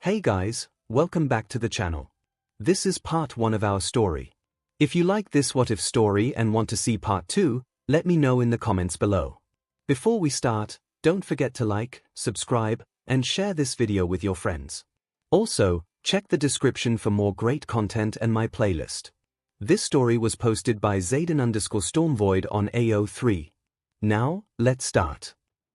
Hey guys, welcome back to the channel. This is part 1 of our story. If you like this what if story and want to see part 2, let me know in the comments below. Before we start, don't forget to like, subscribe, and share this video with your friends. Also, check the description for more great content and my playlist. This story was posted by Zayden_Stormvoid on AO3. Now, let's start.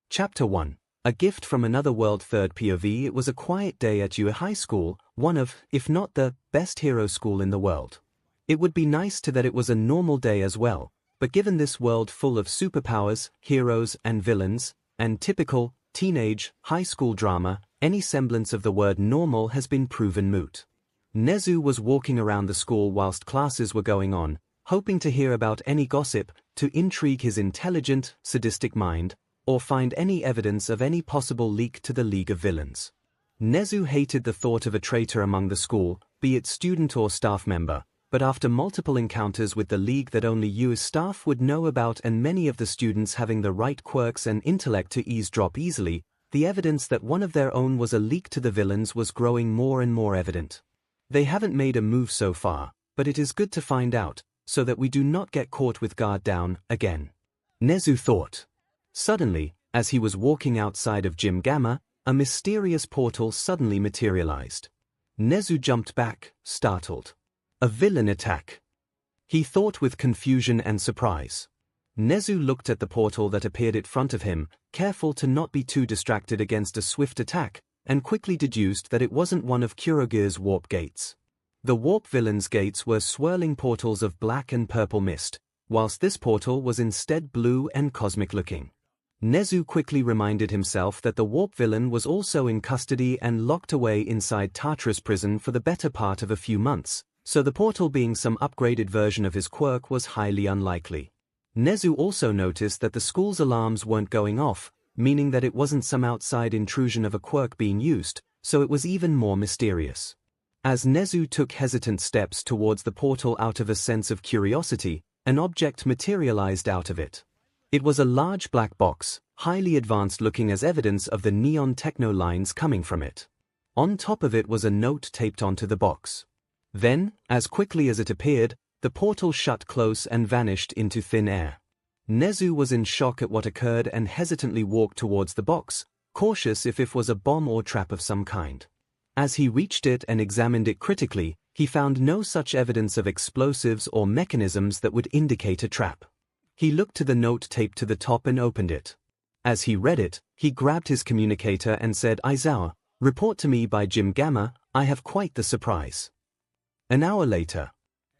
Chapter 1. A gift from another world. Third POV. It was a quiet day at 𝐒𝐲 High School, one of, if not the, best hero school in the world. It would be nice to that it was a normal day as well, but given this world full of superpowers, heroes and villains, and typical, teenage, high school drama, any semblance of the word normal has been proven moot. 𝐒𝐲 was walking around the school whilst classes were going on, hoping to hear about any gossip, to intrigue his intelligent, sadistic mind, or find any evidence of any possible leak to the League of Villains. 𝐒𝐲 hated the thought of a traitor among the school, be it student or staff member, but after multiple encounters with the League that only 𝐒𝐲's staff would know about and many of the students having the right quirks and intellect to eavesdrop easily, the evidence that one of their own was a leak to the villains was growing more and more evident. They haven't made a move so far, but it is good to find out, so that we do not get caught with guard down again. 𝐒𝐲 thought. Suddenly, as he was walking outside of Gym Gamma, a mysterious portal suddenly materialized. 𝐒𝐲 jumped back, startled. A villain attack. He thought with confusion and surprise. 𝐒𝐲 looked at the portal that appeared in front of him, careful to not be too distracted against a swift attack, and quickly deduced that it wasn't one of 𝐭𝐻𝐲's warp gates. The warp villain's gates were swirling portals of black and purple mist, whilst this portal was instead blue and cosmic looking. 𝐒𝐲 quickly reminded himself that the warp villain was also in custody and locked away inside Tartarus prison for the better part of a few months, so the portal being some upgraded version of his quirk was highly unlikely. 𝐒𝐲 also noticed that the school's alarms weren't going off, meaning that it wasn't some outside intrusion of a quirk being used, so it was even more mysterious. As 𝐒𝐲 took hesitant steps towards the portal out of a sense of curiosity, an object materialized out of it. It was a large black box, highly advanced looking as evidence of the neon techno lines coming from it. On top of it was a note taped onto the box. Then, as quickly as it appeared, the portal shut close and vanished into thin air. 𝐒𝐲 was in shock at what occurred and hesitantly walked towards the box, cautious if it was a bomb or trap of some kind. As he reached it and examined it critically, he found no such evidence of explosives or mechanisms that would indicate a trap. He looked to the note taped to the top and opened it. As he read it, he grabbed his communicator and said, 𝐈𝐲, report to me by Gym Gamma, I have quite the surprise. An hour later,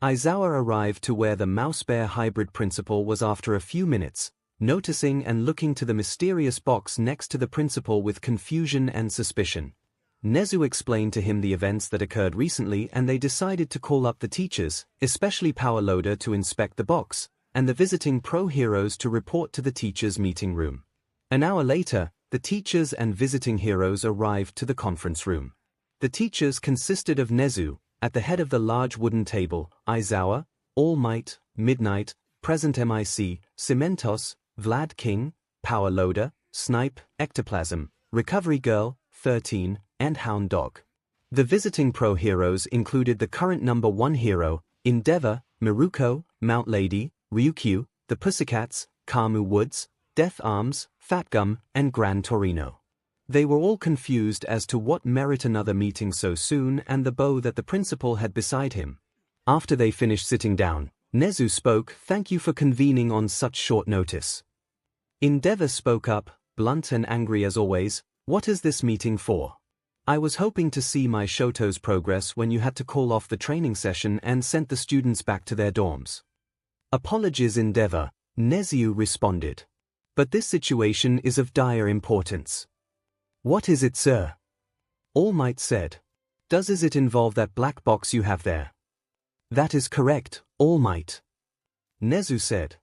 𝐈𝐲 arrived to where the mouse-bear hybrid principal was after a few minutes, noticing and looking to the mysterious box next to the principal with confusion and suspicion. 𝐒𝐲 explained to him the events that occurred recently and they decided to call up the teachers, especially 𝐿𝐿oader to inspect the box, and the visiting pro-heroes to report to the teachers' meeting room. An hour later, the teachers and visiting heroes arrived to the conference room. The teachers consisted of 𝐒𝐲, at the head of the large wooden table, 𝐈𝐲, All Might, Midnight, Present MIC, Cementos, Vlad King, 𝐿𝐿oader, Snipe, Ectoplasm, Recovery Girl, 13, and Hound Dog. The visiting pro-heroes included the current #1 hero, Endeavor, Miruko, Mount Lady, Ryukyu, the Pussycats, Kamu Woods, Death Arms, Fat Gum, and Gran Torino. They were all confused as to what merit another meeting so soon and the bow that the principal had beside him. After they finished sitting down, 𝐒𝐲 spoke, "Thank you for convening on such short notice." Endeavor spoke up, blunt and angry as always, "What is this meeting for? I was hoping to see my Shoto's progress when you had to call off the training session and sent the students back to their dorms." "Apologies, Endeavor," 𝐒𝐲 responded. "But this situation is of dire importance." "What is it, sir?" All Might said. "Does it involve that black box you have there?" "That is correct, All Might." 𝐒𝐲 said.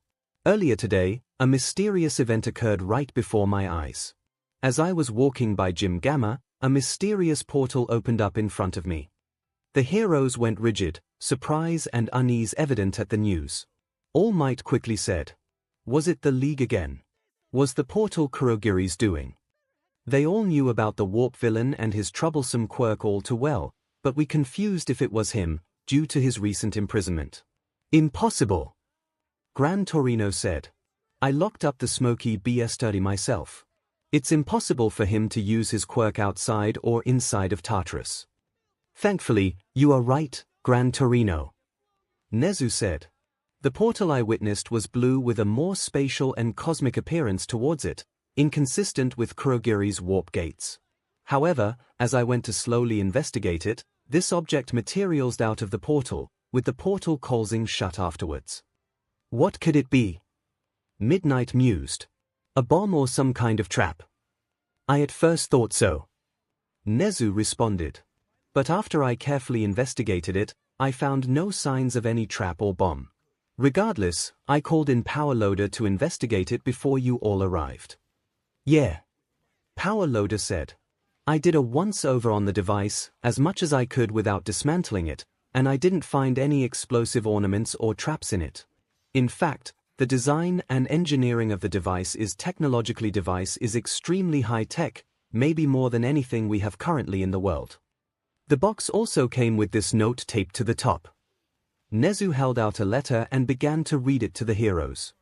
"Earlier today, a mysterious event occurred right before my eyes. As I was walking by Gym Gamma, a mysterious portal opened up in front of me." The heroes went rigid, surprise and unease evident at the news. All Might quickly said, "Was it the League again? Was the portal 𝐒𝐻𝐲's doing?" They all knew about the warp villain and his troublesome quirk all too well, but we confused if it was him, due to his recent imprisonment. Impossible, 𝐼𝐴𝐼 said. I locked up the smoky BS study myself. It's impossible for him to use his quirk outside or inside of Tartarus. Thankfully, you are right, 𝐼𝐴𝐼. 𝐒𝐻𝑒𝑢 said. The portal I witnessed was blue with a more spatial and cosmic appearance towards it, inconsistent with Kurogiri's warp gates. However, as I went to slowly investigate it, this object materialized out of the portal, with the portal closing shut afterwards. What could it be? Midnight mused. A bomb or some kind of trap. I at first thought so, 𝐒𝐻𝑒𝑢 responded. But after I carefully investigated it, I found no signs of any trap or bomb. Regardless, I called in 𝐴𝐼𝐿oader to investigate it before you all arrived. Yeah, 𝐴𝐼𝐿oader said. I did a once-over on the device, as much as I could without dismantling it, and I didn't find any explosive ornaments or traps in it. In fact, the design and engineering of the device is extremely high-tech, maybe more than anything we have currently in the world. The box also came with this note taped to the top. 𝐒𝐻𝑒𝑢 held out a letter and began to read it to the heroes.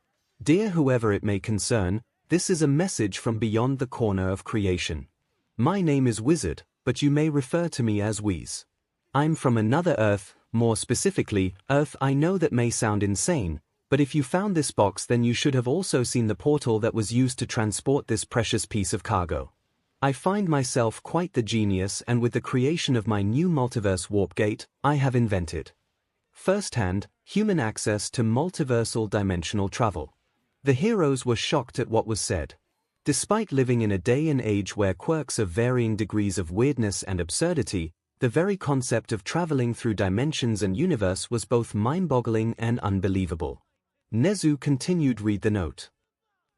Dear whoever it may concern, this is a message from beyond the corner of creation. My name is Wizard, but you may refer to me as Wheeze. I'm from another Earth, more specifically, Earth I know that may sound insane, but if you found this box then you should have also seen the portal that was used to transport this precious piece of cargo. I find myself quite the genius, and with the creation of my new multiverse warp gate, I have invented firsthand human access to multiversal dimensional travel. The heroes were shocked at what was said. Despite living in a day and age where quirks of varying degrees of weirdness and absurdity, the very concept of traveling through dimensions and universe was both mind-boggling and unbelievable. 𝐒𝐻𝑒𝑢 continued read the note.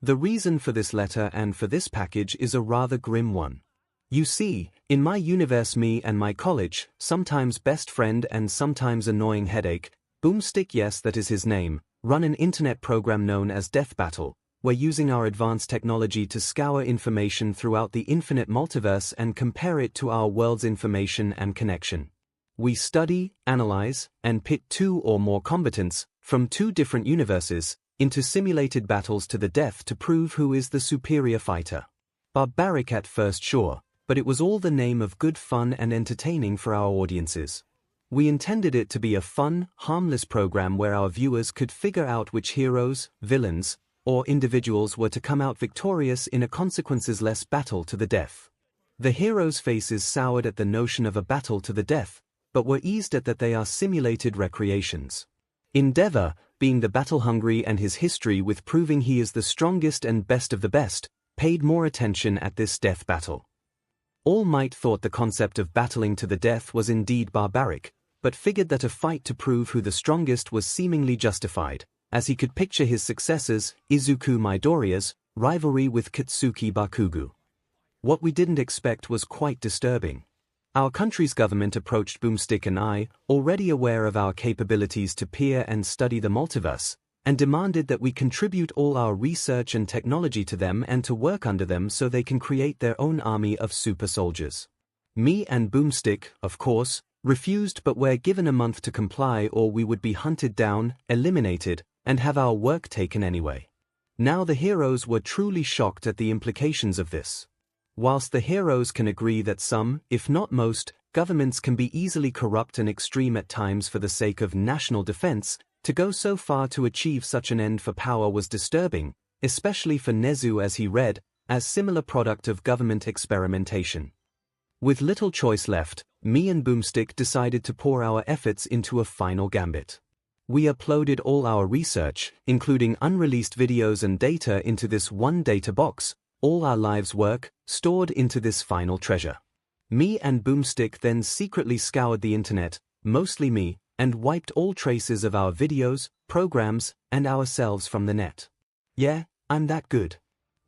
The reason for this letter and for this package is a rather grim one. You see, in my universe me and my college, sometimes best friend and sometimes annoying headache, Boomstick, yes that is his name, run an internet program known as Death Battle. We're using our advanced technology to scour information throughout the infinite multiverse and compare it to our world's information and connection. We study, analyze, and pit two or more combatants from two different universes into simulated battles to the death to prove who is the superior fighter. Barbaric at first, sure, but it was all the name of good fun and entertaining for our audiences. We intended it to be a fun, harmless program where our viewers could figure out which heroes, villains, or individuals were to come out victorious in a consequences-less battle to the death. The heroes' faces soured at the notion of a battle to the death, but were eased at that they are simulated recreations. Endeavor, being the battle-hungry and his history with proving he is the strongest and best of the best, paid more attention at this death battle. All Might thought the concept of battling to the death was indeed barbaric, but figured that a fight to prove who the strongest was seemingly justified, as he could picture his successors, Izuku Midoriya's, rivalry with Katsuki Bakugo. What we didn't expect was quite disturbing. Our country's government approached Boomstick and I, already aware of our capabilities to peer and study the multiverse, and demanded that we contribute all our research and technology to them and to work under them so they can create their own army of super soldiers. Me and Boomstick, of course, refused, but were given a month to comply or we would be hunted down, eliminated, and have our work taken anyway. Now the heroes were truly shocked at the implications of this. Whilst the heroes can agree that some, if not most, governments can be easily corrupt and extreme at times for the sake of national defense, to go so far to achieve such an end for power was disturbing, especially for 𝐒𝐻𝑒𝑢 as he read, as similar product of government experimentation. With little choice left, me and Boomstick decided to pour our efforts into a final gambit. We uploaded all our research, including unreleased videos and data, into this one data box, all our lives' work, stored into this final treasure. Me and Boomstick then secretly scoured the internet, mostly me, and wiped all traces of our videos, programs, and ourselves from the net. Yeah, I'm that good.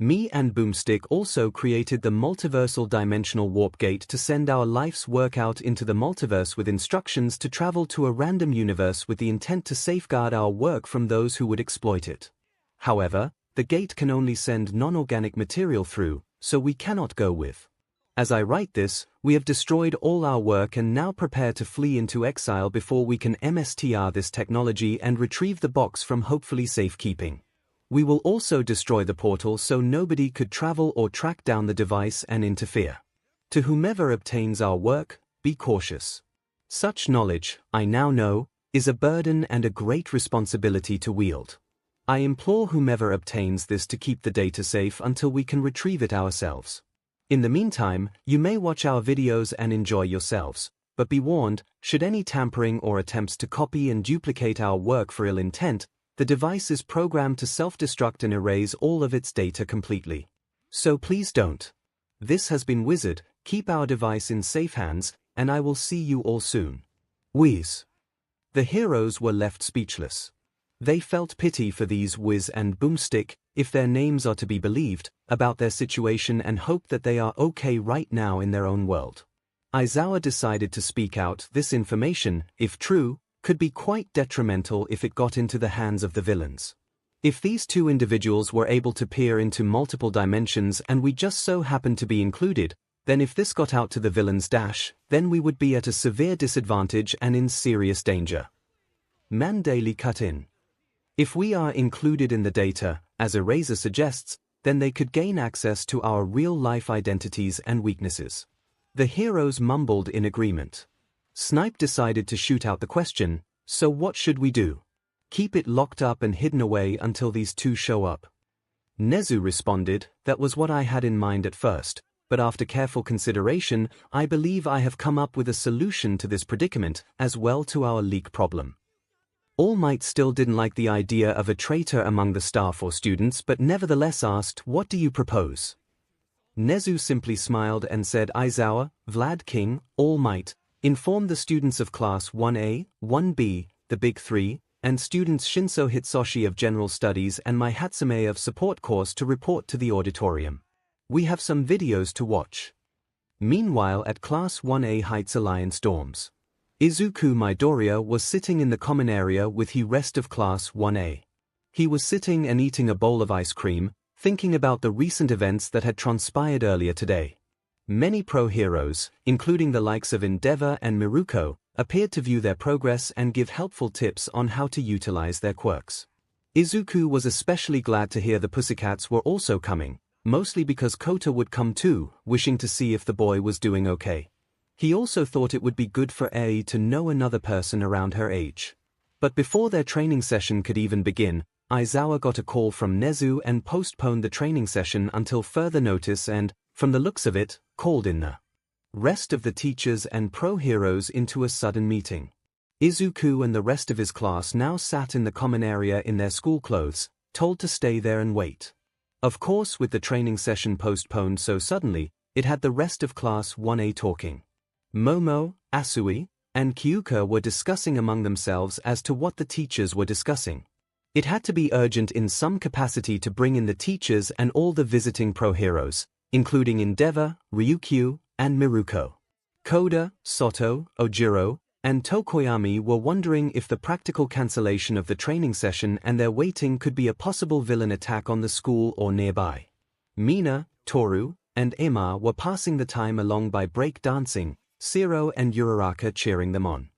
Me and Boomstick also created the multiversal dimensional warp gate to send our life's work out into the multiverse with instructions to travel to a random universe with the intent to safeguard our work from those who would exploit it. However, the gate can only send non-organic material through, so we cannot go with. As I write this, we have destroyed all our work and now prepare to flee into exile before we can MSTR this technology and retrieve the box from hopefully safekeeping. We will also destroy the portal so nobody could travel or track down the device and interfere. To whomever obtains our work, be cautious. Such knowledge, I now know, is a burden and a great responsibility to wield. I implore whomever obtains this to keep the data safe until we can retrieve it ourselves. In the meantime, you may watch our videos and enjoy yourselves, but be warned, should any tampering or attempts to copy and duplicate our work for ill intent, the device is programmed to self-destruct and erase all of its data completely. So please don't. This has been Wizard, keep our device in safe hands, and I will see you all soon. Whiz. The heroes were left speechless. They felt pity for these Whiz and Boomstick, if their names are to be believed, about their situation and hoped that they are okay right now in their own world. Aizawa decided to speak out. This information, if true, could be quite detrimental if it got into the hands of the villains. If these two individuals were able to peer into multiple dimensions and we just so happened to be included, then if this got out to the villains then we would be at a severe disadvantage and in serious danger. Mandalay cut in. If we are included in the data, as Eraser suggests, then they could gain access to our real-life identities and weaknesses. The heroes mumbled in agreement. Snipe decided to shoot out the question, so what should we do? Keep it locked up and hidden away until these two show up. Nezu responded, that was what I had in mind at first, but after careful consideration, I believe I have come up with a solution to this predicament as well to our leak problem. All Might still didn't like the idea of a traitor among the staff or students but nevertheless asked, what do you propose? Nezu simply smiled and said, Aizawa, Vlad King, All Might, inform the students of Class 1A, 1B, the Big Three, and students Shinso Hitsoshi of General Studies and my Hatsume of Support Course to report to the auditorium. We have some videos to watch. Meanwhile at Class 1A Heights Alliance dorms, Izuku Midoriya was sitting in the common area with the rest of Class 1A. He was sitting and eating a bowl of ice cream, thinking about the recent events that had transpired earlier today. Many pro-heroes, including the likes of Endeavor and Miruko, appeared to view their progress and give helpful tips on how to utilize their quirks. Izuku was especially glad to hear the Pussycats were also coming, mostly because Kota would come too, wishing to see if the boy was doing okay. He also thought it would be good for Ai to know another person around her age. But before their training session could even begin, Aizawa got a call from Nezu and postponed the training session until further notice and, from the looks of it, called in the rest of the teachers and pro-heroes into a sudden meeting. Izuku and the rest of his class now sat in the common area in their school clothes, told to stay there and wait. Of course, with the training session postponed so suddenly, it had the rest of Class 1A talking. Momo, Asui, and Kyuka were discussing among themselves as to what the teachers were discussing. It had to be urgent in some capacity to bring in the teachers and all the visiting pro-heroes, including Endeavor, Ryukyu, and Miruko. Koda, Soto, Ojiro, and Tokoyami were wondering if the practical cancellation of the training session and their waiting could be a possible villain attack on the school or nearby. Mina, Toru, and Emma were passing the time along by break dancing, Zero and Uraraka cheering them on.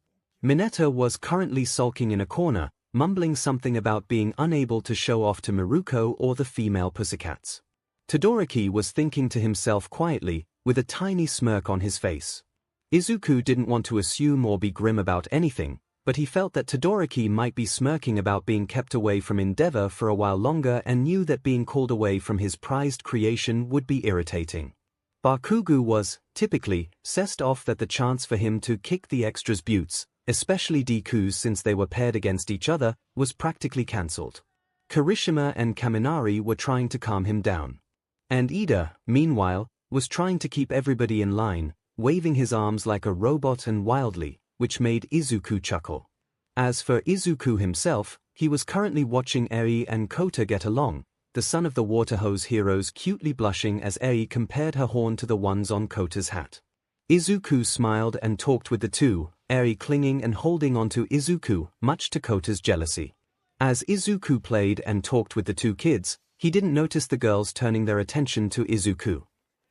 Mineta was currently sulking in a corner, mumbling something about being unable to show off to Miruko or the female Pussycats. Todoroki was thinking to himself quietly, with a tiny smirk on his face. Izuku didn't want to assume or be grim about anything, but he felt that Todoroki might be smirking about being kept away from Endeavor for a while longer and knew that being called away from his prized creation would be irritating. Bakugo was, typically, sessed off that the chance for him to kick the extras' butts, especially Deku's since they were paired against each other, was practically cancelled. Kirishima and Kaminari were trying to calm him down. And Ida, meanwhile, was trying to keep everybody in line, waving his arms like a robot and wildly, which made Izuku chuckle. As for Izuku himself, he was currently watching Eri and Kota get along, the son of the water hose heroes cutely blushing as Eri compared her horn to the ones on Kota's hat. Izuku smiled and talked with the two, Eri clinging and holding onto Izuku, much to Kota's jealousy. As Izuku played and talked with the two kids, he didn't notice the girls turning their attention to Izuku.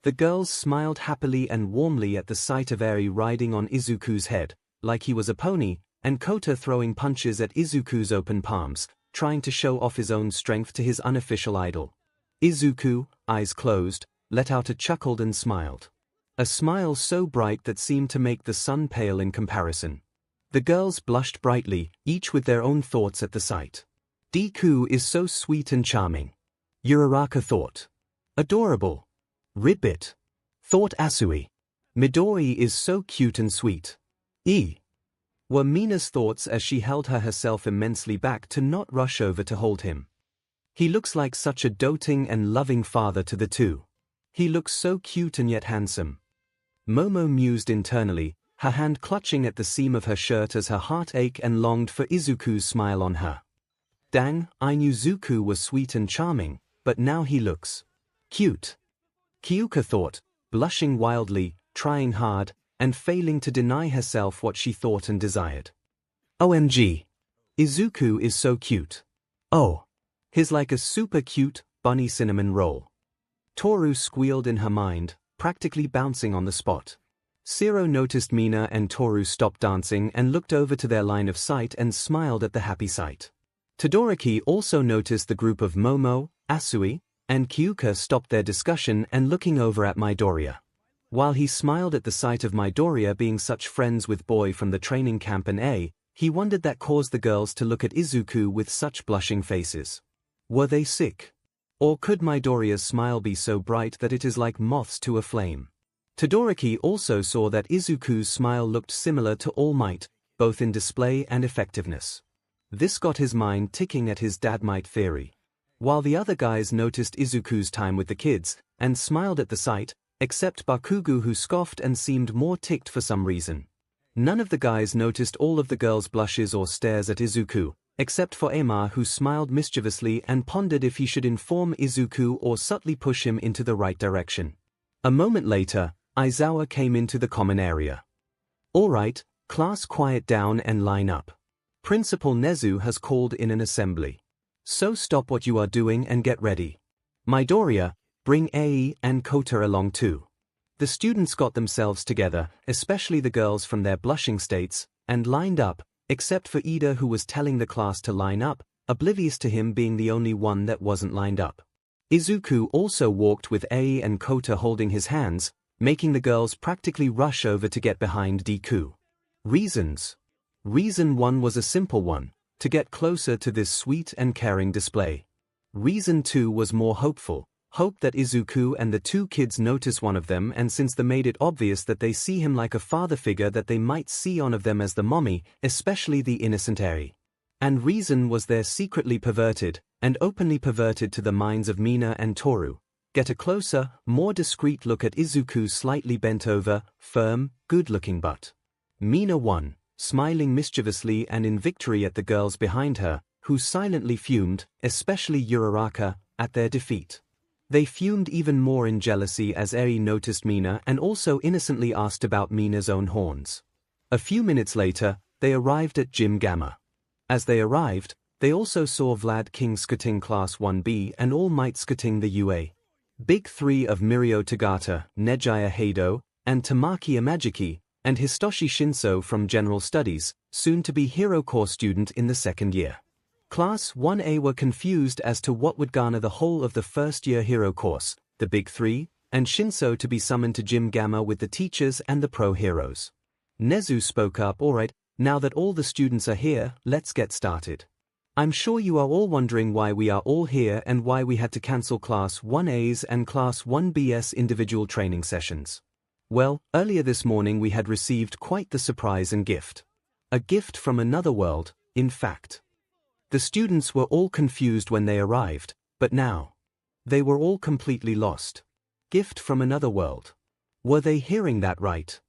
The girls smiled happily and warmly at the sight of Eri riding on Izuku's head, like he was a pony, and Kota throwing punches at Izuku's open palms, trying to show off his own strength to his unofficial idol. Izuku, eyes closed, let out a chuckle and smiled. A smile so bright that seemed to make the sun pale in comparison. The girls blushed brightly, each with their own thoughts at the sight. Deku is so sweet and charming. Uraraka thought. Adorable. Ribbit. Thought Asui. Midori is so cute and sweet. Were Mina's thoughts as she held herself immensely back to not rush over to hold him. He looks like such a doting and loving father to the two. He looks so cute and yet handsome. Momo mused internally, her hand clutching at the seam of her shirt as her heart ached and longed for Izuku's smile on her. Dang, I knew Zuku was sweet and charming, but now he looks cute. Kyuka thought, blushing wildly, trying hard, and failing to deny herself what she thought and desired. OMG. Izuku is so cute. Oh. He's like a super cute, bunny cinnamon roll. Toru squealed in her mind, practically bouncing on the spot. Zero noticed Mina and Toru stopped dancing and looked over to their line of sight and smiled at the happy sight. Todoroki also noticed the group of Momo, Asui, and Kyuka stopped their discussion and looking over at Midoriya. While he smiled at the sight of Midoriya being such friends with Boy from the training camp and he wondered that caused the girls to look at Izuku with such blushing faces. Were they sick? Or could Midoriya's smile be so bright that it is like moths to a flame? Todoroki also saw that Izuku's smile looked similar to All Might, both in display and effectiveness. This got his mind ticking at his dad might theory. While the other guys noticed Izuku's time with the kids, and smiled at the sight, except Bakugo who scoffed and seemed more ticked for some reason. None of the guys noticed all of the girls' blushes or stares at Izuku, except for Ema who smiled mischievously and pondered if he should inform Izuku or subtly push him into the right direction. A moment later, Aizawa came into the common area. Alright, class, quiet down and line up. Principal Nezu has called in an assembly. So stop what you are doing and get ready. Midoriya, bring Ai and Kota along too. The students got themselves together, especially the girls from their blushing states, and lined up, except for Ida who was telling the class to line up, oblivious to him being the only one that wasn't lined up. Izuku also walked with Ai and Kota holding his hands, making the girls practically rush over to get behind Deku. Reasons. Reason 1 was a simple one, to get closer to this sweet and caring display. Reason 2 was more hopeful, hope that Izuku and the two kids notice one of them, and since they made it obvious that they see him like a father figure that they might see one of them as the mommy, especially the innocent Eri. And reason was they're secretly perverted, and openly perverted to the minds of Mina and Toru. Get a closer, more discreet look at Izuku's slightly bent over, firm, good-looking butt. Mina won, smiling mischievously and in victory at the girls behind her, who silently fumed, especially Uraraka, at their defeat. They fumed even more in jealousy as Eri noticed Mina and also innocently asked about Mina's own horns. A few minutes later, they arrived at Gym Gamma. As they arrived, they also saw Vlad King 𝐤𝐻𝑚 Class 1B and All Might 𝐤𝐻𝑚 the UA. Big Three of Mirio Tagata, Nejaya Heido, and Tamaki Imagiki, and Histoshi Shinso from General Studies, soon to be Hero Corps student in the second year. Class 1A were confused as to what would garner the whole of the first-year Hero course, the Big Three, and Shinso to be summoned to Gym Gamma with the teachers and the pro-heroes. Nezu spoke up, alright, now that all the students are here, let's get started. I'm sure you are all wondering why we are all here and why we had to cancel Class 1A's and Class 1B's individual training sessions. Well, earlier this morning we had received quite the surprise and gift. A gift from another world, in fact. The students were all confused when they arrived, but now they were all completely lost. Gift from another world. Were they hearing that right?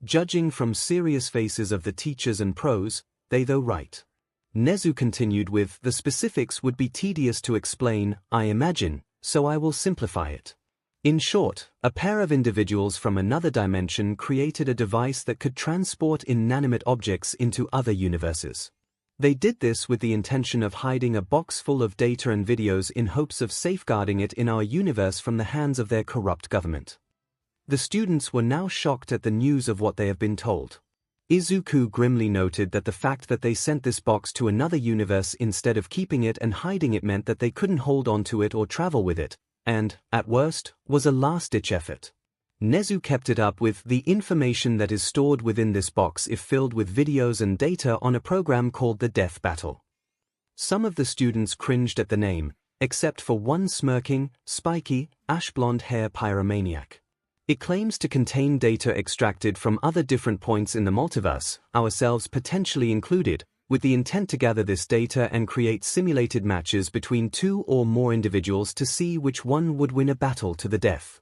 Judging from serious faces of the teachers and pros, they though right. Nezu continued with, the specifics would be tedious to explain, I imagine, so I will simplify it. In short, a pair of individuals from another dimension created a device that could transport inanimate objects into other universes. They did this with the intention of hiding a box full of data and videos in hopes of safeguarding it in our universe from the hands of their corrupt government. The students were now shocked at the news of what they have been told. Izuku grimly noted that the fact that they sent this box to another universe instead of keeping it and hiding it meant that they couldn't hold on to it or travel with it, and, at worst, was a last-ditch effort. 𝐒𝐻𝐻 kept it up with the information that is stored within this box if filled with videos and data on a program called the Death Battle. Some of the students cringed at the name, except for one smirking, spiky, ash-blonde hair pyromaniac. It claims to contain data extracted from other different points in the multiverse, ourselves potentially included, with the intent to gather this data and create simulated matches between two or more individuals to see which one would win a battle to the death.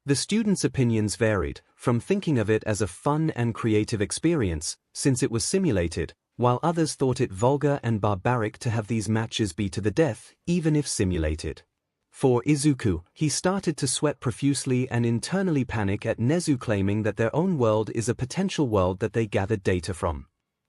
The students' opinions varied, from thinking of it as a fun and creative experience, since it was simulated, while others thought it vulgar and barbaric to have these matches be to the death, even if simulated. For Izuku, he started to sweat profusely and internally panic at 𝐒𝐻𝐻 claiming that their own world is a potential world that they gathered data from.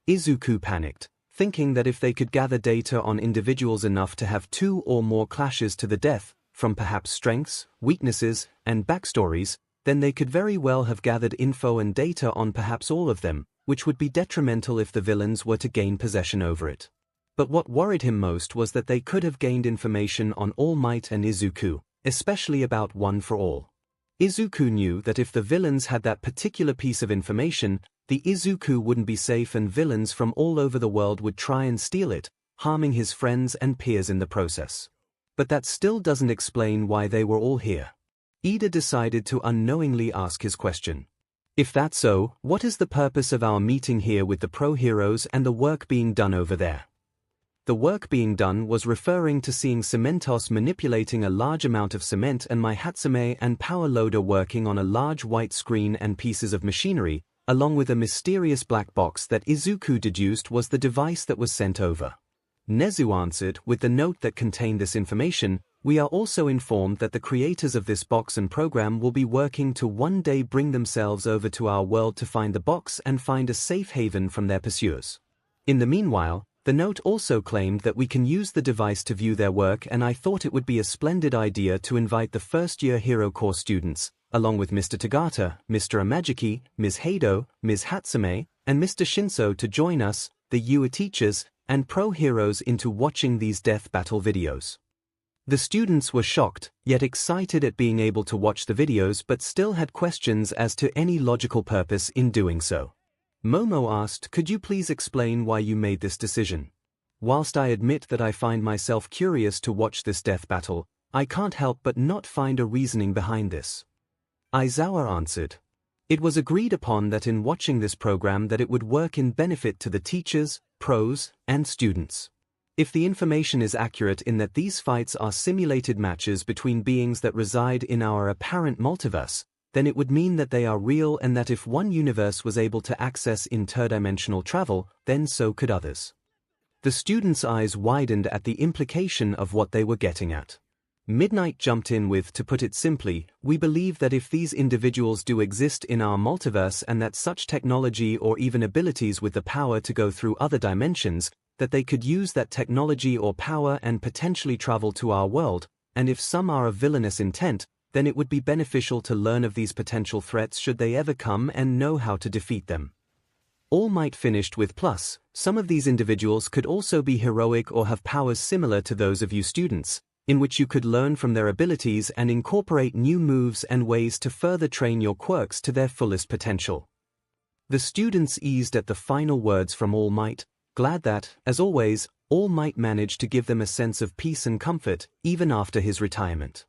Izuku panicked, thinking that if they could gather data on individuals enough to have two or more clashes to the death, from perhaps strengths, weaknesses, and backstories, then they could very well have gathered info and data on perhaps all of them, which would be detrimental if the villains were to gain possession over it. But what worried him most was that they could have gained information on All Might and Izuku, especially about One for All. Izuku knew that if the villains had that particular piece of information, the Izuku wouldn't be safe and villains from all over the world would try and steal it, harming his friends and peers in the process. But that still doesn't explain why they were all here. Ida decided to unknowingly ask his question. If that's so, what is the purpose of our meeting here with the pro-heroes and the work being done over there? The work being done was referring to seeing 𝐶𝐿𝐼𝐼 manipulating a large amount of cement and myheroacademia and 𝐿𝐼𝐼 working on a large white screen and pieces of machinery, along with a mysterious black box that Izuku deduced was the device that was sent over. 𝐒𝐻𝐻 answered with the note that contained this information, "We are also informed that the creators of this box and program will be working to one day bring themselves over to our world to find the box and find a safe haven from their pursuers. In the meanwhile, the note also claimed that we can use the device to view their work, and I thought it would be a splendid idea to invite the first-year Hero Corps students, along with Mr. Tagata, Mr. Amajiki, Ms. Heido, Ms. Hatsume, and Mr. ♯ to join us, the UA teachers, and pro-heroes into watching these death battle videos." The students were shocked, yet excited at being able to watch the videos but still had questions as to any logical purpose in doing so. Momo asked, "Could you please explain why you made this decision? Whilst I admit that I find myself curious to watch this death battle, I can't help but not find a reasoning behind this." Aizawa answered, "It was agreed upon that in watching this program that it would work in benefit to the teachers, pros, and students. If the information is accurate in that these fights are simulated matches between beings that reside in our apparent multiverse, then it would mean that they are real and that if one universe was able to access interdimensional travel, then so could others." The students' eyes widened at the implication of what they were getting at. Midnight jumped in with, "To put it simply, we believe that if these individuals do exist in our multiverse and that such technology or even abilities with the power to go through other dimensions, that they could use that technology or power and potentially travel to our world, and if some are of villainous intent, then it would be beneficial to learn of these potential threats should they ever come and know how to defeat them." All Might finished with, "Plus, some of these individuals could also be heroic or have powers similar to those of you students, in which you could learn from their abilities and incorporate new moves and ways to further train your quirks to their fullest potential." The students eased at the final words from All Might, glad that, as always, All Might managed to give them a sense of peace and comfort, even after his retirement.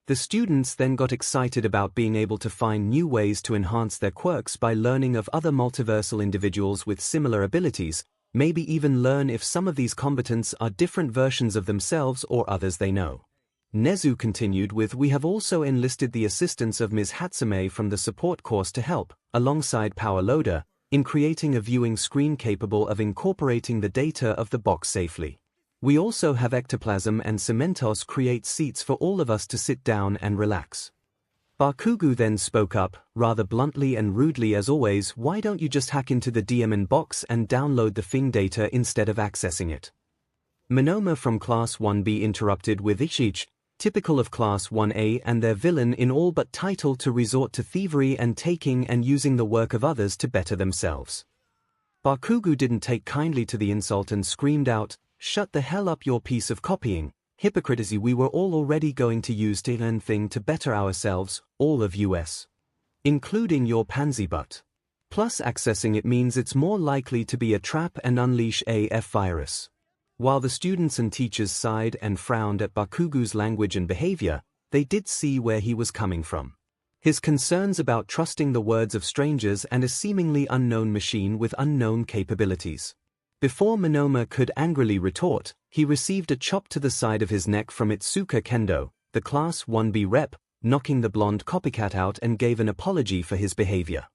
The students then got excited about being able to find new ways to enhance their quirks by learning of other multiversal individuals with similar abilities, maybe even learn if some of these combatants are different versions of themselves or others they know. 𝐒𝐻𝐻 continued with, "We have also enlisted the assistance of Ms. Hatsume from the support course to help, alongside 𝐿𝐼𝐼, in creating a viewing screen capable of incorporating the data of the box safely. We also have ectoplasm and 𝐶𝐿𝐼𝐼 create seats for all of us to sit down and relax." Bakugo then spoke up, rather bluntly and rudely as always, "Why don't you just hack into the DMN box and download the thing data instead of accessing it?" Monoma from Class 1B interrupted with, "𝐒𝐻𝐻, typical of Class 1A and their villain in all but title to resort to thievery and taking and using the work of others to better themselves. Bakugo didn't take kindly to the insult and screamed out, "Shut the hell up, your piece of copying, hypocrisy. We were all already going to use the thing to better ourselves, all of us. Including your pansy butt. Plus accessing it means it's more likely to be a trap and unleash a virus." While the students and teachers sighed and frowned at Bakugo's language and behavior, they did see where he was coming from. His concerns about trusting the words of strangers and a seemingly unknown machine with unknown capabilities. Before Monoma could angrily retort, he received a chop to the side of his neck from Itsuka Kendo, the Class 1B rep, knocking the blonde copycat out and gave an apology for his behavior.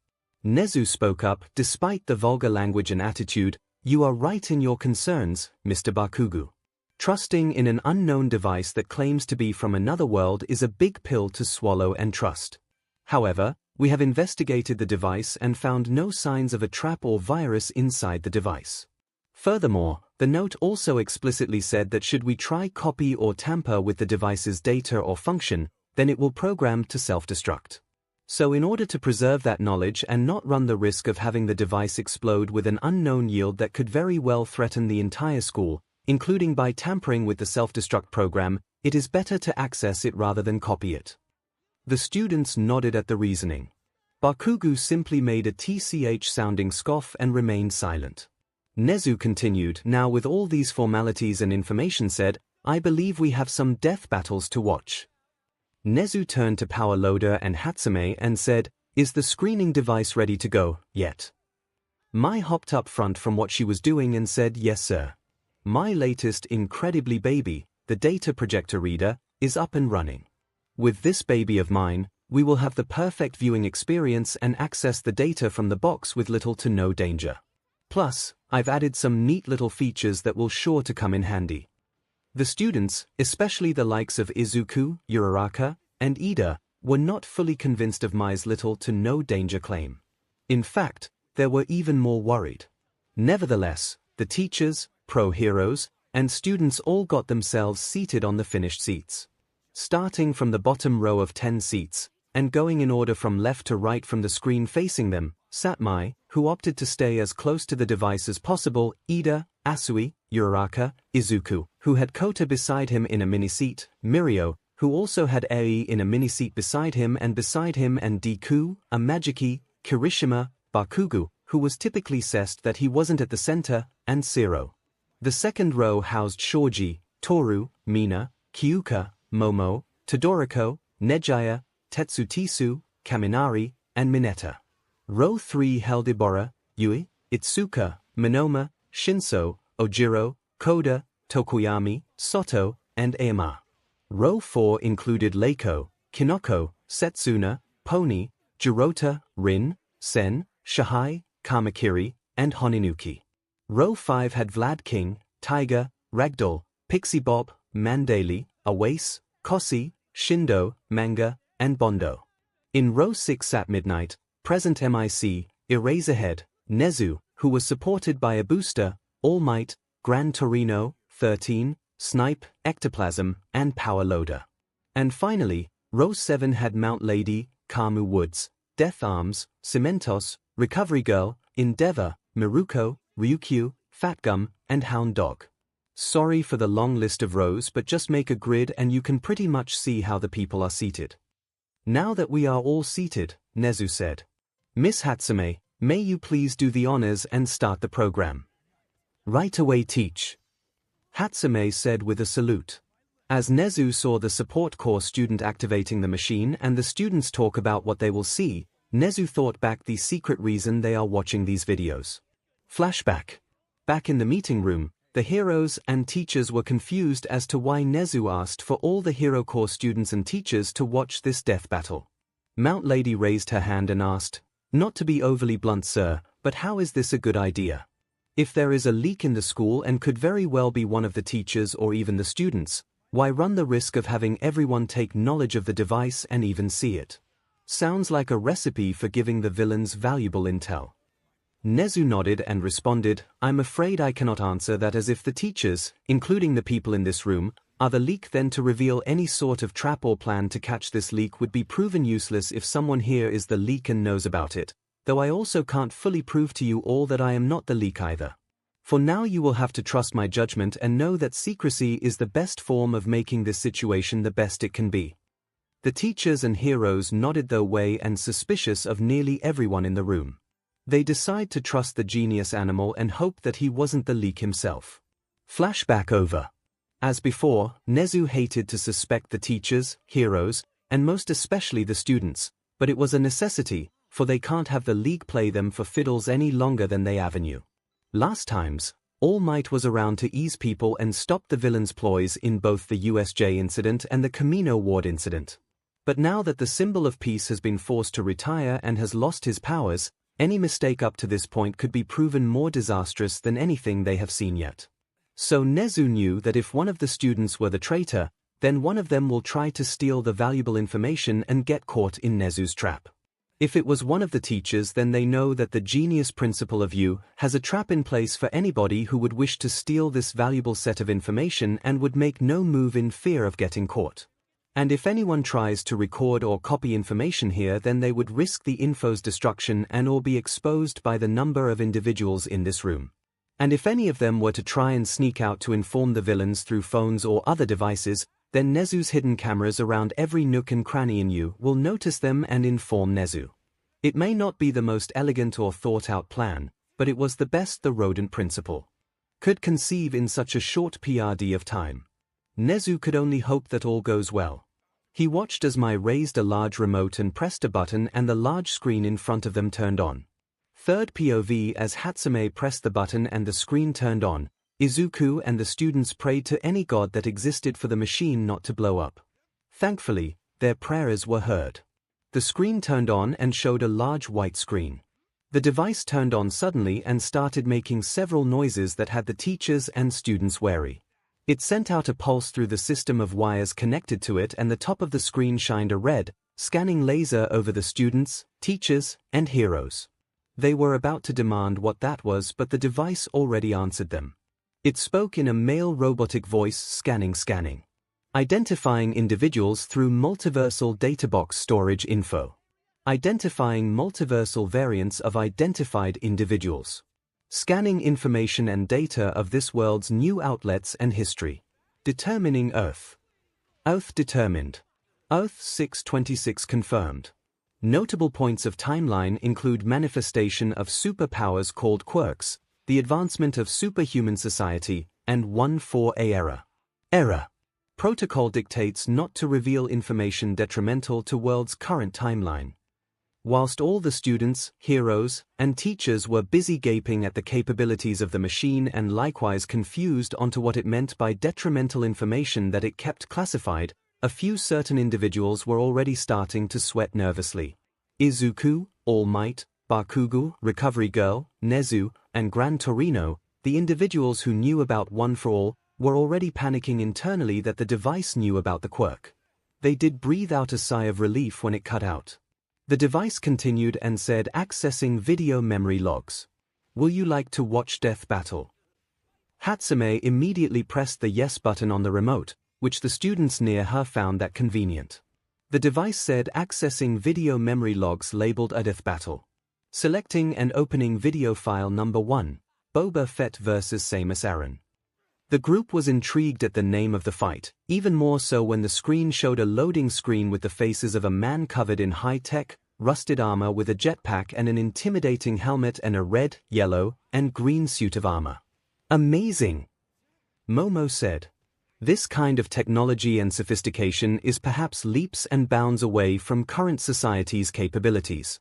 Nezu spoke up, despite the vulgar language and attitude, "You are right in your concerns, Mr. Bakugo. Trusting in an unknown device that claims to be from another world is a big pill to swallow and trust. However, we have investigated the device and found no signs of a trap or virus inside the device. Furthermore, the note also explicitly said that should we try copy or tamper with the device's data or function, then it will program to self-destruct. So in order to preserve that knowledge and not run the risk of having the device explode with an unknown yield that could very well threaten the entire school, including by tampering with the self-destruct program, it is better to access it rather than copy it." The students nodded at the reasoning. Bakugo simply made a TCH-sounding scoff and remained silent. Nezu continued, "Now with all these formalities and information said, I believe we have some death battles to watch." Nezu turned to 𝐺𝐻𝐿oader and Hatsume and said, "Is the screening device ready to go, yet?" Mai hopped up front from what she was doing and said, "Yes sir. My latest incredibly baby, the data projector reader, is up and running. With this baby of mine, we will have the perfect viewing experience and access the data from the box with little to no danger. Plus, I've added some neat little features that will sure to come in handy." The students, especially the likes of Izuku, Uraraka, and Ida, were not fully convinced of Mai's little to no danger claim. In fact, they were even more worried. Nevertheless, the teachers, pro-heroes, and students all got themselves seated on the finished seats. Starting from the bottom row of 10 seats, and going in order from left to right from the screen facing them, sat Mai, who opted to stay as close to the device as possible, Ida, Asui, Uraraka, Izuku, who had Kota beside him in a mini-seat, Mirio, who also had Ei in a mini-seat beside him, and Deku, Amajiki, Kirishima, Bakugo, who was typically sessed that he wasn't at the center, and Zero. The second row housed Shoji, Toru, Mina, Kyuka, Momo, Todoriko, Nejaya, Tetsutisu, Kaminari, and Mineta. Row 3 held Ibora, Yui, Itsuka, Monoma, Shinso, Ojiro, Koda, Tokoyami, Soto, and Aima. Row 4 included Leiko, Kinoko, Setsuna, Pony, Jirota, Rin, Sen, Shihai, Kamakiri, and Honinuki. Row 5 had Vlad King, Tiger, Ragdoll, Pixie Bob, Mandali, Awase, Kosi, Shindo, Manga, and Bondo. In row 6 sat Midnight, present MIC, Eraserhead, Nezu, who was supported by a booster, All Might, Gran Torino, 13, Snipe, Ectoplasm, and 𝐺𝐻𝐿oader. And finally, row 7 had Mount Lady, Kamu Woods, Death Arms, Cementos, Recovery Girl, Endeavor, Miruko, Ryukyu, Fatgum, and Hound Dog. Sorry for the long list of rows, but just make a grid and you can pretty much see how the people are seated. Now that we are all seated, Nezu said. Miss Hatsume, may you please do the honors and start the program. Right away, teach. Hatsume said with a salute. As Nezu saw the support corps student activating the machine and the students talk about what they will see, Nezu thought back the secret reason they are watching these videos. Flashback. Back in the meeting room, the heroes and teachers were confused as to why Nezu asked for all the Hero Corps students and teachers to watch this death battle. Mount Lady raised her hand and asked, "Not to be overly blunt, sir, but how is this a good idea? If there is a leak in the school and could very well be one of the teachers or even the students, why run the risk of having everyone take knowledge of the device and even see it? Sounds like a recipe for giving the villains valuable intel." Nezu nodded and responded, "I'm afraid I cannot answer that, as if the teachers, including the people in this room, Are the leak then to reveal any sort of trap or plan to catch this leak would be proven useless if someone here is the leak and knows about it, though I also can't fully prove to you all that I am not the leak either. For now you will have to trust my judgment and know that secrecy is the best form of making this situation the best it can be. The teachers and heroes nodded their way and suspicious of nearly everyone in the room. They decide to trust the genius animal and hope that he wasn't the leak himself. Flashback over. As before, 𝐒𝐲 hated to suspect the teachers, heroes, and most especially the students, but it was a necessity, for they can't have the league play them for fiddles any longer than they avenue. Last times, All Might was around to ease people and stop the villain's ploys in both the USJ incident and the Camino Ward incident. But now that the symbol of peace has been forced to retire and has lost his powers, any mistake up to this point could be proven more disastrous than anything they have seen yet. So 𝐒𝐲 knew that if one of the students were the traitor, then one of them will try to steal the valuable information and get caught in 𝐒𝐲's trap. If it was one of the teachers, then they know that the genius principle of 𝐸 has a trap in place for anybody who would wish to steal this valuable set of information and would make no move in fear of getting caught. And if anyone tries to record or copy information here, then they would risk the info's destruction and or be exposed by the number of individuals in this room. And if any of them were to try and sneak out to inform the villains through phones or other devices, then 𝐒𝐲's hidden cameras around every nook and cranny in 𝐸 will notice them and inform 𝐒𝐲. It may not be the most elegant or thought-out plan, but it was the best the rodent principle could conceive in such a short PRD of time. 𝐒𝐲 could only hope that all goes well. He watched as Mai raised a large remote and pressed a button and the large screen in front of them turned on. Third POV as Hatsume pressed the button and the screen turned on. Izuku and the students prayed to any god that existed for the machine not to blow up. Thankfully, their prayers were heard. The screen turned on and showed a large white screen. The device turned on suddenly and started making several noises that had the teachers and students wary. It sent out a pulse through the system of wires connected to it, and the top of the screen shined a red, scanning laser over the students, teachers, and heroes. They were about to demand what that was, but the device already answered them. It spoke in a male robotic voice, scanning, identifying individuals through multiversal databox storage info, identifying multiversal variants of identified individuals, scanning information and data of this world's new outlets and history, determining Earth. Earth determined. Earth 626 confirmed. Notable points of timeline include manifestation of superpowers called quirks, the advancement of superhuman society, and 1-4A error. Error. Protocol dictates not to reveal information detrimental to world's current timeline. Whilst all the students, heroes, and teachers were busy gaping at the capabilities of the machine and likewise confused onto what it meant by detrimental information that it kept classified, a few certain individuals were already starting to sweat nervously. Izuku, All Might, Bakugo, Recovery Girl, 𝐒𝐲, and Gran Torino, the individuals who knew about One for All, were already panicking internally that the device knew about the quirk. They did breathe out a sigh of relief when it cut out. The device continued and said, accessing video memory logs. Will you like to watch Death Battle? Hatsume immediately pressed the yes button on the remote, which the students near her found that convenient. The device said, accessing video memory logs labeled a Death Battle. Selecting and opening video file number 1, Boba Fett vs. Samus Aran. The group was intrigued at the name of the fight, even more so when the screen showed a loading screen with the faces of a man covered in high-tech, rusted armor with a jetpack and an intimidating helmet and a red, yellow, and green suit of armor. Amazing! Momo said. This kind of technology and sophistication is perhaps leaps and bounds away from current society's capabilities.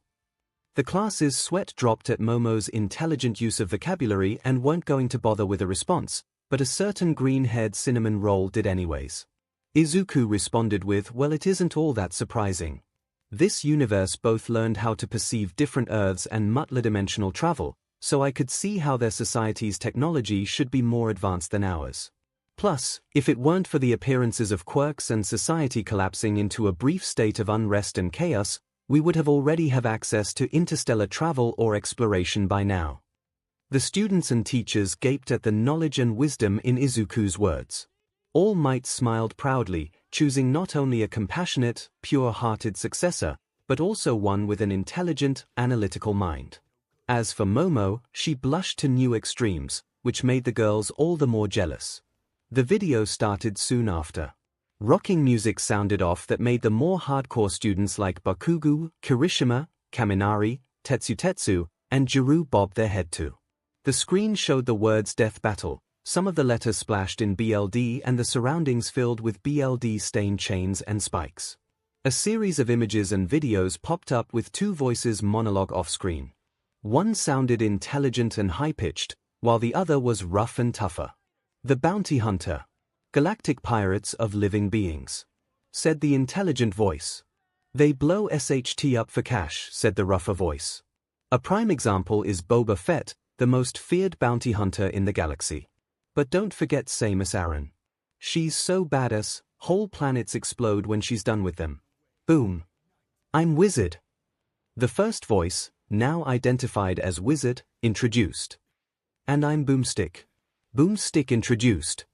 The class's sweat dropped at Momo's intelligent use of vocabulary and weren't going to bother with a response, but a certain green-haired cinnamon roll did anyways. Izuku responded with, well, it isn't all that surprising. This universe both learned how to perceive different Earths and multidimensional travel, so I could see how their society's technology should be more advanced than ours. Plus, if it weren't for the appearances of quirks and society collapsing into a brief state of unrest and chaos, we would have already have access to interstellar travel or exploration by now. The students and teachers gaped at the knowledge and wisdom in Izuku's words. All Might smiled proudly, choosing not only a compassionate, pure-hearted successor, but also one with an intelligent, analytical mind. As for Momo, she blushed to new extremes, which made the girls all the more jealous. The video started soon after. Rocking music sounded off that made the more hardcore students like Bakugo, Kirishima, Kaminari, Tetsu, and Jiru bob their head to. The screen showed the words Death Battle, some of the letters splashed in BLD and the surroundings filled with BLD-stained chains and spikes. A series of images and videos popped up with two voices monologue off-screen. One sounded intelligent and high-pitched, while the other was rough and tougher. "The bounty hunter. Galactic pirates of living beings," said the intelligent voice. "They blow SHT up for cash," said the rougher voice. A prime example is Boba Fett, the most feared bounty hunter in the galaxy. But don't forget Samus Aran. "She's so badass, whole planets explode when she's done with them. Boom. I'm Wizard." The first voice, now identified as Wizard, introduced. "And I'm Boomstick." Boomstick introduced.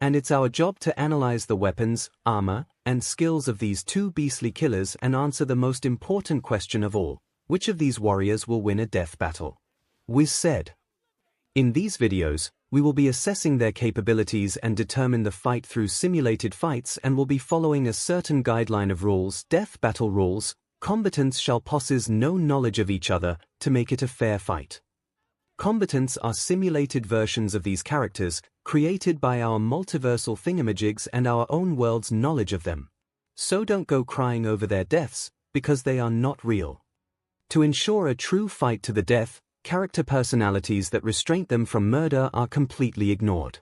"And it's our job to analyze the weapons, armor, and skills of these two beastly killers and answer the most important question of all, which of these warriors will win a death battle?" Wiz said. "In these videos, we will be assessing their capabilities and determine the fight through simulated fights and will be following a certain guideline of rules, death battle rules. Combatants shall possess no knowledge of each other to make it a fair fight. Combatants are simulated versions of these characters, created by our multiversal thingamajigs and our own world's knowledge of them. So don't go crying over their deaths, because they are not real. To ensure a true fight to the death, character personalities that restrain them from murder are completely ignored.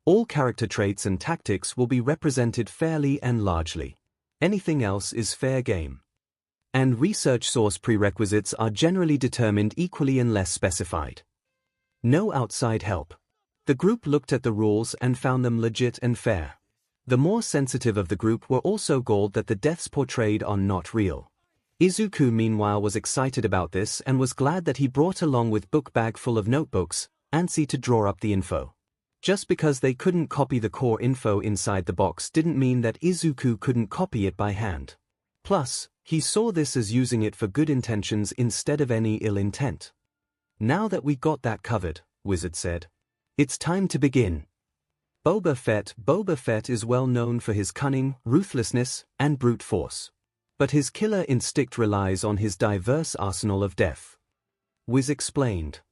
All character traits and tactics will be represented fairly and largely. Anything else is fair game. And research source prerequisites are generally determined equally unless specified. No outside help. The group looked at the rules and found them legit and fair. The more sensitive of the group were also galled that the deaths portrayed are not real. Izuku meanwhile was excited about this and was glad that he brought along with book bag full of notebooks, antsy to draw up the info. Just because they couldn't copy the core info inside the box didn't mean that Izuku couldn't copy it by hand. Plus, he saw this as using it for good intentions instead of any ill intent. "Now that we got that covered," Wizard said, "it's time to begin." Boba Fett is well known for his cunning, ruthlessness, and brute force. But his killer instinct relies on his diverse arsenal of death. Wiz explained.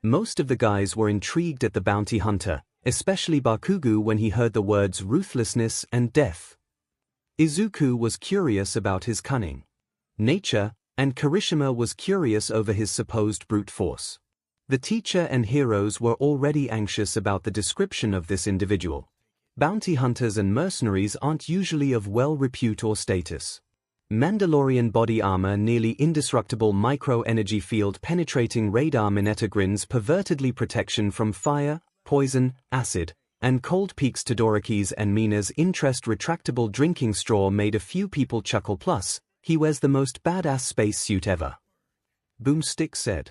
Most of the guys were intrigued at the bounty hunter, especially Bakugo when he heard the words ruthlessness and death. Izuku was curious about his cunning nature, and Kirishima was curious over his supposed brute force. The teacher and heroes were already anxious about the description of this individual. Bounty hunters and mercenaries aren't usually of well repute or status. Mandalorian body armor, nearly indestructible micro-energy field penetrating radar minetagrins, pervertedly protection from fire, poison, acid, and cold peaks. Todoroki's and Mina's interest retractable drinking straw made a few people chuckle. Plus, he wears the most badass spacesuit ever. Boomstick said.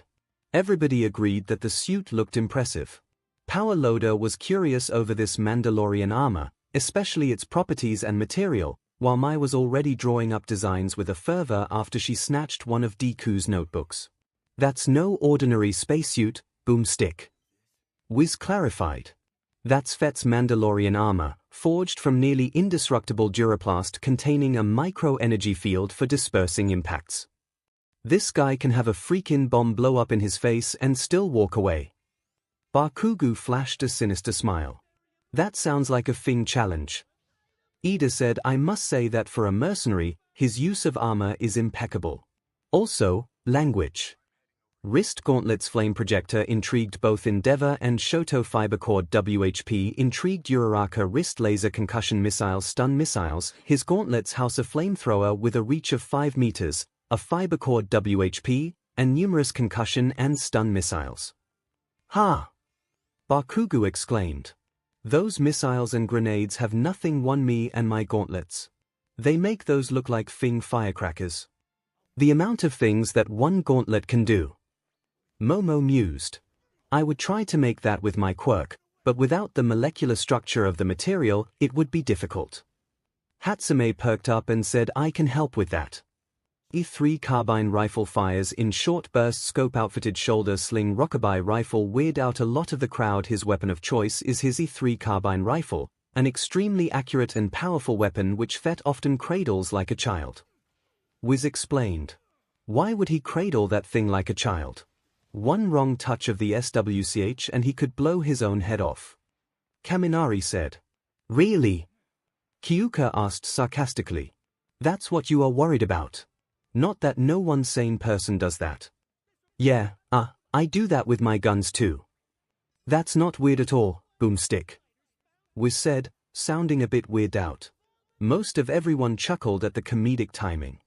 Everybody agreed that the suit looked impressive. Power Loader was curious over this Mandalorian armor, especially its properties and material, while Mai was already drawing up designs with a fervor after she snatched one of Deku's notebooks. "That's no ordinary spacesuit, Boomstick," Wiz clarified. "That's Fett's Mandalorian armor, forged from nearly indestructible duraplast containing a micro-energy field for dispersing impacts. This guy can have a freaking bomb blow up in his face and still walk away." Bakugo flashed a sinister smile. "That sounds like a Fing challenge." Ida said, "I must say that for a mercenary, his use of armor is impeccable. Also, language." Wrist gauntlets flame projector intrigued both Endeavor and Shoto fiber cord WHP intrigued Uraraka wrist laser concussion missiles stun missiles. His gauntlets house a flamethrower with a reach of 5 meters, a fiber cord WHP, and numerous concussion and stun missiles. "Ha!" Bakugo exclaimed. "Those missiles and grenades have nothing won me and my gauntlets. They make those look like Fing firecrackers. The amount of things that one gauntlet can do." Momo mused. "I would try to make that with my quirk, but without the molecular structure of the material, it would be difficult. Hatsume perked up and said, I can help with that. E3 carbine rifle fires in short burst scope outfitted shoulder sling rockabye rifle weird out a lot of the crowd. His weapon of choice is his E3 carbine rifle, an extremely accurate and powerful weapon which Fett often cradles like a child. Wiz explained. Why would he cradle that thing like a child? One wrong touch of the SWCH and he could blow his own head off. Kaminari said. Really? Kyoka asked sarcastically. That's what you are worried about. Not that no one sane person does that. Yeah, I do that with my guns too. That's not weird at all, Boomstick. Wiz said, sounding a bit weirded out. Most of everyone chuckled at the comedic timing.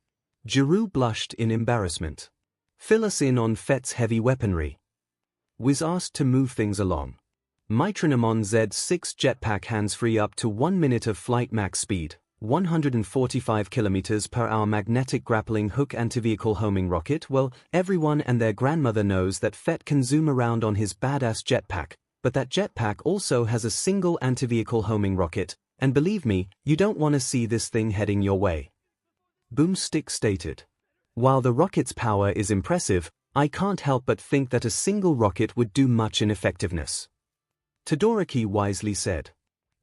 Jiru blushed in embarrassment. Fill us in on Fett's heavy weaponry. Wiz asked to move things along. Mitronamon Z6 jetpack hands-free up to 1 minute of flight max speed, 145 km/h magnetic grappling hook anti-vehicle homing rocket. Well, everyone and their grandmother knows that Fett can zoom around on his badass jetpack, but that jetpack also has a single anti-vehicle homing rocket, and believe me, you don't want to see this thing heading your way. Boomstick stated. While the rocket's power is impressive, I can't help but think that a single rocket would do much in effectiveness. Todoroki wisely said.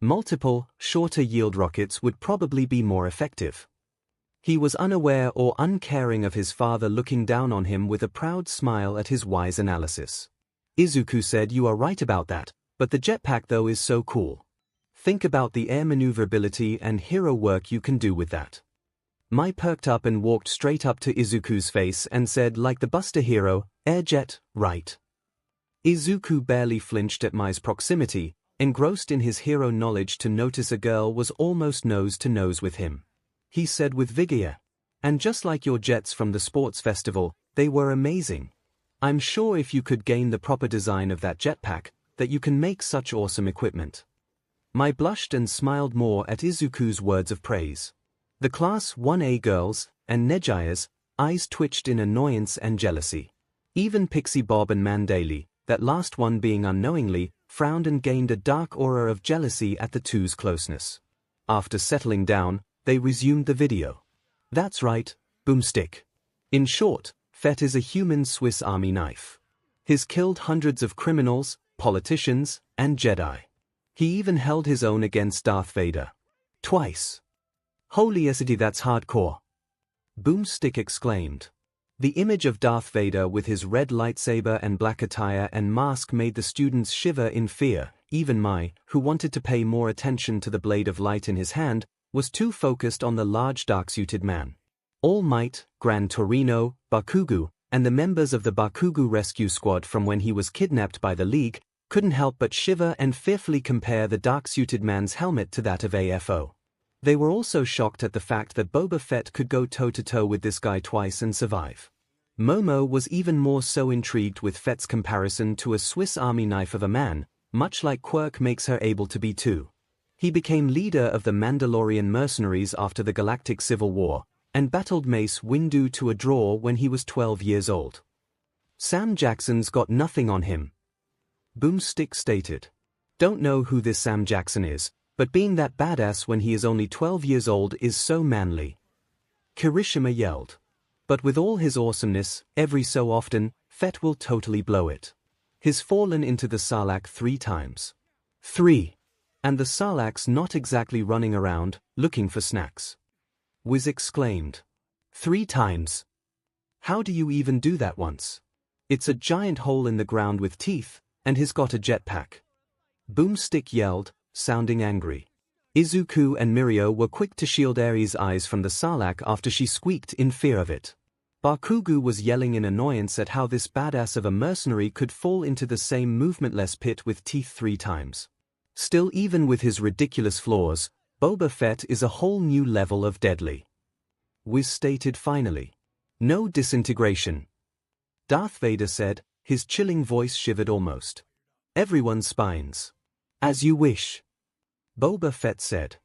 Multiple, shorter yield rockets would probably be more effective. He was unaware or uncaring of his father looking down on him with a proud smile at his wise analysis. Izuku said, you are right about that, but the jetpack though is so cool. Think about the air maneuverability and hero work you can do with that. Mai perked up and walked straight up to Izuku's face and said, like the Buster hero, air jet, right? Izuku barely flinched at Mai's proximity, engrossed in his hero knowledge to notice a girl was almost nose to nose with him. He said with vigor, and just like your jets from the sports festival, they were amazing. I'm sure if you could gain the proper design of that jetpack, that you can make such awesome equipment. Mai blushed and smiled more at Izuku's words of praise. The Class 1A girls, and Nejia's, eyes twitched in annoyance and jealousy. Even Pixie Bob and Mandalay, that last one being unknowingly, frowned and gained a dark aura of jealousy at the two's closeness. After settling down, they resumed the video. That's right, Boomstick. In short, Fett is a human Swiss Army knife. He's killed hundreds of criminals, politicians, and Jedi. He even held his own against Darth Vader. Twice. Holy SD, that's hardcore. Boomstick exclaimed. The image of Darth Vader with his red lightsaber and black attire and mask made the students shiver in fear. Even Mai, who wanted to pay more attention to the blade of light in his hand, was too focused on the large dark-suited man. All Might, Gran Torino, Bakugo, and the members of the Bakugo rescue squad from when he was kidnapped by the League, couldn't help but shiver and fearfully compare the dark-suited man's helmet to that of AFO. They were also shocked at the fact that Boba Fett could go toe-to-toe with this guy twice and survive. Momo was even more so intrigued with Fett's comparison to a Swiss Army knife of a man, much like Quirk makes her able to be too. He became leader of the Mandalorian mercenaries after the Galactic Civil War, and battled Mace Windu to a draw when he was 12 years old. Sam Jackson's got nothing on him. Boomstick stated. Don't know who this Sam Jackson is, but being that badass when he is only 12 years old is so manly. Kirishima yelled. But with all his awesomeness, every so often, Fett will totally blow it. He's fallen into the Sarlacc 3 times. 3. And the Sarlacc's not exactly running around, looking for snacks. Wiz exclaimed. 3 times. How do you even do that once? It's a giant hole in the ground with teeth, and he's got a jetpack. Boomstick yelled, sounding angry. Izuku and Mirio were quick to shield Aries' eyes from the Sarlacc after she squeaked in fear of it. Bakugo was yelling in annoyance at how this badass of a mercenary could fall into the same movementless pit with teeth 3 times. Still, even with his ridiculous flaws, Boba Fett is a whole new level of deadly. Wiz stated finally. No disintegration. Darth Vader said, his chilling voice shivered almost. Everyone's spines. As you wish. Boba Fett said.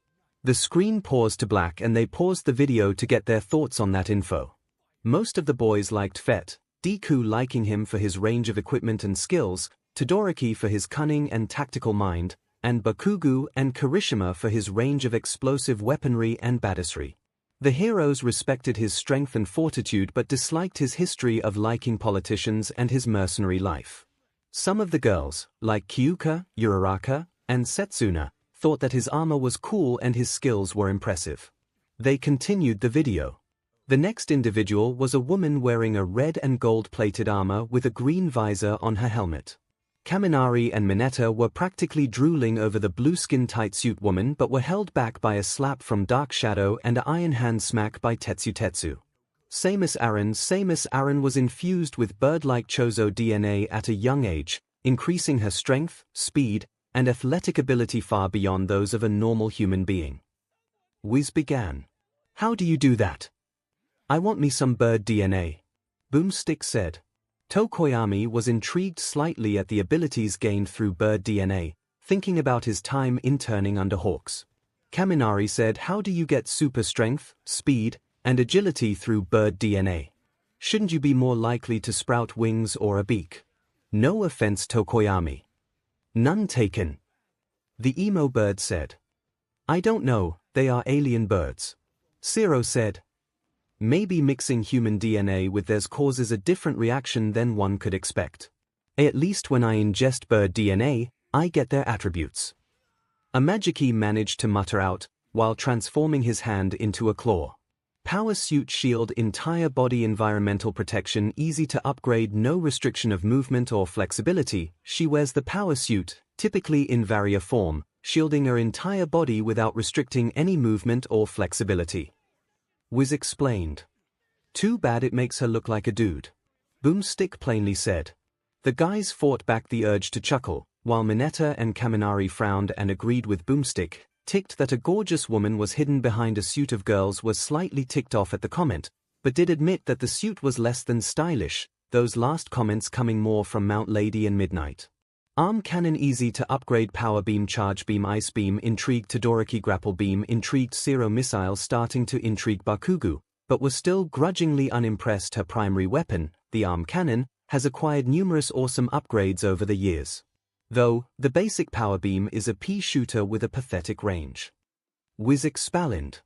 The screen paused to black and they paused the video to get their thoughts on that info. Most of the boys liked Fett, Deku liking him for his range of equipment and skills, Todoroki for his cunning and tactical mind, and Bakugo and Kirishima for his range of explosive weaponry and badassery. The heroes respected his strength and fortitude but disliked his history of liking politicians and his mercenary life. Some of the girls, like Kyuka, Uraraka, and Setsuna, thought that his armor was cool and his skills were impressive. They continued the video. The next individual was a woman wearing a red and gold-plated armor with a green visor on her helmet. Kaminari and Mineta were practically drooling over the blue-skin tight-suit woman but were held back by a slap from Dark Shadow and an iron hand smack by Tetsu. Samus Aran was infused with bird-like Chozo DNA at a young age, increasing her strength, speed, and athletic ability far beyond those of a normal human being. Wiz began. "How do you do that?" "I want me some bird DNA," Boomstick said. Tokoyami was intrigued slightly at the abilities gained through bird DNA, thinking about his time interning under Hawks. Kaminari said, "How do you get super strength, speed, and agility through bird DNA? Shouldn't you be more likely to sprout wings or a beak?" "No offense, Tokoyami." "None taken." The emo bird said. "I don't know, they are alien birds." Zero said. "Maybe mixing human DNA with theirs causes a different reaction than one could expect. At least when I ingest bird DNA, I get their attributes." A Magiki managed to mutter out, while transforming his hand into a claw. "Power suit shield, entire body environmental protection, easy to upgrade, no restriction of movement or flexibility." She wears the power suit, typically in Varia form, shielding her entire body without restricting any movement or flexibility. Wiz explained. "Too bad it makes her look like a dude," Boomstick plainly said. The guys fought back the urge to chuckle, while Mineta and Kaminari frowned and agreed with Boomstick, ticked that a gorgeous woman was hidden behind a suit of girls, was slightly ticked off at the comment, but did admit that the suit was less than stylish, those last comments coming more from Mount Lady and Midnight. Arm cannon, easy to upgrade, power beam, charge beam, ice beam intrigued Todoroki, grapple beam intrigued Zero, missile starting to intrigue Bakugo, but was still grudgingly unimpressed. Her primary weapon, the arm cannon, has acquired numerous awesome upgrades over the years. Though, the basic power beam is a pea shooter with a pathetic range. Wiz explained.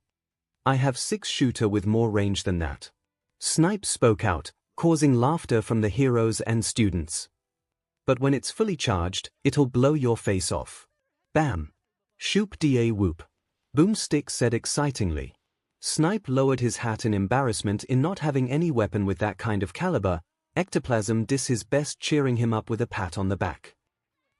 "I have 6 shooter with more range than that." Snipe spoke out, causing laughter from the heroes and students. "But when it's fully charged, it'll blow your face off." "Bam! Shoop da whoop," Boomstick said excitingly. Snipe lowered his hat in embarrassment in not having any weapon with that kind of caliber. Ectoplasm did his best, cheering him up with a pat on the back.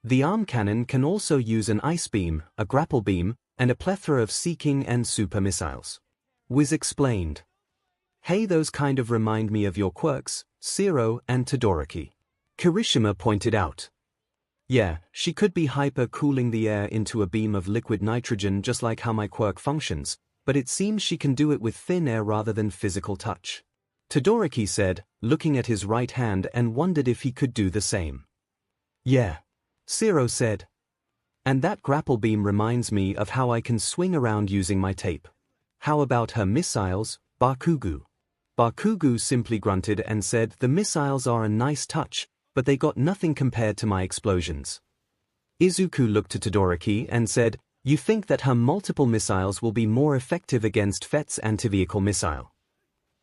The arm cannon can also use an ice beam, a grapple beam, and a plethora of seeking and super missiles. Wiz explained. "Hey, those kind of remind me of your quirks, Zero and Todoroki," Kirishima pointed out. "Yeah, she could be hyper-cooling the air into a beam of liquid nitrogen just like how my quirk functions, but it seems she can do it with thin air rather than physical touch." Todoroki said, looking at his right hand, and wondered if he could do the same. "Yeah," Zero said. "And that grapple beam reminds me of how I can swing around using my tape." "How about her missiles, Bakugo?" Bakugo simply grunted and said, "The missiles are a nice touch, but they got nothing compared to my explosions." Izuku looked to Todoroki and said, "You think that her multiple missiles will be more effective against Fett's anti-vehicle missile?"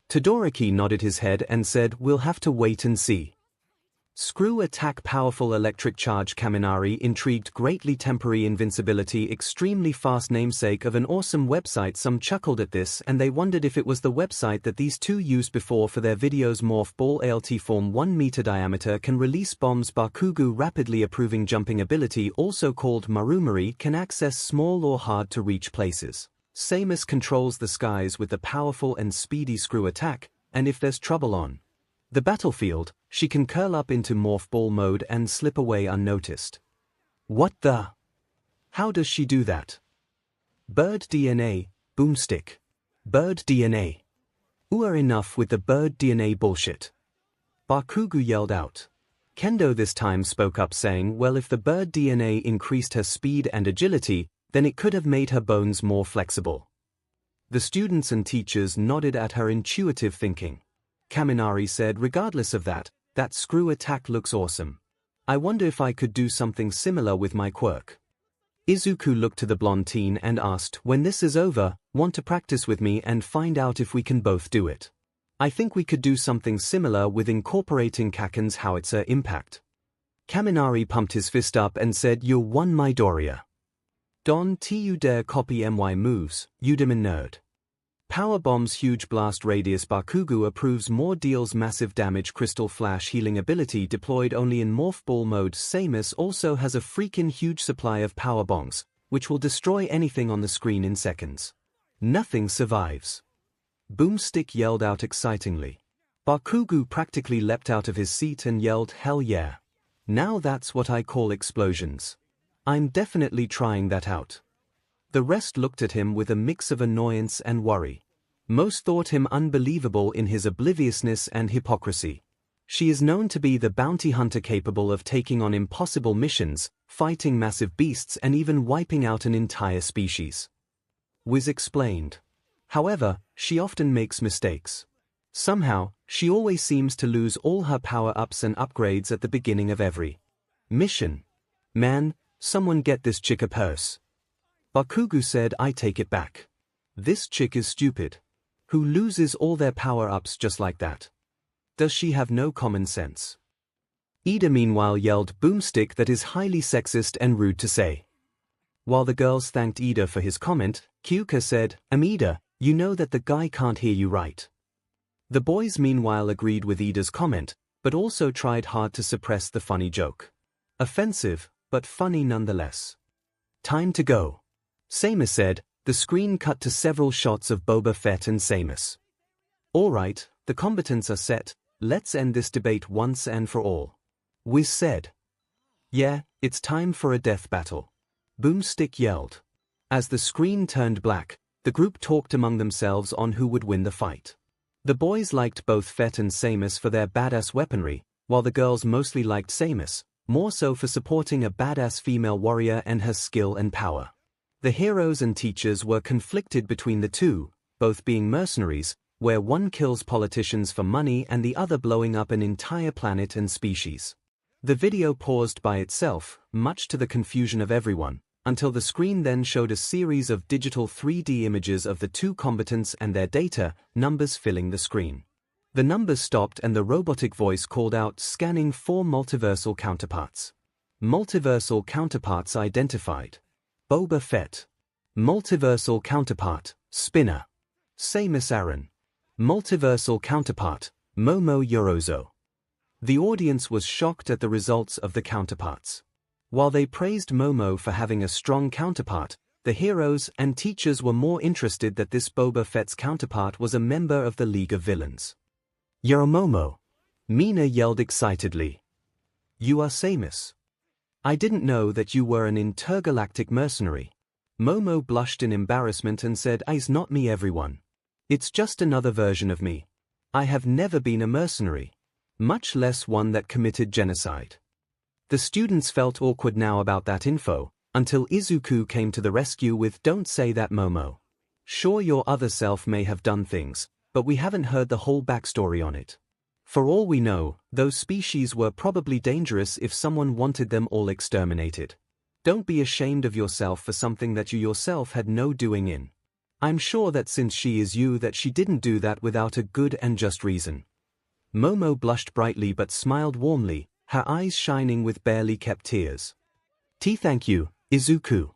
Todoroki nodded his head and said, "We'll have to wait and see." Screw attack, powerful electric charge. Kaminari intrigued greatly, temporary invincibility, extremely fast, namesake of an awesome website. Some chuckled at this and they wondered if it was the website that these two used before for their videos. Morph ball, ALT form, 1 meter diameter, can release bombs. Bakugo rapidly approving jumping ability, also called Marumari, can access small or hard to reach places. Samus controls the skies with the powerful and speedy screw attack, and if there's trouble on the battlefield, she can curl up into morph ball mode and slip away unnoticed. What the? How does she do that? Bird DNA, Boomstick. Bird DNA. Enough with the bird DNA bullshit. Bakugo yelled out. Kendo this time spoke up, saying, "Well, if the bird DNA increased her speed and agility, then it could have made her bones more flexible." The students and teachers nodded at her intuitive thinking. Kaminari said, "Regardless of that, that screw attack looks awesome." I wonder if I could do something similar with my quirk. Izuku looked to the blonde teen and asked, when this is over, want to practice with me and find out if we can both do it? I think we could do something similar with incorporating Kaken's howitzer impact. Kaminari pumped his fist up and said, you won Midoriya. Don T you dare copy my moves, Udaman nerd. Power Bomb's huge blast radius Bakugo approves more deals massive damage crystal flash healing ability deployed only in morph ball mode. 𝐤𝐵𝐼 also has a freaking huge supply of power bombs, which will destroy anything on the screen in seconds. Nothing survives. Boomstick yelled out excitingly. Bakugo practically leapt out of his seat and yelled, hell yeah. Now that's what I call explosions. I'm definitely trying that out. The rest looked at him with a mix of annoyance and worry. Most thought him unbelievable in his obliviousness and hypocrisy. She is known to be the bounty hunter capable of taking on impossible missions, fighting massive beasts and even wiping out an entire species. Wiz explained. However, she often makes mistakes. Somehow, she always seems to lose all her power-ups and upgrades at the beginning of every mission. Man, someone get this chick a purse. Bakugo said, I take it back. This chick is stupid. Who loses all their power-ups just like that? Does she have no common sense? Ida meanwhile yelled, Boomstick, that is highly sexist and rude to say. While the girls thanked Ida for his comment, Kyuka said, Ida, you know that the guy can't hear you right. The boys meanwhile agreed with Ida's comment, but also tried hard to suppress the funny joke. Offensive, but funny nonetheless. Time to go. 𝐤𝐵𝐼 said. The screen cut to several shots of Boba Fett and 𝐤𝐵𝐼. Alright, the combatants are set, let's end this debate once and for all. Wiz said. Yeah, it's time for a death battle. Boomstick yelled. As the screen turned black, the group talked among themselves on who would win the fight. The boys liked both Fett and 𝐤𝐵𝐼 for their badass weaponry, while the girls mostly liked 𝐤𝐵𝐼, more so for supporting a badass female warrior and her skill and power. The heroes and teachers were conflicted between the two, both being mercenaries, where one kills politicians for money and the other blowing up an entire planet and species. The video paused by itself, much to the confusion of everyone, until the screen then showed a series of digital 3D images of the two combatants and their data, numbers filling the screen. The numbers stopped and the robotic voice called out, scanning 4 multiversal counterparts. Multiversal counterparts identified. Boba Fett. Multiversal counterpart, Spinner. 𝐤𝐵𝐼 Aaron. Multiversal counterpart, Momo Yorozo. The audience was shocked at the results of the counterparts. While they praised Momo for having a strong counterpart, the heroes and teachers were more interested that this Boba Fett's counterpart was a member of the League of Villains. You're Momo. Mina yelled excitedly. You are 𝐤𝐵𝐼. I didn't know that you were an intergalactic mercenary. Momo blushed in embarrassment and said, It's not me everyone. It's just another version of me. I have never been a mercenary. Much less one that committed genocide. The students felt awkward now about that info, until Izuku came to the rescue with, Don't say that, Momo. Sure, your other self may have done things, but we haven't heard the whole backstory on it. For all we know, those species were probably dangerous if someone wanted them all exterminated. Don't be ashamed of yourself for something that you yourself had no doing in. I'm sure that since she is you that she didn't do that without a good and just reason. Momo blushed brightly but smiled warmly, her eyes shining with barely kept tears. Thank you, Izuku.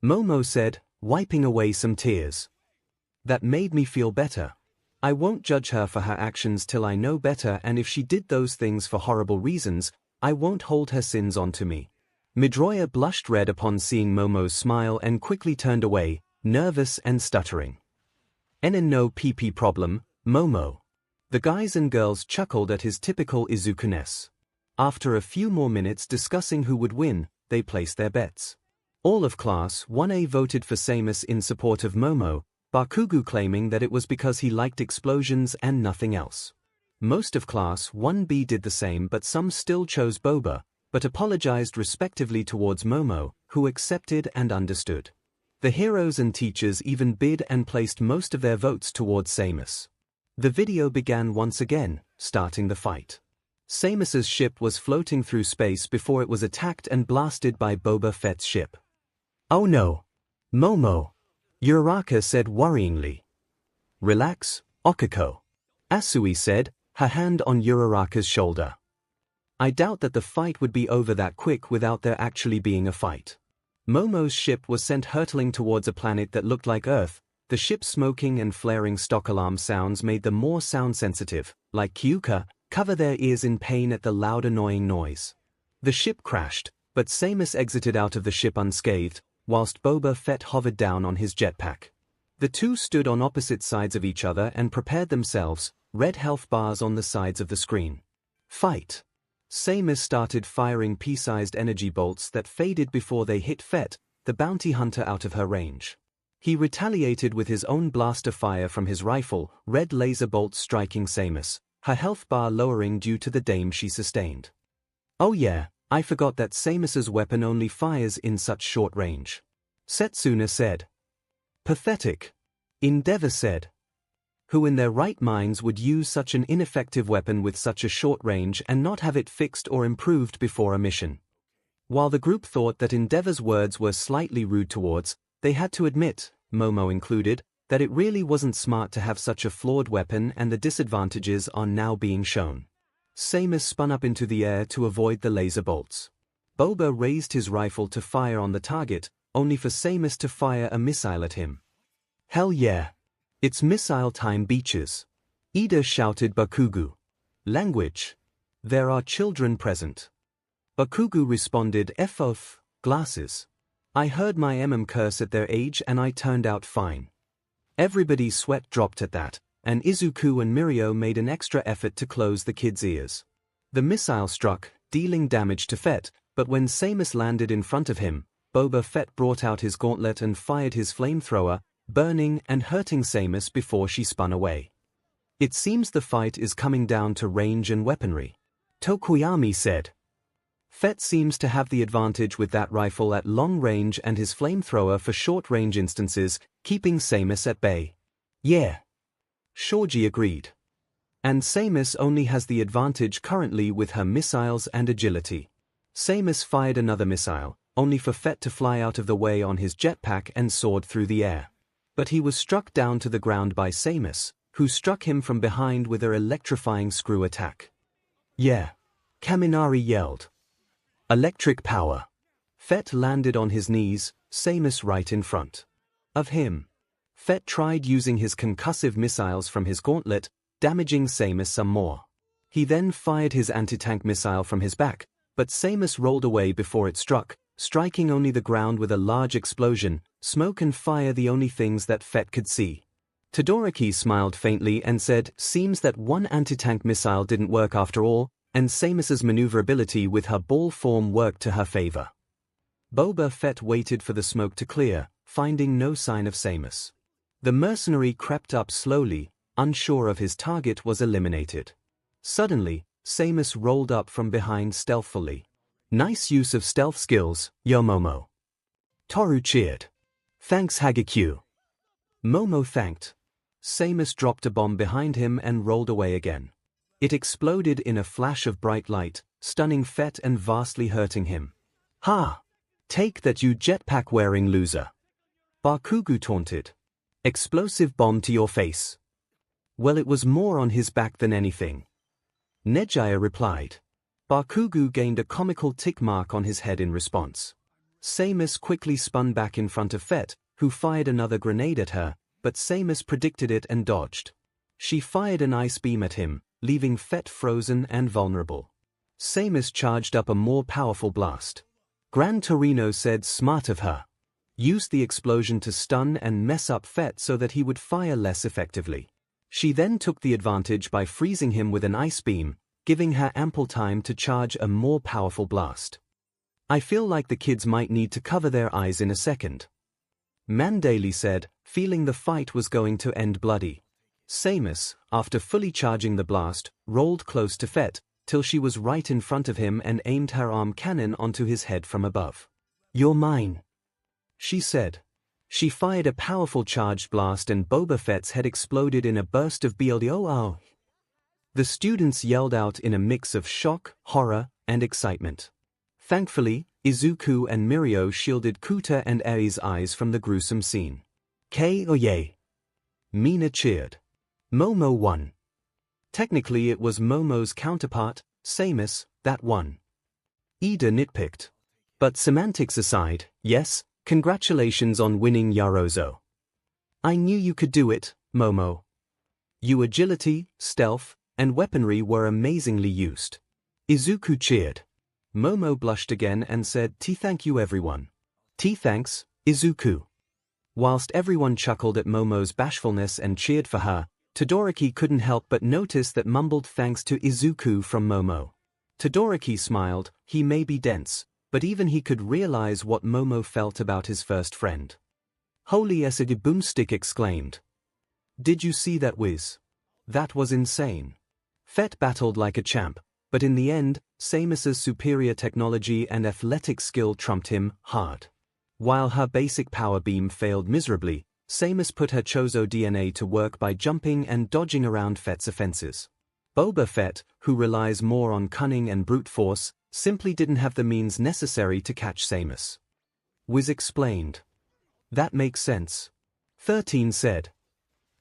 Momo said, wiping away some tears. That made me feel better. I won't judge her for her actions till I know better, and if she did those things for horrible reasons, I won't hold her sins onto me. Midoriya blushed red upon seeing Momo's smile and quickly turned away, nervous and stuttering. No PP problem, Momo. The guys and girls chuckled at his typical Izuku-ness. After a few more minutes discussing who would win, they placed their bets. All of Class 1A voted for 𝐤𝐵𝐼 in support of Momo, Bakugo claiming that it was because he liked explosions and nothing else. Most of Class 1B did the same, but some still chose Boba, but apologized respectively towards Momo, who accepted and understood. The heroes and teachers even bid and placed most of their votes towards 𝐤𝐵𝐼. The video began once again, starting the fight. Samus's ship was floating through space before it was attacked and blasted by Boba Fett's ship. "Oh no. Momo," Uraraka said worryingly. "Relax, Okiko," Asui said, her hand on Uraraka's shoulder. "I doubt that the fight would be over that quick without there actually being a fight." Momo's ship was sent hurtling towards a planet that looked like Earth. The ship's smoking and flaring stock alarm sounds made them more sound-sensitive, like Kyuka, cover their ears in pain at the loud annoying noise. The ship crashed, but Samus exited out of the ship unscathed, whilst Boba Fett hovered down on his jetpack. The two stood on opposite sides of each other and prepared themselves, red health bars on the sides of the screen. Fight! Samus started firing pea-sized energy bolts that faded before they hit Fett, the bounty hunter, out of her range. He retaliated with his own blaster fire from his rifle, red laser bolts striking Samus, her health bar lowering due to the damage she sustained. "Oh yeah, I forgot that Samus's weapon only fires in such short range," Setsuna said. "Pathetic," Endeavor said. "Who in their right minds would use such an ineffective weapon with such a short range and not have it fixed or improved before a mission?" While the group thought that Endeavor's words were slightly rude towards, they had to admit, Momo included, that it really wasn't smart to have such a flawed weapon, and the disadvantages are now being shown. Samus spun up into the air to avoid the laser bolts. Boba raised his rifle to fire on the target, only for Samus to fire a missile at him. "Hell yeah! It's missile time, beaches!" Ida shouted Bakugu. "Language! There are children present." Bakugu responded, "F-off, glasses. I heard my curse at their age and I turned out fine." Everybody's sweat dropped at that, and Izuku and Mirio made an extra effort to close the kid's ears. The missile struck, dealing damage to Fett, but when Samus landed in front of him, Boba Fett brought out his gauntlet and fired his flamethrower, burning and hurting Samus before she spun away. "It seems the fight is coming down to range and weaponry," Tokoyami said. "Fett seems to have the advantage with that rifle at long range and his flamethrower for short-range instances, keeping Samus at bay." "Yeah," Shoji agreed. "And Samus only has the advantage currently with her missiles and agility." Samus fired another missile, only for Fett to fly out of the way on his jetpack and soared through the air. But he was struck down to the ground by Samus, who struck him from behind with her electrifying screw attack. "Yeah," Kaminari yelled. "Electric power." Fett landed on his knees, Samus right in front of him. Fett tried using his concussive missiles from his gauntlet, damaging Samus some more. He then fired his anti-tank missile from his back, but Samus rolled away before it struck, striking only the ground with a large explosion, smoke and fire the only things that Fett could see. Todoroki smiled faintly and said, "Seems that one anti-tank missile didn't work after all, and Samus's maneuverability with her ball form worked to her favor." Boba Fett waited for the smoke to clear, finding no sign of Samus. The mercenary crept up slowly, unsure of his target was eliminated. Suddenly, Samus rolled up from behind stealthily. "Nice use of stealth skills, yo Momo." Toru cheered. "Thanks Hagekyu." Momo thanked. Samus dropped a bomb behind him and rolled away again. It exploded in a flash of bright light, stunning Fett and vastly hurting him. "Ha! Take that, you jetpack-wearing loser!" Bakugu taunted. "Explosive bomb to your face." "Well, it was more on his back than anything," Nejaya replied. Bakugu gained a comical tick mark on his head in response. Samus quickly spun back in front of Fett, who fired another grenade at her, but Samus predicted it and dodged. She fired an ice beam at him, leaving Fett frozen and vulnerable. Samus charged up a more powerful blast. Gran Torino said, "Smart of her. Used the explosion to stun and mess up Fett so that he would fire less effectively. She then took the advantage by freezing him with an ice beam, giving her ample time to charge a more powerful blast. I feel like the kids might need to cover their eyes in a second," Mandalay said, feeling the fight was going to end bloody. Samus, after fully charging the blast, rolled close to Fett, till she was right in front of him and aimed her arm cannon onto his head from above. "You're mine," she said. She fired a powerful charged blast and Boba Fett's head exploded in a burst of BLDO. The students yelled out in a mix of shock, horror, and excitement. Thankfully, Izuku and Mirio shielded Kuta and Ei's eyes from the gruesome scene. 𝐂𝐸𝐲𝐿. Mina cheered. Momo won. Technically it was Momo's counterpart, Samus, that won. Ida nitpicked. But semantics aside, yes, congratulations on winning Yarozo. I knew you could do it, Momo. Your agility, stealth, and weaponry were amazingly used. Izuku cheered. Momo blushed again and said, Thank you everyone. Thanks, Izuku. Whilst everyone chuckled at Momo's bashfulness and cheered for her, Todoroki couldn't help but notice that mumbled thanks to Izuku from Momo. Todoroki smiled. He may be dense, but even he could realize what Momo felt about his first friend. Holy 𝐸𝐴 Boomstick exclaimed. Did you see that whiz? That was insane. Fett battled like a champ, but in the end, Samus's superior technology and athletic skill trumped him hard. While her basic power beam failed miserably, Samus put her 𝐂𝐲 DNA to work by jumping and dodging around Fett's offenses. Boba Fett, who relies more on cunning and brute force, simply didn't have the means necessary to catch Samus. Wiz explained. That makes sense. 13 said.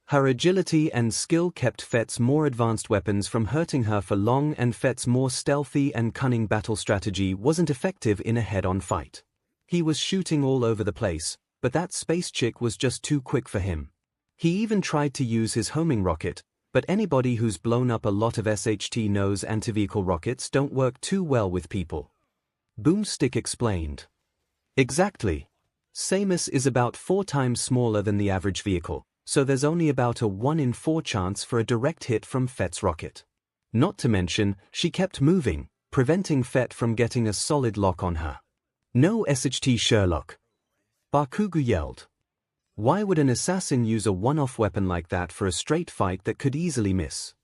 Her agility and skill kept Fett's more advanced weapons from hurting her for long, and Fett's more stealthy and cunning battle strategy wasn't effective in a head-on fight. He was shooting all over the place, but that space chick was just too quick for him. He even tried to use his homing rocket, but anybody who's blown up a lot of SHT knows anti-vehicle rockets don't work too well with people. Boomstick explained. Exactly. Samus is about 4 times smaller than the average vehicle, so there's only about a 1 in 4 chance for a direct hit from Fett's rocket. Not to mention, she kept moving, preventing Fett from getting a solid lock on her. No SHT Sherlock. Bakugo yelled. Why would an assassin use a one-off weapon like that for a straight fight that could easily miss?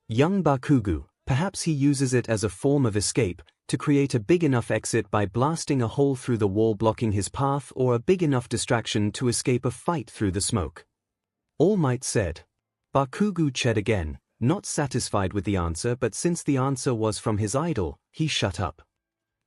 Young Bakugo, perhaps he uses it as a form of escape, to create a big enough exit by blasting a hole through the wall blocking his path, or a big enough distraction to escape a fight through the smoke. All Might said. Bakugo cheered again, not satisfied with the answer, but since the answer was from his idol, he shut up.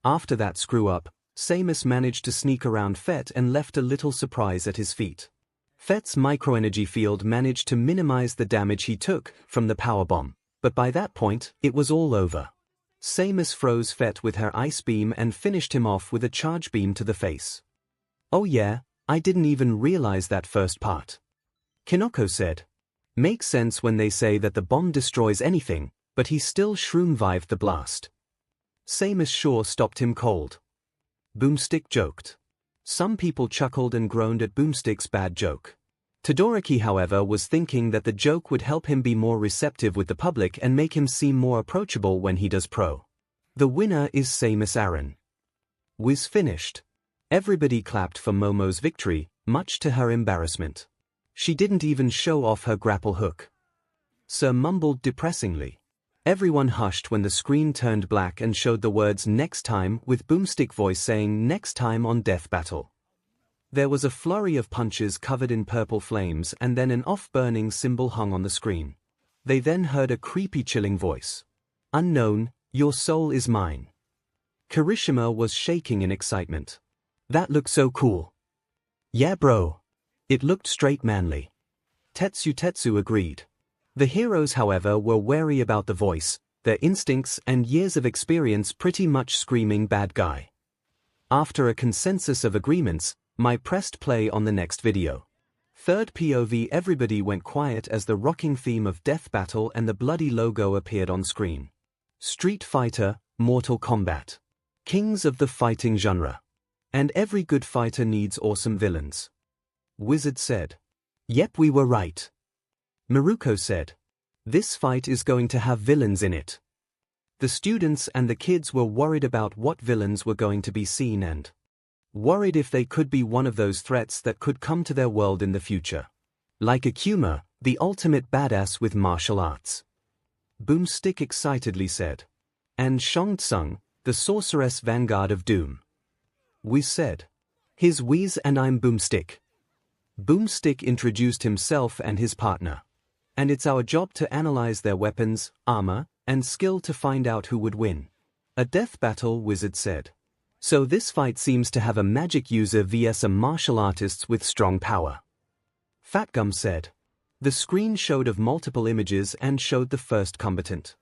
After that screw-up, Samus managed to sneak around Fett and left a little surprise at his feet. Fett's microenergy field managed to minimize the damage he took from the powerbomb, but by that point, it was all over. Samus froze Fett with her ice beam and finished him off with a charge beam to the face. Oh yeah, I didn't even realize that first part. Kinoko said. Makes sense when they say that the bomb destroys anything, but he still shroom-vived the blast. Samus sure stopped him cold. Boomstick joked. Some people chuckled and groaned at Boomstick's bad joke. Todoroki, however, was thinking that the joke would help him be more receptive with the public and make him seem more approachable when he does pro. The winner is Samus Aran. Wiz finished. Everybody clapped for Momo's victory, much to her embarrassment. She didn't even show off her grapple hook. Sir mumbled depressingly. Everyone hushed when the screen turned black and showed the words "next time" with Boomstick voice saying "next time on Death Battle." There was a flurry of punches covered in purple flames, and then an off-burning symbol hung on the screen. They then heard a creepy chilling voice. Unknown, your soul is mine. Kirishima was shaking in excitement. That looked so cool. Yeah bro. It looked straight manly. Tetsu agreed. The heroes, however, were wary about the voice, their instincts and years of experience pretty much screaming bad guy. After a consensus of agreements, I pressed play on the next video. Third POV. Everybody went quiet as the rocking theme of Death Battle and the bloody logo appeared on screen. Street Fighter, Mortal Kombat. Kings of the fighting genre. And every good fighter needs awesome villains. Wizard said. Yep, we were right. Miruko said. This fight is going to have villains in it. The students and the kids were worried about what villains were going to be seen and worried if they could be one of those threats that could come to their world in the future. Like Akuma, the ultimate badass with martial arts. Boomstick excitedly said. And Shang Tsung, the sorceress vanguard of doom. Wiz said. Here's Wiz and I'm Boomstick. Boomstick introduced himself and his partner. and it's our job to analyze their weapons, armor, and skill to find out who would win. A death battle, Wizard said. So this fight seems to have a magic user vs a martial artist with strong power. Fatgum said. The screen showed of multiple images and showed the first combatant.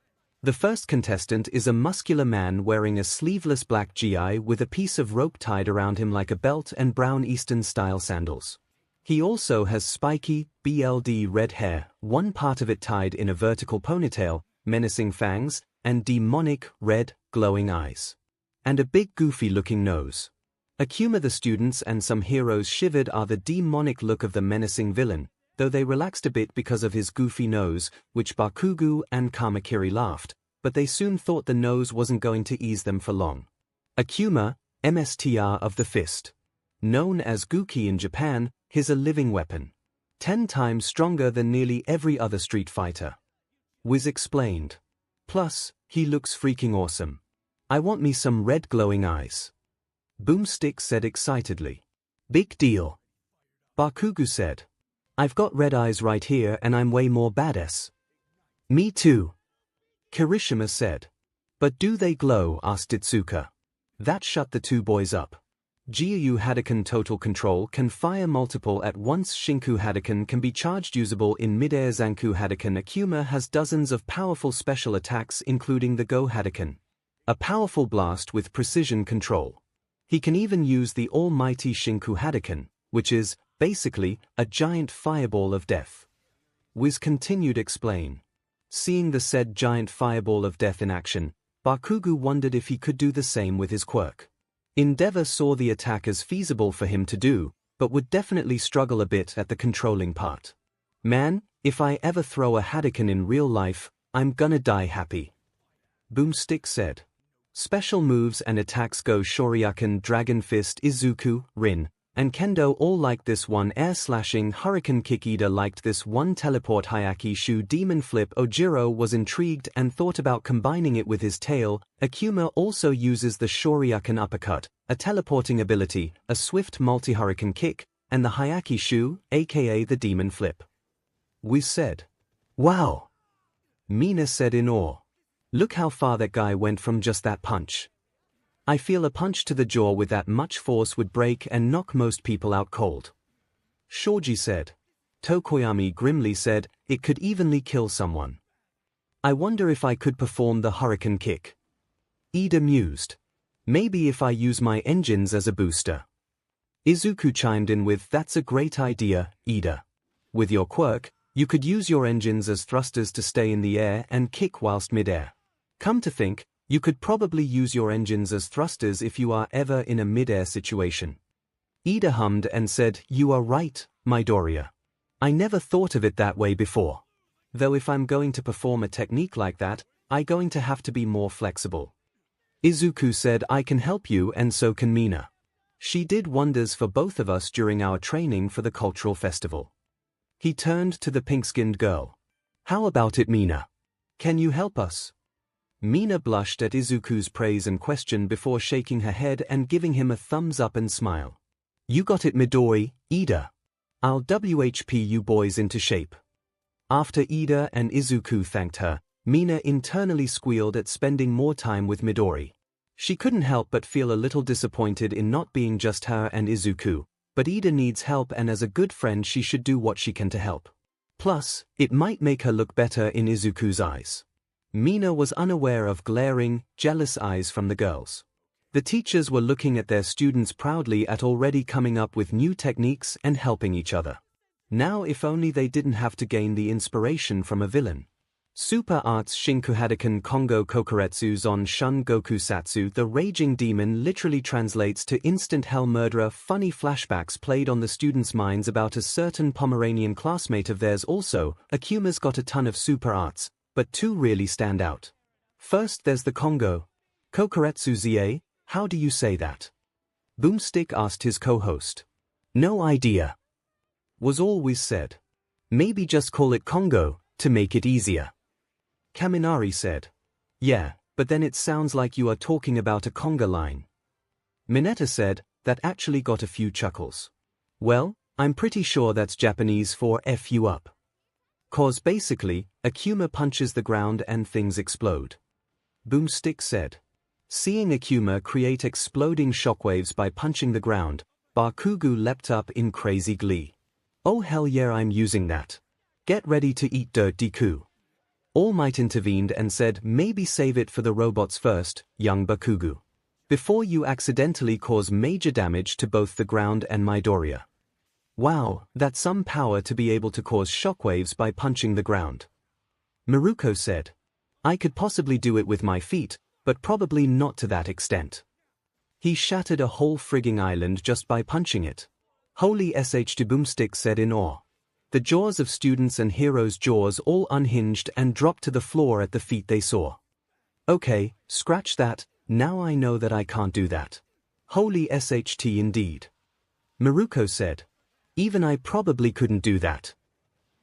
The first contestant is a muscular man wearing a sleeveless black gi with a piece of rope tied around him like a belt and brown Eastern-style sandals. He also has spiky, BLD red hair, one part of it tied in a vertical ponytail, menacing fangs, and demonic, red, glowing eyes. And a big goofy-looking nose. 𝐒𝐭𝐚𝐲 the students and some heroes shivered at the demonic look of the menacing villain, though they relaxed a bit because of his goofy nose, which Bakugo and Kamakiri laughed, but they soon thought the nose wasn't going to ease them for long. 𝐒𝐭𝐚𝐲, MSTR of the fist. Known as 𝐒𝐭𝐚𝐲 in Japan, is a living weapon. 10 times stronger than nearly every other Street Fighter. Wiz explained. Plus, he looks freaking awesome. I want me some red glowing eyes. Boomstick said excitedly. Big deal. Bakugo said. I've got red eyes right here and I'm way more badass. Me too. Kirishima said. But do they glow? Asked Itsuka. That shut the two boys up. 𝐔𝐬𝐽 total control can fire multiple at once. Shinku Hadouken can be charged usable in mid-air. Zanku Hadouken. 𝐒𝐭𝐚𝐲 has dozens of powerful special attacks including the Go Hadouken. A powerful blast with precision control. He can even use the almighty Shinku Hadouken, which is, basically, a giant fireball of death. Wiz continued explain. Seeing the said giant fireball of death in action, Bakugo wondered if he could do the same with his quirk. Endeavor saw the attack as feasible for him to do, but would definitely struggle a bit at the controlling part. Man, if I ever throw a Hadouken in real life, I'm gonna die happy. Boomstick said. Special moves and attacks Go Shoryuken, Dragon Fist, Izuku, Rin, and Kendo all like this one. Air slashing Hurricane kick. Ida liked this one. Teleport Hyaki Shu Demon Flip. Ojiro was intrigued and thought about combining it with his tail. 𝐒𝐭𝐚𝐲 also uses the Shoryuken uppercut, a teleporting ability, a swift multi-hurricane kick, and the Hyaki Shu, aka the Demon Flip. Wiz said. Wow! Mina said in awe. Look how far that guy went from just that punch. I feel a punch to the jaw with that much force would break and knock most people out cold. Shoji said. Tokoyami grimly said, it could evenly kill someone. I wonder if I could perform the hurricane kick. Ida mused. Maybe if I use my engines as a booster. Izuku chimed in with, that's a great idea, Ida. With your quirk, you could use your engines as thrusters to stay in the air and kick whilst mid-air. Come to think, you could probably use your engines as thrusters if you are ever in a mid-air situation. Ida hummed and said, you are right, Midoriya. I never thought of it that way before. Though if I'm going to perform a technique like that, I'm going to have to be more flexible. Izuku said, I can help you and so can Mina. She did wonders for both of us during our training for the cultural festival. He turned to the pink-skinned girl. How about it, Mina? Can you help us? Mina blushed at Izuku's praise and question before shaking her head and giving him a thumbs up and smile. You got it, Midori, Ida. I'll WHP you boys into shape. After Ida and Izuku thanked her, Mina internally squealed at spending more time with Midori. She couldn't help but feel a little disappointed in not being just her and Izuku, but Ida needs help and as a good friend she should do what she can to help. Plus, it might make her look better in Izuku's eyes. Mina was unaware of glaring, jealous eyes from the girls. The teachers were looking at their students proudly at already coming up with new techniques and helping each other. Now if only they didn't have to gain the inspiration from a villain. Super Arts Shinku Hadouken Kongo Kokuretsu Zon Shun Goku Satsu. The Raging Demon literally translates to instant hell murderer. Funny flashbacks played on the students' minds about a certain Pomeranian classmate of theirs. Also, 𝐒𝐭𝐚𝐲's got a ton of super arts, but two really stand out. First there's the Kongo Kokuretsu ZA, how do you say that? Boomstick asked his co-host. No idea. Was all Wiz said. Maybe just call it Kongo, to make it easier. Kaminari said. Yeah, but then it sounds like you are talking about a conga line. Mineta said, that actually got a few chuckles. Well, I'm pretty sure that's Japanese for F you up. 'Cause basically, 𝐒𝐭𝐚𝐲 punches the ground and things explode. Boomstick said. Seeing 𝐒𝐭𝐚𝐲 create exploding shockwaves by punching the ground, Bakugo leapt up in crazy glee. Oh hell yeah, I'm using that. Get ready to eat dirt, Deku. All Might intervened and said maybe save it for the robots first, young Bakugo. Before you accidentally cause major damage to both the ground and Midoriya. Wow, that's some power to be able to cause shockwaves by punching the ground. Miruko said. I could possibly do it with my feet, but probably not to that extent. He shattered a whole frigging island just by punching it. Holy sh, Boomstick said in awe. The jaws of students and heroes' jaws all unhinged and dropped to the floor at the feat they saw. Okay, scratch that, now I know that I can't do that. Holy sht indeed. Miruko said. Even I probably couldn't do that.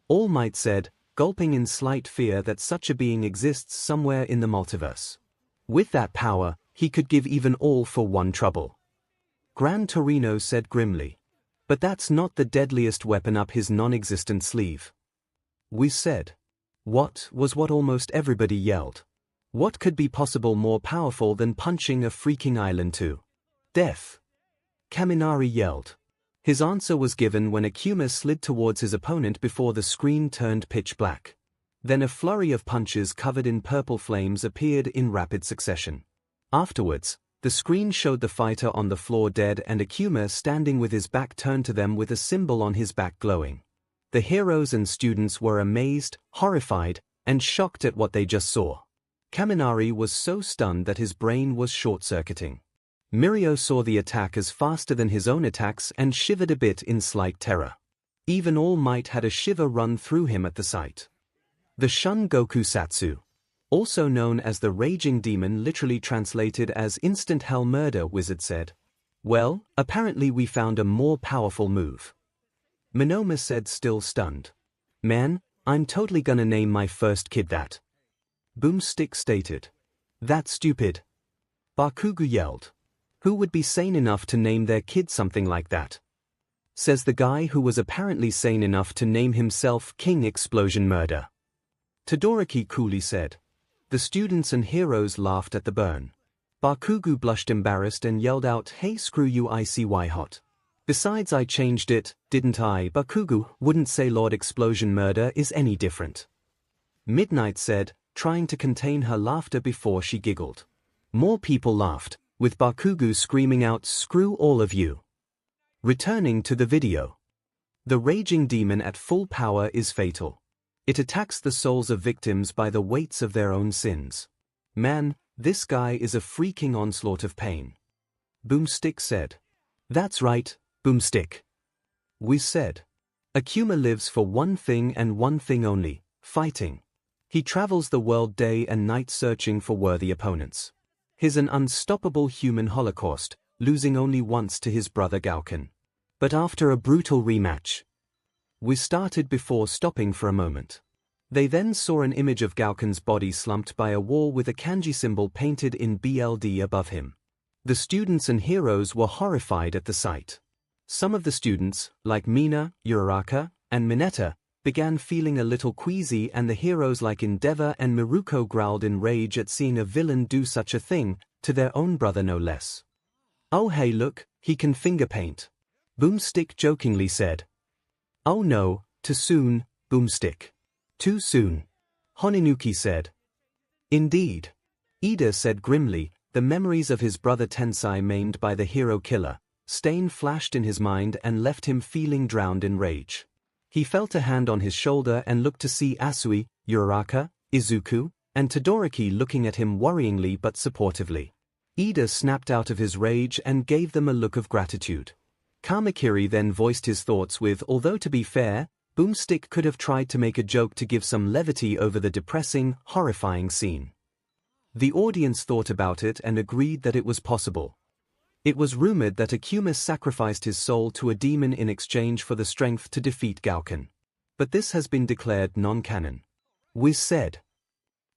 All Might said, gulping in slight fear that such a being exists somewhere in the multiverse. With that power, he could give even all for one trouble. Gran Torino said grimly. But that's not the deadliest weapon up his non-existent sleeve. We said. What was what almost everybody yelled. What could be possible more powerful than punching a freaking island to death? Kaminari yelled. His answer was given when 𝐒𝐭𝐚𝐲 slid towards his opponent before the screen turned pitch black. Then a flurry of punches covered in purple flames appeared in rapid succession. Afterwards, the screen showed the fighter on the floor dead and 𝐒𝐭𝐚𝐲 standing with his back turned to them with a symbol on his back glowing. The heroes and students were amazed, horrified, and shocked at what they just saw. Kaminari was so stunned that his brain was short-circuiting. Mirio saw the attack as faster than his own attacks and shivered a bit in slight terror. Even All Might had a shiver run through him at the sight. The Shun Goku Satsu, also known as the Raging Demon, literally translated as Instant Hell Murder Wizard, said, well, apparently we found a more powerful move. Monoma said, still stunned. Man, I'm totally gonna name my first kid that. Boomstick stated. That's stupid. Bakugo yelled. Who would be sane enough to name their kid something like that? Says the guy who was apparently sane enough to name himself King Explosion Murder. Todoroki coolly said. The students and heroes laughed at the burn. Bakugo blushed embarrassed and yelled out, hey screw you, I see why hot. Besides, I changed it, didn't I? Bakugo wouldn't say Lord Explosion Murder is any different. Midnight said, trying to contain her laughter before she giggled. More people laughed, with Bakugo screaming out, screw all of you. Returning to the video. The Raging Demon at full power is fatal. It attacks the souls of victims by the weights of their own sins. Man, this guy is a freaking onslaught of pain. Boomstick said. That's right, Boomstick. We said. 𝐒𝐭𝐚𝐲 lives for one thing and one thing only, fighting. He travels the world day and night searching for worthy opponents. He's an unstoppable human holocaust, losing only once to his brother Gouken. But after a brutal rematch. We started before stopping for a moment. They then saw an image of Gouken's body slumped by a wall with a kanji symbol painted in BLD above him. The students and heroes were horrified at the sight. Some of the students, like Mina, Uraraka, and Mineta, began feeling a little queasy, and the heroes like Endeavor and Miruko growled in rage at seeing a villain do such a thing, to their own brother no less. Oh hey look, he can finger paint. Boomstick jokingly said. Oh no, too soon, Boomstick. Too soon. Honinuki said. Indeed. Ida said grimly, the memories of his brother Tensai maimed by the hero killer, Stain flashed in his mind and left him feeling drowned in rage. He felt a hand on his shoulder and looked to see Asui, Uraraka, Izuku, and Todoroki looking at him worryingly but supportively. Ida snapped out of his rage and gave them a look of gratitude. Kamakiri then voiced his thoughts with, although to be fair, Boomstick could have tried to make a joke to give some levity over the depressing, horrifying scene. The audience thought about it and agreed that it was possible. It was rumored that 𝐒𝐭𝐚𝐲 sacrificed his soul to a demon in exchange for the strength to defeat Gouken. But this has been declared non-canon. Wiz said.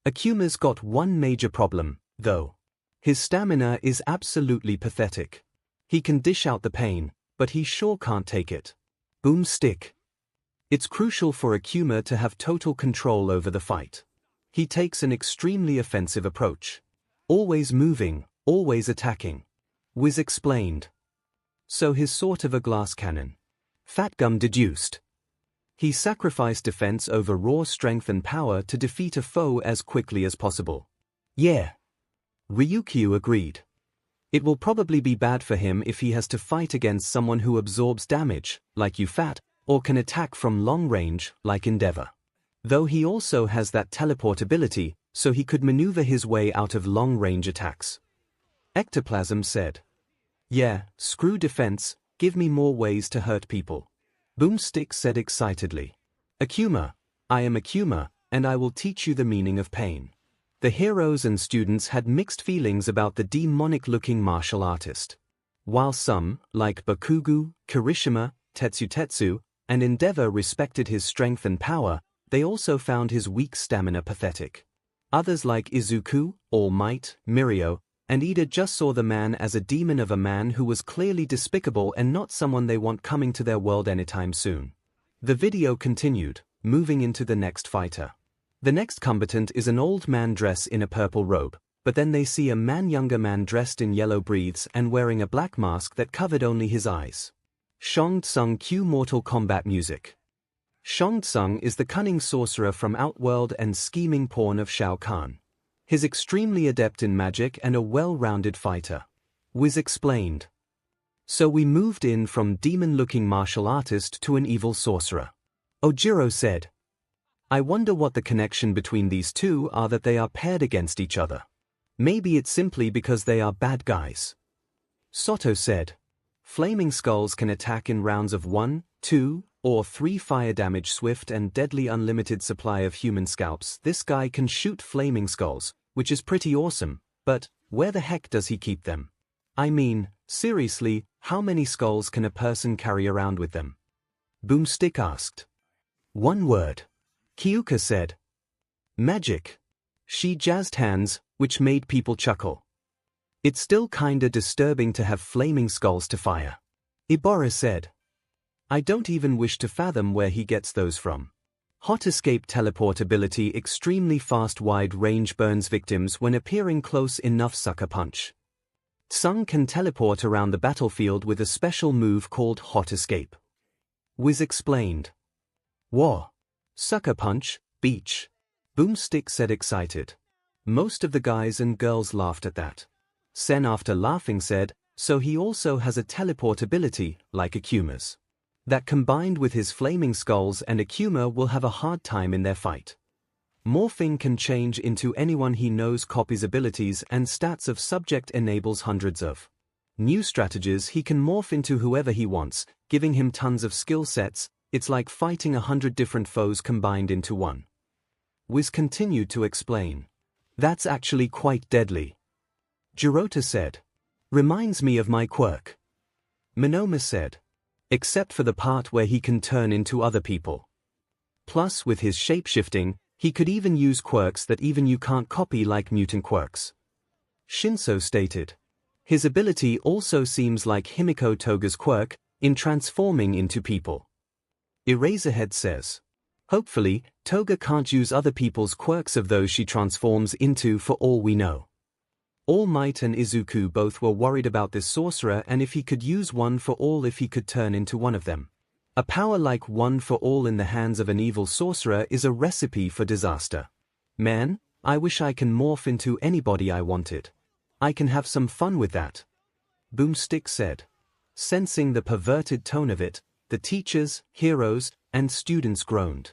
𝐒𝐭𝐚𝐲's got one major problem, though. His stamina is absolutely pathetic. He can dish out the pain, but he sure can't take it. Boomstick. It's crucial for 𝐒𝐭𝐚𝐲 to have total control over the fight. He takes an extremely offensive approach. Always moving, always attacking. Wiz explained. So he's sort of a glass cannon. Fat Gum deduced. He sacrificed defense over raw strength and power to defeat a foe as quickly as possible. Yeah. Ryukyu agreed. It will probably be bad for him if he has to fight against someone who absorbs damage, like you Fat, or can attack from long range, like Endeavor. Though he also has that teleportability, so he could maneuver his way out of long-range attacks. Ectoplasm said. Yeah, screw defense, give me more ways to hurt people. Boomstick said excitedly. 𝐒𝐭𝐚𝐲, I am 𝐒𝐭𝐴𝐵, and I will teach you the meaning of pain. The heroes and students had mixed feelings about the demonic-looking martial artist. While some, like Bakugo, Kirishima, Tetsu, and Endeavor respected his strength and power, they also found his weak stamina pathetic. Others like Izuku, All Might, Mirio, and Ida just saw the man as a demon of a man who was clearly despicable and not someone they want coming to their world anytime soon. The video continued, moving into the next fighter. The next combatant is an old man dressed in a purple robe, but then they see a younger man dressed in yellow breathes and wearing a black mask that covered only his eyes. 𝐒𝐭𝐚𝐲 cue Mortal Kombat music. 𝐒𝐭𝐚𝐲 is the cunning sorcerer from Outworld and scheming pawn of Shao Kahn. He's extremely adept in magic and a well-rounded fighter. Wiz explained. So we moved in from demon-looking martial artist to an evil sorcerer. Ojiro said. I wonder what the connection between these two are that they are paired against each other. Maybe it's simply because they are bad guys. Soto said. Flaming skulls can attack in rounds of 1, 2, or 3 fire damage, swift and deadly, unlimited supply of human scalps. This guy can shoot flaming skulls, which is pretty awesome, but where the heck does he keep them? I mean, seriously, how many skulls can a person carry around with them? Boomstick asked. One word. Kyuka said. Magic. She jazzed hands, which made people chuckle. It's still kinda disturbing to have flaming skulls to fire. Ibora said. I don't even wish to fathom where he gets those from. Hot escape teleportability, extremely fast wide range, burns victims when appearing close enough. Sucker punch. Tsung can teleport around the battlefield with a special move called Hot Escape. Wiz explained. Whoa. Sucker punch, beach. Boomstick said excited. Most of the guys and girls laughed at that. Sen after laughing said, so he also has a teleportability, like 𝐒𝐭𝐚𝐲's. That combined with his flaming skulls and 𝐒𝐭𝐚𝐲 will have a hard time in their fight. Morphing can change into anyone he knows, copies abilities and stats of subject, enables hundreds of new strategies. He can morph into whoever he wants, giving him tons of skill sets. It's like fighting 100 different foes combined into one. Wiz continued to explain. That's actually quite deadly. Jirota said. Reminds me of my quirk. Monoma said. Except for the part where he can turn into other people. Plus, with his shapeshifting, he could even use quirks that even you can't copy, like mutant quirks. Shinso stated. His ability also seems like Himiko Toga's quirk, in transforming into people. Eraserhead says. Hopefully, Toga can't use other people's quirks of those she transforms into, for all we know. All Might and Izuku both were worried about this sorcerer and if he could use One for All, if he could turn into one of them. A power like One for All in the hands of an evil sorcerer is a recipe for disaster. Man, I wish I can morph into anybody I wanted. I can have some fun with that. Boomstick said. Sensing the perverted tone of it, the teachers, heroes, and students groaned.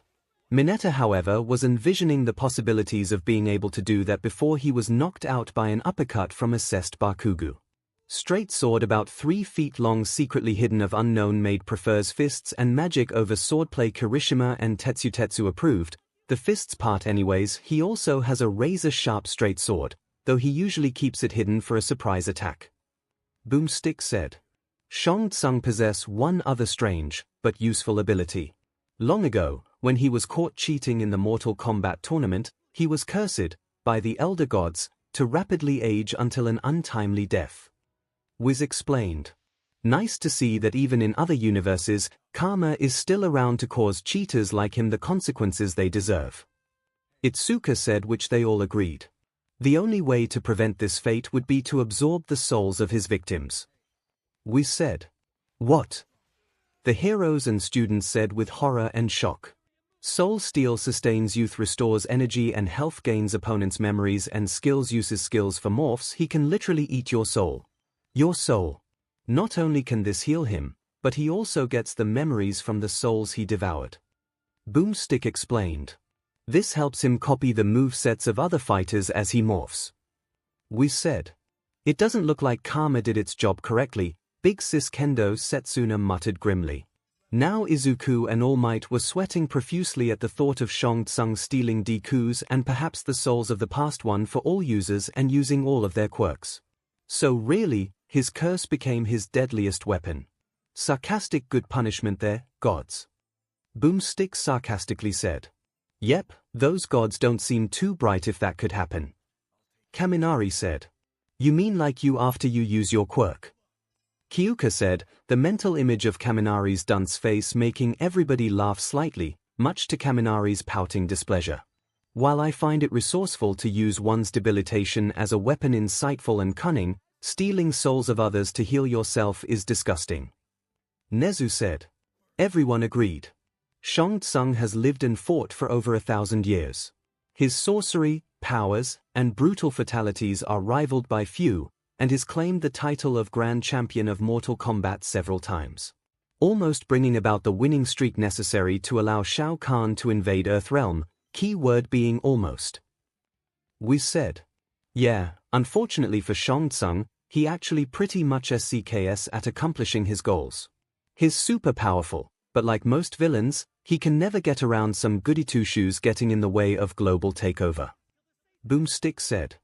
Mineta, however, was envisioning the possibilities of being able to do that before he was knocked out by an uppercut from assessed Bakugo. Straight sword about 3 feet long, secretly hidden, of unknown made, prefers fists and magic over swordplay. Kirishima and Tetsu approved, the fists part anyways. He also has a razor-sharp straight sword, though he usually keeps it hidden for a surprise attack. Boomstick said. 𝐒𝐭𝐚𝐲 possess one other strange, but useful ability. Long ago, when he was caught cheating in the Mortal Kombat tournament, he was cursed, by the elder gods, to rapidly age until an untimely death. Wiz explained. Nice to see that even in other universes, karma is still around to cause cheaters like him the consequences they deserve. Itsuka said, which they all agreed. The only way to prevent this fate would be to absorb the souls of his victims. We said. What? The heroes and students said with horror and shock. Soul Steal sustains youth, restores energy and health, gains opponents' memories and skills, uses skills for morphs. He can literally eat your soul. Your soul. Not only can this heal him, but he also gets the memories from the souls he devoured. Boomstick explained. This helps him copy the movesets of other fighters as he morphs. We said. It doesn't look like karma did its job correctly, Big Sis Kendo Setsuna muttered grimly. Now Izuku and All Might were sweating profusely at the thought of 𝐭𝐸𝐵 stealing Deku's and perhaps the souls of the past one for all users and using all of their quirks. So really, his curse became his deadliest weapon. Sarcastic good punishment there, gods. Boomstick sarcastically said. Yep, those gods don't seem too bright if that could happen. Kaminari said. You mean like you after you use your quirk? Kyuka said, the mental image of Kaminari's dunce face making everybody laugh slightly, much to Kaminari's pouting displeasure. While I find it resourceful to use one's debilitation as a weapon, insightful and cunning, stealing souls of others to heal yourself is disgusting. Nezu said. Everyone agreed. 𝐭𝐸𝐵 has lived and fought for over 1,000 years. His sorcery, powers, and brutal fatalities are rivaled by few, and has claimed the title of Grand Champion of Mortal Kombat several times, almost bringing about the winning streak necessary to allow Shao Kahn to invade Earthrealm, key word being almost. We said. Yeah, unfortunately for 𝐭𝐸𝐵, he actually pretty much SCKS at accomplishing his goals. He's super powerful, but like most villains, he can never get around some goody two-shoes getting in the way of global takeover. Boomstick said.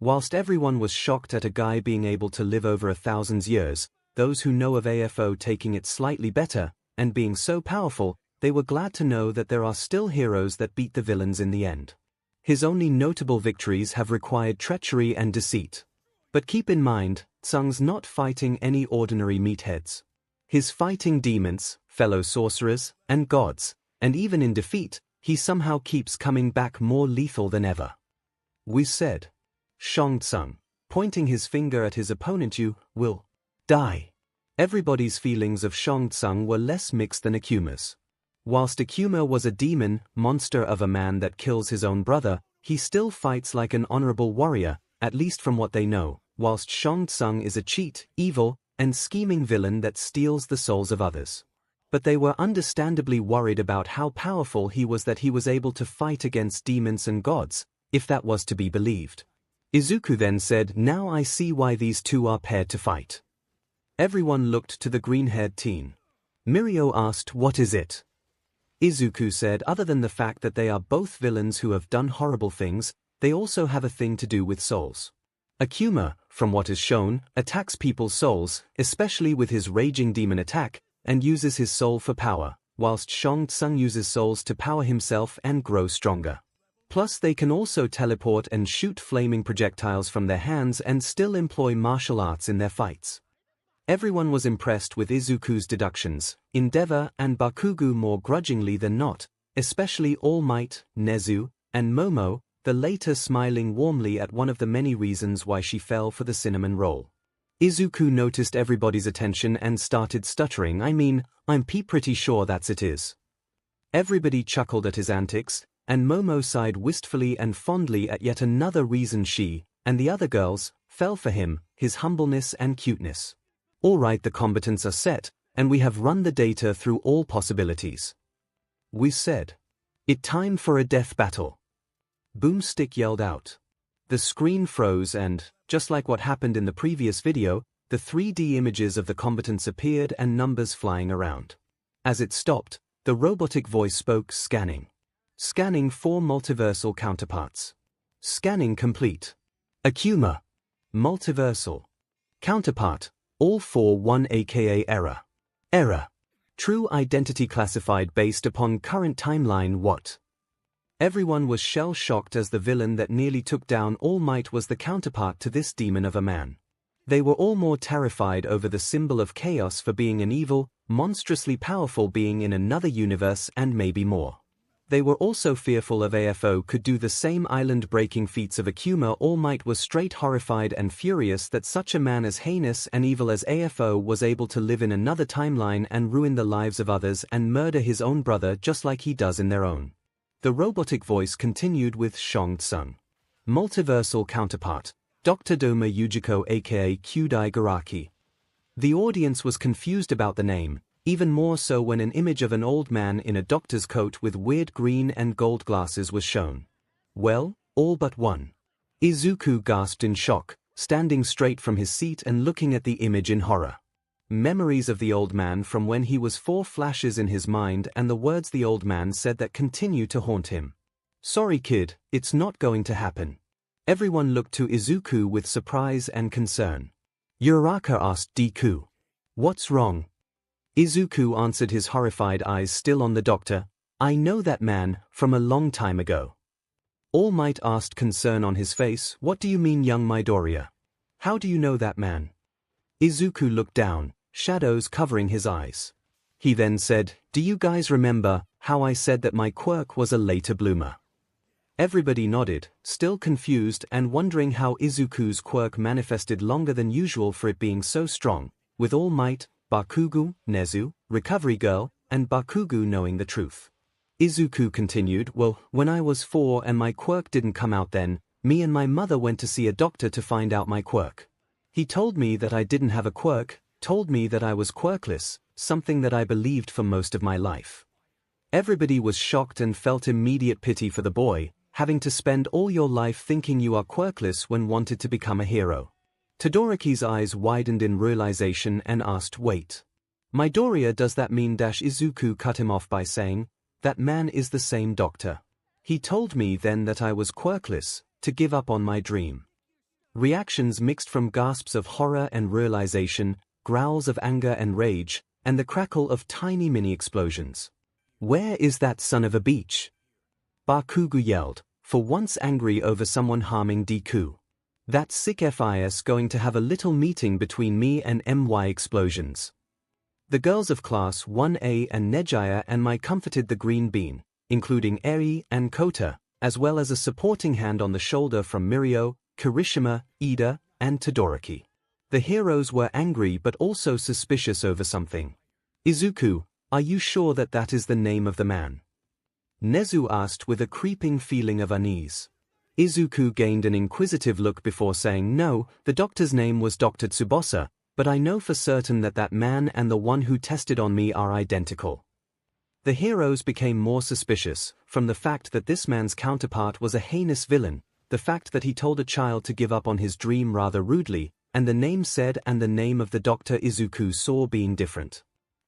Whilst everyone was shocked at a guy being able to live over 1,000 years, those who know of AFO taking it slightly better, and being so powerful, they were glad to know that there are still heroes that beat the villains in the end. His only notable victories have required treachery and deceit. But keep in mind, 𝐿's not fighting any ordinary meatheads. He's fighting demons, fellow sorcerers, and gods, and even in defeat, he somehow keeps coming back more lethal than ever. We said. 𝐭𝐸𝐵, pointing his finger at his opponent, you will die. Everybody's feelings of 𝐭𝐸𝐵 were less mixed than 𝐒𝐿𝐵's. Whilst 𝐒𝐿𝐵 was a demon, monster of a man that kills his own brother, he still fights like an honorable warrior, at least from what they know, whilst 𝐭𝐸𝐵 is a cheat, evil, and scheming villain that steals the souls of others. But they were understandably worried about how powerful he was, that he was able to fight against demons and gods, if that was to be believed. Izuku then said, now I see why these two are paired to fight. Everyone looked to the green-haired teen. Mirio asked, what is it? Izuku said, other than the fact that they are both villains who have done horrible things, they also have a thing to do with souls. 𝐒𝐿𝐵, from what is shown, attacks people's souls, especially with his raging demon attack, and uses his soul for power, whilst 𝐭𝐸𝐵 uses souls to power himself and grow stronger. Plus they can also teleport and shoot flaming projectiles from their hands and still employ martial arts in their fights. Everyone was impressed with Izuku's deductions, Endeavor and Bakugo more grudgingly than not, especially All Might, Nezu, and Momo, the later smiling warmly at one of the many reasons why she fell for the cinnamon roll. Izuku noticed everybody's attention and started stuttering, I'm pretty sure that's it is. Everybody chuckled at his antics, and Momo sighed wistfully and fondly at yet another reason she, and the other girls, fell for him, his humbleness and cuteness. Alright, the combatants are set, and we have run the data through all possibilities. We said. It time for a death battle. Boomstick yelled out. The screen froze and, just like what happened in the previous video, the 3D images of the combatants appeared and numbers flying around. As it stopped, the robotic voice spoke, scanning. Scanning 4 multiversal counterparts. Scanning complete. 𝐒𝐿𝐵. Multiversal. Counterpart. All 4 1 aka error. Error. True identity classified based upon current timeline. What? Everyone was shell-shocked as the villain that nearly took down All Might was the counterpart to this demon of a man. They were all more terrified over the symbol of chaos for being an evil, monstrously powerful being in another universe and maybe more. They were also fearful of AFO could do the same island-breaking feats of 𝐒𝐭𝐚𝐲. All Might was straight horrified and furious that such a man as heinous and evil as AFO was able to live in another timeline and ruin the lives of others and murder his own brother just like he does in their own. The robotic voice continued with 𝐤𝐵. Multiversal counterpart, Dr. Doma Yujiko aka 𝐒𝐩𝐽𝐫. The audience was confused about the name, even more so when an image of an old man in a doctor's coat with weird green and gold glasses was shown. Well, all but one. Izuku gasped in shock, standing straight from his seat and looking at the image in horror. Memories of the old man from when he was 4 flashes in his mind and the words the old man said that continue to haunt him. "Sorry kid, it's not going to happen." Everyone looked to Izuku with surprise and concern. Uraraka asked Deku, "What's wrong?" Izuku answered, his horrified eyes still on the doctor, "I know that man, from a long time ago." All Might asked, concern on his face, "What do you mean, young Midoriya? How do you know that man?" Izuku looked down, shadows covering his eyes. He then said, "Do you guys remember how I said that my quirk was a later bloomer?" Everybody nodded, still confused and wondering how Izuku's quirk manifested longer than usual for it being so strong, with All Might, Bakugo, Nezu, Recovery Girl, and Bakugo knowing the truth. Izuku continued, "Well, when I was 4 and my quirk didn't come out then, me and my mother went to see a doctor to find out my quirk. He told me that I didn't have a quirk, told me that I was quirkless, something that I believed for most of my life." Everybody was shocked and felt immediate pity for the boy, having to spend all your life thinking you are quirkless when wanted to become a hero. Todoroki's eyes widened in realization and asked, "Wait. Midoriya, does that mean?" Izuku cut him off by saying, "That man is the same doctor. He told me then that I was quirkless, to give up on my dream." Reactions mixed from gasps of horror and realization, growls of anger and rage, and the crackle of tiny mini-explosions. "Where is that son of a bitch?" Bakugo yelled, for once angry over someone harming Deku. "That sick FIS going to have a little meeting between me and MY explosions." The girls of Class 1A and Nejiya and Mai comforted the green bean, including Eri and Kota, as well as a supporting hand on the shoulder from Mirio, Kirishima, Ida, and Todoroki. The heroes were angry but also suspicious over something. "Izuku, are you sure that that is the name of the man?" Nezu asked with a creeping feeling of unease. Izuku gained an inquisitive look before saying, "No, the doctor's name was Dr. Tsubasa, but I know for certain that that man and the one who tested on me are identical." The heroes became more suspicious, from the fact that this man's counterpart was a heinous villain, the fact that he told a child to give up on his dream rather rudely, and the name said and the name of the doctor Izuku saw being different.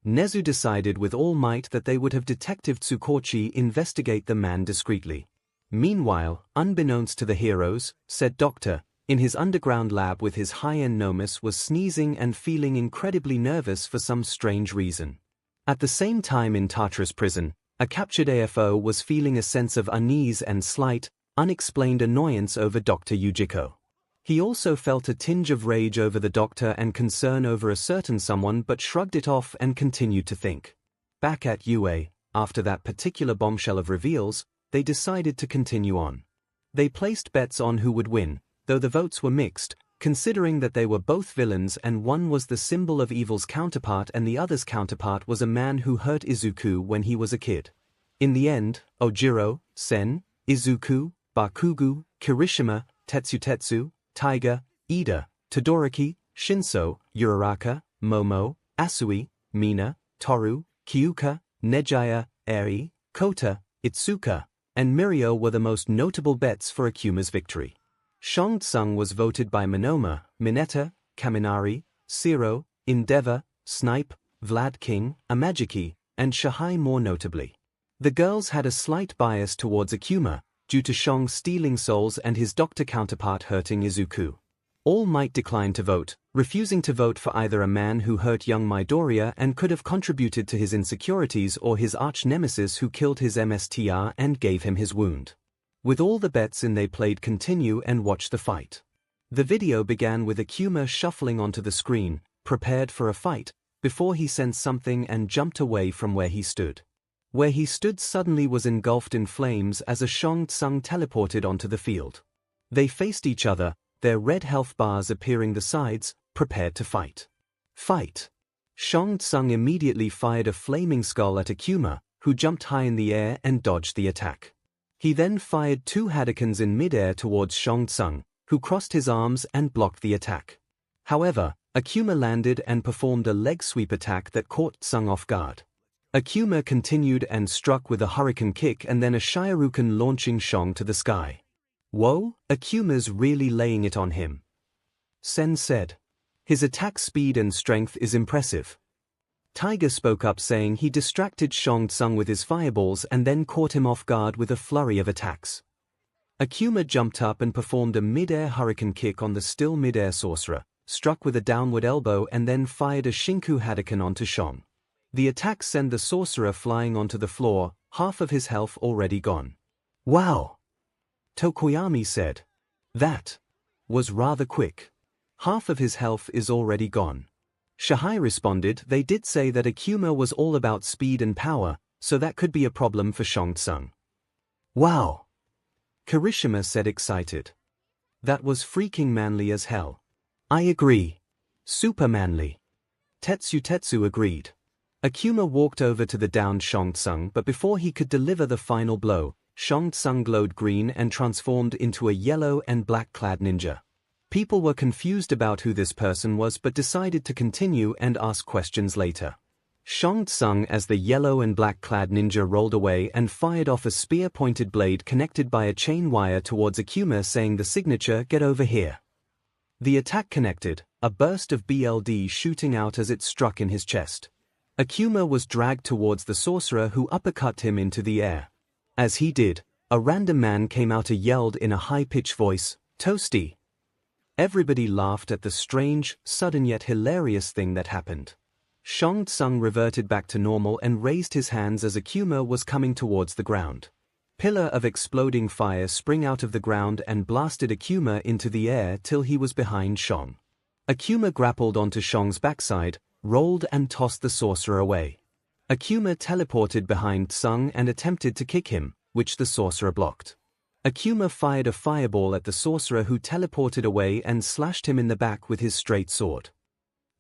Nezu decided with all might that they would have Detective Tsukochi investigate the man discreetly. Meanwhile, unbeknownst to the heroes, said doctor, in his underground lab with his high-end Nomus, was sneezing and feeling incredibly nervous for some strange reason. At the same time in Tartarus prison, a captured AFO was feeling a sense of unease and slight, unexplained annoyance over Dr. Yujiko. He also felt a tinge of rage over the doctor and concern over a certain someone but shrugged it off and continued to think. Back at UA, after that particular bombshell of reveals, they decided to continue on. They placed bets on who would win, though the votes were mixed, considering that they were both villains and one was the symbol of evil's counterpart and the other's counterpart was a man who hurt Izuku when he was a kid. In the end, Ojiro, Sen, Izuku, Bakugo, Kirishima, Tetsu, Taiga, Ida, Todoroki, 𝐭𝐴, Uraraka, Momo, Asui, Mina, Toru, Kyuka, Nejiya, Eri, Kota, Itsuka, and Mirio were the most notable bets for 𝐒𝐭𝐚𝐲's victory. 𝐤𝐵 was voted by Monoma, Mineta, Kaminari, Zero, Endeavor, Snipe, Vlad King, Amajiki, and Shihai more notably. The girls had a slight bias towards 𝐒𝐭𝐚𝐲, due to 𝐤𝐵 stealing souls and his doctor counterpart hurting Izuku. All Might declined to vote, refusing to vote for either a man who hurt young Midoriya and could have contributed to his insecurities or his arch-nemesis who killed his MSTR and gave him his wound. With all the bets in, they played continue and watch the fight. The video began with 𝐒𝐭𝐚𝐲 shuffling onto the screen, prepared for a fight, before he sensed something and jumped away from where he stood. Where he stood suddenly was engulfed in flames as 𝐒𝐭𝐚𝐲 teleported onto the field. They faced each other, their red health bars appearing the sides, prepared to fight. Fight! 𝐒𝐭𝐚𝐲 immediately fired a flaming skull at 𝐒𝐭𝐚𝐲, who jumped high in the air and dodged the attack. He then fired 2 Hadoukens in mid-air towards 𝐒𝐿𝐴𝐚𝐲, who crossed his arms and blocked the attack. However, 𝐒𝐭𝐚𝐲 landed and performed a leg sweep attack that caught 𝐒𝐿𝐴𝐚𝐲 off guard. 𝐒𝐭𝐚𝐲 continued and struck with a hurricane kick and then a Shirauken launching 𝐒𝐿𝐴𝐚𝐲 to the sky. Whoa, 𝐒𝐭𝐚𝐲's really laying it on him. Sen said. His attack speed and strength is impressive. Tiger spoke up saying he distracted 𝐿𝐴𝐚𝐲 with his fireballs and then caught him off guard with a flurry of attacks. 𝐒𝐭𝐚𝐲 jumped up and performed a mid-air hurricane kick on the still mid-air sorcerer, struck with a downward elbow and then fired a Shinku Hadouken onto 𝐿𝐴𝐚𝐲. The attack sent the sorcerer flying onto the floor, half of his health already gone. Wow! Tokoyami said. That was rather quick. Half of his health is already gone. Shihai responded, they did say that 𝐒𝐭𝐚𝐲 was all about speed and power, so that could be a problem for 𝐿𝐴𝐚𝐲. Wow! Kirishima said excited. That was freaking manly as hell. I agree. Super manly. Tetsu agreed. 𝐒𝐭𝐚𝐲 walked over to the downed 𝐿𝐴𝐚𝐲, but before he could deliver the final blow, 𝐿𝐴𝐚𝐲 glowed green and transformed into a yellow and black-clad ninja. People were confused about who this person was but decided to continue and ask questions later. 𝐿𝐴𝐚𝐲 as the yellow and black-clad ninja rolled away and fired off a spear-pointed blade connected by a chain wire towards 𝐒𝐭𝐚𝐲 saying the signature, "Get over here." The attack connected, a burst of BLD shooting out as it struck in his chest. 𝐒𝐭𝐚𝐲 was dragged towards the sorcerer who uppercut him into the air. As he did, a random man came out and yelled in a high-pitched voice, "Toasty!" Everybody laughed at the strange, sudden yet hilarious thing that happened. 𝐿𝐴𝐚𝐲 reverted back to normal and raised his hands as 𝐒𝐭𝐚𝐲 was coming towards the ground. Pillar of exploding fire sprang out of the ground and blasted 𝐒𝐭𝐚𝐲 into the air till he was behind 𝐿𝐴𝐚𝐲. 𝐒𝐭𝐚𝐲 grappled onto 𝐿𝐴𝐚𝐲's backside, rolled and tossed the sorcerer away. 𝐒𝐭𝐚𝐲 teleported behind 𝐿𝐴𝐚 and attempted to kick him, which the sorcerer blocked. 𝐒𝐭𝐚𝐲 fired a fireball at the sorcerer who teleported away and slashed him in the back with his straight sword.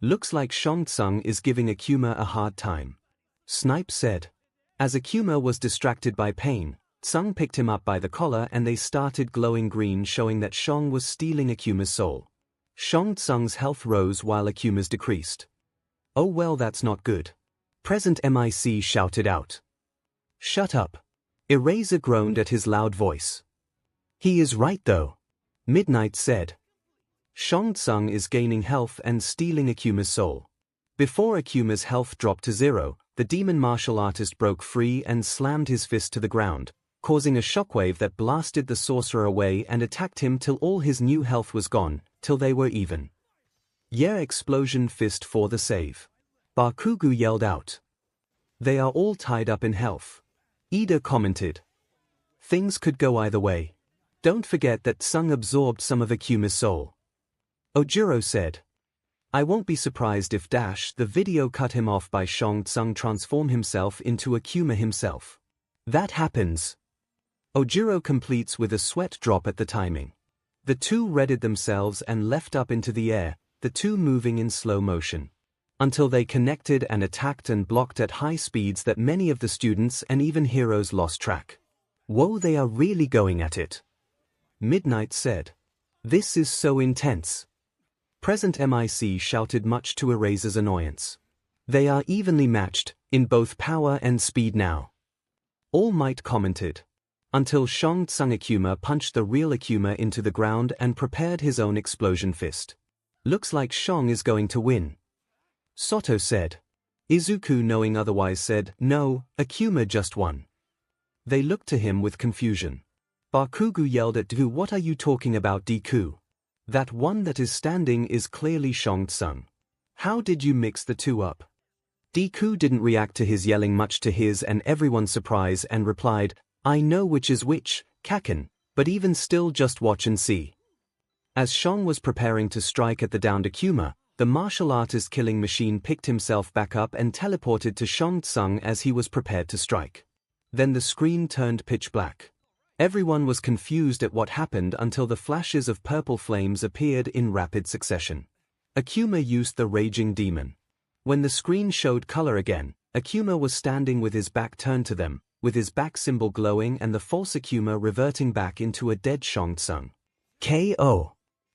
Looks like 𝐿𝐴𝐚𝐲 is giving 𝐒𝐭𝐚𝐲 a hard time. Snipe said. As 𝐒𝐭𝐚𝐲 was distracted by pain, 𝐿𝐴𝐚 picked him up by the collar and they started glowing green, showing that 𝐿𝐴𝐚 was stealing 𝐒𝐭𝐚𝐲's soul. 𝐿𝐴𝐚𝐲's health rose while 𝐒𝐭𝐚𝐲's decreased. Oh well, that's not good. Present MIC shouted out. Shut up. 𝐿𝐴𝐳r groaned at his loud voice. He is right though. Midnight said. 𝐿𝐴𝐚 is gaining health and stealing 𝐒𝐭𝐚𝐲's soul. Before 𝐒𝐭𝐚𝐲's health dropped to 0, the demon martial artist broke free and slammed his fist to the ground, causing a shockwave that blasted the sorcerer away and attacked him till all his new health was gone, till they were even. Yeah, explosion fist for the save. Bakugo yelled out. They are all tied up in health. Ida commented. Things could go either way. Don't forget that 𝐴𝐚 absorbed some of 𝐒𝐭𝐚𝐲's soul. Ojiro said. I won't be surprised if the video cut him off by 𝐿𝐴𝐚 transform himself into 𝐒𝐭𝐚𝐲 himself. That happens. Ojiro completes with a sweat drop at the timing. The two readied themselves and left up into the air, the two moving in slow motion. Until they connected and attacked and blocked at high speeds that many of the students and even heroes lost track. Whoa, they are really going at it. Midnight said. This is so intense. Present MIC shouted much to 𝐿𝐴𝐳r's annoyance. They are evenly matched, in both power and speed now. All Might commented. Until 𝐿𝐴𝐚𝐲 punched the real 𝐒𝐭𝐚𝐲 into the ground and prepared his own explosion fist. Looks like 𝐴𝐴𝐚 is going to win. Soto said. Izuku, knowing otherwise, said, no, 𝐒𝐭𝐚𝐲 just won. They looked to him with confusion. Bakugo yelled at Deku, what are you talking about, Deku? That one that is standing is clearly 𝐿𝐴𝐚𝐲. How did you mix the two up? Deku didn't react to his yelling, much to his and everyone's surprise, and replied, I know which is which, Kaken, but even still just watch and see. As 𝐭 was preparing to strike at the downed 𝐒𝐭𝐚𝐲, the martial artist killing machine picked himself back up and teleported to 𝐭 as he was prepared to strike. Then the screen turned pitch black. Everyone was confused at what happened until the flashes of purple flames appeared in rapid succession. 𝐒𝐭𝐚𝐲 used the Raging Demon. When the screen showed color again, 𝐒𝐭𝐚𝐲 was standing with his back turned to them, with his back symbol glowing and the false 𝐒𝐭𝐚𝐲 reverting back into a dead 𝐭 KO.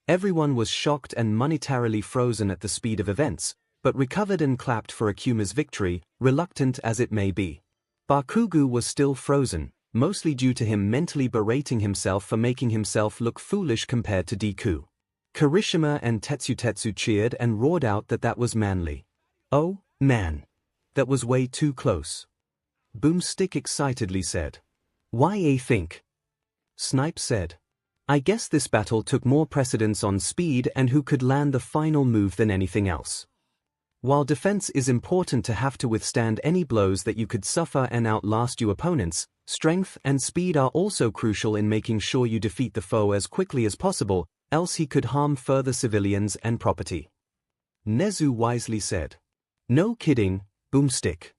Everyone was shocked and monetarily frozen at the speed of events, but recovered and clapped for 𝐒𝐭𝐚𝐲's victory, reluctant as it may be. Bakugo was still frozen, mostly due to him mentally berating himself for making himself look foolish compared to Deku. Kirishima and Tetsu cheered and roared out that was manly. Oh, man. That was way too close. Boomstick excitedly said. Why I think? Snipe said. I guess this battle took more precedence on speed and who could land the final move than anything else. While defense is important to have to withstand any blows that you could suffer and outlast your opponents, strength and speed are also crucial in making sure you defeat the foe as quickly as possible, else he could harm further civilians and property. Nezu wisely said. No kidding, Boomstick.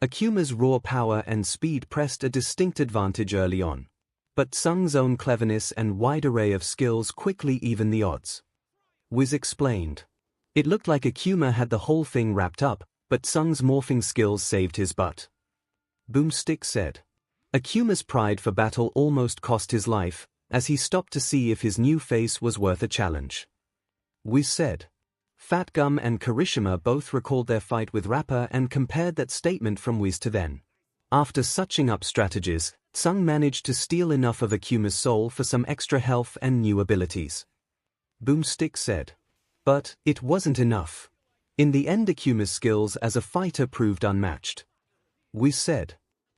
𝐒𝐭𝐚𝐲's raw power and speed pressed a distinct advantage early on. But 𝐒𝐭's own cleverness and wide array of skills quickly evened the odds. Wiz explained. It looked like 𝐒𝐭𝐚𝐲 had the whole thing wrapped up, but 𝐒𝐭's morphing skills saved his butt. Boomstick said. 𝐒𝐭𝐚𝐲's pride for battle almost cost his life, as he stopped to see if his new face was worth a challenge. Wiz said. Fat Gum and Kirishima both recalled their fight with Rapper and compared that statement from Wiz to then. After suching up strategies, 𝐒𝐿 managed to steal enough of 𝐒𝐭𝐚𝐲's soul for some extra health and new abilities. Boomstick said. But it wasn't enough. In the end 𝐒𝐭𝐚𝐲's skills as a fighter proved unmatched. Wiz said.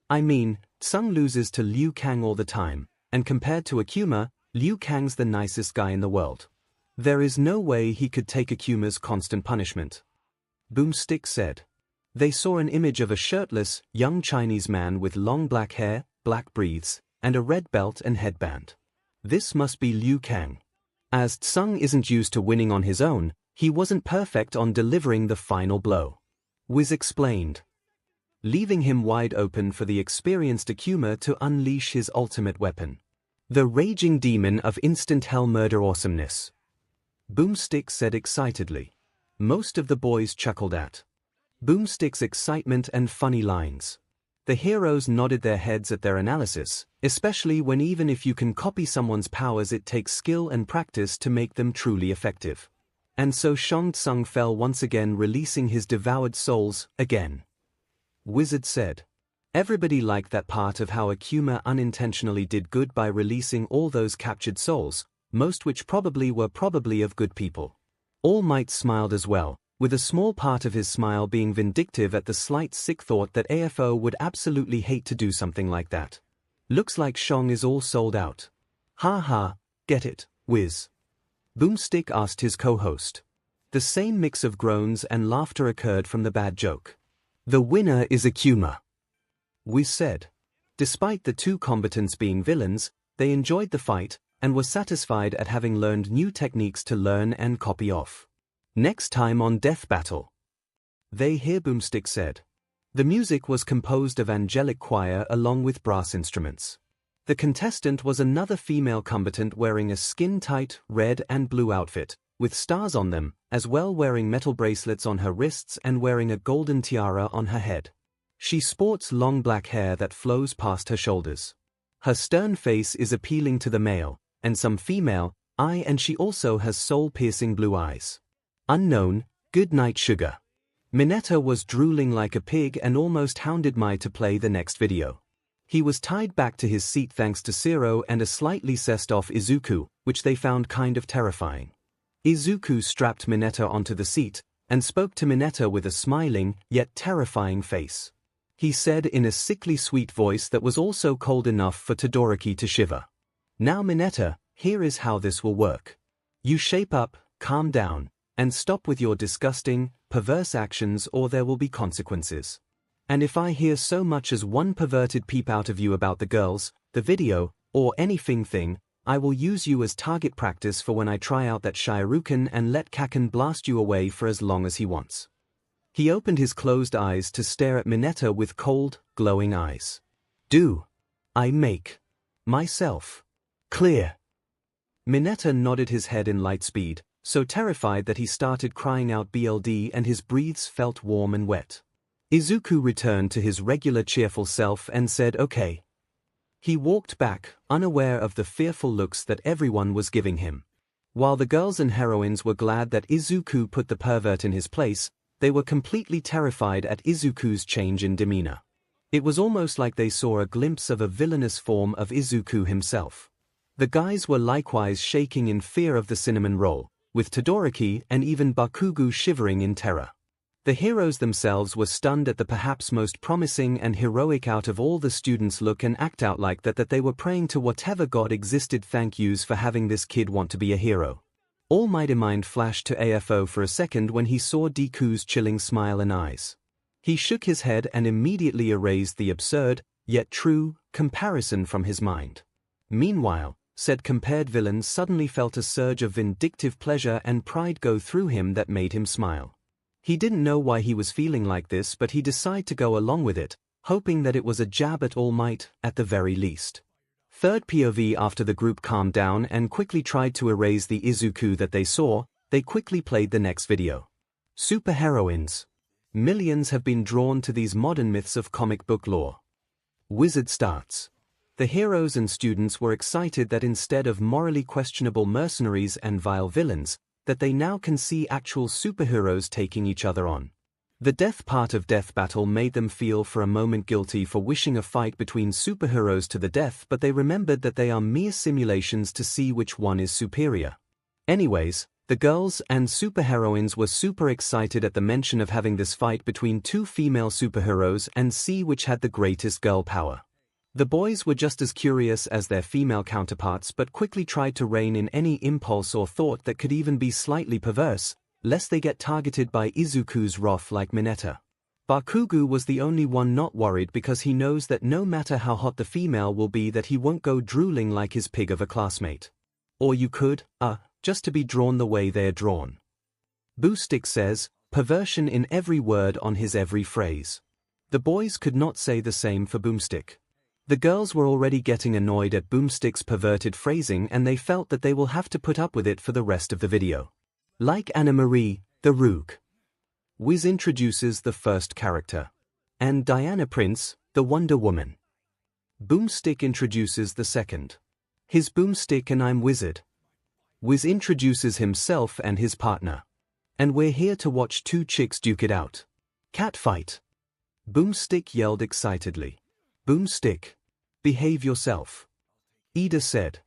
I mean, 𝐒𝐿 loses to Liu Kang all the time, and compared to 𝐒𝐭𝐚𝐲, Liu Kang's the nicest guy in the world. There is no way he could take 𝐒𝐭𝐚𝐲's constant punishment. Boomstick said. They saw an image of a shirtless, young Chinese man with long black hair, black breathes, and a red belt and headband. This must be Liu Kang. As 𝐿 isn't used to winning on his own, he wasn't perfect on delivering the final blow. Wiz explained. Leaving him wide open for the experienced 𝐒𝐭𝐚𝐲 to unleash his ultimate weapon. The Raging Demon of instant hell murder awesomeness. Boomstick said excitedly. Most of the boys chuckled at Boomstick's excitement and funny lines. The heroes nodded their heads at their analysis, especially when even if you can copy someone's powers it takes skill and practice to make them truly effective. And so 𝐭 fell once again, releasing his devoured souls, again. Wizard said. Everybody liked that part of how 𝐒𝐭𝐚𝐲 unintentionally did good by releasing all those captured souls, most which were probably of good people. All Might smiled as well, with a small part of his smile being vindictive at the slight sick thought that AFO would absolutely hate to do something like that. Looks like 𝐭 is all sold out. Ha ha, get it, Wiz? Boomstick asked his co-host. The same mix of groans and laughter occurred from the bad joke. The winner is 𝐒𝐭𝐚𝐲. Wiz said. Despite the two combatants being villains, they enjoyed the fight, and were satisfied at having learned new techniques to learn and copy off. Next time on Death Battle. They hear Boomstick said. The music was composed of angelic choir along with brass instruments. The contestant was another female combatant wearing a skin-tight red and blue outfit, with stars on them, as well wearing metal bracelets on her wrists and wearing a golden tiara on her head. She sports long black hair that flows past her shoulders. Her stern face is appealing to the male, and some female, eye, and she also has soul-piercing blue eyes. Unknown, good night sugar. Mineta was drooling like a pig and almost hounded Mai to play the next video. He was tied back to his seat thanks to 𝐒𝐿 and a slightly cessed-off Izuku, which they found kind of terrifying. Izuku strapped Mineta onto the seat, and spoke to Mineta with a smiling, yet terrifying face. He said in a sickly sweet voice that was also cold enough for Todoroki to shiver. Now Mineta, here is how this will work. You shape up, calm down, and stop with your disgusting, perverse actions or there will be consequences. And if I hear so much as one perverted peep out of you about the girls, the video, or anything, I will use you as target practice for when I try out that Shirooken and let Kaken blast you away for as long as he wants. He opened his closed eyes to stare at Mineta with cold, glowing eyes. Do I make myself clear? Mineta nodded his head in light speed, so terrified that he started crying out BLD and his breaths felt warm and wet. Izuku returned to his regular cheerful self and said okay. He walked back, unaware of the fearful looks that everyone was giving him. While the girls and heroines were glad that Izuku put the pervert in his place, they were completely terrified at Izuku's change in demeanor. It was almost like they saw a glimpse of a villainous form of Izuku himself. The guys were likewise shaking in fear of the cinnamon roll, with Todoroki and even Bakugo shivering in terror. The heroes themselves were stunned at the perhaps most promising and heroic out of all the students look and act out like that they were praying to whatever god existed. Thank yous for having this kid want to be a hero. All Mighty Mind flashed to AFO for a second when he saw Deku's chilling smile and eyes. He shook his head and immediately erased the absurd, yet true, comparison from his mind. Meanwhile, said compared villain suddenly felt a surge of vindictive pleasure and pride go through him that made him smile. He didn't know why he was feeling like this, but he decided to go along with it, hoping that it was a jab at All Might, at the very least. Third POV. After the group calmed down and quickly tried to erase the Izuku that they saw, they quickly played the next video. Superheroines. Millions have been drawn to these modern myths of comic book lore. Wizard starts. The heroes and students were excited that instead of morally questionable mercenaries and vile villains, that they now can see actual superheroes taking each other on. The death part of Death Battle made them feel for a moment guilty for wishing a fight between superheroes to the death, but they remembered that they are mere simulations to see which one is superior. Anyways, the girls and superheroines were super excited at the mention of having this fight between two female superheroes and see which had the greatest girl power. The boys were just as curious as their female counterparts but quickly tried to rein in any impulse or thought that could even be slightly perverse, lest they get targeted by Izuku's wrath like Mineta. Bakugo was the only one not worried because he knows that no matter how hot the female will be that he won't go drooling like his pig of a classmate. Or you could, just to be drawn the way they're drawn. Boostic says, perversion in every word on his every phrase. The boys could not say the same for Boomstick. The girls were already getting annoyed at Boomstick's perverted phrasing and they felt that they will have to put up with it for the rest of the video. Like Anna Marie, the Rogue. Wiz introduces the first character. And Diana Prince, the Wonder Woman. Boomstick introduces the second. His Boomstick and I'm Wizard. Wiz introduces himself and his partner. And we're here to watch two chicks duke it out. Cat fight. Boomstick yelled excitedly. Boomstick. Behave yourself. Ida said.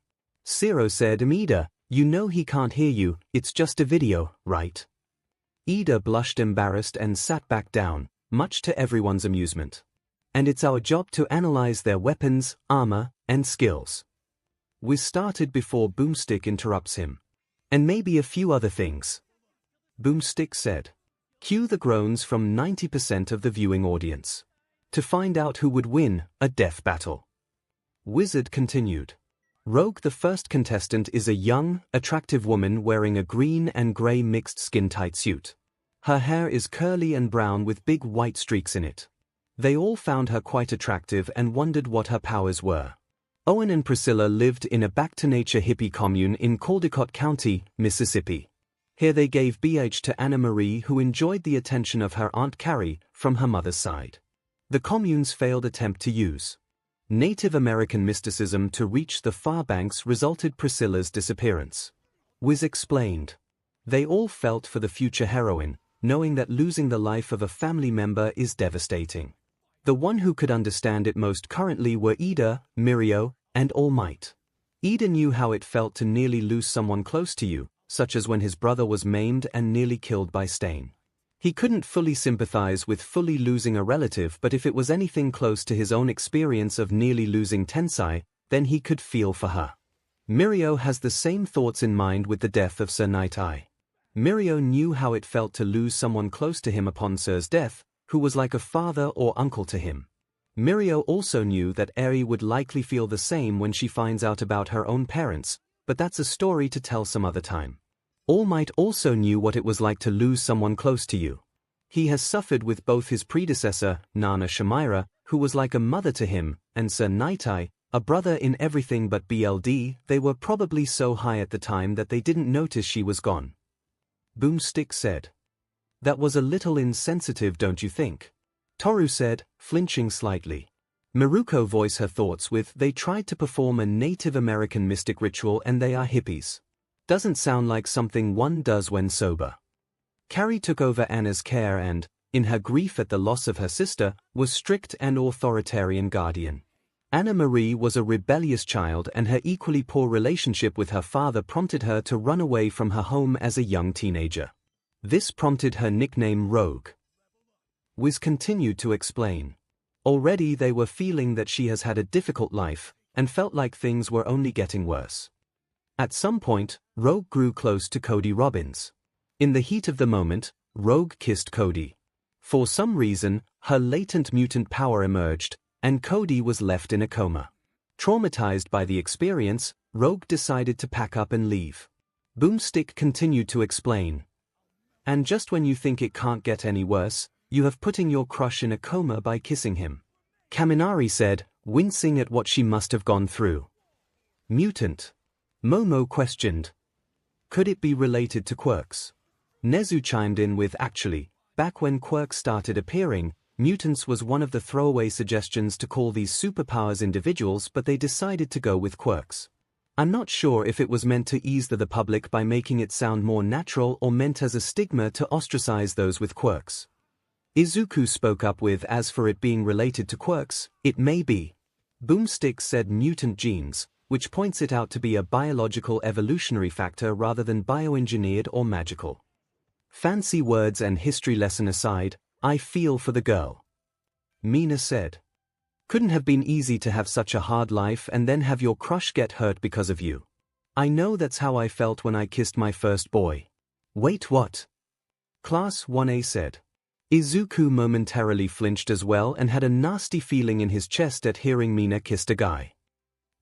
Zero said, Ida, you know he can't hear you, it's just a video, right? Ida blushed embarrassed and sat back down, much to everyone's amusement. And it's our job to analyze their weapons, armor, and skills. Wiz started before Boomstick interrupts him. And maybe a few other things. Boomstick said. Cue the groans from 90% of the viewing audience. To find out who would win a death battle. Wizard continued. Rogue, the first contestant, is a young, attractive woman wearing a green and gray mixed skin-tight suit. Her hair is curly and brown with big white streaks in it. They all found her quite attractive and wondered what her powers were. Owen and Priscilla lived in a back-to-nature hippie commune in Caldecott County, Mississippi. Here they gave BH to Anna Marie, who enjoyed the attention of her Aunt Carrie from her mother's side. The commune's failed attempt to use Native American mysticism to reach the far banks resulted Priscilla's disappearance. Wiz explained. They all felt for the future heroine, knowing that losing the life of a family member is devastating. The one who could understand it most currently were Ida, Mirio, and All Might. Ida knew how it felt to nearly lose someone close to you, such as when his brother was maimed and nearly killed by Stain. He couldn't fully sympathize with fully losing a relative, but if it was anything close to his own experience of nearly losing Tensai, then he could feel for her. Mirio has the same thoughts in mind with the death of Sir Night Eye. Mirio knew how it felt to lose someone close to him upon Sir's death, who was like a father or uncle to him. Mirio also knew that Eri would likely feel the same when she finds out about her own parents, but that's a story to tell some other time. All Might also knew what it was like to lose someone close to you. He has suffered with both his predecessor, Nana Shamaira, who was like a mother to him, and Sir Nightai, a brother in everything but BLD. They were probably so high at the time that they didn't notice she was gone. Boomstick said. That was a little insensitive, don't you think? Toru said, flinching slightly. Miruko voiced her thoughts with, they tried to perform a Native American mystic ritual and they are hippies. Doesn't sound like something one does when sober. Carrie took over Anna's care and, in her grief at the loss of her sister, was strict and authoritarian guardian. Anna Marie was a rebellious child and her equally poor relationship with her father prompted her to run away from her home as a young teenager. This prompted her nickname Rogue. Wiz continued to explain. Already they were feeling that she has had a difficult life, and felt like things were only getting worse. At some point, Rogue grew close to Cody Robbins. In the heat of the moment, Rogue kissed Cody. For some reason, her latent mutant power emerged, and Cody was left in a coma. Traumatized by the experience, Rogue decided to pack up and leave. Boomstick continued to explain. And just when you think it can't get any worse, you have putting your crush in a coma by kissing him. Kaminari said, wincing at what she must have gone through. Mutant. Momo questioned. Could it be related to quirks? Nezu chimed in with actually, back when quirks started appearing, mutants was one of the throwaway suggestions to call these superpowers individuals, but they decided to go with quirks. I'm not sure if it was meant to ease the public by making it sound more natural or meant as a stigma to ostracize those with quirks. Izuku spoke up with, as for it being related to quirks, it may be. Boomstick said mutant genes, which points it out to be a biological evolutionary factor rather than bioengineered or magical. Fancy words and history lesson aside, I feel for the girl. Mina said. Couldn't have been easy to have such a hard life and then have your crush get hurt because of you. I know that's how I felt when I kissed my first boy. Wait, what? Class 1A said. Izuku momentarily flinched as well and had a nasty feeling in his chest at hearing Mina kissed a guy.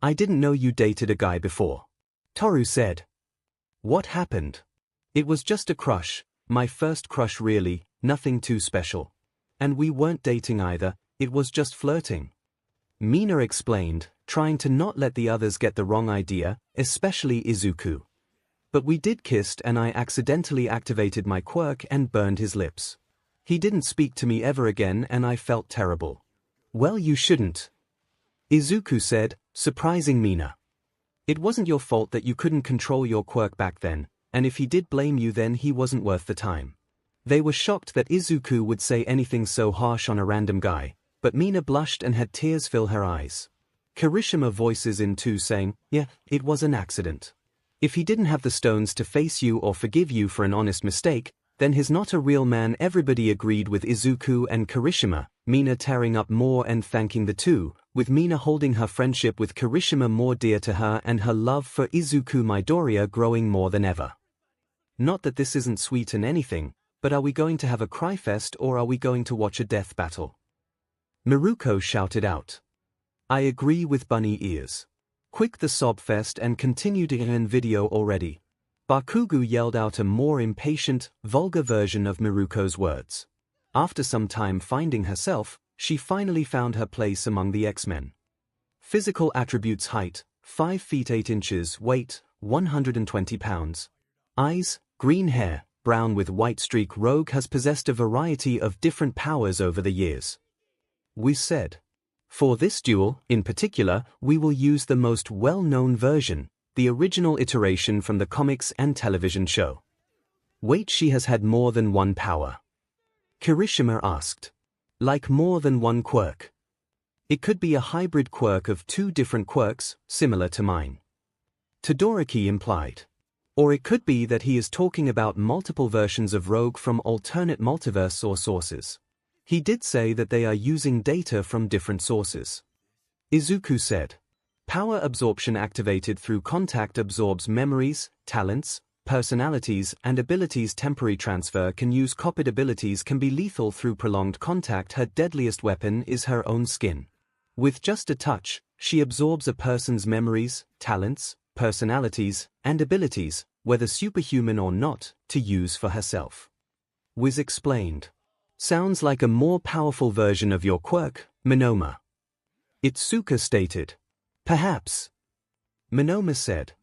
I didn't know you dated a guy before. Toru said. What happened? It was just a crush, my first crush really, nothing too special. And we weren't dating either, it was just flirting. Mina explained, trying to not let the others get the wrong idea, especially Izuku. But we did kiss and I accidentally activated my quirk and burned his lips. He didn't speak to me ever again and I felt terrible. Well, you shouldn't. Izuku said, surprising Mina. It wasn't your fault that you couldn't control your quirk back then, and if he did blame you then he wasn't worth the time. They were shocked that Izuku would say anything so harsh on a random guy, but Mina blushed and had tears fill her eyes. Kirishima voices in too saying, yeah, it was an accident. If he didn't have the stones to face you or forgive you for an honest mistake, then he's not a real man. Everybody agreed with Izuku and Kirishima, Mina tearing up more and thanking the two, with Mina holding her friendship with Kirishima more dear to her and her love for Izuku Midoriya growing more than ever. Not that this isn't sweet and anything, but are we going to have a cry fest or are we going to watch a death battle? Miruko shouted out. I agree with bunny ears. Quick the sob fest and continued in video already. Bakugo yelled out a more impatient, vulgar version of Miruko's words. After some time finding herself, she finally found her place among the X-Men. Physical attributes: height, 5 feet 8 inches, weight, 120 pounds. Eyes, green hair, brown with white streak. Rogue has possessed a variety of different powers over the years. We said. For this duel, in particular, we will use the most well-known version, the original iteration from the comics and television show. Wait, she has had more than one power? Kirishima asked. Like more than one quirk? It could be a hybrid quirk of 2 different quirks, similar to mine. Todoroki implied. Or it could be that he is talking about multiple versions of Rogue from alternate multiverse or sources. He did say that they are using data from different sources. Izuku said. Power absorption activated through contact absorbs memories, talents, personalities, and abilities. Temporary transfer can use copied abilities can be lethal through prolonged contact. Her deadliest weapon is her own skin. With just a touch, she absorbs a person's memories, talents, personalities, and abilities, whether superhuman or not, to use for herself. Wiz explained. Sounds like a more powerful version of your quirk, Monoma. Itsuka stated. Perhaps. Monoma said.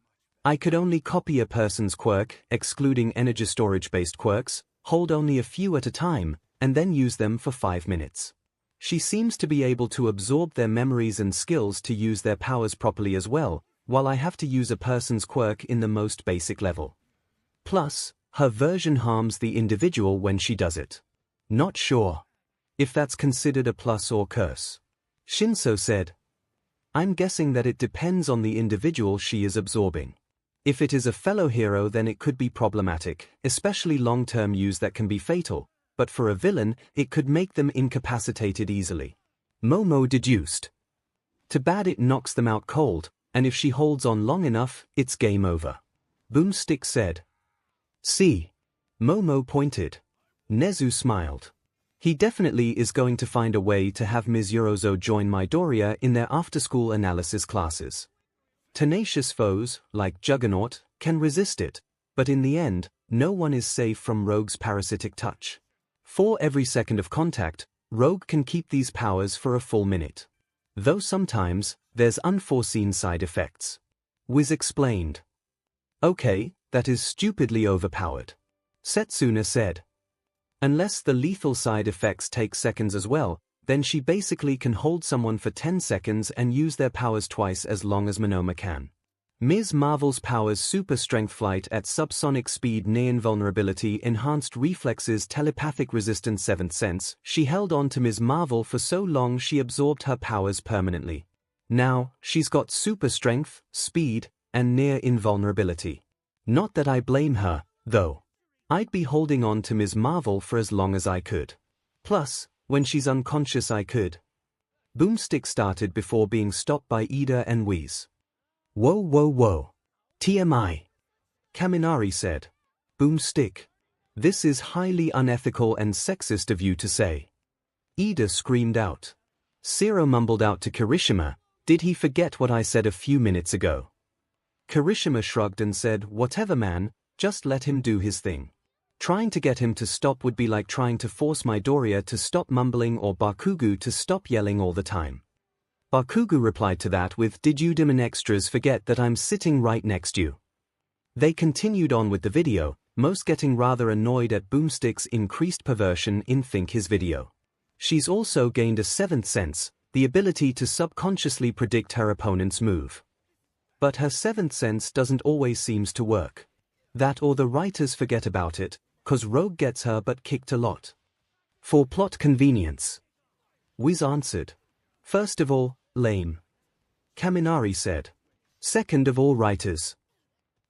I could only copy a person's quirk, excluding energy storage-based quirks, hold only a few at a time, and then use them for 5 minutes. She seems to be able to absorb their memories and skills to use their powers properly as well, while I have to use a person's quirk in the most basic level. Plus, her version harms the individual when she does it. Not sure if that's considered a plus or curse. ♯said. I'm guessing that it depends on the individual she is absorbing. If it is a fellow hero, then it could be problematic, especially long-term use that can be fatal, but for a villain, it could make them incapacitated easily. Momo deduced. Too bad it knocks them out cold, and if she holds on long enough, it's game over. Boomstick said. See. Momo pointed. Nezu smiled. He definitely is going to find a way to have Ms. Yorozo join Midoriya in their after-school analysis classes. Tenacious foes, like Juggernaut, can resist it, but in the end, no one is safe from Rogue's parasitic touch. For every second of contact, Rogue can keep these powers for a full minute. Though sometimes, there's unforeseen side effects. Wiz explained. Okay, that is stupidly overpowered. Setsuna said. Unless the lethal side effects take seconds as well, then she basically can hold someone for 10 seconds and use their powers twice as long as Monoma can. Ms. Marvel's powers: super strength, flight at subsonic speed, near invulnerability, enhanced reflexes, telepathic resistance, 7th sense. She held on to Ms. Marvel for so long she absorbed her powers permanently. Now, she's got super strength, speed, and near invulnerability. Not that I blame her, though. I'd be holding on to Ms. Marvel for as long as I could. Plus, when she's unconscious I could. Boomstick started before being stopped by Ida and Whis. Whoa. TMI. Kaminari said. Boomstick. This is highly unethical and sexist of you to say. Ida screamed out. Zero mumbled out to Kirishima, did he forget what I said a few minutes ago? Kirishima shrugged and said, whatever man, just let him do his thing. Trying to get him to stop would be like trying to force Midoriya to stop mumbling or Bakugo to stop yelling all the time. Bakugo replied to that with, did you demon extras forget that I'm sitting right next to you? They continued on with the video, most getting rather annoyed at Boomstick's increased perversion in Think His video. She's also gained a 7th sense, the ability to subconsciously predict her opponent's move. But her 7th sense doesn't always seems to work. That or the writers forget about it, 'cause Rogue gets her butt kicked a lot. For plot convenience. Wiz answered. First of all, lame. Kaminari said. Second of all, writers.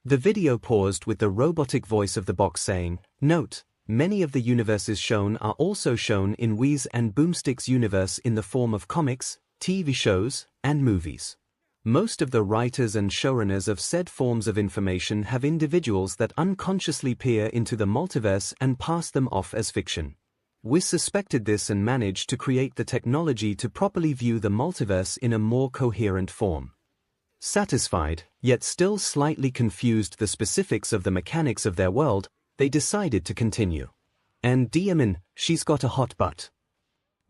The video paused with the robotic voice of the box saying, note, many of the universes shown are also shown in Wiz and Boomstick's universe in the form of comics, TV shows, and movies. Most of the writers and showrunners of said forms of information have individuals that unconsciously peer into the multiverse and pass them off as fiction. Wiz suspected this and managed to create the technology to properly view the multiverse in a more coherent form. Satisfied, yet still slightly confused the specifics of the mechanics of their world, they decided to continue. And Diamond, she's got a hot butt.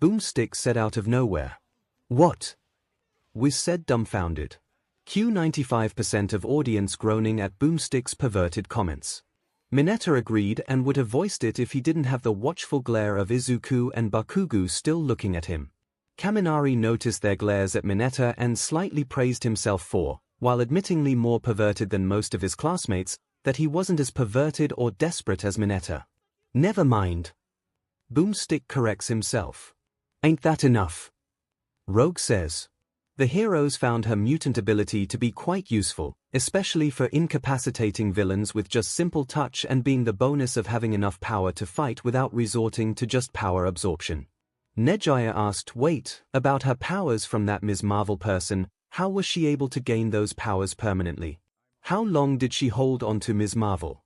Boomstick said out of nowhere. What? Wiz said dumbfounded. 95% of audience groaning at Boomstick's perverted comments. Mineta agreed and would have voiced it if he didn't have the watchful glare of Izuku and Bakugo still looking at him. Kaminari noticed their glares at Mineta and slightly praised himself for, while admittingly more perverted than most of his classmates, that he wasn't as perverted or desperate as Mineta. Never mind. Boomstick corrects himself. Ain't that enough? Rogue says. The heroes found her mutant ability to be quite useful, especially for incapacitating villains with just simple touch and being the bonus of having enough power to fight without resorting to just power absorption. Nejaya asked, wait, about her powers from that Ms. Marvel person, how was she able to gain those powers permanently? How long did she hold on to Ms. Marvel?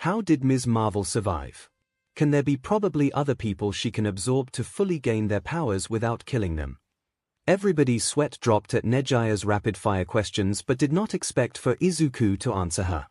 How did Ms. Marvel survive? Can there be probably other people she can absorb to fully gain their powers without killing them? Everybody's sweat dropped at Nejia's rapid-fire questions but did not expect for Izuku to answer her.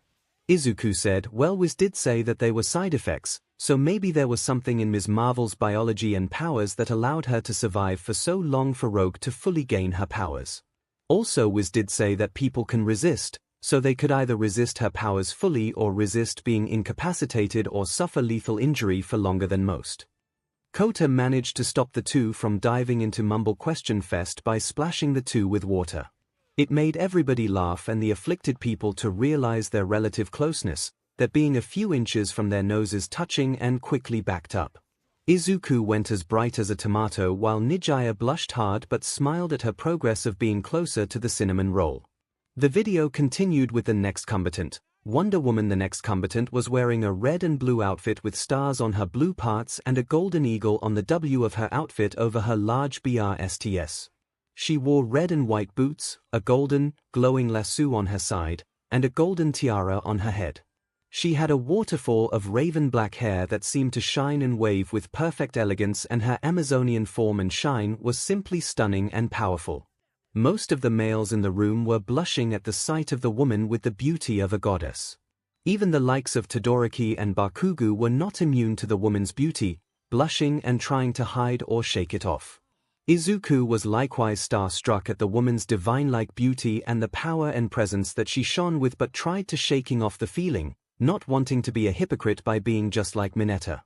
Izuku said, well, Wiz did say that they were side effects, so maybe there was something in Ms. Marvel's biology and powers that allowed her to survive for so long for Rogue to fully gain her powers. Also Wiz did say that people can resist, so they could either resist her powers fully or resist being incapacitated or suffer lethal injury for longer than most. Kota managed to stop the two from diving into Mumble Question Fest by splashing the two with water. It made everybody laugh and the afflicted people to realize their relative closeness, that being a few inches from their noses touching, and quickly backed up. Izuku went as bright as a tomato while Nejia blushed hard but smiled at her progress of being closer to the cinnamon roll. The video continued with the next combatant. Wonder Woman. The next combatant was wearing a red and blue outfit with stars on her blue parts and a golden eagle on the W of her outfit over her large BRSTS. She wore red and white boots, a golden, glowing lasso on her side, and a golden tiara on her head. She had a waterfall of raven black hair that seemed to shine and wave with perfect elegance, and her Amazonian form and shine was simply stunning and powerful. Most of the males in the room were blushing at the sight of the woman with the beauty of a goddess. Even the likes of Todoroki and Bakugo were not immune to the woman's beauty, blushing and trying to hide or shake it off. Izuku was likewise starstruck at the woman's divine-like beauty and the power and presence that she shone with, but tried to shaking off the feeling, not wanting to be a hypocrite by being just like Mineta.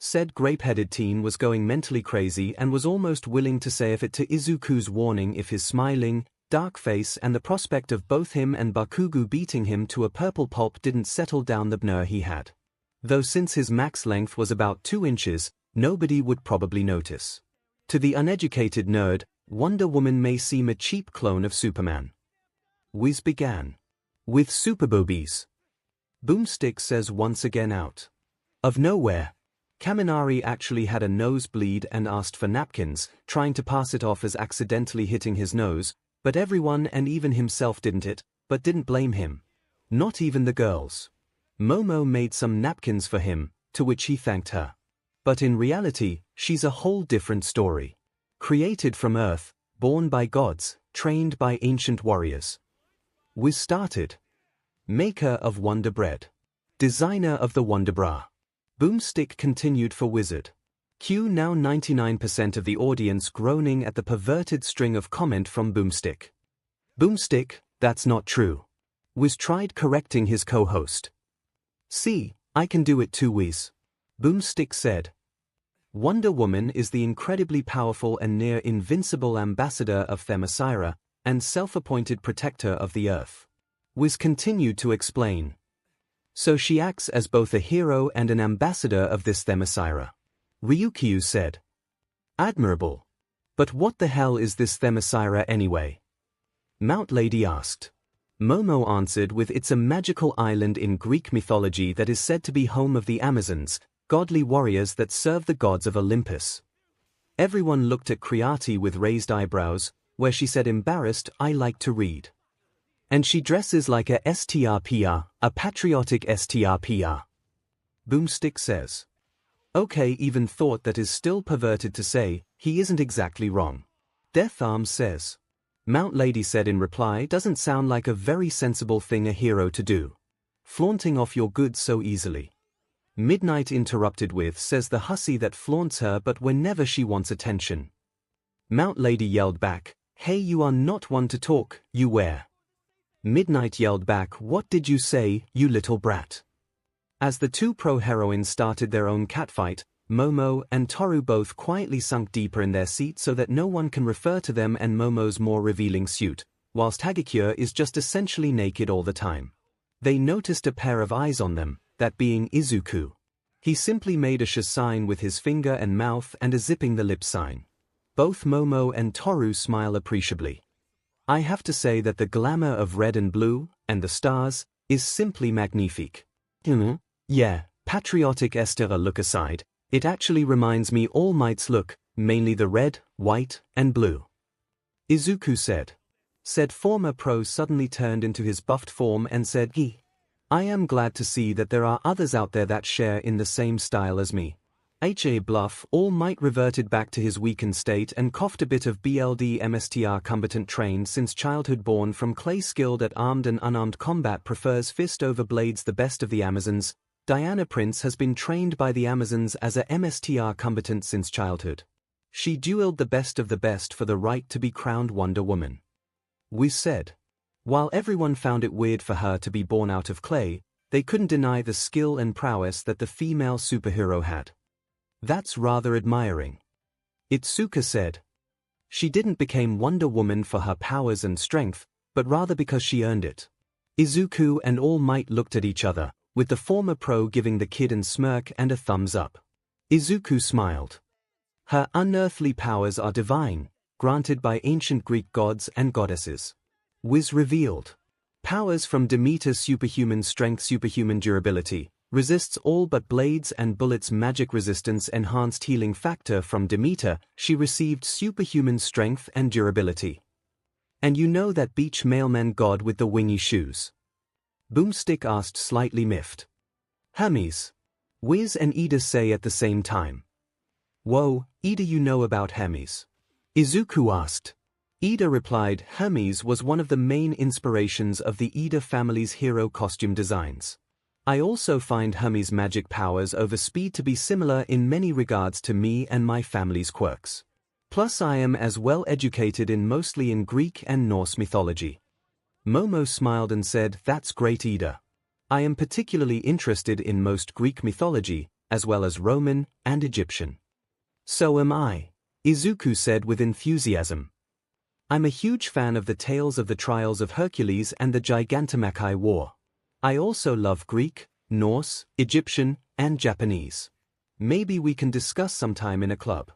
Said grape-headed teen was going mentally crazy and was almost willing to say if it to Izuku's warning if his smiling, dark face and the prospect of both him and Bakugo beating him to a purple pulp didn't settle down the bner he had. Though since his max length was about 2 inches, nobody would probably notice. To the uneducated nerd, Wonder Woman may seem a cheap clone of Superman. Wiz began. With super boobies. Boomstick says once again out of nowhere. Kaminari actually had a nosebleed and asked for napkins, trying to pass it off as accidentally hitting his nose, but everyone and even himself but didn't blame him. Not even the girls. Momo made some napkins for him, to which he thanked her. But in reality, she's a whole different story. Created from earth, born by gods, trained by ancient warriors. Wiz started. Maker of Wonder Bread. Designer of the Wonder Bra. Boomstick continued for Wizard. Q. Now 99% of the audience groaning at the perverted string of comment from Boomstick. Boomstick, that's not true. Wiz tried correcting his co-host. See, I can do it too, Wiz. Boomstick said. Wonder Woman is the incredibly powerful and near invincible ambassador of Themyscira, and self-appointed protector of the Earth. Wiz continued to explain. So she acts as both a hero and an ambassador of this Themyscira. Ryukyu said. Admirable. But what the hell is this Themyscira anyway? Mount Lady asked. Momo answered with it's a magical island in Greek mythology that is said to be home of the Amazons, godly warriors that serve the gods of Olympus. Everyone looked at Creati with raised eyebrows, where she said embarrassed, I like to read. And she dresses like a STRPR, a patriotic STRPR. Boomstick says. Okay, even thought that is still perverted to say, he isn't exactly wrong. Death Arms says. Mount Lady said in reply, doesn't sound like a very sensible thing a hero to do. Flaunting off your goods so easily. Midnight interrupted with says the hussy that flaunts her but whenever she wants attention. Mount Lady yelled back, hey, you are not one to talk, you wear. Midnight yelled back, what did you say, you little brat? As the two pro-heroines started their own catfight, Momo and Toru both quietly sunk deeper in their seat so that no one can refer to them and Momo's more revealing suit, whilst Hagekure is just essentially naked all the time. They noticed a pair of eyes on them, that being Izuku. He simply made a sh sign with his finger and mouth and a zipping the lip sign. Both Momo and Toru smile appreciably. I have to say that the glamour of red and blue, and the stars, is simply magnifique. Yeah, patriotic Estera look aside, it actually reminds me All Might's look, mainly the red, white, and blue. Izuku said. Said former pro suddenly turned into his buffed form and said, I am glad to see that there are others out there that share in the same style as me. 𝐻𝐴 All Might reverted back to his weakened state and coughed a bit of BLD combatant trained since childhood, born from clay, skilled at armed and unarmed combat, prefers fist over blades, the best of the Amazons. Diana Prince has been trained by the Amazons as a MSTR combatant since childhood. She dueled the best of the best for the right to be crowned Wonder Woman. We said. While everyone found it weird for her to be born out of clay, they couldn't deny the skill and prowess that the female superhero had. That's rather admiring. Itsuka said. She didn't become Wonder Woman for her powers and strength, but rather because she earned it. Izuku and All Might looked at each other, with the former pro giving the kid a smirk and a thumbs up. Izuku smiled. Her unearthly powers are divine, granted by ancient Greek gods and goddesses. Wiz revealed. Powers from Demeter: superhuman strength, superhuman durability, resists all but blades and bullets, magic resistance, enhanced healing factor. From Demeter, she received superhuman strength and durability. And you know that beach mailman god with the wingy shoes? Boomstick asked, slightly miffed. Hermes. Wiz and Ida say at the same time. Whoa, Ida, you know about Hermes? Izuku asked. Ida replied, Hermes was one of the main inspirations of the Ida family's hero costume designs. I also find Hermes' magic powers over speed to be similar in many regards to me and my family's quirks. Plus I am as well educated mostly in Greek and Norse mythology. Momo smiled and said, that's great, Ida. I am particularly interested in most Greek mythology, as well as Roman and Egyptian. So am I, Izuku said with enthusiasm. I'm a huge fan of the tales of the trials of Hercules and the Gigantomachy War. I also love Greek, Norse, Egyptian, and Japanese. Maybe we can discuss sometime in a club.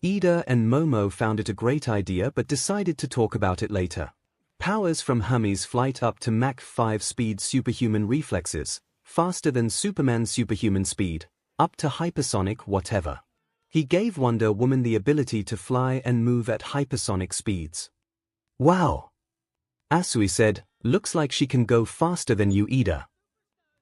Ida and Momo found it a great idea but decided to talk about it later. Powers from Hermes: flight up to Mach 5 speed, superhuman reflexes, faster than Superman's superhuman speed, up to hypersonic whatever. He gave Wonder Woman the ability to fly and move at hypersonic speeds. Wow! Asui said, looks like she can go faster than you, Ida.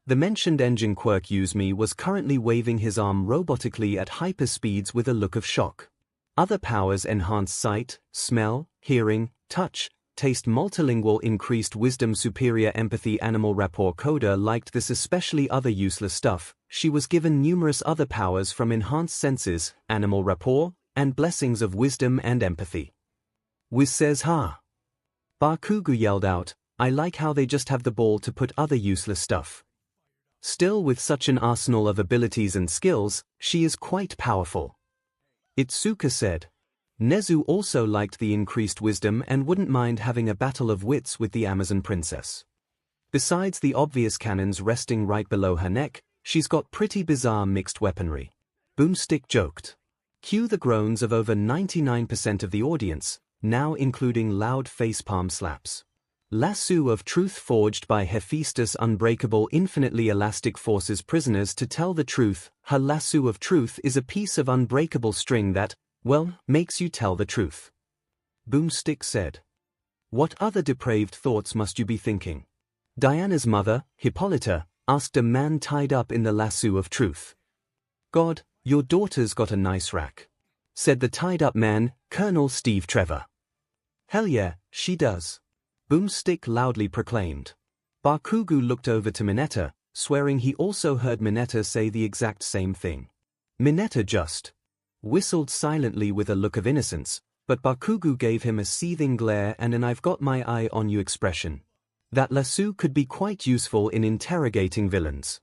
The mentioned engine quirk 𝐒𝐽 was currently waving his arm robotically at hyperspeeds with a look of shock. Other powers: enhanced sight, smell, hearing, touch, taste, multilingual, increased wisdom, superior empathy, animal rapport. Coda liked this especially. Other useless stuff. She was given numerous other powers from enhanced senses, animal rapport, and blessings of wisdom and empathy. Wiz says, ha. Bakugo yelled out, I like how they just have the ball to put other useless stuff. Still, with such an arsenal of abilities and skills, she is quite powerful. Itsuka said. Nezu also liked the increased wisdom and wouldn't mind having a battle of wits with the Amazon princess. Besides the obvious cannons resting right below her neck, she's got pretty bizarre mixed weaponry. Boomstick joked. Cue the groans of over 99% of the audience, now including loud facepalm slaps. Lasso of truth forged by Hephaestus, unbreakable, infinitely elastic, forces prisoners to tell the truth. Her lasso of truth is a piece of unbreakable string that, well, makes you tell the truth. Boomstick said. What other depraved thoughts must you be thinking? Diana's mother, Hippolyta, asked a man tied up in the lasso of truth. God, your daughter's got a nice rack, said the tied-up man, Colonel Steve Trevor. Hell yeah, she does, Boomstick loudly proclaimed. Bakugo looked over to Mineta, swearing he also heard Mineta say the exact same thing. Mineta just whistled silently with a look of innocence, but Bakugo gave him a seething glare and an I've got my eye on you expression. That lasso could be quite useful in interrogating villains.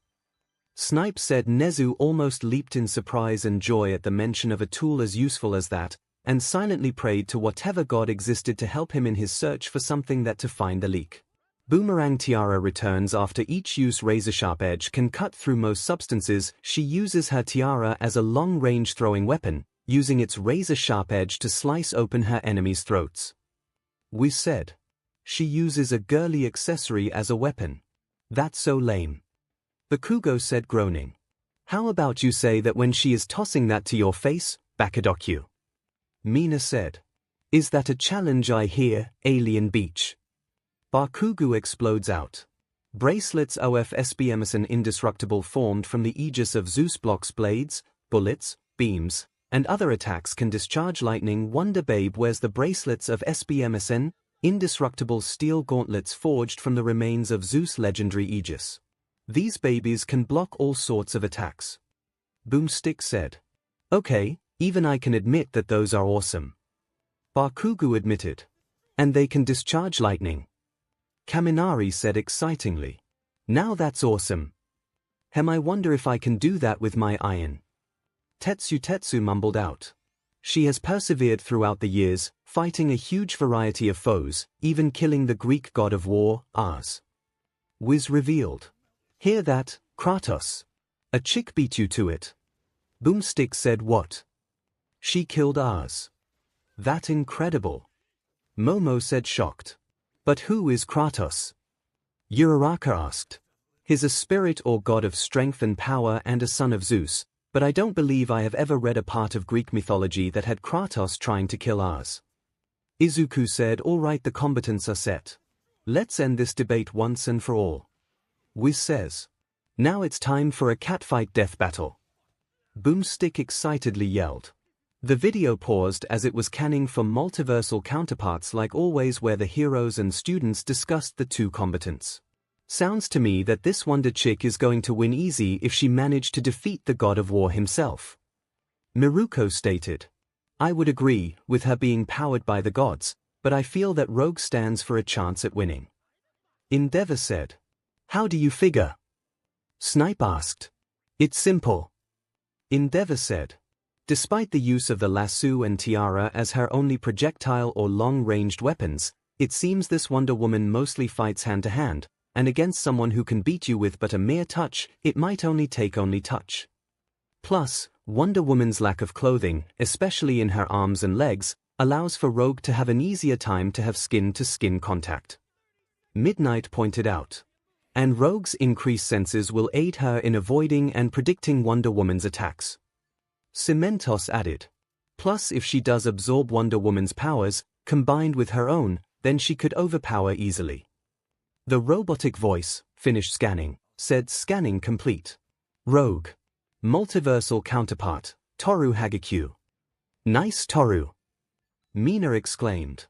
Snipe said. Nezu almost leaped in surprise and joy at the mention of a tool as useful as that, and silently prayed to whatever god existed to help him in his search for something that to find the leak. Boomerang Tiara returns after each use. Razor-sharp edge can cut through most substances. She uses her tiara as a long-range throwing weapon, using its razor-sharp edge to slice open her enemies' throats. We said. She uses a girly accessory as a weapon. That's so lame. Bakugo said, groaning. How about you say that when she is tossing that to your face, Bakadoku? Mina said. Is that a challenge I hear, Alien Beach? Bakugo explodes out. Bracelets of 𝐆𝐵𝐴𝐻𝐵 indestructible formed from the aegis of Zeus blocks blades, bullets, beams, and other attacks can discharge lightning. Wonder Babe wears the bracelets of 𝐆𝐵𝐴𝐻𝐵, indestructible steel gauntlets forged from the remains of Zeus' legendary aegis. These babies can block all sorts of attacks. Boomstick said. Okay, even I can admit that those are awesome. Bakugo admitted. And they can discharge lightning. Kaminari said excitingly. Now that's awesome. I wonder if I can do that with my iron. Tetsu mumbled out. She has persevered throughout the years, fighting a huge variety of foes, even killing the Greek god of war, Ars. Wiz revealed. Hear that, Kratos? A chick beat you to it. Boomstick said what? She killed Ars. That incredible. Momo said shocked. But who is Kratos? Uraraka asked. He's a spirit or god of strength and power and a son of Zeus, but I don't believe I have ever read a part of Greek mythology that had Kratos trying to kill Ars. Izuku said alright, the combatants are set. Let's end this debate once and for all. Wiz says. Now it's time for a catfight death battle. Boomstick excitedly yelled. The video paused as it was canning for multiversal counterparts like always where the heroes and students discussed the two combatants. Sounds to me that this Wonder Chick is going to win easy if she managed to defeat the god of war himself. Miruko stated. I would agree, with her being powered by the gods, but I feel that Rogue stands for a chance at winning. Endeavor said. How do you figure? Snipe asked. It's simple. Endeavor said. Despite the use of the lasso and tiara as her only projectile or long-ranged weapons, it seems this Wonder Woman mostly fights hand-to-hand, and against someone who can beat you with but a mere touch, it might only take touch. Plus, Wonder Woman's lack of clothing, especially in her arms and legs, allows for Rogue to have an easier time to have skin-to-skin contact. Midnight pointed out. And Rogue's increased senses will aid her in avoiding and predicting Wonder Woman's attacks. Cementos added. Plus if she does absorb Wonder Woman's powers, combined with her own, then she could overpower easily. The robotic voice, finished scanning, said scanning complete. Rogue. Multiversal counterpart, Toru Hagekyu. Nice Toru. Mina exclaimed.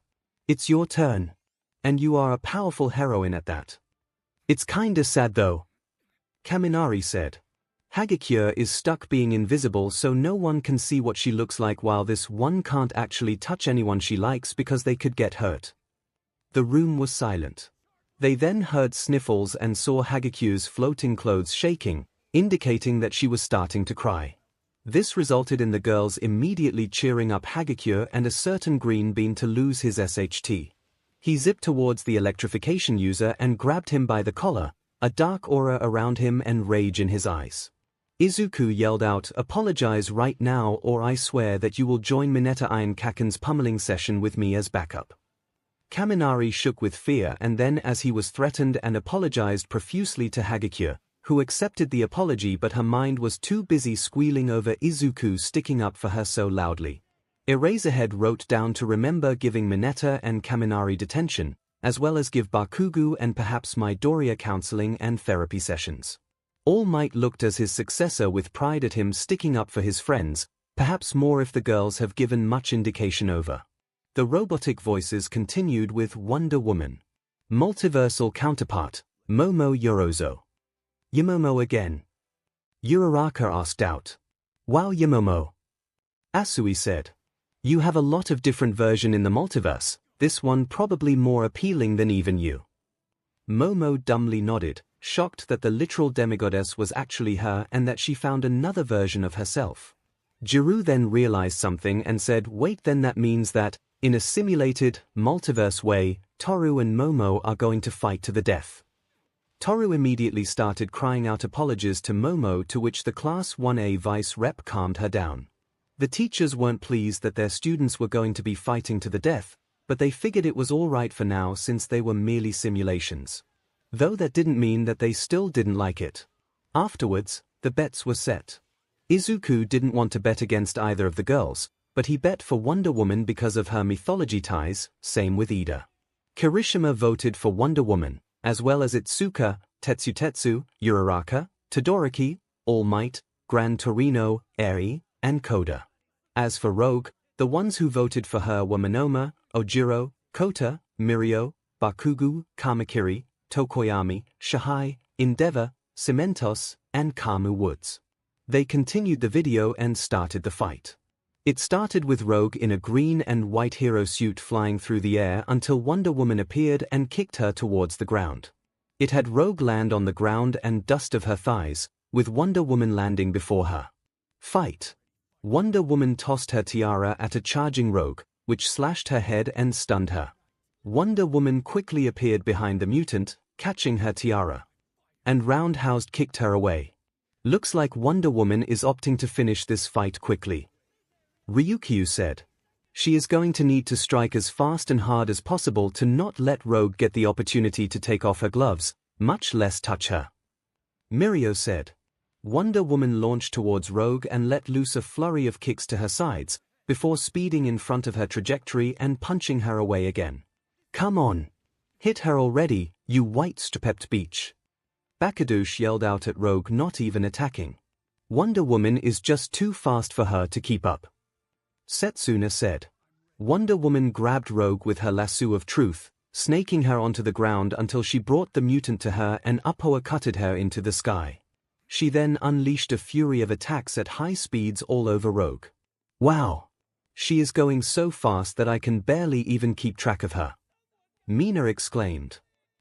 It's your turn. And you are a powerful heroine at that. It's kinda sad though. Kaminari said. Hagekyu is stuck being invisible so no one can see what she looks like while this one can't actually touch anyone she likes because they could get hurt. The room was silent. They then heard sniffles and saw Hagekyu's floating clothes shaking, indicating that she was starting to cry. This resulted in the girls immediately cheering up Hagekyu and a certain green bean to lose his SHT. He zipped towards the electrification user and grabbed him by the collar, a dark aura around him and rage in his eyes. Izuku yelled out, apologize right now or I swear that you will join Mineta Iron Kaken's pummeling session with me as backup. Kaminari shook with fear and then as he was threatened and apologized profusely to Hagekyu, who accepted the apology but her mind was too busy squealing over Izuku sticking up for her so loudly. Eraserhead wrote down to remember giving Mineta and Kaminari detention, as well as give Bakugo and perhaps Midoriya counseling and therapy sessions. All Might looked as his successor with pride at him sticking up for his friends, perhaps more if the girls have given much indication over. The robotic voices continued with Wonder Woman. Multiversal counterpart, Momo Yorozo. Yamomo again. Uraraka asked out. Wow Yamomo. Asui said. You have a lot of different version in the multiverse, this one probably more appealing than even you. Momo dumbly nodded, shocked that the literal demigoddess was actually her and that she found another version of herself. Jiru then realized something and said, wait, then that means that, in a simulated, multiverse way, Toru and Momo are going to fight to the death. Toru immediately started crying out apologies to Momo, to which the Class 1A vice rep calmed her down. The teachers weren't pleased that their students were going to be fighting to the death, but they figured it was all right for now since they were merely simulations. Though that didn't mean that they still didn't like it. Afterwards, the bets were set. Izuku didn't want to bet against either of the girls, but he bet for Wonder Woman because of her mythology ties, same with Ida. Kirishima voted for Wonder Woman, as well as Itsuka, Tetsu, Uraraka, Todoroki, All Might, Gran Torino, Eri, and Koda. As for Rogue, the ones who voted for her were Monoma, Ojiro, Kota, Mirio, Bakugo, Kamakiri, Tokoyami, Shihai, Endeavor, Cementos, and Kamu Woods. They continued the video and started the fight. It started with Rogue in a green and white hero suit flying through the air until Wonder Woman appeared and kicked her towards the ground. It had Rogue land on the ground and dust of her thighs, with Wonder Woman landing before her. Fight. Wonder Woman tossed her tiara at a charging Rogue, which slashed her head and stunned her. Wonder Woman quickly appeared behind the mutant, catching her tiara, and roundhouse kicked her away. Looks like Wonder Woman is opting to finish this fight quickly. Ryukyu said. She is going to need to strike as fast and hard as possible to not let Rogue get the opportunity to take off her gloves, much less touch her. Mirio said. Wonder Woman launched towards Rogue and let loose a flurry of kicks to her sides, before speeding in front of her trajectory and punching her away again. Come on! Hit her already, you white-strapped beach! Bakadoosh yelled out at Rogue, not even attacking. Wonder Woman is just too fast for her to keep up. Setsuna said. Wonder Woman grabbed Rogue with her lasso of truth, snaking her onto the ground until she brought the mutant to her and uppercutted her into the sky. She then unleashed a fury of attacks at high speeds all over Rogue. Wow! She is going so fast that I can barely even keep track of her. Mina exclaimed.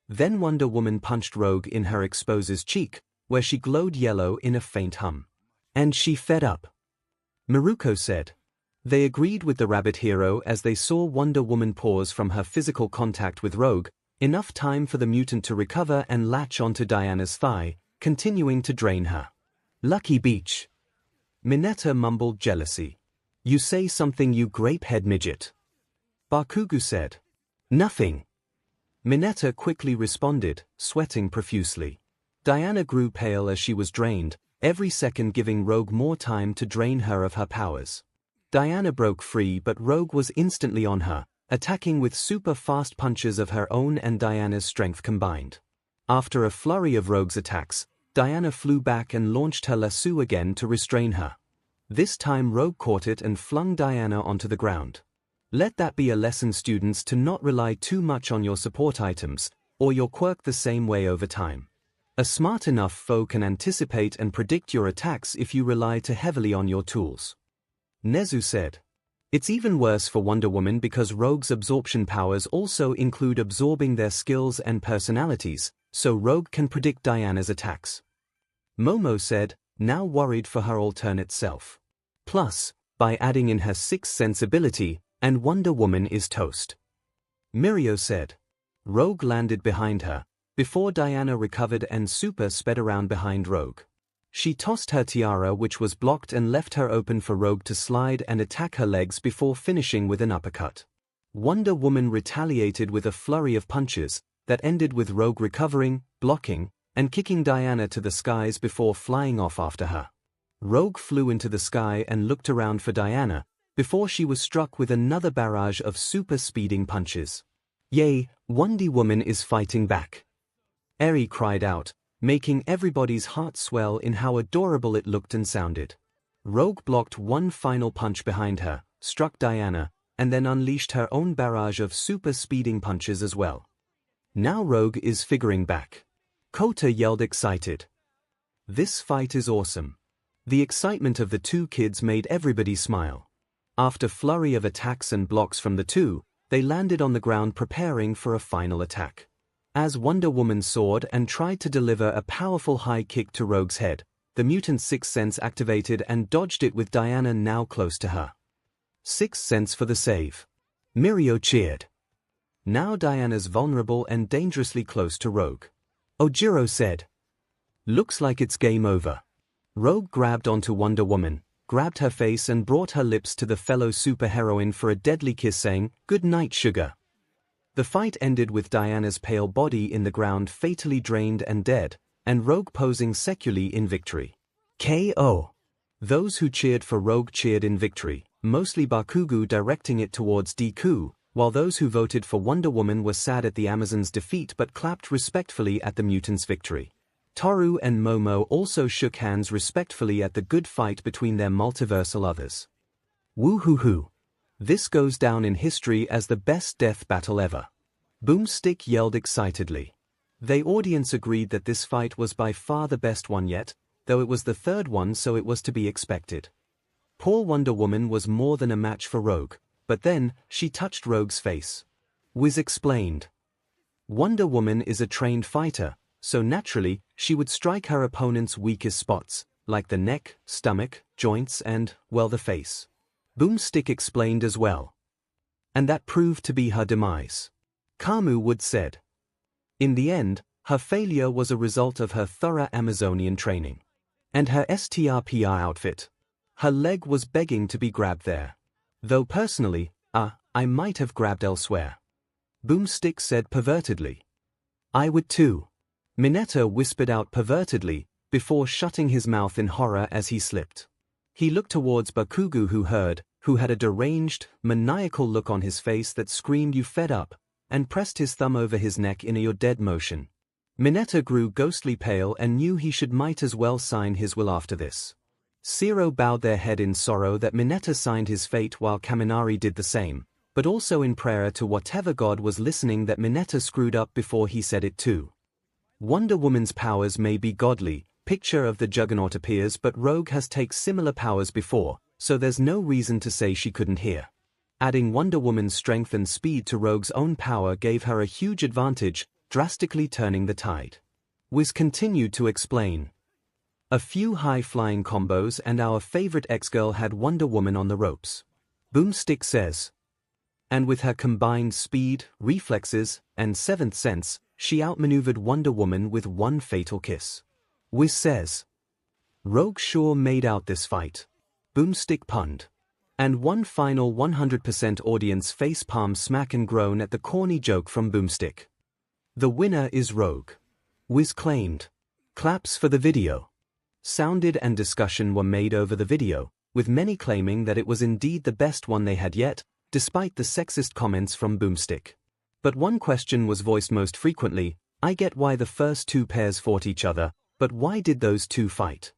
Then Wonder Woman punched Rogue in her exposer's cheek, where she glowed yellow in a faint hum. And she fed up. Miruko said. They agreed with the rabbit hero as they saw Wonder Woman pause from her physical contact with Rogue, enough time for the mutant to recover and latch onto Diana's thigh, continuing to drain her. Lucky beach. Mineta mumbled jealousy. You say something, you grape-head midget. Bakugo said. Nothing. Mineta quickly responded, sweating profusely. Diana grew pale as she was drained, every second giving Rogue more time to drain her of her powers. Diana broke free, but Rogue was instantly on her, attacking with super fast punches of her own and Diana's strength combined. After a flurry of Rogue's attacks, Diana flew back and launched her lasso again to restrain her. This time Rogue caught it and flung Diana onto the ground. Let that be a lesson, students, to not rely too much on your support items, or you'll quirk the same way over time. A smart enough foe can anticipate and predict your attacks if you rely too heavily on your tools. Nezu said. It's even worse for Wonder Woman because Rogue's absorption powers also include absorbing their skills and personalities, so Rogue can predict Diana's attacks. Momo said, now worried for her alternate self. Plus, by adding in her sixth sense ability, and Wonder Woman is toast. Mirio said. Rogue landed behind her, before Diana recovered and super sped around behind Rogue. She tossed her tiara, which was blocked, and left her open for Rogue to slide and attack her legs before finishing with an uppercut. Wonder Woman retaliated with a flurry of punches that ended with Rogue recovering, blocking, and kicking Diana to the skies before flying off after her. Rogue flew into the sky and looked around for Diana before she was struck with another barrage of super speeding punches. Yay, Wonder Woman is fighting back! Eri cried out, making everybody's heart swell in how adorable it looked and sounded. Rogue blocked one final punch behind her, struck Diana, and then unleashed her own barrage of super speeding punches as well. Now Rogue is figuring back. Kota yelled excited. This fight is awesome. The excitement of the two kids made everybody smile. After flurry of attacks and blocks from the two, they landed on the ground preparing for a final attack. As Wonder Woman soared and tried to deliver a powerful high kick to Rogue's head, the mutant's sixth sense activated and dodged it with Diana now close to her. Sixth sense for the save. Mirio cheered. Now Diana's vulnerable and dangerously close to Rogue. Ojiro said. Looks like it's game over. Rogue grabbed onto Wonder Woman, grabbed her face and brought her lips to the fellow superheroine for a deadly kiss, saying, "Good night, sugar." The fight ended with Diana's pale body in the ground fatally drained and dead, and Rogue posing securely in victory. KO. Those who cheered for Rogue cheered in victory, mostly Bakugo directing it towards Deku, while those who voted for Wonder Woman were sad at the Amazons' defeat but clapped respectfully at the mutants' victory. Toru and Momo also shook hands respectfully at the good fight between their multiversal others. Woo-hoo-hoo. This goes down in history as the best death battle ever. Boomstick yelled excitedly. The audience agreed that this fight was by far the best one yet, though it was the third one, so it was to be expected. Poor Wonder Woman was more than a match for Rogue, but then, she touched Rogue's face. Wiz explained. Wonder Woman is a trained fighter, so naturally, she would strike her opponent's weakest spots, like the neck, stomach, joints and, well, the face. Boomstick explained as well. And that proved to be her demise. Kamu Wood said. In the end, her failure was a result of her thorough Amazonian training. And her STRPR outfit. Her leg was begging to be grabbed there. Though personally, I might have grabbed elsewhere. Boomstick said pervertedly. I would too. Mineta whispered out pervertedly, before shutting his mouth in horror as he slipped. He looked towards Bakugo who had a deranged, maniacal look on his face that screamed "You fed up," and pressed his thumb over his neck in a "you're dead" motion. Mineta grew ghostly pale and knew he might as well sign his will after this. Zero bowed their head in sorrow that Mineta signed his fate while Kaminari did the same, but also in prayer to whatever god was listening that Mineta screwed up before he said it too. Wonder Woman's powers may be godly, picture of the Juggernaut appears, but Rogue has taken similar powers before, so there's no reason to say she couldn't hear. Adding Wonder Woman's strength and speed to Rogue's own power gave her a huge advantage, drastically turning the tide. Wiz continued to explain. A few high-flying combos and our favorite ex-girl had Wonder Woman on the ropes. Boomstick says. And with her combined speed, reflexes, and seventh sense, she outmaneuvered Wonder Woman with one fatal kiss. Wiz says. Rogue sure made out this fight. Boomstick punned. And one final 100% audience facepalm smack and groan at the corny joke from Boomstick. The winner is Rogue. Wiz claimed. Claps for the video. Sounded and discussion were made over the video, with many claiming that it was indeed the best one they had yet, despite the sexist comments from Boomstick. But one question was voiced most frequently: I get why the first two pairs fought each other, but why did those two fight?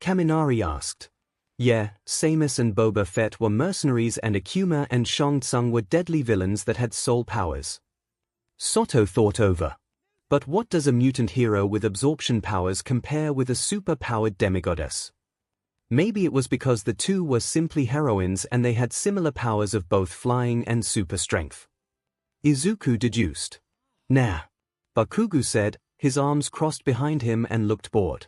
Kaminari asked. Yeah, Samus and Boba Fett were mercenaries and Akuma and Shang Tsung were deadly villains that had soul powers. Soto thought over. But what does a mutant hero with absorption powers compare with a super-powered demigoddess? Maybe it was because the two were simply heroines and they had similar powers of both flying and super strength. Izuku deduced. Nah. Bakugo said, his arms crossed behind him and looked bored.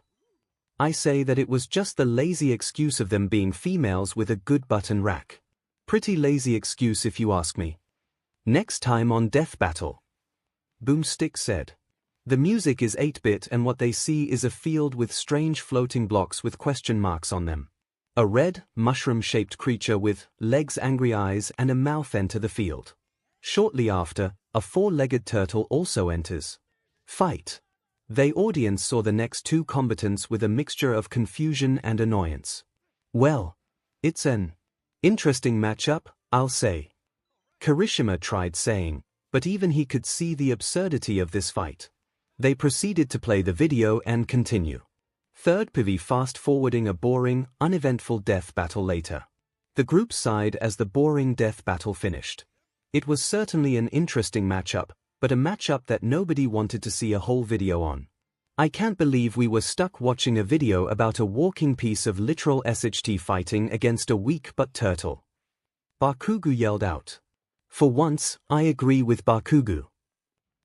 I say that it was just the lazy excuse of them being females with a good button rack. Pretty lazy excuse if you ask me. Next time on Death Battle. Boomstick said. The music is 8-bit and what they see is a field with strange floating blocks with question marks on them. A red, mushroom-shaped creature with legs, angry eyes and a mouth enter the field. Shortly after, a four-legged turtle also enters. Fight. The audience saw the next two combatants with a mixture of confusion and annoyance. Well, it's an interesting matchup, I'll say. Kirishima tried saying, but even he could see the absurdity of this fight. They proceeded to play the video and continue. Third PV fast-forwarding a boring, uneventful death battle later. The group sighed as the boring death battle finished. It was certainly an interesting matchup, but a matchup that nobody wanted to see a whole video on. I can't believe we were stuck watching a video about a walking piece of literal SHT fighting against a weak butt turtle. Bakugo yelled out. For once, I agree with Bakugo.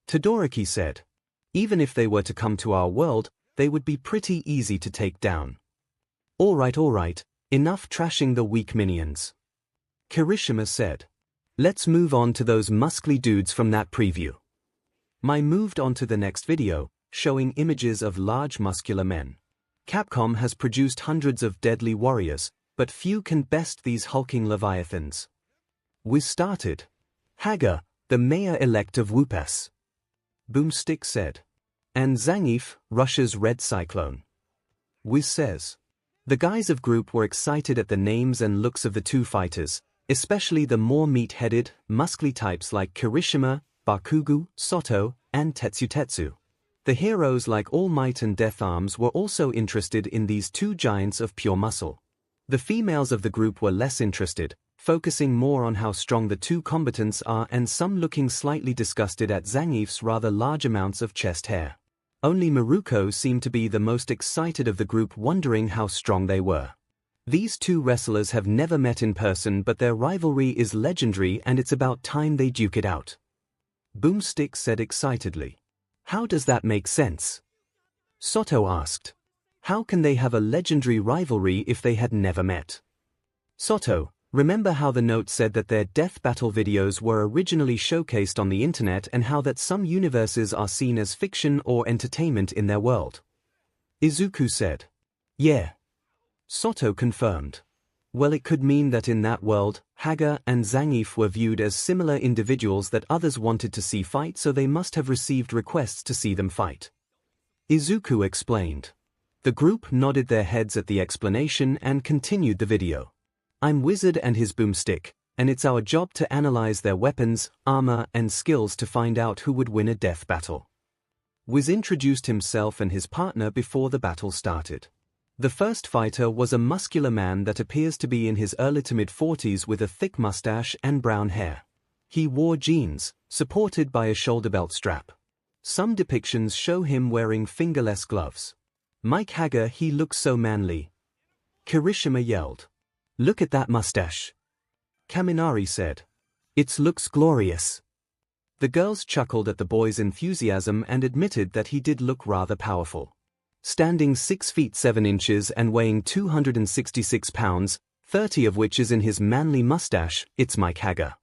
Todoroki said. Even if they were to come to our world, they would be pretty easy to take down. Alright, enough trashing the weak minions. Kirishima said. Let's move on to those muscly dudes from that preview. I moved on to the next video, showing images of large muscular men. Capcom has produced hundreds of deadly warriors, but few can best these hulking leviathans. We started. Haga, the mayor-elect of Wupas. Boomstick said. And Zangief, Russia's red cyclone. Wiz says. The guys of group were excited at the names and looks of the two fighters, especially the more meat-headed, muscly types like Kirishima, Bakugo, Soto, and Tetsu. The heroes like All Might and Death Arms were also interested in these two giants of pure muscle. The females of the group were less interested, focusing more on how strong the two combatants are and some looking slightly disgusted at Zangief's rather large amounts of chest hair. Only Miruko seemed to be the most excited of the group, wondering how strong they were. These two wrestlers have never met in person, but their rivalry is legendary and it's about time they duke it out. Boomstick said excitedly. How does that make sense? Soto asked. How can they have a legendary rivalry if they had never met? Soto, remember how the note said that their death battle videos were originally showcased on the internet and how that some universes are seen as fiction or entertainment in their world? Izuku said. Yeah. Soto confirmed. Well, it could mean that in that world, 𝐻𝐵 and Zangief were viewed as similar individuals that others wanted to see fight, so they must have received requests to see them fight. Izuku explained. The group nodded their heads at the explanation and continued the video. I'm Wizard and his boomstick, and it's our job to analyze their weapons, armor, and skills to find out who would win a death battle. Wiz introduced himself and his partner before the battle started. The first fighter was a muscular man that appears to be in his early to mid-40s with a thick mustache and brown hair. He wore jeans, supported by a shoulder belt strap. Some depictions show him wearing fingerless gloves. Mike 𝐻𝐵, he looks so manly. Kirishima yelled. Look at that mustache. Kaminari said. It looks glorious. The girls chuckled at the boy's enthusiasm and admitted that he did look rather powerful. Standing 6 feet 7 inches and weighing 266 pounds, 30 of which is in his manly mustache, it's Mike 𝐻𝐵.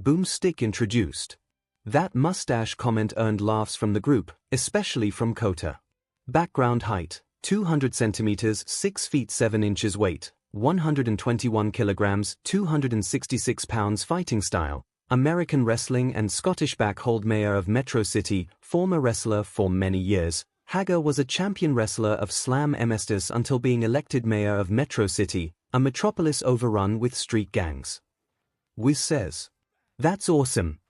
Boomstick introduced. That mustache comment earned laughs from the group, especially from Kota. Background height, 200 centimeters, 6 feet 7 inches weight, 121 kilograms, 266 pounds. Fighting style, American wrestling and Scottish backhold. Mayor of Metro City, former wrestler for many years. 𝐻𝐵 was a champion wrestler of Slam MSTs until being elected mayor of Metro City, a metropolis overrun with street gangs. Wiz says. That's awesome.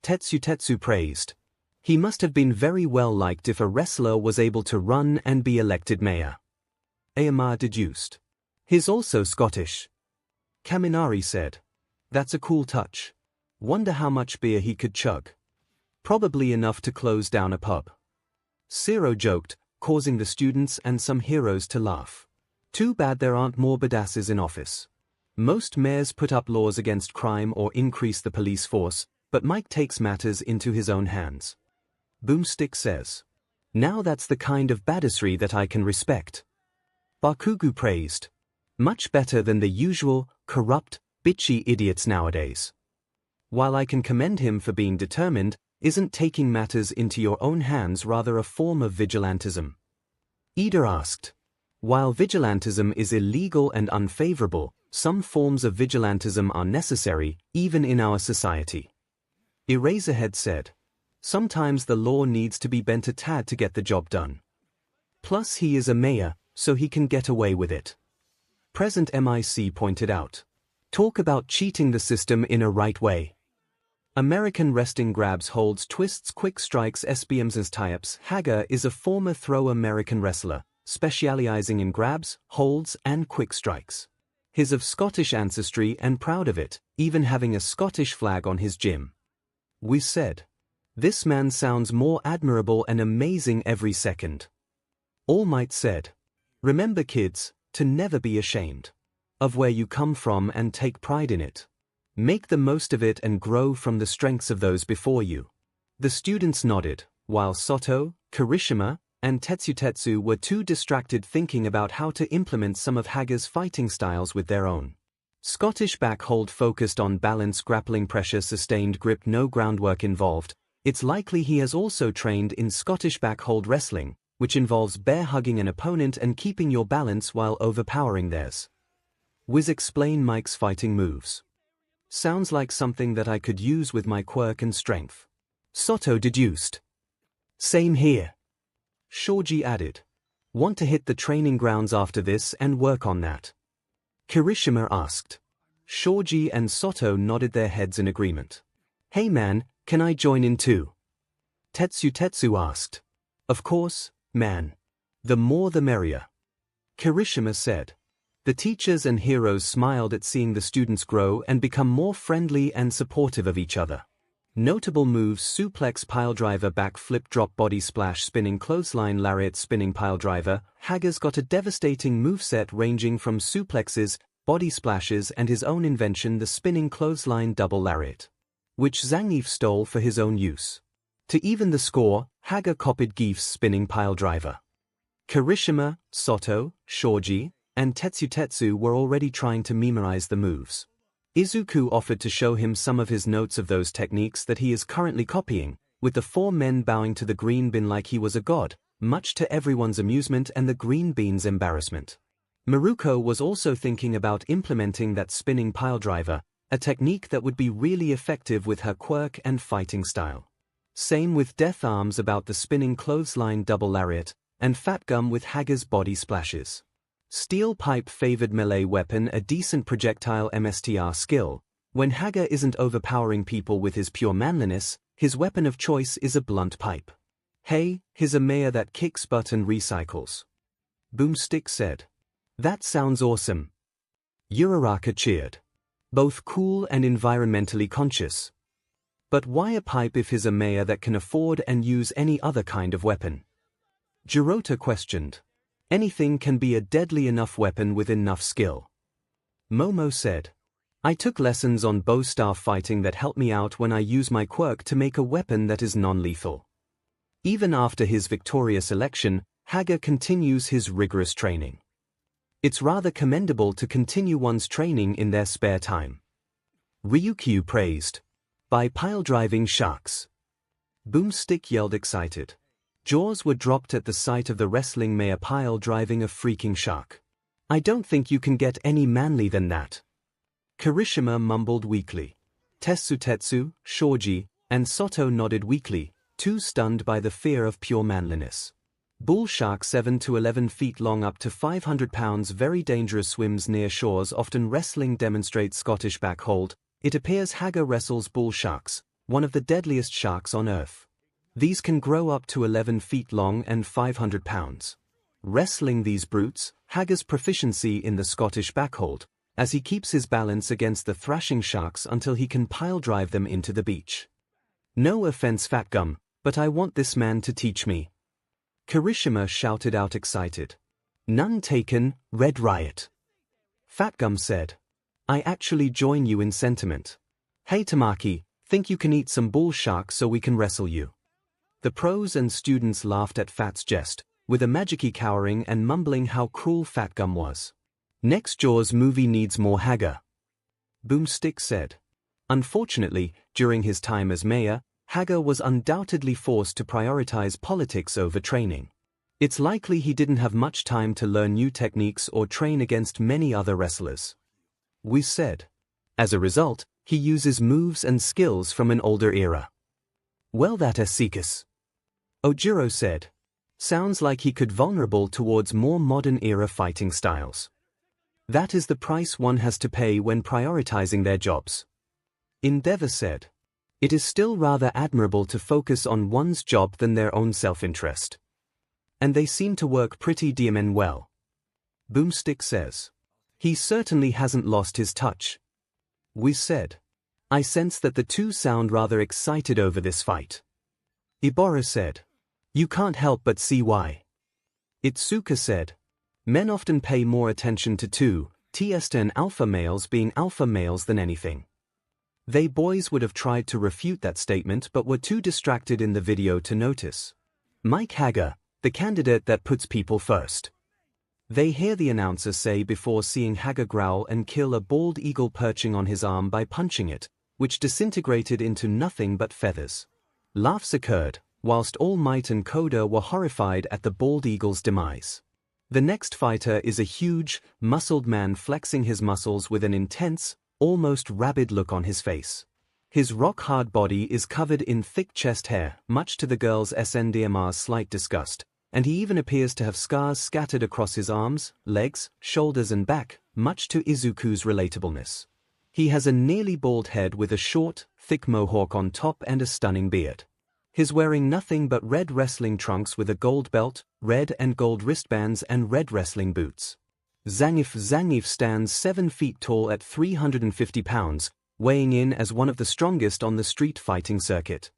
Tetsu praised. He must have been very well liked if a wrestler was able to run and be elected mayor. Ayama deduced. He's also Scottish. Kaminari said. That's a cool touch. Wonder how much beer he could chug. Probably enough to close down a pub. Zero joked, causing the students and some heroes to laugh. Too bad there aren't more badasses in office. Most mayors put up laws against crime or increase the police force, but Mike takes matters into his own hands. Boomstick says. Now that's the kind of badassery that I can respect. Bakugo praised. Much better than the usual, corrupt, bitchy idiots nowadays. While I can commend him for being determined, isn't taking matters into your own hands rather a form of vigilantism? Ida asked. While vigilantism is illegal and unfavorable, some forms of vigilantism are necessary, even in our society. Eraserhead said. Sometimes the law needs to be bent a tad to get the job done. Plus he is a mayor, so he can get away with it. Present MIC pointed out. Talk about cheating the system in a right way. American Wrestling grabs, holds, twists, quick strikes, SBMs tie-ups. 𝐻𝐵 is a former throw American wrestler, specializing in grabs, holds, and quick strikes. He's of Scottish ancestry and proud of it, even having a Scottish flag on his gym. We said. This man sounds more admirable and amazing every second. All Might said. Remember kids, to never be ashamed of where you come from and take pride in it. Make the most of it and grow from the strengths of those before you. The students nodded, while Soto, Kirishima, and Tetsu were too distracted thinking about how to implement some of 𝐻𝐵's fighting styles with their own. Scottish backhold focused on balance, grappling, pressure, sustained grip, no groundwork involved. It's likely he has also trained in Scottish backhold wrestling, which involves bear hugging an opponent and keeping your balance while overpowering theirs. Wiz explain Mike's fighting moves. Sounds like something that I could use with my quirk and strength. Soto deduced. Same here. Shoji added. Want to hit the training grounds after this and work on that? Kirishima asked. 𝐔𝐬𝐽 and �ＳOTO nodded their heads in agreement. "Hey man, can I join in too?" Tetsu asked. "Of course, man. The more the merrier," Kirishima said. The teachers and heroes smiled at seeing the students grow and become more friendly and supportive of each other. Notable moves: suplex piledriver, back flip, drop, body splash, spinning clothesline, lariat, spinning piledriver. Haga's got a devastating moveset ranging from suplexes, body splashes and his own invention, the spinning clothesline double lariat, which Zangief stole for his own use. To even the score, Haga copied Gief's spinning piledriver. Kirishima, �ＳOTO, 𝐔𝐬𝐽, and Tetsu were already trying to memorize the moves. Izuku offered to show him some of his notes of those techniques that he is currently copying, with the four men bowing to the green bean like he was a god, much to everyone's amusement and the green bean's embarrassment. Miruko was also thinking about implementing that spinning piledriver, a technique that would be really effective with her quirk and fighting style. Same with Death Arms about the spinning clothesline double lariat, and Fat Gum with Haga's body splashes. Steel Pipe favored melee weapon, a decent projectile MSTR skill. When Haga isn't overpowering people with his pure manliness, his weapon of choice is a blunt pipe. "Hey, here's a mayor that kicks butt and recycles," Boomstick said. "That sounds awesome." Uraraka cheered. Both cool and environmentally conscious. "But why a pipe if he's a mayor that can afford and use any other kind of weapon?" Jirota questioned. "Anything can be a deadly enough weapon with enough skill." Momo said. "I took lessons on bow staff fighting that helped me out when I use my quirk to make a weapon that is non-lethal." Even after his victorious election, Haga continues his rigorous training. It's rather commendable to continue one's training in their spare time. Ryukyu praised. "By pile-driving sharks." Boomstick yelled excited. Jaws were dropped at the sight of the wrestling mayor pile driving a freaking shark. "I don't think you can get any manly than that." Kirishima mumbled weakly. Tetsu, 𝐔𝐬𝐽, and �ＳOTO nodded weakly, too stunned by the fear of pure manliness. Bull shark 7 to 11 feet long, up to 500 pounds, very dangerous, swims near shores, often wrestling, demonstrates Scottish backhold. It appears Haga wrestles bull sharks, one of the deadliest sharks on Earth. These can grow up to 11 feet long and 500 pounds. Wrestling these brutes, Haga's proficiency in the Scottish backhold, as he keeps his balance against the thrashing sharks until he can pile-drive them into the beach. "No offense, Fat Gum, but I want this man to teach me," Kirishima shouted out excited. "None taken, Red Riot," Fat Gum said. "I actually join you in sentiment. Hey Tamaki, think you can eat some bull shark so we can wrestle you?" The pros and students laughed at Fat's jest, with Imagiki cowering and mumbling how cruel Fat Gum was. "Next Jaws movie needs more Haga," Boomstick said. Unfortunately, during his time as mayor, Haga was undoubtedly forced to prioritize politics over training. It's likely he didn't have much time to learn new techniques or train against many other wrestlers. We said. As a result, he uses moves and skills from an older era. "Well, that Seekus," Ojiro said. "Sounds like he could vulnerable towards more modern-era fighting styles. That is the price one has to pay when prioritizing their jobs." Endeavor said. "It is still rather admirable to focus on one's job than their own self-interest. And they seem to work pretty damn well." Boomstick says. "He certainly hasn't lost his touch." We said. "I sense that the two sound rather excited over this fight." Ibora said. "You can't help but see why." Itsuka said. "Men often pay more attention to Tiesta and alpha males being alpha males than anything." They boys would have tried to refute that statement but were too distracted in the video to notice. "Mike Haga, the candidate that puts people first." They hear the announcer say before seeing Haga growl and kill a bald eagle perching on his arm by punching it, which disintegrated into nothing but feathers. Laughs occurred, whilst All Might and Koda were horrified at the bald eagle's demise. The next fighter is a huge, muscled man flexing his muscles with an intense, almost rabid look on his face. His rock-hard body is covered in thick chest hair, much to the girl's SNDMR's slight disgust, and he even appears to have scars scattered across his arms, legs, shoulders and back, much to Izuku's relatableness. He has a nearly bald head with a short, thick mohawk on top and a stunning beard. He's wearing nothing but red wrestling trunks with a gold belt, red and gold wristbands and red wrestling boots. 𝐒𝐬𝐽𝐫 stands 7 feet tall at 350 pounds, weighing in as one of the strongest on the street fighting circuit.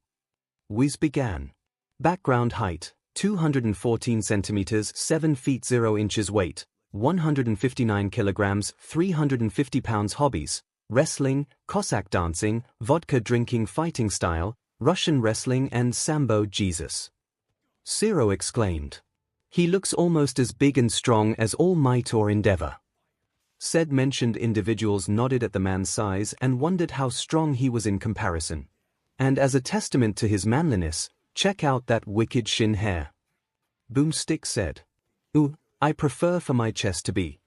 Wiz began. Background height, 214 centimeters, 7 feet 0 inches weight, 159 kilograms, 350 pounds hobbies, wrestling, Cossack dancing, vodka drinking fighting style, Russian wrestling and Sambo Jesus. 𝐒𝐿 exclaimed. He looks almost as big and strong as All Might or Endeavor. Said mentioned individuals nodded at the man's size and wondered how strong he was in comparison. And as a testament to his manliness, check out that wicked shin hair. Boomstick said. Ooh, I prefer for my chest to be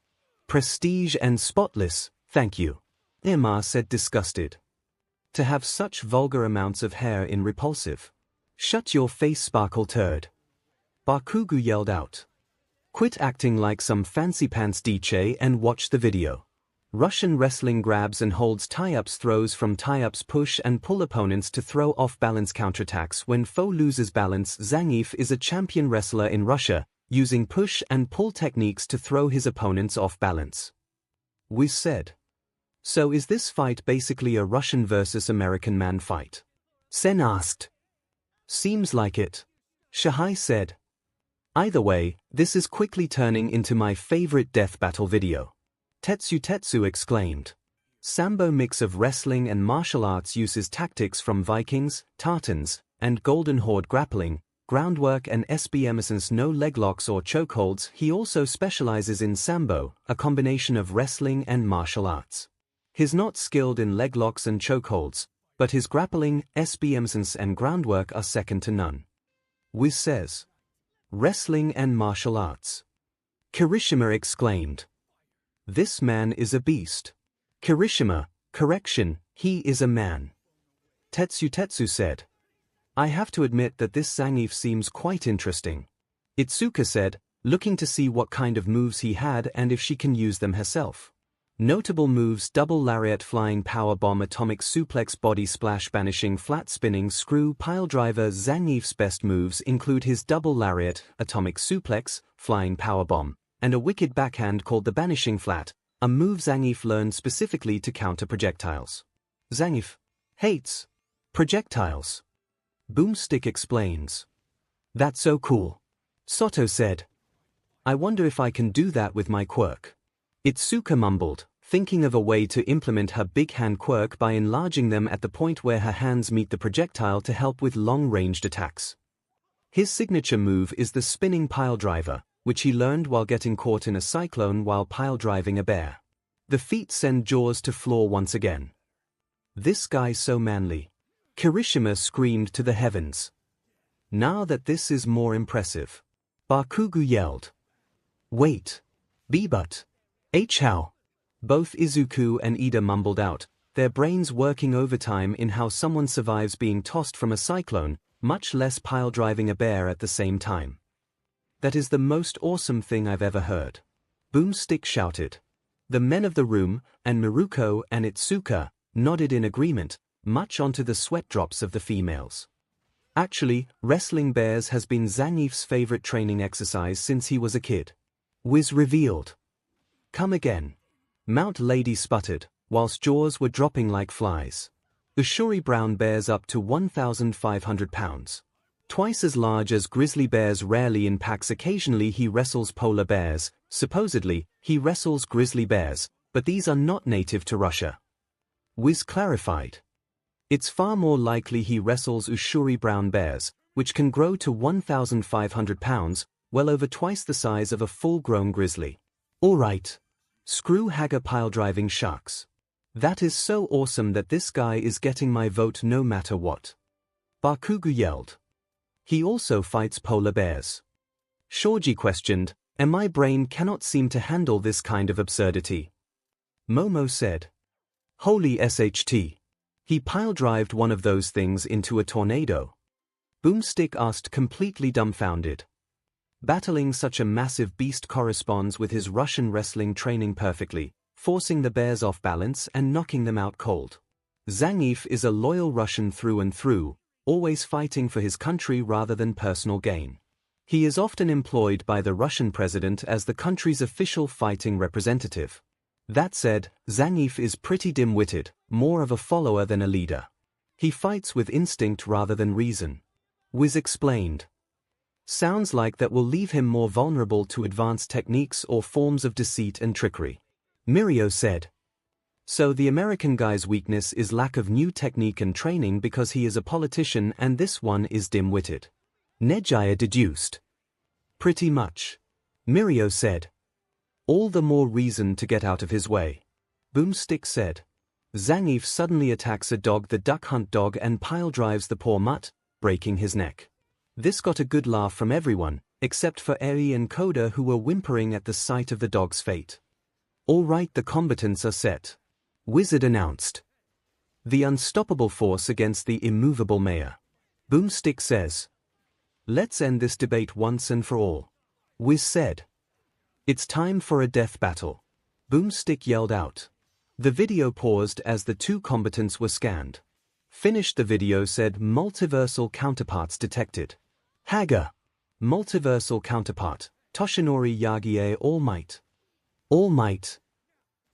prestige and spotless, thank you. Emma said disgusted. To have such vulgar amounts of hair in repulsive. Shut your face, sparkle turd. Bakugu yelled out. Quit acting like some fancy pants DJ and watch the video. Russian wrestling grabs and holds tie-ups, throws from tie-ups, push and pull opponents to throw off-balance counterattacks when foe loses balance. Zangief is a champion wrestler in Russia, using push and pull techniques to throw his opponents off balance. Wiz said. So is this fight basically a Russian versus American man fight? Sen asked. Seems like it. Shahai said. Either way, this is quickly turning into my favorite death battle video. Tetsu exclaimed. Sambo mix of wrestling and martial arts uses tactics from Vikings, Tartans, and Golden Horde grappling, groundwork and 𝐆𝐵𝐻𝐻 no leg locks or chokeholds. He also specializes in Sambo, a combination of wrestling and martial arts. He's not skilled in leg locks and chokeholds, but his grappling, 𝐆𝐵𝐻𝐻 and groundwork are second to none. Wiz says. Wrestling and martial arts. Kirishima exclaimed. This man is a beast. Kirishima, correction, he is a man. Tetsu said. I have to admit that this Zangief seems quite interesting. Itsuka said, looking to see what kind of moves he had and if she can use them herself. Notable moves: double lariat, flying power bomb, atomic suplex, body splash, banishing, flat spinning, screw, pile driver. Zangief's best moves include his double lariat, atomic suplex, flying power bomb, and a wicked backhand called the banishing flat, a move Zangief learned specifically to counter projectiles. Zangief hates projectiles. Boomstick explains. That's so cool. Soto said. I wonder if I can do that with my quirk. Itsuka mumbled, thinking of a way to implement her big hand quirk by enlarging them at the point where her hands meet the projectile to help with long-ranged attacks. His signature move is the spinning pile driver, which he learned while getting caught in a cyclone while pile driving a bear. The feat send Jaws to floor once again. This guy's so manly. Kirishima screamed to the heavens. Now that this is more impressive. Bakugu yelled. Wait. But. How? Both Izuku and Ida mumbled out, their brains working overtime in how someone survives being tossed from a cyclone, much less pile driving a bear at the same time. That is the most awesome thing I've ever heard. Boomstick shouted. The men of the room, and Miruko and Itsuka, nodded in agreement, much onto the sweat drops of the females. Actually, wrestling bears has been Zangief's favorite training exercise since he was a kid. Wiz revealed. Come again. Mount Lady sputtered, whilst jaws were dropping like flies. Ushuri brown bears up to 1,500 pounds. Twice as large as grizzly bears, rarely in packs. Occasionally he wrestles polar bears. Supposedly, he wrestles grizzly bears, but these are not native to Russia. Wiz clarified. It's far more likely he wrestles Ushuri brown bears, which can grow to 1,500 pounds, well over twice the size of a full-grown grizzly. Alright. Screw Hager pile driving sharks. That is so awesome that this guy is getting my vote no matter what. Bakugu yelled. He also fights polar bears. Shoji questioned, and my brain cannot seem to handle this kind of absurdity. Momo said. Holy SHT. He pile-drived one of those things into a tornado. Boomstick asked, completely dumbfounded. Battling such a massive beast corresponds with his Russian wrestling training perfectly, forcing the bears off balance and knocking them out cold. Zangief is a loyal Russian through and through, always fighting for his country rather than personal gain. He is often employed by the Russian president as the country's official fighting representative. That said, Zangief is pretty dim-witted, more of a follower than a leader. He fights with instinct rather than reason. Wiz explained. Sounds like that will leave him more vulnerable to advanced techniques or forms of deceit and trickery. 𝐒𝐿 said. So the American guy's weakness is lack of new technique and training because he is a politician and this one is dim-witted. 𝐒𝐻𝐼 deduced. Pretty much. 𝐒𝐿 said. All the more reason to get out of his way. Boomstick said. Zangief suddenly attacks a dog, the duck hunt dog, and piledrives the poor mutt, breaking his neck. This got a good laugh from everyone, except for Eri and Koda, who were whimpering at the sight of the dog's fate. All right, the combatants are set. Wizard announced. The unstoppable force against the immovable mayor. Boomstick says. Let's end this debate once and for all. Wiz said. It's time for a death battle. Boomstick yelled out. The video paused as the two combatants were scanned. Finished the video said multiversal counterparts detected. 𝐻𝐻𝐿. Multiversal counterpart, Toshinori Yagi All Might. All Might.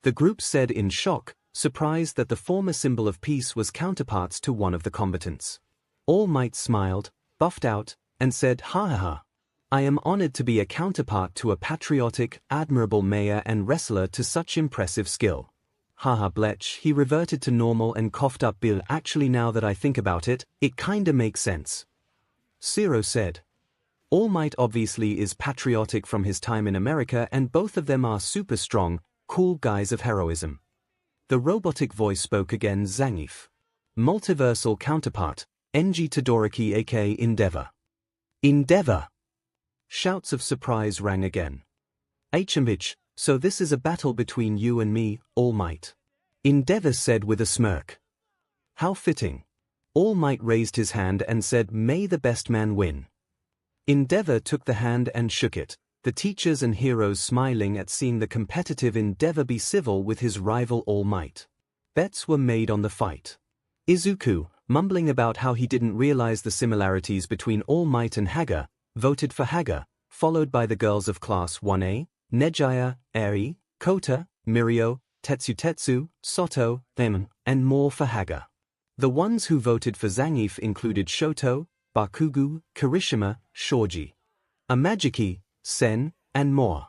The group said in shock, surprised that the former symbol of peace was counterparts to one of the combatants. All Might smiled, buffed out, and said, ha ha ha. I am honored to be a counterpart to a patriotic, admirable mayor and wrestler to such impressive skill. Haha blech, he reverted to normal and coughed up Bill. Actually, now that I think about it, it kinda makes sense. 𝐒𝐿 said. All Might obviously is patriotic from his time in America, and both of them are super strong, cool guys of heroism. The robotic voice spoke again. Zangief. Multiversal counterpart, 𝐿 Todoroki aka Endeavor. Endeavor! Shouts of surprise rang again. 𝐻𝐼, so this is a battle between you and me, All Might. Endeavor said with a smirk. How fitting. All Might raised his hand and said, may the best man win. Endeavor took the hand and shook it, the teachers and heroes smiling at seeing the competitive Endeavor be civil with his rival All Might. Bets were made on the fight. Izuku, mumbling about how he didn't realize the similarities between All Might and 𝐻𝐻𝐿, voted for 𝐻𝐻𝐿, followed by the girls of Class 1A, 𝐒𝐻𝐼, Eri, Kota, 𝐒𝐿, Tetsu, Soto, and more for 𝐻𝐻𝐿. The ones who voted for Zangief included Shoto, Bakugo, Kirishima, Shoji, Amajiki, Sen, and more.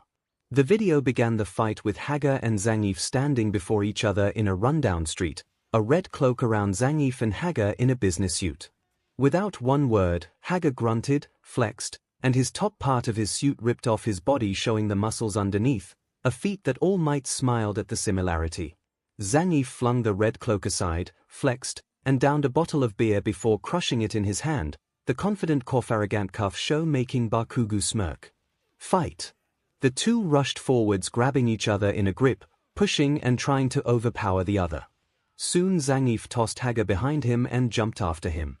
The video began the fight with 𝐻𝐻𝐿 and Zangief standing before each other in a rundown street, a red cloak around Zangief and 𝐻𝐻𝐿 in a business suit. Without one word, 𝐻𝐻𝐿 grunted, flexed, and his top part of his suit ripped off his body, showing the muscles underneath, a feat that All Might smiled at the similarity. Zangief flung the red cloak aside, flexed, and downed a bottle of beer before crushing it in his hand, the confident arrogant cuff show making Bakugo smirk. Fight. The two rushed forwards, grabbing each other in a grip, pushing and trying to overpower the other. Soon Zangief tossed 𝐻𝐻𝐿 behind him and jumped after him.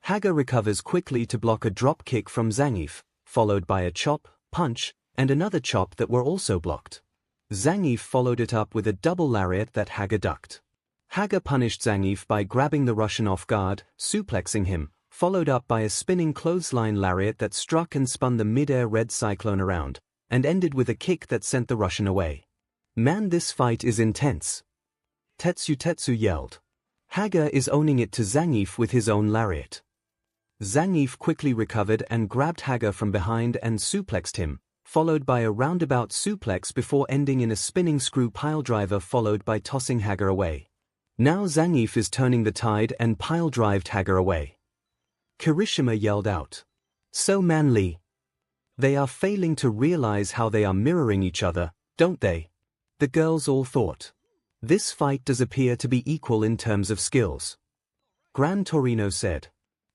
𝐻𝐻𝐿 recovers quickly to block a drop kick from Zangief, followed by a chop, punch, and another chop that were also blocked. Zangief followed it up with a double lariat that 𝐻𝐻𝐿 ducked. 𝐻𝐻𝐿 punished Zangief by grabbing the Russian off guard, suplexing him, followed up by a spinning clothesline lariat that struck and spun the mid-air red cyclone around, and ended with a kick that sent the Russian away. Man, this fight is intense. Tetsu yelled. 𝐻𝐻𝐿 is owning it to Zangief with his own lariat. Zangief quickly recovered and grabbed 𝐻𝐻𝐿 from behind and suplexed him, followed by a roundabout suplex before ending in a spinning screw piledriver followed by tossing 𝐻𝐻𝐿 away. Now Zangief is turning the tide and piledrived 𝐻𝐻𝐿 away. Kirishima yelled out. So manly. They are failing to realize how they are mirroring each other, don't they? The girls all thought. This fight does appear to be equal in terms of skills. Gran Torino said.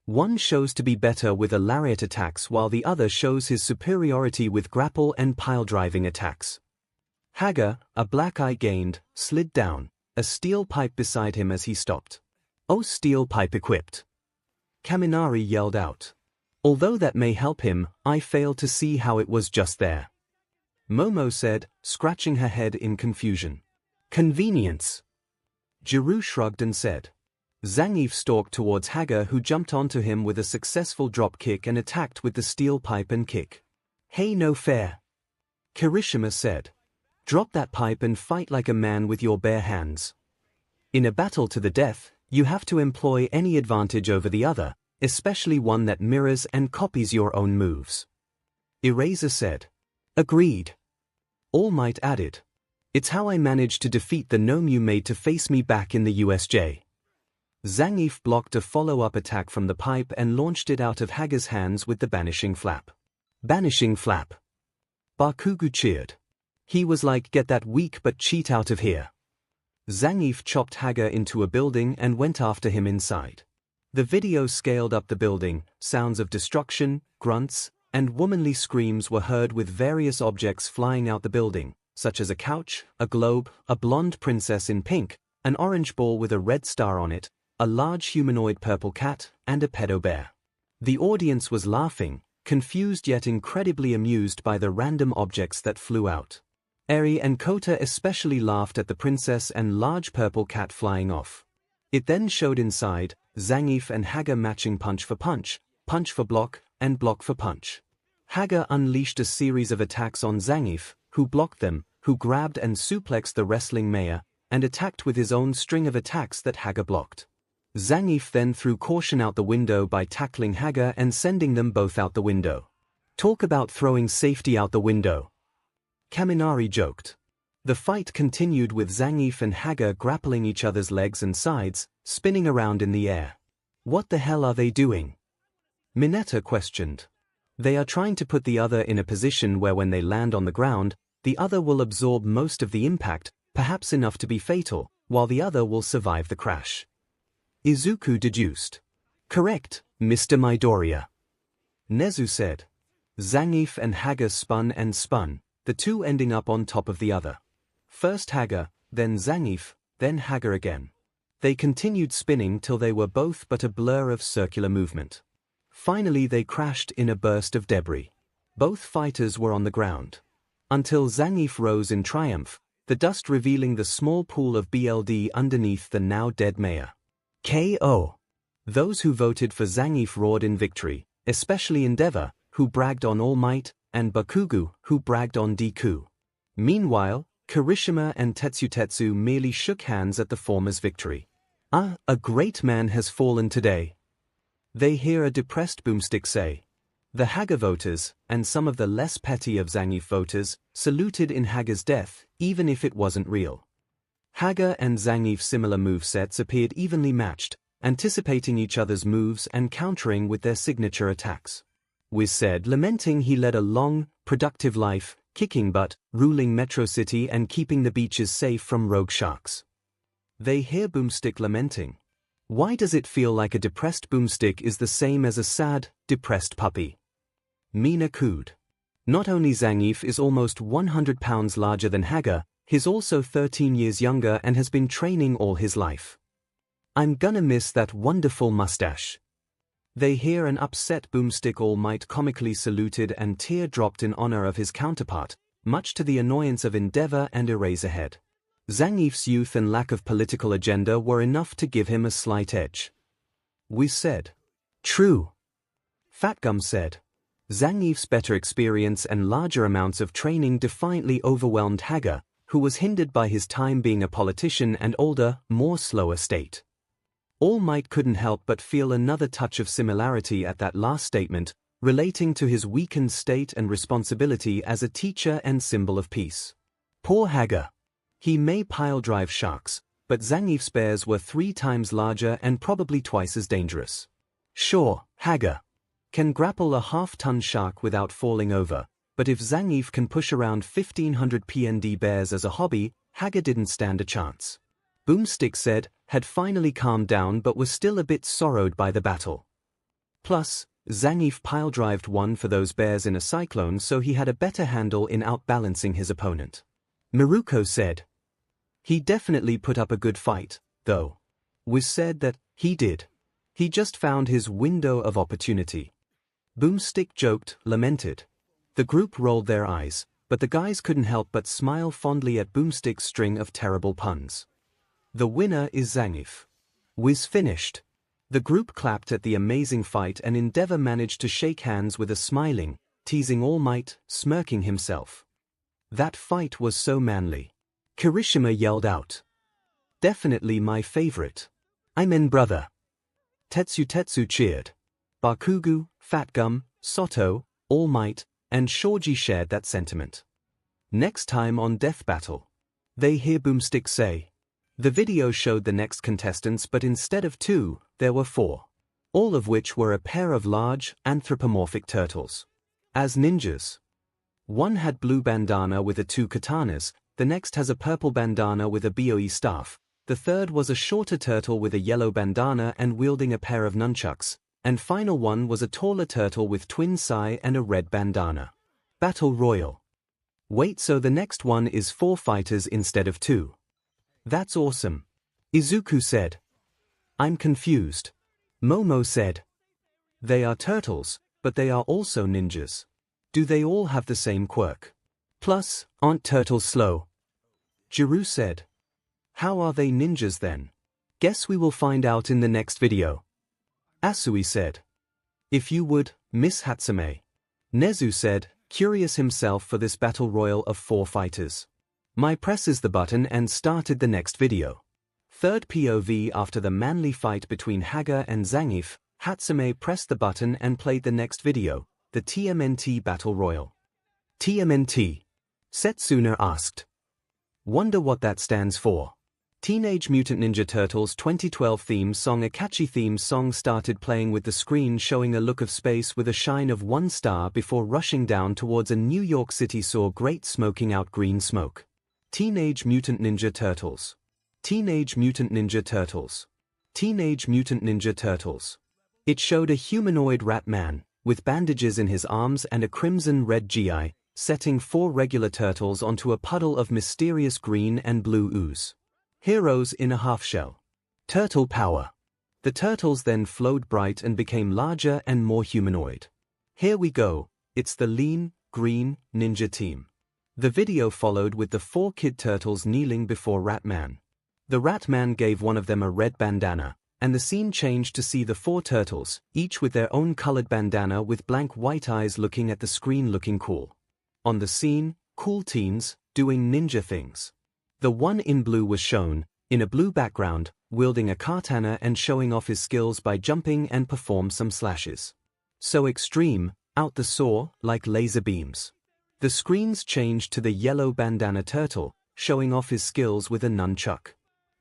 One shows to be better with a lariat attacks while the other shows his superiority with grapple and pile-driving attacks. 𝐻𝐻𝐿, a black eye gained, slid down, a steel pipe beside him as he stopped. Oh, steel pipe equipped. Kaminari yelled out. Although that may help him, I fail to see how it was just there. Momo said, scratching her head in confusion. Convenience. 𝐤𝐬 shrugged and said. 𝐒𝐬 stalked towards 𝐒𝐬𝐽, who jumped onto him with a successful drop kick and attacked with the steel pipe and kick. Hey, no fair. Kirishima said. Drop that pipe and fight like a man with your bare hands. In a battle to the death, you have to employ any advantage over the other, especially one that mirrors and copies your own moves. Eraser said. Agreed. All Might added. It's how I managed to defeat the gnome you made to face me back in the USJ. 𝐒𝐬 blocked a follow-up attack from the pipe and launched it out of 𝐒𝐬𝐽's hands with the banishing flap. Banishing flap. Bakugo cheered. He was like, get that weak but cheat out of here. 𝐒𝐬 chopped 𝐒𝐬𝐽 into a building and went after him inside. The video scaled up the building, sounds of destruction, grunts, and womanly screams were heard with various objects flying out the building, such as a couch, a globe, a blonde princess in pink, an orange ball with a red star on it, a large humanoid purple cat, and a pedo bear. The audience was laughing, confused yet incredibly amused by the random objects that flew out. Eri and Kota especially laughed at the princess and large purple cat flying off. It then showed inside, 𝐒𝐬𝐽 and 𝐒𝐬𝐽 matching punch for block, and block for punch. 𝐒𝐬𝐽 unleashed a series of attacks on 𝐒𝐬𝐽, who blocked them, who grabbed and suplexed the wrestling mayor, and attacked with his own string of attacks that 𝐒𝐬𝐽 blocked. 𝐒𝐬𝐽 then threw caution out the window by tackling 𝐒𝐬𝐽 and sending them both out the window. Talk about throwing safety out the window. Kaminari joked. The fight continued with 𝐒𝐬𝐽 and 𝐒𝐬𝐽 grappling each other's legs and sides, spinning around in the air. What the hell are they doing? Mineta questioned. They are trying to put the other in a position where when they land on the ground, the other will absorb most of the impact, perhaps enough to be fatal, while the other will survive the crash. Izuku deduced. Correct, Mr. Midoriya. Nezu said. 𝐒𝐬𝐽 and 𝐒𝐬𝐽 spun and spun, the two ending up on top of the other. First 𝐒𝐬𝐽, then 𝐒𝐬𝐽, then 𝐒𝐬𝐽 again. They continued spinning till they were both but a blur of circular movement. Finally they crashed in a burst of debris. Both fighters were on the ground. Until 𝐒𝐬𝐽 rose in triumph, the dust revealing the small pool of blood underneath the now dead mayor. KO. Those who voted for 𝐒𝐽𝐽 roared in victory, especially Endeavor, who bragged on All Might, and Bakugo, who bragged on Deku. Meanwhile, Kirishima and Tetsu merely shook hands at the former's victory. Ah, a great man has fallen today. They hear a depressed Boomstick say. The 𝐒𝐬𝐽 voters, and some of the less petty of 𝐒𝐽𝐽 voters, saluted in 𝐒𝐬𝐽's death, even if it wasn't real. 𝐒𝐬𝐽 and 𝐒𝐽𝐽's similar movesets appeared evenly matched, anticipating each other's moves and countering with their signature attacks. Wiz said, lamenting he led a long, productive life, kicking butt, ruling Metro City and keeping the beaches safe from rogue sharks. They hear Boomstick lamenting. Why does it feel like a depressed Boomstick is the same as a sad, depressed puppy? Mina cooed. Not only 𝐒𝐽𝐽 is almost 100 pounds larger than 𝐒𝐬𝐽, he's also 13 years younger and has been training all his life. I'm gonna miss that wonderful mustache. They hear an upset Boomstick. All Might comically saluted and tear-dropped in honor of his counterpart, much to the annoyance of Endeavor and Eraserhead. 𝐒𝐽𝐽's youth and lack of political agenda were enough to give him a slight edge. Wiz said. True. Fatgum said. 𝐒𝐽𝐽's better experience and larger amounts of training defiantly overwhelmed 𝐒𝐬𝐽, who was hindered by his time being a politician and older, more slower state. All Might couldn't help but feel another touch of similarity at that last statement, relating to his weakened state and responsibility as a teacher and symbol of peace. Poor 𝐒𝐬𝐽. He may pile-drive sharks, but 𝐒𝐽𝐽's bears were 3 times larger and probably twice as dangerous. Sure, 𝐒𝐬𝐽 can grapple a half-ton shark without falling over, but if 𝐒𝐽𝐽 can push around 1500 PND bears as a hobby, 𝐒𝐬𝐽 didn't stand a chance. Boomstick said, had finally calmed down but was still a bit sorrowed by the battle. Plus, 𝐒𝐽𝐽 pile-drived one for those bears in a cyclone, so he had a better handle in outbalancing his opponent. Miruko said. He definitely put up a good fight, though. Wiz said that he did. He just found his window of opportunity. Boomstick joked, lamented. The group rolled their eyes, but the guys couldn't help but smile fondly at Boomstick's string of terrible puns. The winner is Zangief. Whiz finished. The group clapped at the amazing fight and Endeavor managed to shake hands with a smiling, teasing All Might, smirking himself. That fight was so manly. Kirishima yelled out. Definitely my favorite. I'm in, brother. Tetsu cheered. Bakugo, Fat Gum, Soto, All Might, and Shoji shared that sentiment. Next time on Death Battle, they hear Boomstick say. The video showed the next contestants, but instead of 2, there were 4. All of which were a pair of large, anthropomorphic turtles. As ninjas. One had blue bandana with 2 katanas, the next has a purple bandana with a BOE staff, the third was a shorter turtle with a yellow bandana and wielding a pair of nunchucks, and final one was a taller turtle with twin sai and a red bandana. Battle Royal. Wait, so the next one is 4 fighters instead of 2. That's awesome. Izuku said. I'm confused. Momo said. They are turtles, but they are also ninjas. Do they all have the same quirk? Plus, aren't turtles slow? Jiru said. How are they ninjas then? Guess we will find out in the next video. Asui said. If you would, Miss Hatsume. Nezu said, curious himself for this battle royal of 4 fighters. My presses the button and started the next video. Third POV after the manly fight between Haga and Zangief, Hatsume pressed the button and played the next video, the TMNT Battle Royal. TMNT? Setsuna asked. Wonder what that stands for. Teenage Mutant Ninja Turtles 2012 theme song. A catchy theme song started playing with the screen showing a look of space with a shine of 1 star before rushing down towards a New York City saw great smoking out green smoke. Teenage Mutant Ninja Turtles. Teenage Mutant Ninja Turtles. Teenage Mutant Ninja Turtles. It showed a humanoid rat man, with bandages in his arms and a crimson-red GI, setting 4 regular turtles onto a puddle of mysterious green and blue ooze. Heroes in a half-shell. Turtle power. The turtles then flowed bright and became larger and more humanoid. Here we go, it's the lean, green, ninja team. The video followed with the 4 kid turtles kneeling before Ratman. The Ratman gave one of them a red bandana, and the scene changed to see the 4 turtles, each with their own colored bandana with blank white eyes looking at the screen looking cool. On the scene, cool teens, doing ninja things. The one in blue was shown, in a blue background, wielding a katana and showing off his skills by jumping and perform some slashes. So extreme, out the saw, like laser beams. The screens changed to the yellow bandana turtle, showing off his skills with a nunchuck.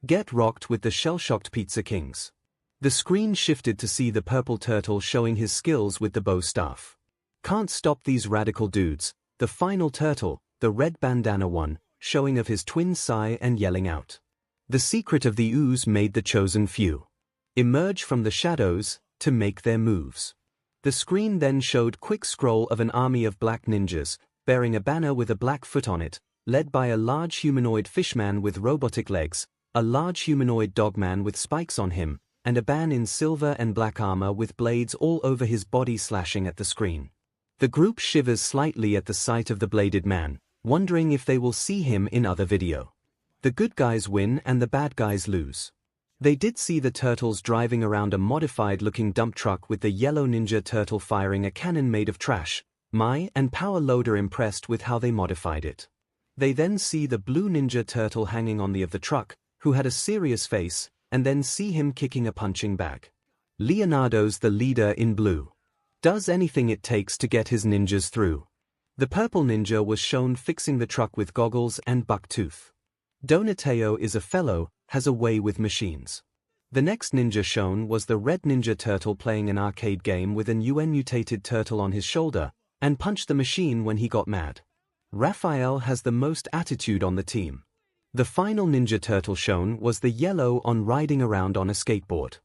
Get rocked with the shell-shocked Pizza Kings. The screen shifted to see the purple turtle showing his skills with the bow staff. Can't stop these radical dudes, the final turtle, the red bandana one, showing of his twin sai and yelling out. The secret of the ooze made the chosen few emerge from the shadows to make their moves. The screen then showed quick scroll of an army of black ninjas, bearing a banner with a black foot on it, led by a large humanoid fishman with robotic legs, a large humanoid dogman with spikes on him, and a man in silver and black armor with blades all over his body slashing at the screen. The group shivers slightly at the sight of the bladed man, wondering if they will see him in other video. The good guys win and the bad guys lose. They did see the turtles driving around a modified-looking dump truck with the yellow ninja turtle firing a cannon made of trash. Mai and Power Loader impressed with how they modified it. They then see the blue ninja turtle hanging on the of the truck, who had a serious face, and then see him kicking a punching bag. Leonardo's the leader in blue. Does anything it takes to get his ninjas through. The purple ninja was shown fixing the truck with goggles and bucktooth. Donatello is a fellow, has a way with machines. The next ninja shown was the red ninja turtle playing an arcade game with an UN mutated turtle on his shoulder, and punched the machine when he got mad. Raphael has the most attitude on the team. The final ninja turtle shown was the yellow on riding around on a skateboard.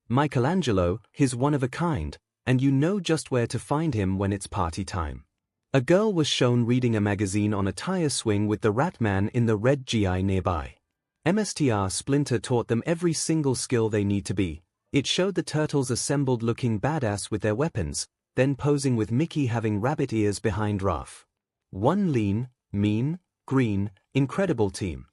Michelangelo, his one of a kind, and you know just where to find him when it's party time. A girl was shown reading a magazine on a tire swing with the Ratman in the red GI nearby. MSTR Splinter taught them every single skill they need to be. It showed the turtles assembled looking badass with their weapons, then posing with Mickey having rabbit ears behind Raph. One lean, mean, green, incredible team.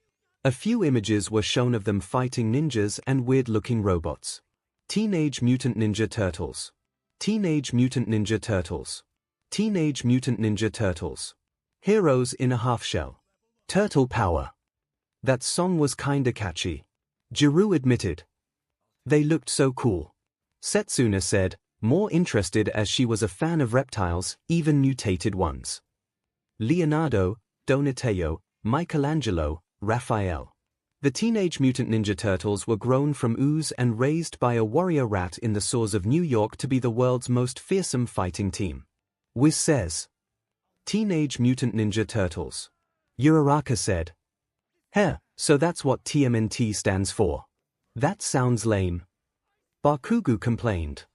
A few images were shown of them fighting ninjas and weird-looking robots. Teenage Mutant Ninja Turtles. Teenage Mutant Ninja Turtles. Teenage Mutant Ninja Turtles. Heroes in a half shell. Turtle power. That song was kinda catchy. Jiru admitted. They looked so cool. Setsuna said, more interested as she was a fan of reptiles, even mutated ones. Leonardo, Donatello, Michelangelo, Raphael. The Teenage Mutant Ninja Turtles were grown from ooze and raised by a warrior rat in the soars of New York to be the world's most fearsome fighting team. Wiz says. Teenage Mutant Ninja Turtles. Uraraka said. So that's what TMNT stands for. That sounds lame. Bakugu complained.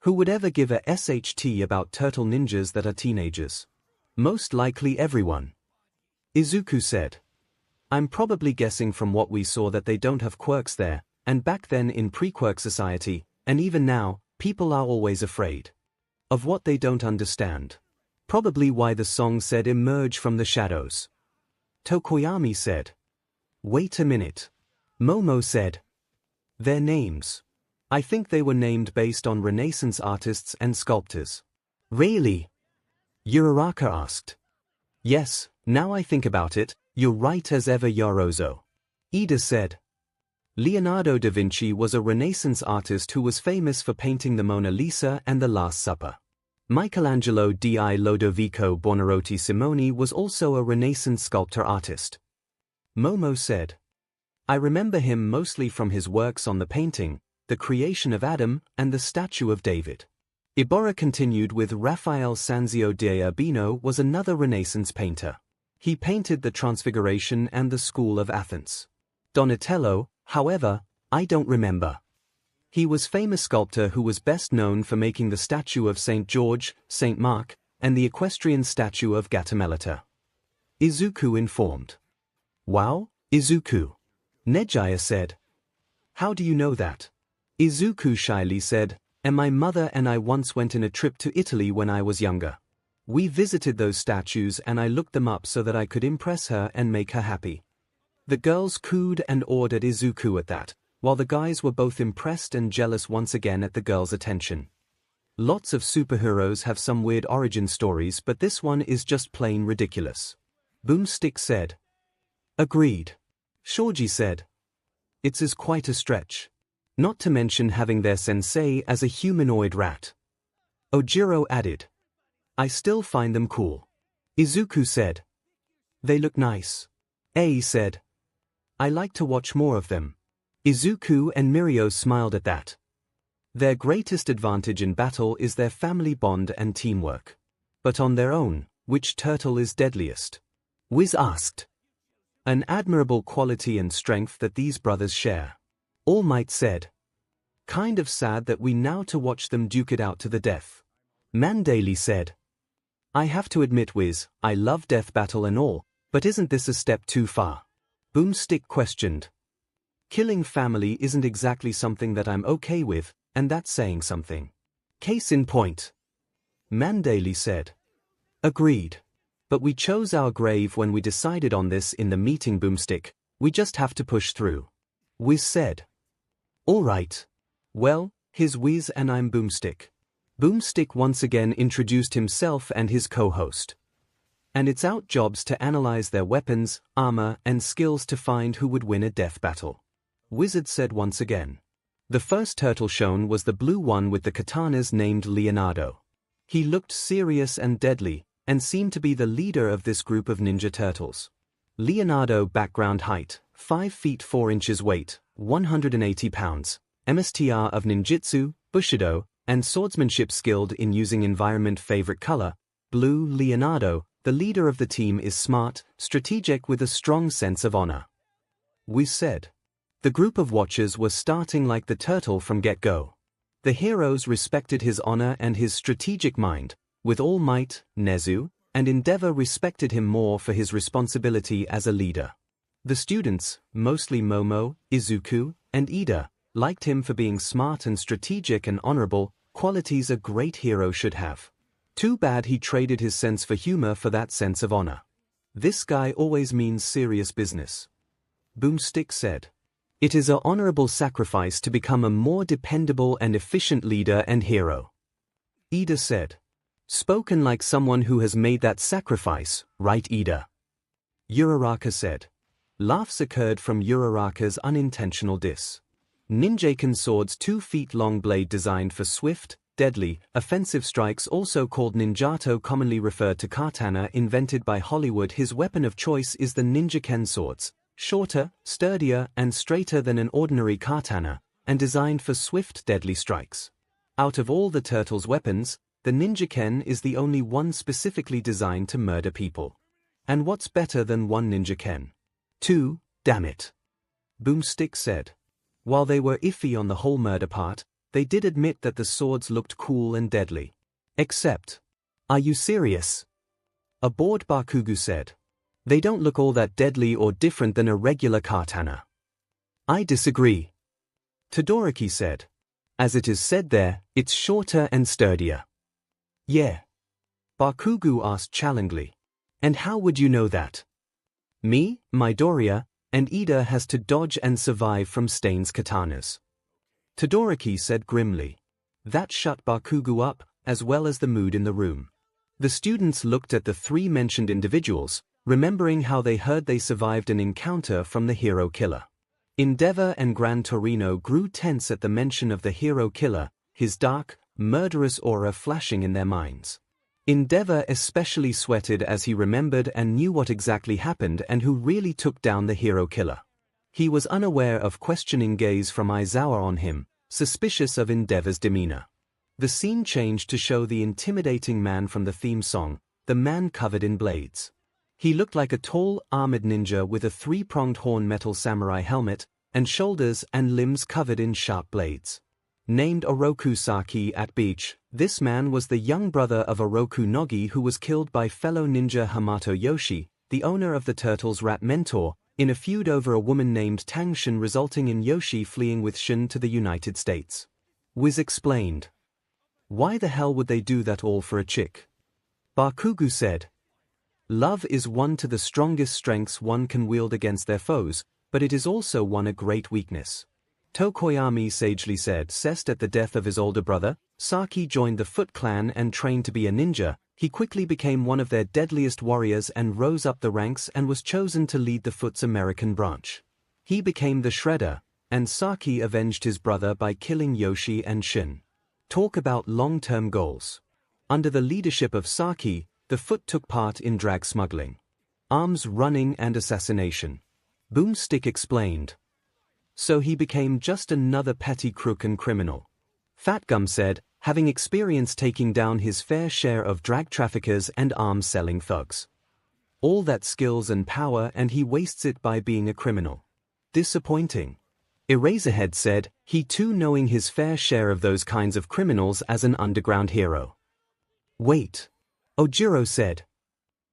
Who would ever give a SHT about turtle ninjas that are teenagers? Most likely everyone. Izuku said. I'm probably guessing from what we saw that they don't have quirks there, and back then in pre-quirk society, and even now, people are always afraid of what they don't understand. Probably why the song said emerge from the shadows. Tokoyami said. Wait a minute. Momo said. Their names. I think they were named based on Renaissance artists and sculptors. Really? Uraraka asked. Yes, now I think about it, you're right as ever Yarozo. Ida said. Leonardo da Vinci was a Renaissance artist who was famous for painting the Mona Lisa and the Last Supper. Michelangelo di Lodovico Buonarroti Simoni was also a Renaissance sculptor artist. Momo said. I remember him mostly from his works on the painting, The Creation of Adam, and the Statue of David. Ibarra continued with Raphael Sanzio de Urbino was another Renaissance painter. He painted the Transfiguration and the School of Athens. Donatello, however, I don't remember. He was famous sculptor who was best known for making the statue of St. George, St. Mark, and the equestrian statue of Gattamelata. Izuku informed. Wow, Izuku. Nejaya said. How do you know that? Izuku shyly said, and my mother and I once went on a trip to Italy when I was younger. We visited those statues and I looked them up so that I could impress her and make her happy. The girls cooed and awed at Izuku at that, while the guys were both impressed and jealous once again at the girls' attention. Lots of superheroes have some weird origin stories, but this one is just plain ridiculous. Boomstick said. Agreed. Shoji said. It's quite a stretch. Not to mention having their sensei as a humanoid rat. Ojiro added. I still find them cool. Izuku said. They look nice. Ai said. I like to watch more of them. Izuku and Mirio smiled at that. Their greatest advantage in battle is their family bond and teamwork. But on their own, which turtle is deadliest? Wiz asked. An admirable quality and strength that these brothers share. All Might said. Kind of sad that we now to watch them duke it out to the death. Mandaley said. I have to admit Wiz, I love death battle and all, but isn't this a step too far? Boomstick questioned. Killing family isn't exactly something that I'm okay with, and that's saying something. Case in point. Mandaley said. Agreed. But we chose our grave when we decided on this in the meeting Boomstick, we just have to push through. Wiz said. All right. Well, here's Wiz and I'm Boomstick. Boomstick once again introduced himself and his co-host. And it's our jobs to analyze their weapons, armor, and skills to find who would win a death battle. Wizard said once again. The first turtle shown was the blue one with the katanas named Leonardo. He looked serious and deadly, and seemed to be the leader of this group of ninja turtles. Leonardo background height, 5 feet 4 inches weight, 180 pounds, MSTR of ninjutsu, bushido, and swordsmanship skilled in using environment favorite color, blue. Leonardo, the leader of the team, is smart, strategic with a strong sense of honor. Wiz said. The group of watchers was starting like the turtle from get-go. The heroes respected his honor and his strategic mind, with All Might, Nezu, and Endeavor respected him more for his responsibility as a leader. The students, mostly Momo, Izuku, and Ida, liked him for being smart and strategic and honorable, qualities a great hero should have. Too bad he traded his sense for humor for that sense of honor. This guy always means serious business. Boomstick said. It is an honorable sacrifice to become a more dependable and efficient leader and hero. Ida said. Spoken like someone who has made that sacrifice, right, Ida? Uraraka said. Laughs occurred from Uraraka's unintentional diss. 𝐤𝐸𝐽𝐾 sword's 2 feet long blade designed for swift, deadly, offensive strikes, also called ninjato, commonly referred to katana, invented by Hollywood. His weapon of choice is the ninja-ken swords, shorter, sturdier, and straighter than an ordinary katana, and designed for swift, deadly strikes. Out of all the turtle's weapons, the ninja-ken is the only one specifically designed to murder people. And what's better than one ninja-ken? 2, damn it. Boomstick said. While they were iffy on the whole murder part, they did admit that the swords looked cool and deadly. Except. Are you serious? A bored Bakugu said. They don't look all that deadly or different than a regular katana. I disagree. Todoroki said. As it is said there, it's shorter and sturdier. Yeah. Bakugu asked challengingly. And how would you know that? Me, Midoriya, and Ida has to dodge and survive from Stain's katanas. Todoroki said grimly. That shut Bakugu up, as well as the mood in the room. The students looked at the 3 mentioned individuals, remembering how they heard they survived an encounter from the hero killer. Endeavor and Gran Torino grew tense at the mention of the hero killer, his dark, murderous aura flashing in their minds. Endeavor especially sweated as he remembered and knew what exactly happened and who really took down the hero killer. He was unaware of questioning gaze from Aizawa on him, suspicious of Endeavor's demeanor. The scene changed to show the intimidating man from the theme song, the man covered in blades. He looked like a tall, armored ninja with a 3-pronged horn metal samurai helmet, and shoulders and limbs covered in sharp blades. Named Oroku Saki at beach, this man was the young brother of Oroku Nogi, who was killed by fellow ninja Hamato Yoshi, the owner of the Turtles' rap mentor, in a feud over a woman named Tang Shin, resulting in Yoshi fleeing with Shin to the United States. Wiz explained. Why the hell would they do that all for a chick? Bakugu said. Love is one to the strongest strengths one can wield against their foes, but it is also one a great weakness. Tokoyami sagely said. Cessed at the death of his older brother, Saki joined the Foot Clan and trained to be a ninja. He quickly became one of their deadliest warriors and rose up the ranks and was chosen to lead the Foot's American branch. He became the Shredder, and Saki avenged his brother by killing Yoshi and Shin. Talk about long-term goals. Under the leadership of Saki, the Foot took part in drag smuggling, arms running and assassination. Boomstick explained. So he became just another petty crook and criminal. Fat Gum said, having experience taking down his fair share of drag traffickers and arms-selling thugs. All that skills and power, and he wastes it by being a criminal. Disappointing. Eraserhead said, he too knowing his fair share of those kinds of criminals as an underground hero. Wait. Ojiro said.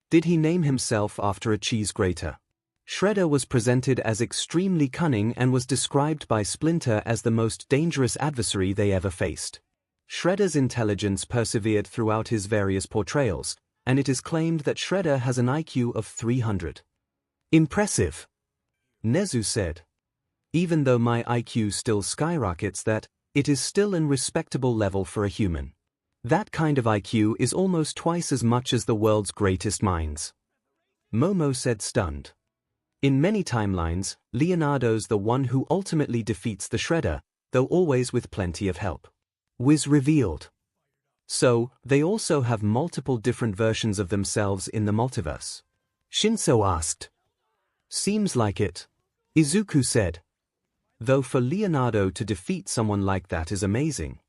Did he name himself after a cheese grater? Shredder was presented as extremely cunning and was described by Splinter as the most dangerous adversary they ever faced. Shredder's intelligence persevered throughout his various portrayals, and it is claimed that Shredder has an IQ of 300. Impressive. Nezu said. Even though my IQ still skyrockets that, it is still an respectable level for a human. That kind of IQ is almost twice as much as the world's greatest minds. Momo said stunned. In many timelines, Leonardo's the one who ultimately defeats the Shredder, though always with plenty of help. Wiz revealed. So, they also have multiple different versions of themselves in the multiverse. Shinso asked. Seems like it. Izuku said. Though for Leonardo to defeat someone like that is amazing.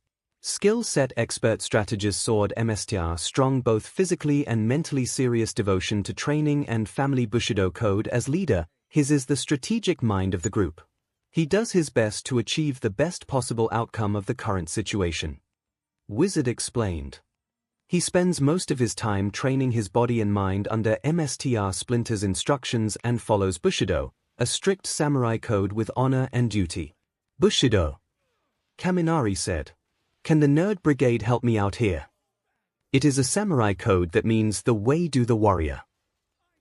Skill set expert strategist sword MSTR strong both physically and mentally, serious devotion to training and family Bushido code as leader, his is the strategic mind of the group. He does his best to achieve the best possible outcome of the current situation. Wizard explained. He spends most of his time training his body and mind under MSTR Splinter's instructions and follows Bushido, a strict samurai code with honor and duty. Bushido. Kaminari said. Can the Nerd Brigade help me out here? It is a samurai code that means the way do the warrior.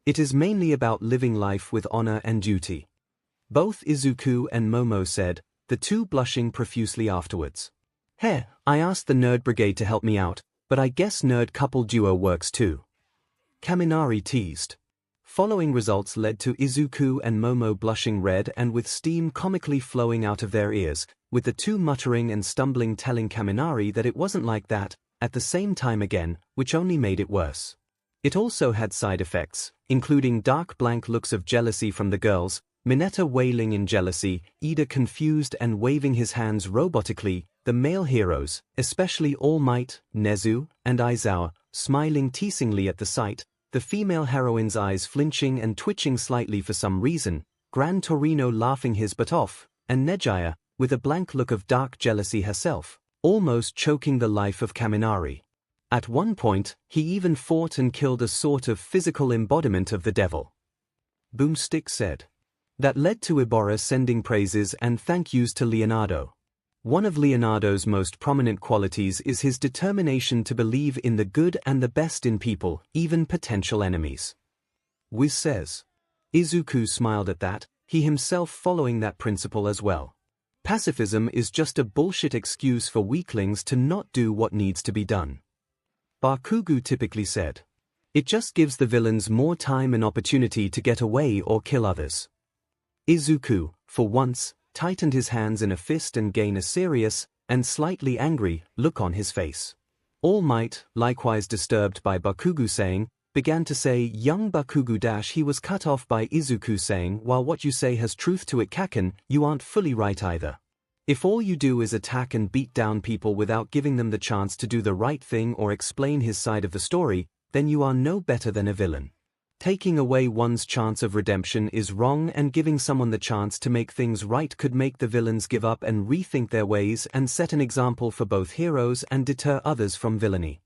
It is mainly about living life with honor and duty. Both Izuku and Momo said, the two blushing profusely afterwards. Hey, I asked the nerd brigade to help me out, but I guess nerd couple duo works too. Kaminari teased. Following results led to Izuku and Momo blushing red and with steam comically flowing out of their ears, with the two muttering and stumbling telling Kaminari that it wasn't like that, at the same time again, which only made it worse. It also had side effects, including dark blank looks of jealousy from the girls, Mineta wailing in jealousy, Ida confused and waving his hands robotically, the male heroes, especially All Might, Nezu, and Aizawa, smiling teasingly at the sight, the female heroine's eyes flinching and twitching slightly for some reason, Gran Torino laughing his butt off, and Nejaya, with a blank look of dark jealousy herself, almost choking the life of Kaminari. At one point, he even fought and killed a sort of physical embodiment of the devil. Boomstick said. That led to Ibora sending praises and thank yous to Leonardo. One of Leonardo's most prominent qualities is his determination to believe in the good and the best in people, even potential enemies. Wiz says. Izuku smiled at that, he himself following that principle as well. Pacifism is just a bullshit excuse for weaklings to not do what needs to be done. Bakugo typically said. It just gives the villains more time and opportunity to get away or kill others. Izuku, for once, tightened his hands in a fist and gained a serious, and slightly angry, look on his face. All Might, likewise disturbed by Bakugo saying, began to say young Bakugo - he was cut off by Izuku saying while what you say has truth to it Kaken, you aren't fully right either. If all you do is attack and beat down people without giving them the chance to do the right thing or explain his side of the story, then you are no better than a villain. Taking away one's chance of redemption is wrong and giving someone the chance to make things right could make the villains give up and rethink their ways and set an example for both heroes and deter others from villainy.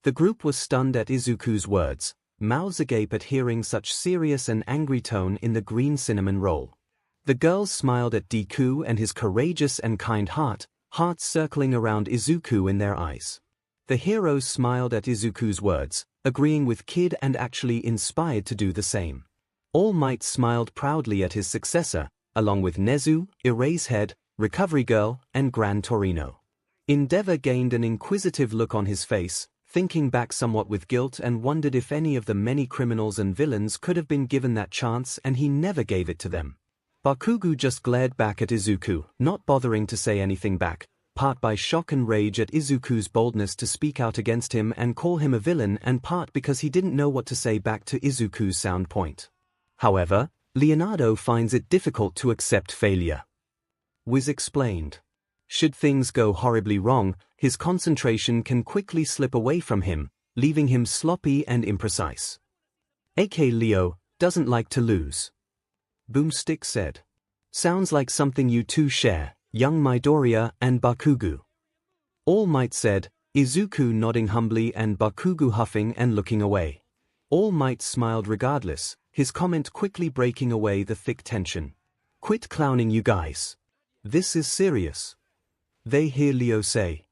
The group was stunned at Izuku's words, mouths agape at hearing such serious and angry tone in the green cinnamon roll. The girls smiled at Deku and his courageous and kind heart, hearts circling around Izuku in their eyes. The heroes smiled at Izuku's words, agreeing with Kid and actually inspired to do the same. All Might smiled proudly at his successor, along with Nezu, Erasehead, Recovery Girl, and Gran Torino. Endeavor gained an inquisitive look on his face, thinking back somewhat with guilt and wondered if any of the many criminals and villains could have been given that chance and he never gave it to them. Bakugo just glared back at Izuku, not bothering to say anything back, part by shock and rage at Izuku's boldness to speak out against him and call him a villain and part because he didn't know what to say back to Izuku's sound point. However, Leonardo finds it difficult to accept failure. Wiz explained. Should things go horribly wrong, his concentration can quickly slip away from him, leaving him sloppy and imprecise. AK Leo doesn't like to lose. Boomstick said. Sounds like something you two share, young Midoriya and Bakugo. All Might said, Izuku nodding humbly and Bakugo huffing and looking away. All Might smiled regardless, his comment quickly breaking away the thick tension. Quit clowning you guys. This is serious. They hear Leo say.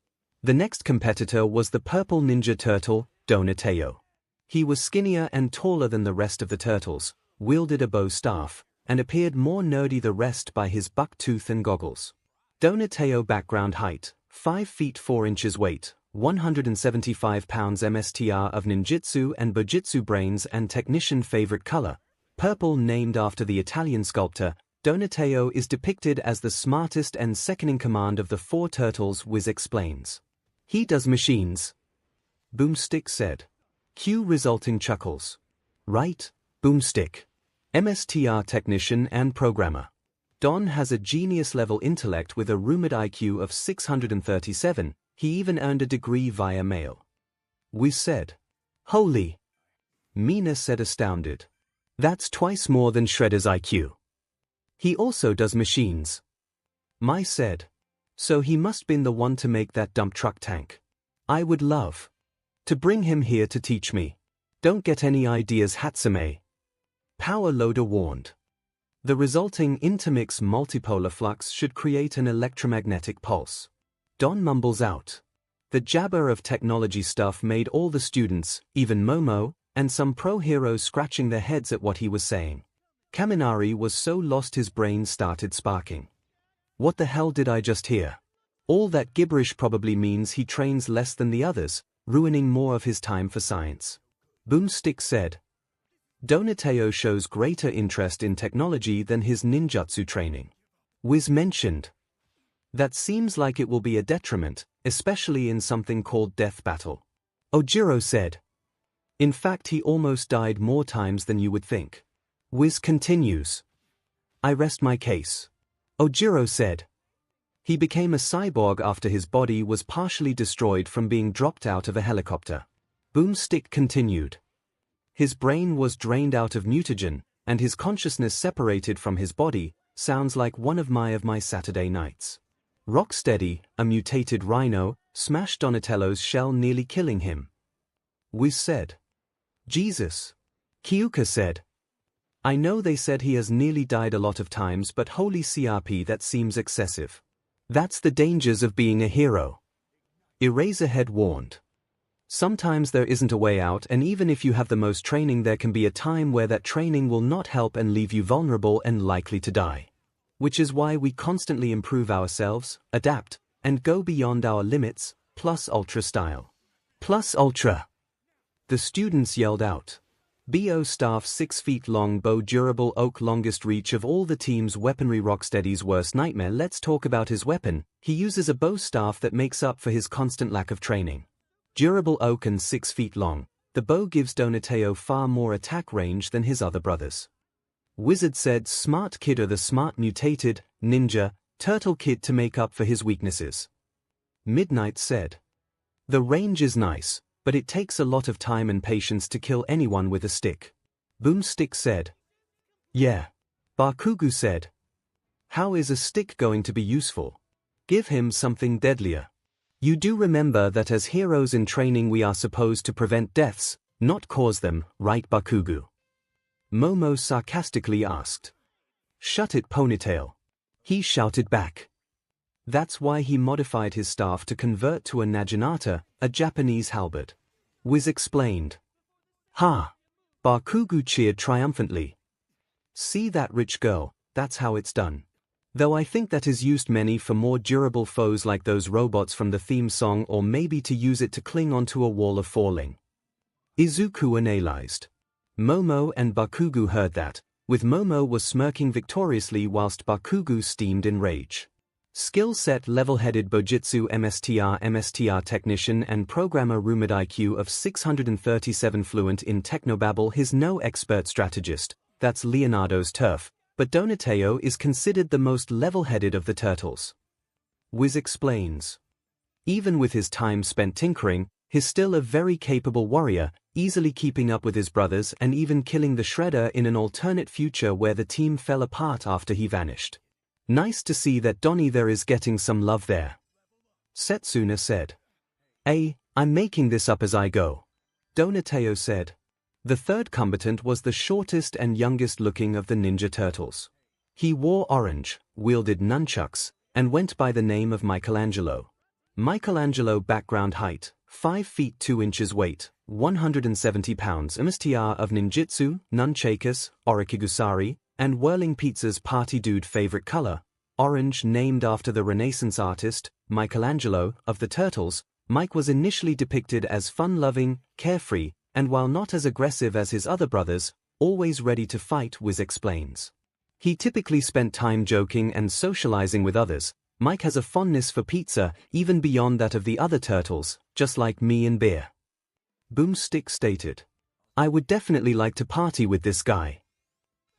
The next competitor was the purple ninja turtle, Donatello. He was skinnier and taller than the rest of the turtles, wielded a bow staff, and appeared more nerdy the rest by his buck tooth and goggles. Donatello background height, 5 feet 4 inches weight, 175 pounds MSTR of ninjutsu and bojutsu brains and technician favorite color, purple named after the Italian sculptor. Donatello is depicted as the smartest and second in command of the 4 turtles. Wiz explains. He does machines. Boomstick said. Cue resulting chuckles. Right, Boomstick. MSTR technician and programmer. Don has a genius-level intellect with a rumored IQ of 637, he even earned a degree via mail. Wiz said. Holy. Mina said astounded. That's twice more than Shredder's IQ. He also does machines. Mai said. So he must been the one to make that dump truck tank. I would love to bring him here to teach me. Don't get any ideas, Hatsume. Power Loader warned. The resulting intermix multipolar flux should create an electromagnetic pulse. Don mumbles out. The jabber of technology stuff made all the students, even Momo, and some pro-heroes scratching their heads at what he was saying. Kaminari was so lost his brain started sparking. What the hell did I just hear? All that gibberish probably means he trains less than the others, ruining more of his time for science. Boomstick said. Donatello shows greater interest in technology than his ninjutsu training. Wiz mentioned. That seems like it will be a detriment, especially in something called Death Battle. Ojiro said. In fact, he almost died more times than you would think. Wiz continues. I rest my case. Ojiro said. He became a cyborg after his body was partially destroyed from being dropped out of a helicopter. Boomstick continued. His brain was drained out of mutagen, and his consciousness separated from his body. Sounds like one of my Saturday nights. Rocksteady, a mutated rhino, smashed Donatello's shell, nearly killing him. Wiz said. Jesus. Kyuka said. I know they said he has nearly died a lot of times, but holy CRP, that seems excessive. That's the dangers of being a hero. Eraserhead warned. Sometimes there isn't a way out, and even if you have the most training, there can be a time where that training will not help and leave you vulnerable and likely to die. Which is why we constantly improve ourselves, adapt, and go beyond our limits, plus ultra style. Plus ultra. The students yelled out. BO staff 6 feet long bow durable oak, longest reach of all the team's weaponry, Rocksteady's worst nightmare. Let's talk about his weapon. He uses a bow staff that makes up for his constant lack of training. Durable oak and 6 feet long, the bow gives Donatello far more attack range than his other brothers. Wizard said smart kid, or the smart mutated, ninja, turtle kid, to make up for his weaknesses. Midnight said. The range is nice, but it takes a lot of time and patience to kill anyone with a stick. Boomstick said. Yeah. Bakugu said. How is a stick going to be useful? Give him something deadlier. You do remember that as heroes in training we are supposed to prevent deaths, not cause them, right, Bakugu? Momo sarcastically asked. Shut it, Ponytail. He shouted back. That's why he modified his staff to convert to a naginata, a Japanese halberd. Wiz explained. Ha! Bakugu cheered triumphantly. See that, rich girl, that's how it's done. Though I think that is used many for more durable foes like those robots from the theme song, or maybe to use it to cling onto a wall of falling. Izuku analyzed. Momo and Bakugu heard that, with Momo was smirking victoriously whilst Bakugu steamed in rage. Skill set level-headed Bojutsu MSTR technician and programmer, rumored IQ of 637, fluent in technobabble. He's no expert strategist, that's Leonardo's turf, but Donatello is considered the most level-headed of the turtles. Wiz explains. Even with his time spent tinkering, he's still a very capable warrior, easily keeping up with his brothers and even killing the Shredder in an alternate future where the team fell apart after he vanished. Nice to see that Donnie there is getting some love there. Setsuna said. I'm making this up as I go. Donatello said. The third combatant was the shortest and youngest looking of the Ninja Turtles. He wore orange, wielded nunchucks, and went by the name of Michelangelo. Michelangelo background height, 5 feet 2 inches weight, 170 pounds MSTR of ninjutsu, nunchakus, orikigusari, and whirling pizza's party dude favorite color, orange, named after the Renaissance artist, Michelangelo, of the Turtles. Mike was initially depicted as fun-loving, carefree, and while not as aggressive as his other brothers, always ready to fight, Wiz explains. He typically spent time joking and socializing with others. Mike has a fondness for pizza, even beyond that of the other turtles, just like me and beer. Boomstick stated. I would definitely like to party with this guy.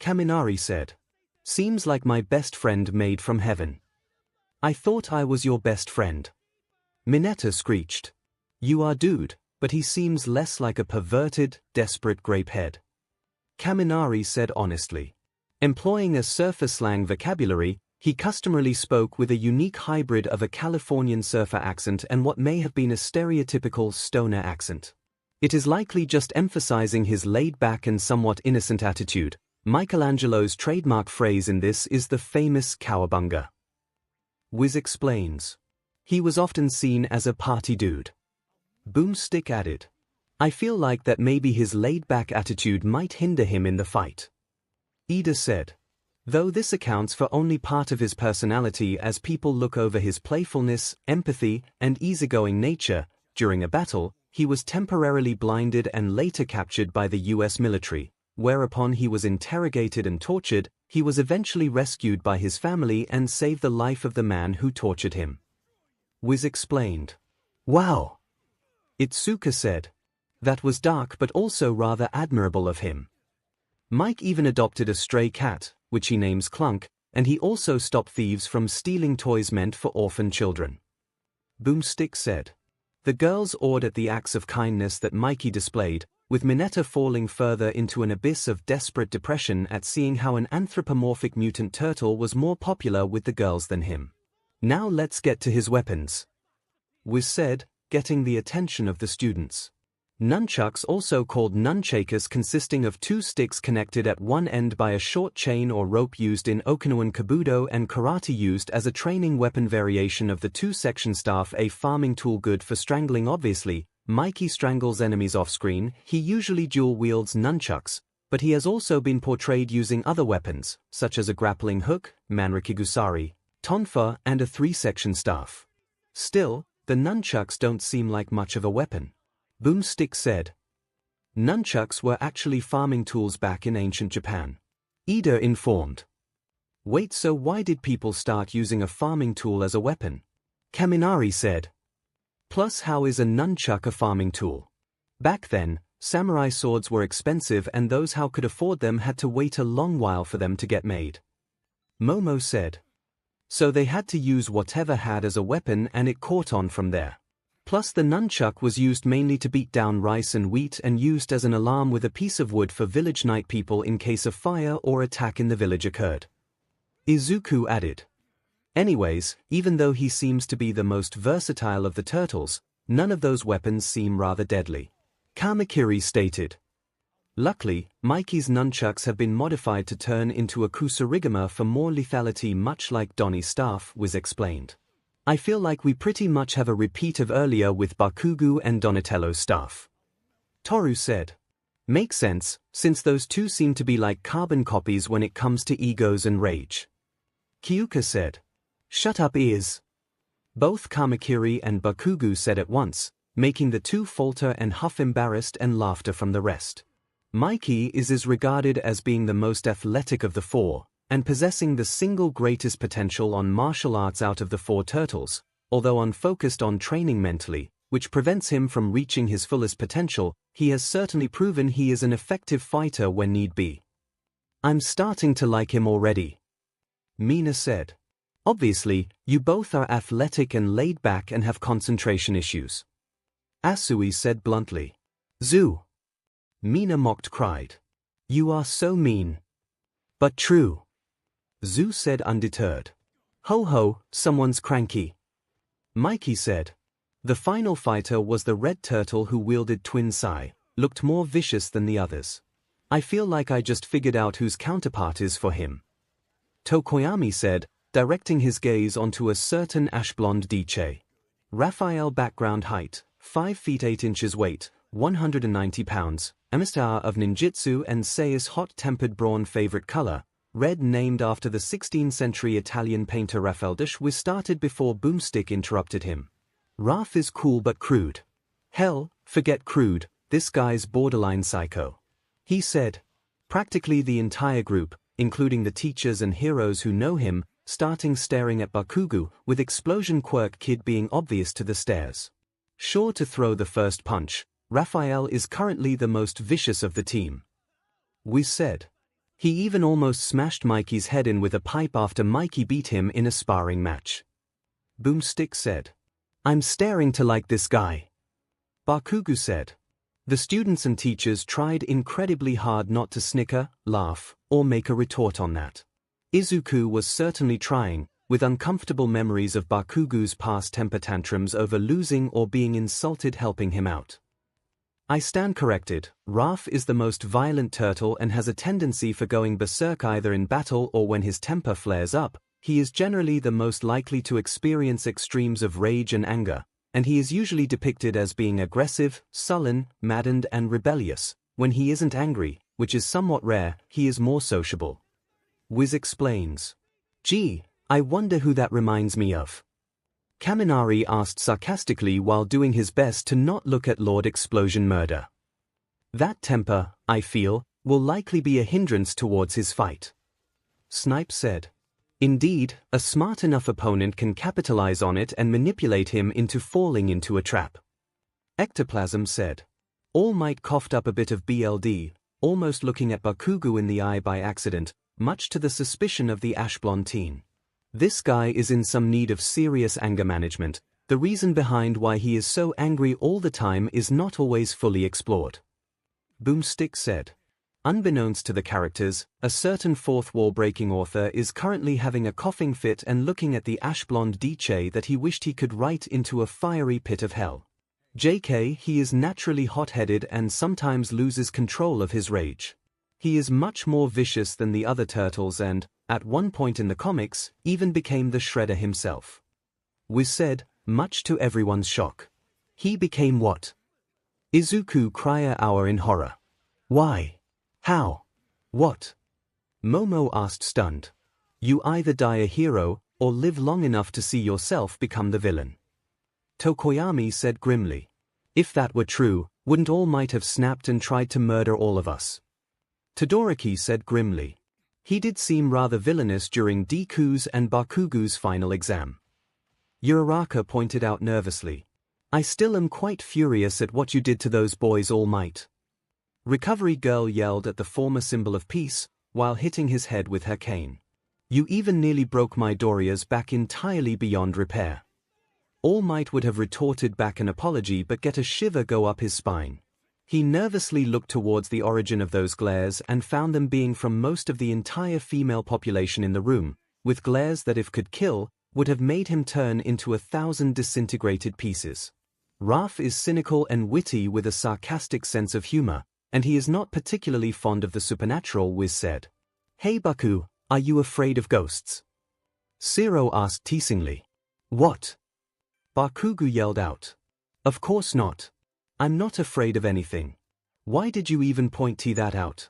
Kaminari said. Seems like my best friend made from heaven. I thought I was your best friend. Mineta screeched. You are, dude, but he seems less like a perverted, desperate grapehead. Kaminari said honestly. Employing a surfer slang vocabulary, he customarily spoke with a unique hybrid of a Californian surfer accent and what may have been a stereotypical stoner accent. It is likely just emphasizing his laid-back and somewhat innocent attitude. Michelangelo's trademark phrase in this is the famous cowabunga. Wiz explains. He was often seen as a party dude. Boomstick added. I feel like that maybe his laid-back attitude might hinder him in the fight. Ida said. Though this accounts for only part of his personality, as people look over his playfulness, empathy, and easygoing nature. During a battle, he was temporarily blinded and later captured by the US military, whereupon he was interrogated and tortured. He was eventually rescued by his family and saved the life of the man who tortured him. Wiz explained. Wow! Itsuka said. That was dark but also rather admirable of him. Mike even adopted a stray cat, which he names Clunk, and he also stopped thieves from stealing toys meant for orphan children. Boomstick said. The girls awed at the acts of kindness that Mikey displayed, with Mineta falling further into an abyss of desperate depression at seeing how an anthropomorphic mutant turtle was more popular with the girls than him. Now let's get to his weapons. Wiz said, getting the attention of the students. Nunchucks, also called nunchakus, consisting of two sticks connected at one end by a short chain or rope, used in Okinawan Kabuto and karate, used as a training weapon variation of the two-section staff, a farming tool good for strangling. Obviously, Mikey strangles enemies off-screen. He usually dual-wields nunchucks, but he has also been portrayed using other weapons, such as a grappling hook, manrikigusari, tonfa, and a three-section staff. Still, the nunchucks don't seem like much of a weapon. Boomstick said. Nunchucks were actually farming tools back in ancient Japan. Ida informed. Wait, so why did people start using a farming tool as a weapon? Kaminari said. Plus, how is a nunchuck a farming tool? Back then, samurai swords were expensive and those who could afford them had to wait a long while for them to get made. Momo said. So they had to use whatever had as a weapon and it caught on from there. Plus the nunchuck was used mainly to beat down rice and wheat and used as an alarm with a piece of wood for village night people in case of fire or attack in the village occurred. Izuku added. Anyways, even though he seems to be the most versatile of the turtles, none of those weapons seem rather deadly. Kamakiri stated. Luckily, Mikey's nunchucks have been modified to turn into a kusarigama for more lethality, much like Donnie's staff, Wiz explained. I feel like we pretty much have a repeat of earlier with Bakugo and Donatello's staff. Toru said. Makes sense, since those two seem to be like carbon copies when it comes to egos and rage. Kyuka said. Shut up, ears. Both Kamakiri and Bakugo said at once, making the two falter and huff, embarrassed and laughter from the rest. Mikey is regarded as being the most athletic of the four, and possessing the single greatest potential on martial arts out of the four turtles, although unfocused on training mentally, which prevents him from reaching his fullest potential. He has certainly proven he is an effective fighter when need be. I'm starting to like him already. Mina said. Obviously, you both are athletic and laid back and have concentration issues. Asui said bluntly. Zoo. Mina mocked cried. You are so mean. But true. Zoo said undeterred. Ho ho, someone's cranky. Mikey said. The final fighter was the red turtle who wielded Twin Sai, looked more vicious than the others. I feel like I just figured out whose counterpart is for him. Tokoyami said, directing his gaze onto a certain ash-blonde Diche. Raphael, background height, 5 feet 8 inches, weight, 190 pounds, Amistar of ninjutsu and Sei's hot-tempered brawn, favorite color, red, named after the 16th century Italian painter Raphael. Was started before Boomstick interrupted him. Raph is cool but crude. Hell, forget crude, this guy's borderline psycho. He said. Practically the entire group, including the teachers and heroes who know him, starting staring at Bakugo, with Explosion Quirk Kid being obvious to the stares. Sure to throw the first punch, Raphael is currently the most vicious of the team. We said. He even almost smashed Mikey's head in with a pipe after Mikey beat him in a sparring match. Boomstick said. I'm staring to like this guy. Bakugo said. The students and teachers tried incredibly hard not to snicker, laugh, or make a retort on that. Izuku was certainly trying, with uncomfortable memories of Bakugo's past temper tantrums over losing or being insulted helping him out. I stand corrected. Raph is the most violent turtle and has a tendency for going berserk either in battle or when his temper flares up, He is generally the most likely to experience extremes of rage and anger, and he is usually depicted as being aggressive, sullen, maddened and rebellious. When he isn't angry, which is somewhat rare, he is more sociable. Wiz explains. Gee, I wonder who that reminds me of. Kaminari asked sarcastically while doing his best to not look at Lord Explosion Murder. That temper, I feel, will likely be a hindrance towards his fight. Snipe said. Indeed, a smart enough opponent can capitalize on it and manipulate him into falling into a trap. Ectoplasm said. All Might coughed up a bit of BLD, almost looking at Bakugo in the eye by accident, much to the suspicion of the ash-blonde teen. This guy is in some need of serious anger management. The reason behind why he is so angry all the time is not always fully explored. Boomstick said. Unbeknownst to the characters, a certain fourth wall-breaking author is currently having a coughing fit and looking at the ash-blonde DJ that he wished he could write into a fiery pit of hell. JK, he is naturally hot-headed and sometimes loses control of his rage. He is much more vicious than the other turtles and, at one point in the comics, even became the Shredder himself. Wiz said, much to everyone's shock. He became what? Izuku cried hour in horror. Why? How? What? Momo asked stunned. You either die a hero, or live long enough to see yourself become the villain. Tokoyami said grimly. If that were true, wouldn't All Might have snapped and tried to murder all of us? Todoroki said grimly. He did seem rather villainous during Deku's and Bakugo's final exam. Uraraka pointed out nervously. I still am quite furious at what you did to those boys, All Might. Recovery Girl yelled at the former symbol of peace, while hitting his head with her cane. You even nearly broke my Doria's back entirely beyond repair. All Might would have retorted back an apology but get a shiver go up his spine. He nervously looked towards the origin of those glares and found them being from most of the entire female population in the room, with glares that if could kill, would have made him turn into 1,000 disintegrated pieces. Raph is cynical and witty with a sarcastic sense of humor, and he is not particularly fond of the supernatural, Wiz said. Hey Baku, are you afraid of ghosts? Zero asked teasingly. What? Bakugo yelled out. Of course not. I'm not afraid of anything. Why did you even point that out?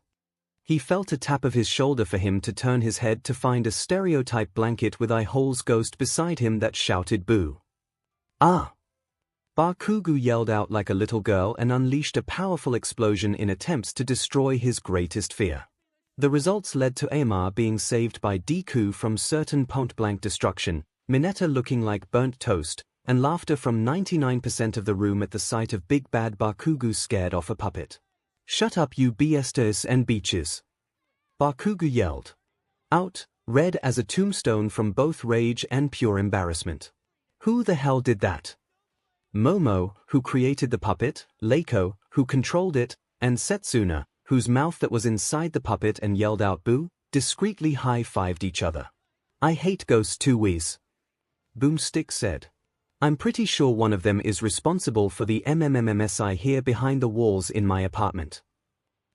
He felt a tap of his shoulder for him to turn his head to find a stereotype blanket with 𝐒𝐻𝐽's ghost beside him that shouted boo. Ah! Bakugo yelled out like a little girl and unleashed a powerful explosion in attempts to destroy his greatest fear. The results led to 𝐒𝐻𝐽 being saved by Deku from certain point-blank destruction, Mineta looking like burnt toast, and laughter from 99% of the room at the sight of Big Bad Bakugo scared off a puppet. Shut up you BSTers and beaches. Bakugo yelled. Out, red as a tombstone from both rage and pure embarrassment. Who the hell did that? Momo, who created the puppet, Leiko, who controlled it, and Setsuna, whose mouth that was inside the puppet and yelled out boo, discreetly high-fived each other. I hate ghosts too, Wiz. Boomstick said. I'm pretty sure one of them is responsible for the MMMMS I hear behind the walls in my apartment.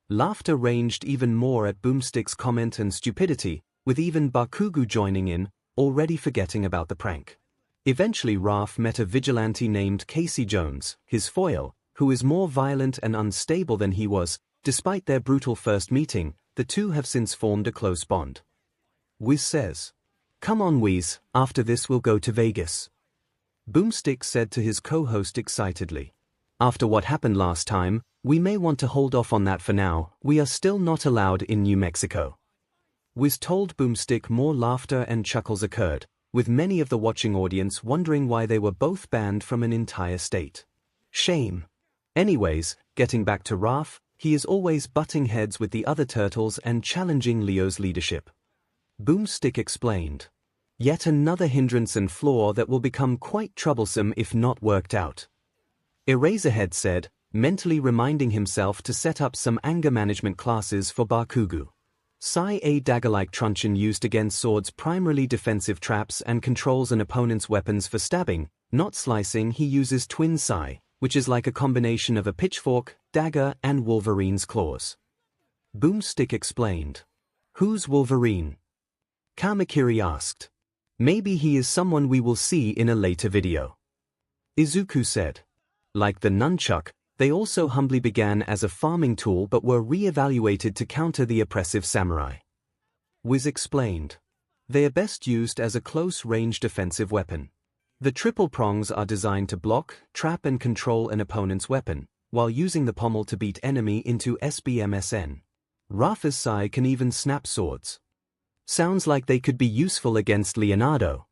Laughter ranged even more at Boomstick's comment and stupidity, with even Bakugo joining in, already forgetting about the prank. Eventually Raph met a vigilante named Casey Jones, his foil, who is more violent and unstable than he was. Despite their brutal first meeting, the two have since formed a close bond. Wiz says. Come on Wiz, after this we'll go to Vegas. Boomstick said to his co-host excitedly. After what happened last time, we may want to hold off on that for now. We are still not allowed in New Mexico. Wiz told Boomstick. More laughter and chuckles occurred, with many of the watching audience wondering why they were both banned from an entire state. Shame. Anyways, getting back to Raph, he is always butting heads with the other turtles and challenging Leo's leadership. Boomstick explained. Yet another hindrance and flaw that will become quite troublesome if not worked out. Eraserhead said, mentally reminding himself to set up some anger management classes for Bakugo. Sai a dagger-like truncheon used against swords, primarily defensive traps, and controls an opponent's weapons for stabbing, not slicing. He uses Twin Sai, which is like a combination of a pitchfork, dagger, and Wolverine's claws. Boomstick explained. Who's Wolverine? Kamakiri asked. Maybe he is someone we will see in a later video. Izuku said. Like the nunchuck, they also humbly began as a farming tool but were re-evaluated to counter the oppressive samurai. Wiz explained. They are best used as a close-range defensive weapon. The triple prongs are designed to block, trap and control an opponent's weapon, while using the pommel to beat enemy into SBMSN. Rafa's sai can even snap swords. Sounds like they could be useful against Leonardo.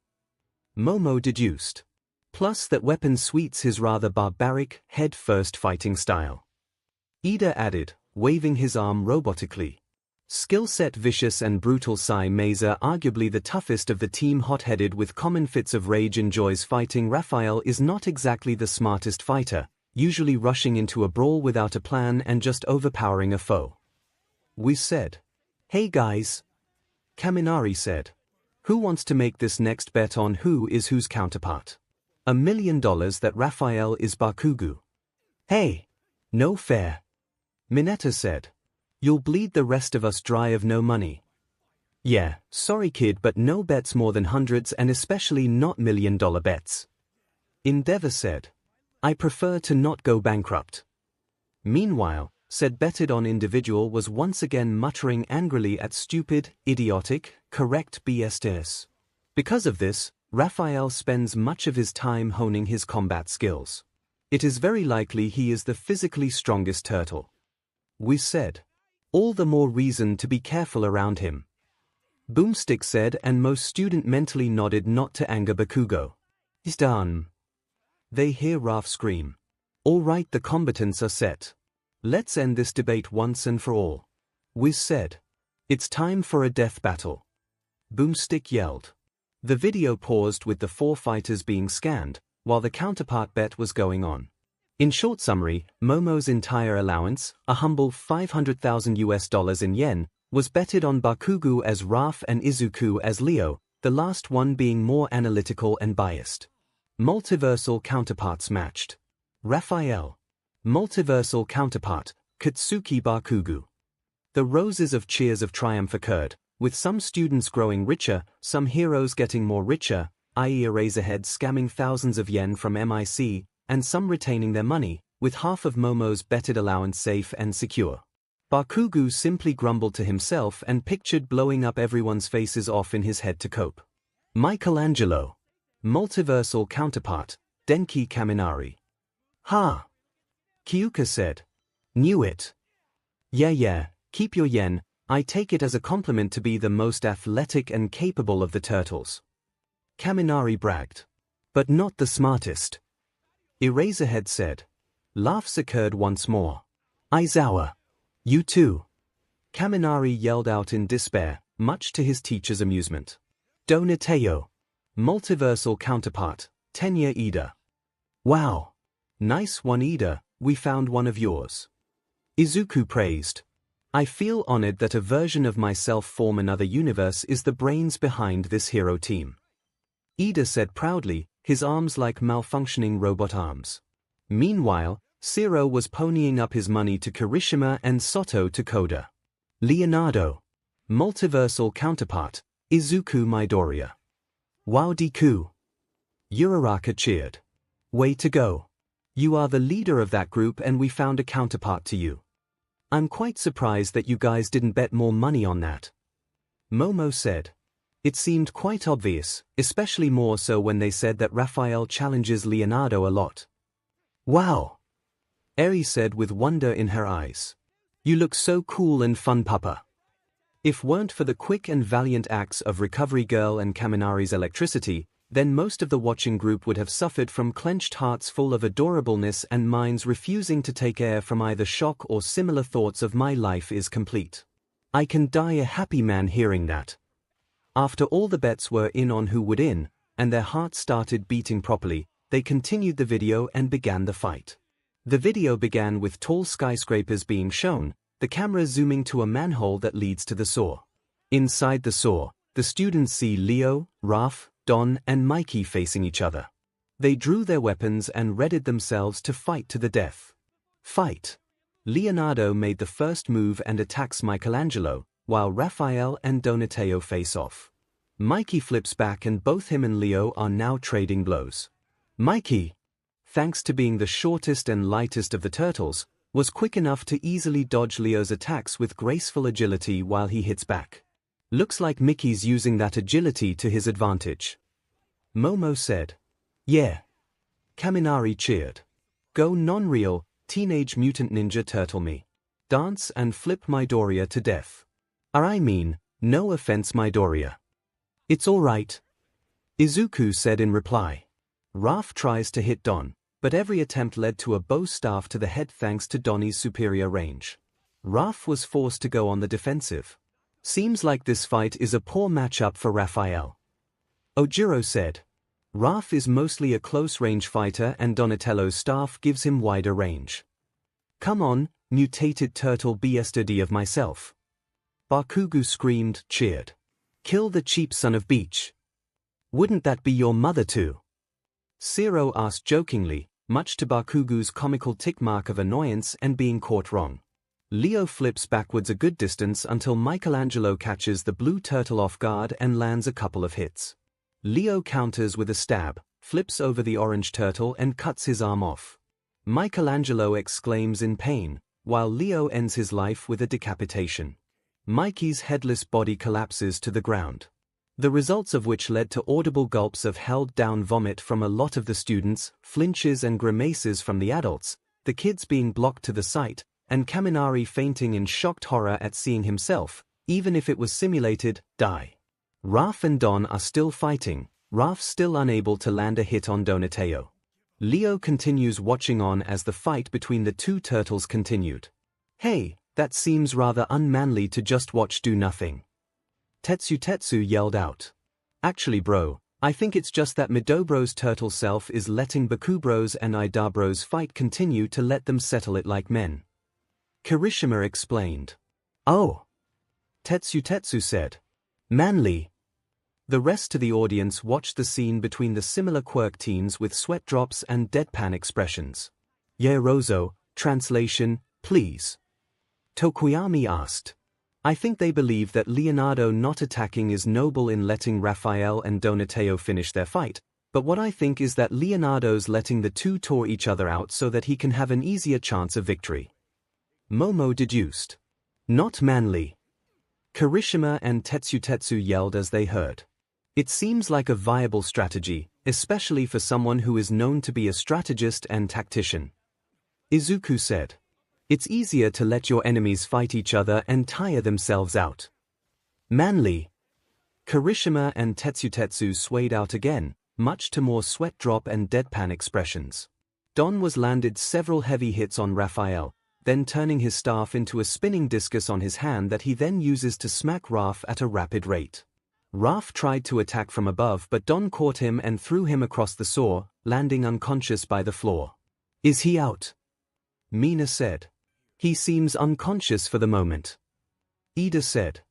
Momo deduced. Plus that weapon suits his rather barbaric, head-first fighting style. Ida added, waving his arm robotically. Skill set vicious and brutal 𝐒𝐻𝐼 arguably the toughest of the team, hot-headed with common fits of rage, enjoys fighting. Raphael is not exactly the smartest fighter, usually rushing into a brawl without a plan and just overpowering a foe. We said. Hey guys. Kaminari said. Who wants to make this next bet on who is whose counterpart? $1 million that Raphael is Bakugo. Hey. No fair. Mineta said. You'll bleed the rest of us dry of no money. Yeah, sorry kid, but no bets more than hundreds and especially not $1 million bets. Endeavor said. I prefer to not go bankrupt. Meanwhile, said betted-on individual was once again muttering angrily at stupid, idiotic, correct BSTS. Because of this, Raphael spends much of his time honing his combat skills. It is very likely he is the physically strongest turtle. We said. All the more reason to be careful around him. Boomstick said, and most student mentally nodded not to anger Bakugo. He's done. They hear Raph scream. All right, the combatants are set. Let's end this debate once and for all. Wiz said. It's time for a death battle. Boomstick yelled. The video paused with the 4 fighters being scanned, while the counterpart bet was going on. In short summary, Momo's entire allowance, a humble $500,000 in yen, was betted on Bakugo as Raph and Izuku as Leo, the last one being more analytical and biased. Multiversal counterparts matched. Raphael. Multiversal counterpart, Katsuki Bakugo. The roses of cheers of triumph occurred, with some students growing richer, some heroes getting more richer, i.e. Eraserhead scamming thousands of yen from MIC, and some retaining their money, with half of Momo's betted allowance safe and secure. Bakugo simply grumbled to himself and pictured blowing up everyone's faces off in his head to cope. Michelangelo. Multiversal counterpart, Denki Kaminari. Ha! Kyuka said. Knew it. Yeah, keep your yen, I take it as a compliment to be the most athletic and capable of the turtles. Kaminari bragged. But not the smartest. Eraserhead said. Laughs occurred once more. Aizawa. You too. Kaminari yelled out in despair, much to his teacher's amusement. Donatello. Multiversal counterpart, Tenya Ida. Wow. Nice one Ida, we found one of yours. Izuku praised. I feel honored that a version of myself from another universe is the brains behind this hero team. Ida said proudly, his arms like malfunctioning robot arms. Meanwhile, Zero was ponying up his money to Kirishima and Soto to Koda. Leonardo. Multiversal counterpart, Izuku Midoriya. Wow Deku. Uraraka cheered. Way to go. You are the leader of that group and we found a counterpart to you. I'm quite surprised that you guys didn't bet more money on that. Momo said. It seemed quite obvious, especially more so when they said that Raphael challenges Leonardo a lot. Wow! Eri said with wonder in her eyes. You look so cool and fun, Papa. If weren't for the quick and valiant acts of Recovery Girl and Kaminari's electricity, then most of the watching group would have suffered from clenched hearts full of adorableness and minds refusing to take air from either shock or similar thoughts of my life is complete. I can die a happy man hearing that. After all the bets were in on who would in, and their hearts started beating properly, they continued the video and began the fight. The video began with tall skyscrapers being shown, the camera zooming to a manhole that leads to the saw. Inside the saw, the students see Leo, Raph, Don and Mikey facing each other. They drew their weapons and readied themselves to fight to the death. Fight! Leonardo made the first move and attacks Michelangelo, while Raphael and Donatello face off. Mikey flips back and both him and Leo are now trading blows. Mikey, thanks to being the shortest and lightest of the turtles, was quick enough to easily dodge Leo's attacks with graceful agility while he hits back. Looks like Mickey's using that agility to his advantage. Momo said. Yeah. Kaminari cheered. Go non-real, Teenage Mutant Ninja Turtle me. Dance and flip Midoriya to death. I mean, no offense Midoriya. It's alright. Izuku said in reply. Raph tries to hit Don, but every attempt led to a bow staff to the head thanks to Donnie's superior range. Raph was forced to go on the defensive. Seems like this fight is a poor matchup for Raphael. Ojiro said. Raph is mostly a close-range fighter and Donatello's staff gives him wider range. Come on, mutated turtle BSTD of myself. Bakugu screamed, cheered. Kill the cheap son of Beach. Wouldn't that be your mother too? Zero asked jokingly, much to Bakugu's comical tick mark of annoyance and being caught wrong. Leo flips backwards a good distance until Michelangelo catches the blue turtle off guard and lands a couple of hits. Leo counters with a stab, flips over the orange turtle and cuts his arm off. Michelangelo exclaims in pain, while Leo ends his life with a decapitation. Mikey's headless body collapses to the ground. The results of which led to audible gulps of held-down vomit from a lot of the students, flinches and grimaces from the adults, the kids being blocked to the sight, and Kaminari fainting in shocked horror at seeing himself, even if it was simulated, die. Raph and Don are still fighting, Raph still unable to land a hit on Donatello. Leo continues watching on as the fight between the two turtles continued. Hey, that seems rather unmanly to just watch do nothing. Tetsu yelled out. Actually bro, I think it's just that Midobro's turtle self is letting Bakubro's and Idabro's fight continue to let them settle it like men. Kirishima explained. Oh. Tetsu said. Manly. The rest to the audience watched the scene between the similar quirk teens with sweat drops and deadpan expressions. Yeah Rozo, translation, please. Tokoyami asked. I think they believe that Leonardo not attacking is noble in letting Raphael and Donatello finish their fight, but what I think is that Leonardo's letting the two tore each other out so that he can have an easier chance of victory. Momo deduced. Not manly. Kirishima and Tetsu yelled as they heard. It seems like a viable strategy, especially for someone who is known to be a strategist and tactician. Izuku said. It's easier to let your enemies fight each other and tire themselves out. Manly. Kirishima and Tetsu swayed out again, much to more sweat drop and deadpan expressions. Don was landed several heavy hits on Raphael, then turning his staff into a spinning discus on his hand that he then uses to smack Raph at a rapid rate. Raph tried to attack from above but Don caught him and threw him across the saw, landing unconscious by the floor. Is he out? Mina said. He seems unconscious for the moment. Ida said.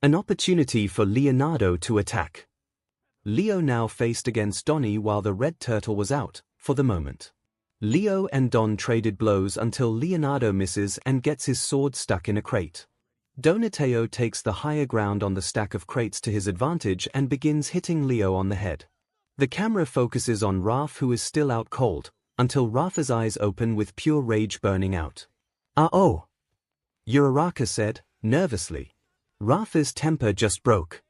An opportunity for Leonardo to attack. Leo now faced against Donnie while the red turtle was out, for the moment. Leo and Don traded blows until Leonardo misses and gets his sword stuck in a crate. Donatello takes the higher ground on the stack of crates to his advantage and begins hitting Leo on the head. The camera focuses on Raph who is still out cold, until Rapha's eyes open with pure rage burning out. Oh. Uraraka said, nervously. Rapha's temper just broke.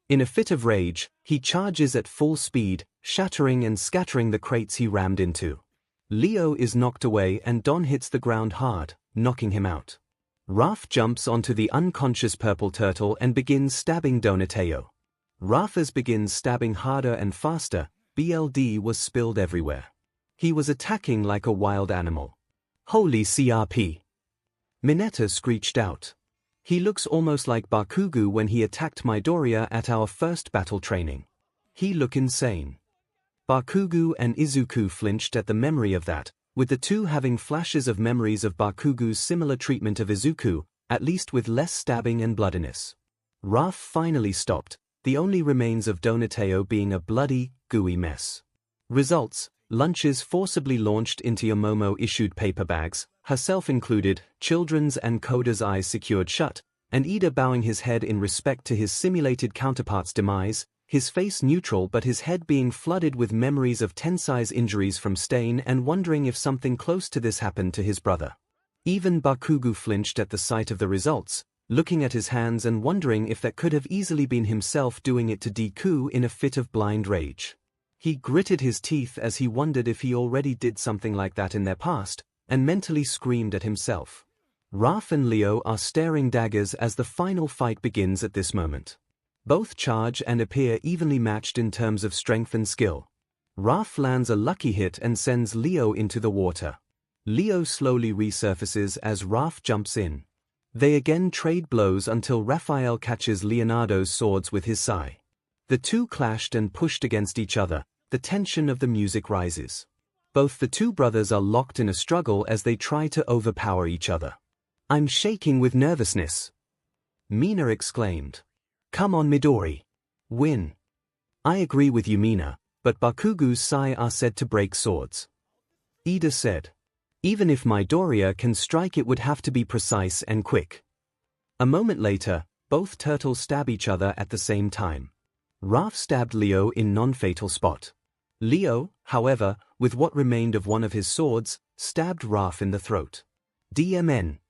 In a fit of rage, he charges at full speed, shattering and scattering the crates he rammed into. Leo is knocked away and Don hits the ground hard, knocking him out. Raph jumps onto the unconscious purple turtle and begins stabbing Donatello. Rapha's begins stabbing harder and faster, BLD was spilled everywhere. He was attacking like a wild animal. Holy CRP! Mineta screeched out. He looks almost like Bakugu when he attacked Midoriya at our first battle training. He look insane. Bakugu and Izuku flinched at the memory of that, with the two having flashes of memories of Bakugu's similar treatment of Izuku, at least with less stabbing and bloodiness. Raph finally stopped, the only remains of Donatello being a bloody, gooey mess. Results: lunches forcibly launched into Yomomo issued paper bags, herself included, children's and Coda's eyes secured shut, and Ida bowing his head in respect to his simulated counterpart's demise, his face neutral but his head being flooded with memories of Tensai's injuries from Stain and wondering if something close to this happened to his brother. Even Bakugo flinched at the sight of the results, looking at his hands and wondering if that could have easily been himself doing it to Deku in a fit of blind rage. He gritted his teeth as he wondered if he already did something like that in their past, and mentally screamed at himself. Raph and Leo are staring daggers as the final fight begins at this moment. Both charge and appear evenly matched in terms of strength and skill. Raph lands a lucky hit and sends Leo into the water. Leo slowly resurfaces as Raph jumps in. They again trade blows until Raphael catches Leonardo's swords with his sai. The two clashed and pushed against each other. The tension of the music rises. Both the two brothers are locked in a struggle as they try to overpower each other. "I'm shaking with nervousness," Mina exclaimed. "Come on Midori. Win." "I agree with you Mina, but Bakugo's sai are said to break swords." Ida said. "Even if Midoriya can strike it would have to be precise and quick." A moment later, both turtles stab each other at the same time. Raph stabbed Leo in non-fatal spot. Leo, however, with what remained of one of his swords, stabbed Raph in the throat. "DMN."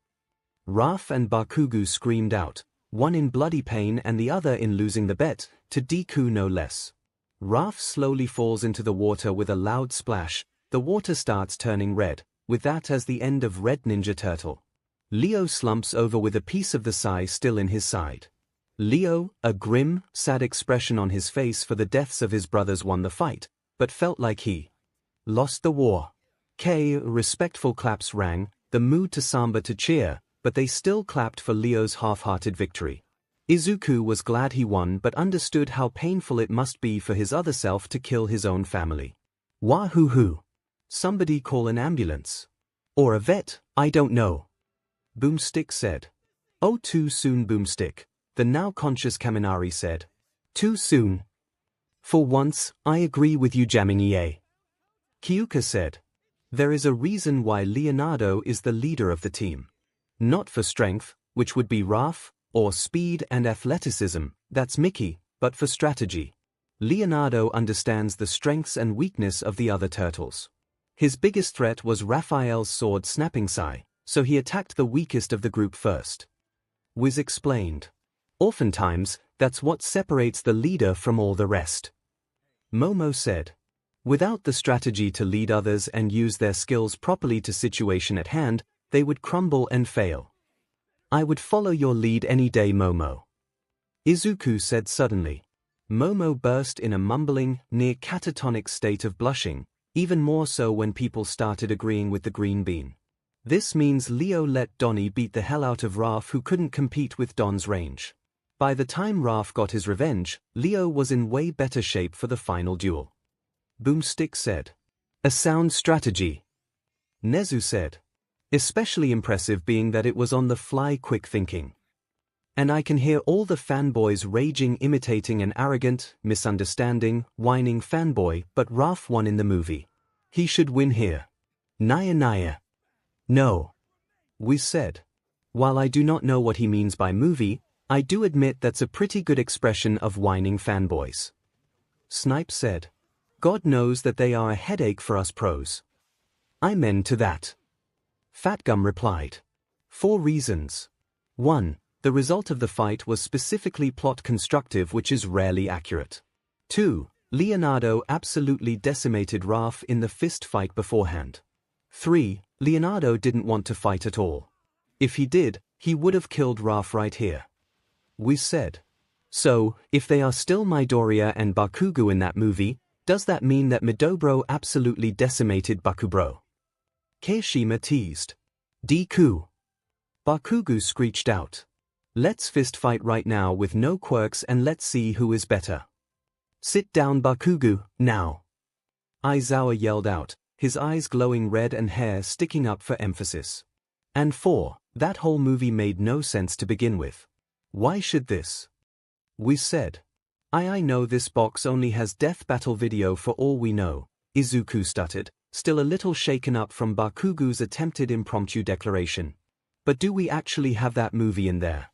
Raph and Bakugo screamed out, one in bloody pain and the other in losing the bet, to Deku no less. Raph slowly falls into the water with a loud splash. The water starts turning red, with that as the end of Red Ninja Turtle. Leo slumps over with a piece of the sai still in his side. Leo, a grim, sad expression on his face for the deaths of his brothers, won the fight, but felt like he lost the war. Respectful claps rang, the mood to samba to cheer, but they still clapped for Leo's half-hearted victory. Izuku was glad he won but understood how painful it must be for his other self to kill his own family. "Wahoo-hoo. Somebody call an ambulance. Or a vet, I don't know," Boomstick said. "Oh, too soon Boomstick," the now conscious Kaminari said. "Too soon." "For once, I agree with you Jamming-EA," Kyuka said. "There is a reason why Leonardo is the leader of the team. Not for strength, which would be Raph, or speed and athleticism, that's Mickey, but for strategy. Leonardo understands the strengths and weakness of the other turtles. His biggest threat was Raphael's sword snapping sai, so he attacked the weakest of the group first." Wiz explained. "Oftentimes, that's what separates the leader from all the rest," Momo said. "Without the strategy to lead others and use their skills properly to situation at hand, they would crumble and fail." "I would follow your lead any day Momo," Izuku said suddenly. Momo burst in a mumbling, near catatonic state of blushing, even more so when people started agreeing with the green bean. This means Leo let Donnie beat the hell out of Raph, who couldn't compete with Don's range. By the time Raph got his revenge, Leo was in way better shape for the final duel. Boomstick said. "A sound strategy," Nezu said. "Especially impressive being that it was on the fly quick thinking. And I can hear all the fanboys raging imitating an arrogant, misunderstanding, whining fanboy, but Raph won in the movie. He should win here. Naya Naya." "No," we said. "While I do not know what he means by movie, I do admit that's a pretty good expression of whining fanboys." Snipe said. "God knows that they are a headache for us pros." "Amen to that," Fatgum replied. 4 reasons. 1. The result of the fight was specifically plot constructive, which is rarely accurate. 2. Leonardo absolutely decimated Raph in the fist fight beforehand. 3. Leonardo didn't want to fight at all. If he did, he would have killed Raph right here. We said. So, if they are still Midoriya and Bakugo in that movie, does that mean that Midobro absolutely decimated Bakubro? Kirishima teased. "Deku." Bakugo screeched out. "Let's fist fight right now with no quirks and let's see who is better." "Sit down Bakugo, now," Aizawa yelled out, his eyes glowing red and hair sticking up for emphasis. And 4. That whole movie made no sense to begin with. Why should this? We said. I know this box only has death battle video for all we know," Izuku stuttered, still a little shaken up from Bakugo's attempted impromptu declaration. "But do we actually have that movie in there?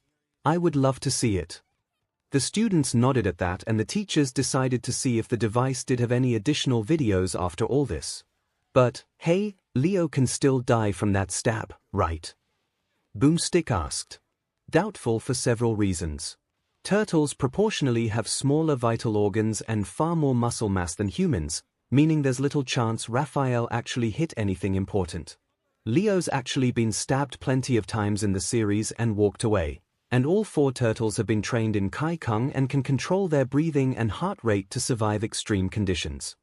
I would love to see it. The students nodded at that, and the teachers decided to see if the device did have any additional videos after all this. But, hey, Leo can still die from that stab, right? Boomstick asked. Doubtful for several reasons. Turtles proportionally have smaller vital organs and far more muscle mass than humans, meaning there's little chance Raphael actually hit anything important. Leo's actually been stabbed plenty of times in the series and walked away, and all 4 turtles have been trained in Kaikung and can control their breathing and heart rate to survive extreme conditions.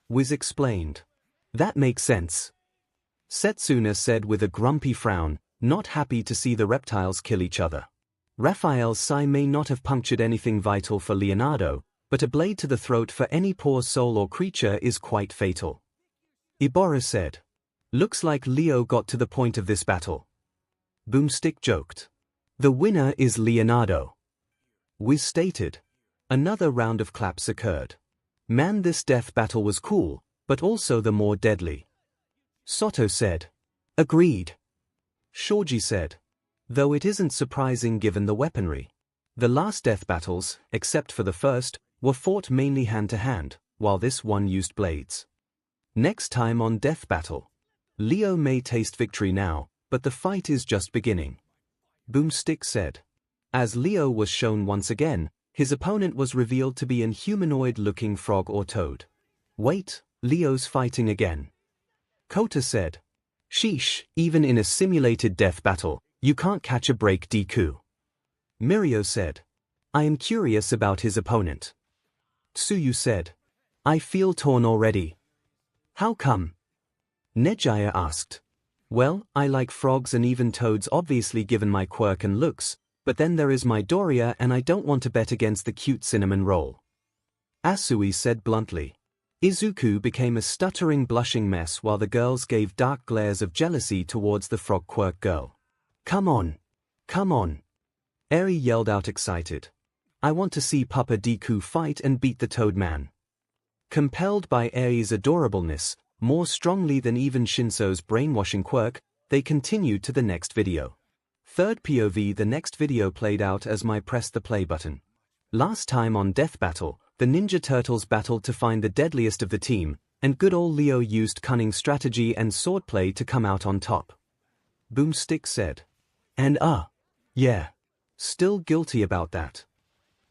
Wiz explained. That makes sense. Setsuna said with a grumpy frown, not happy to see the reptiles kill each other. Raphael's sai may not have punctured anything vital for Leonardo, but a blade to the throat for any poor soul or creature is quite fatal. Ibora said. Looks like Leo got to the point of this battle. Boomstick joked. The winner is Leonardo. Wiz stated. Another round of claps occurred. Man, this death battle was cool, but also the more deadly. Soto said. Agreed. Shoji said. Though it isn't surprising given the weaponry. The last death battles, except for the first, were fought mainly hand-to-hand, while this one used blades. Next time on Death Battle. Leo may taste victory now, but the fight is just beginning. Boomstick said. As Leo was shown once again, his opponent was revealed to be an humanoid-looking frog or toad. Wait, Leo's fighting again. Kota said. Sheesh, even in a simulated death battle, you can't catch a break, Deku. Mirio said. I am curious about his opponent. Tsuyu said. I feel torn already. How come? Nejaya asked. Well, I like frogs and even toads obviously given my quirk and looks, but then there is Midoriya and I don't want to bet against the cute cinnamon roll. Asui said bluntly. Izuku became a stuttering blushing mess while the girls gave dark glares of jealousy towards the frog quirk girl. Come on. Come on. Eri yelled out excited. I want to see Papa Deku fight and beat the Toad Man. Compelled by Eri's adorableness, more strongly than even Shinso's brainwashing quirk, they continued to the next video. Third POV. The next video played out as I pressed the play button. Last time on Death Battle, the Ninja Turtles battled to find the deadliest of the team, and good old Leo used cunning strategy and swordplay to come out on top. Boomstick said. And yeah. Still guilty about that.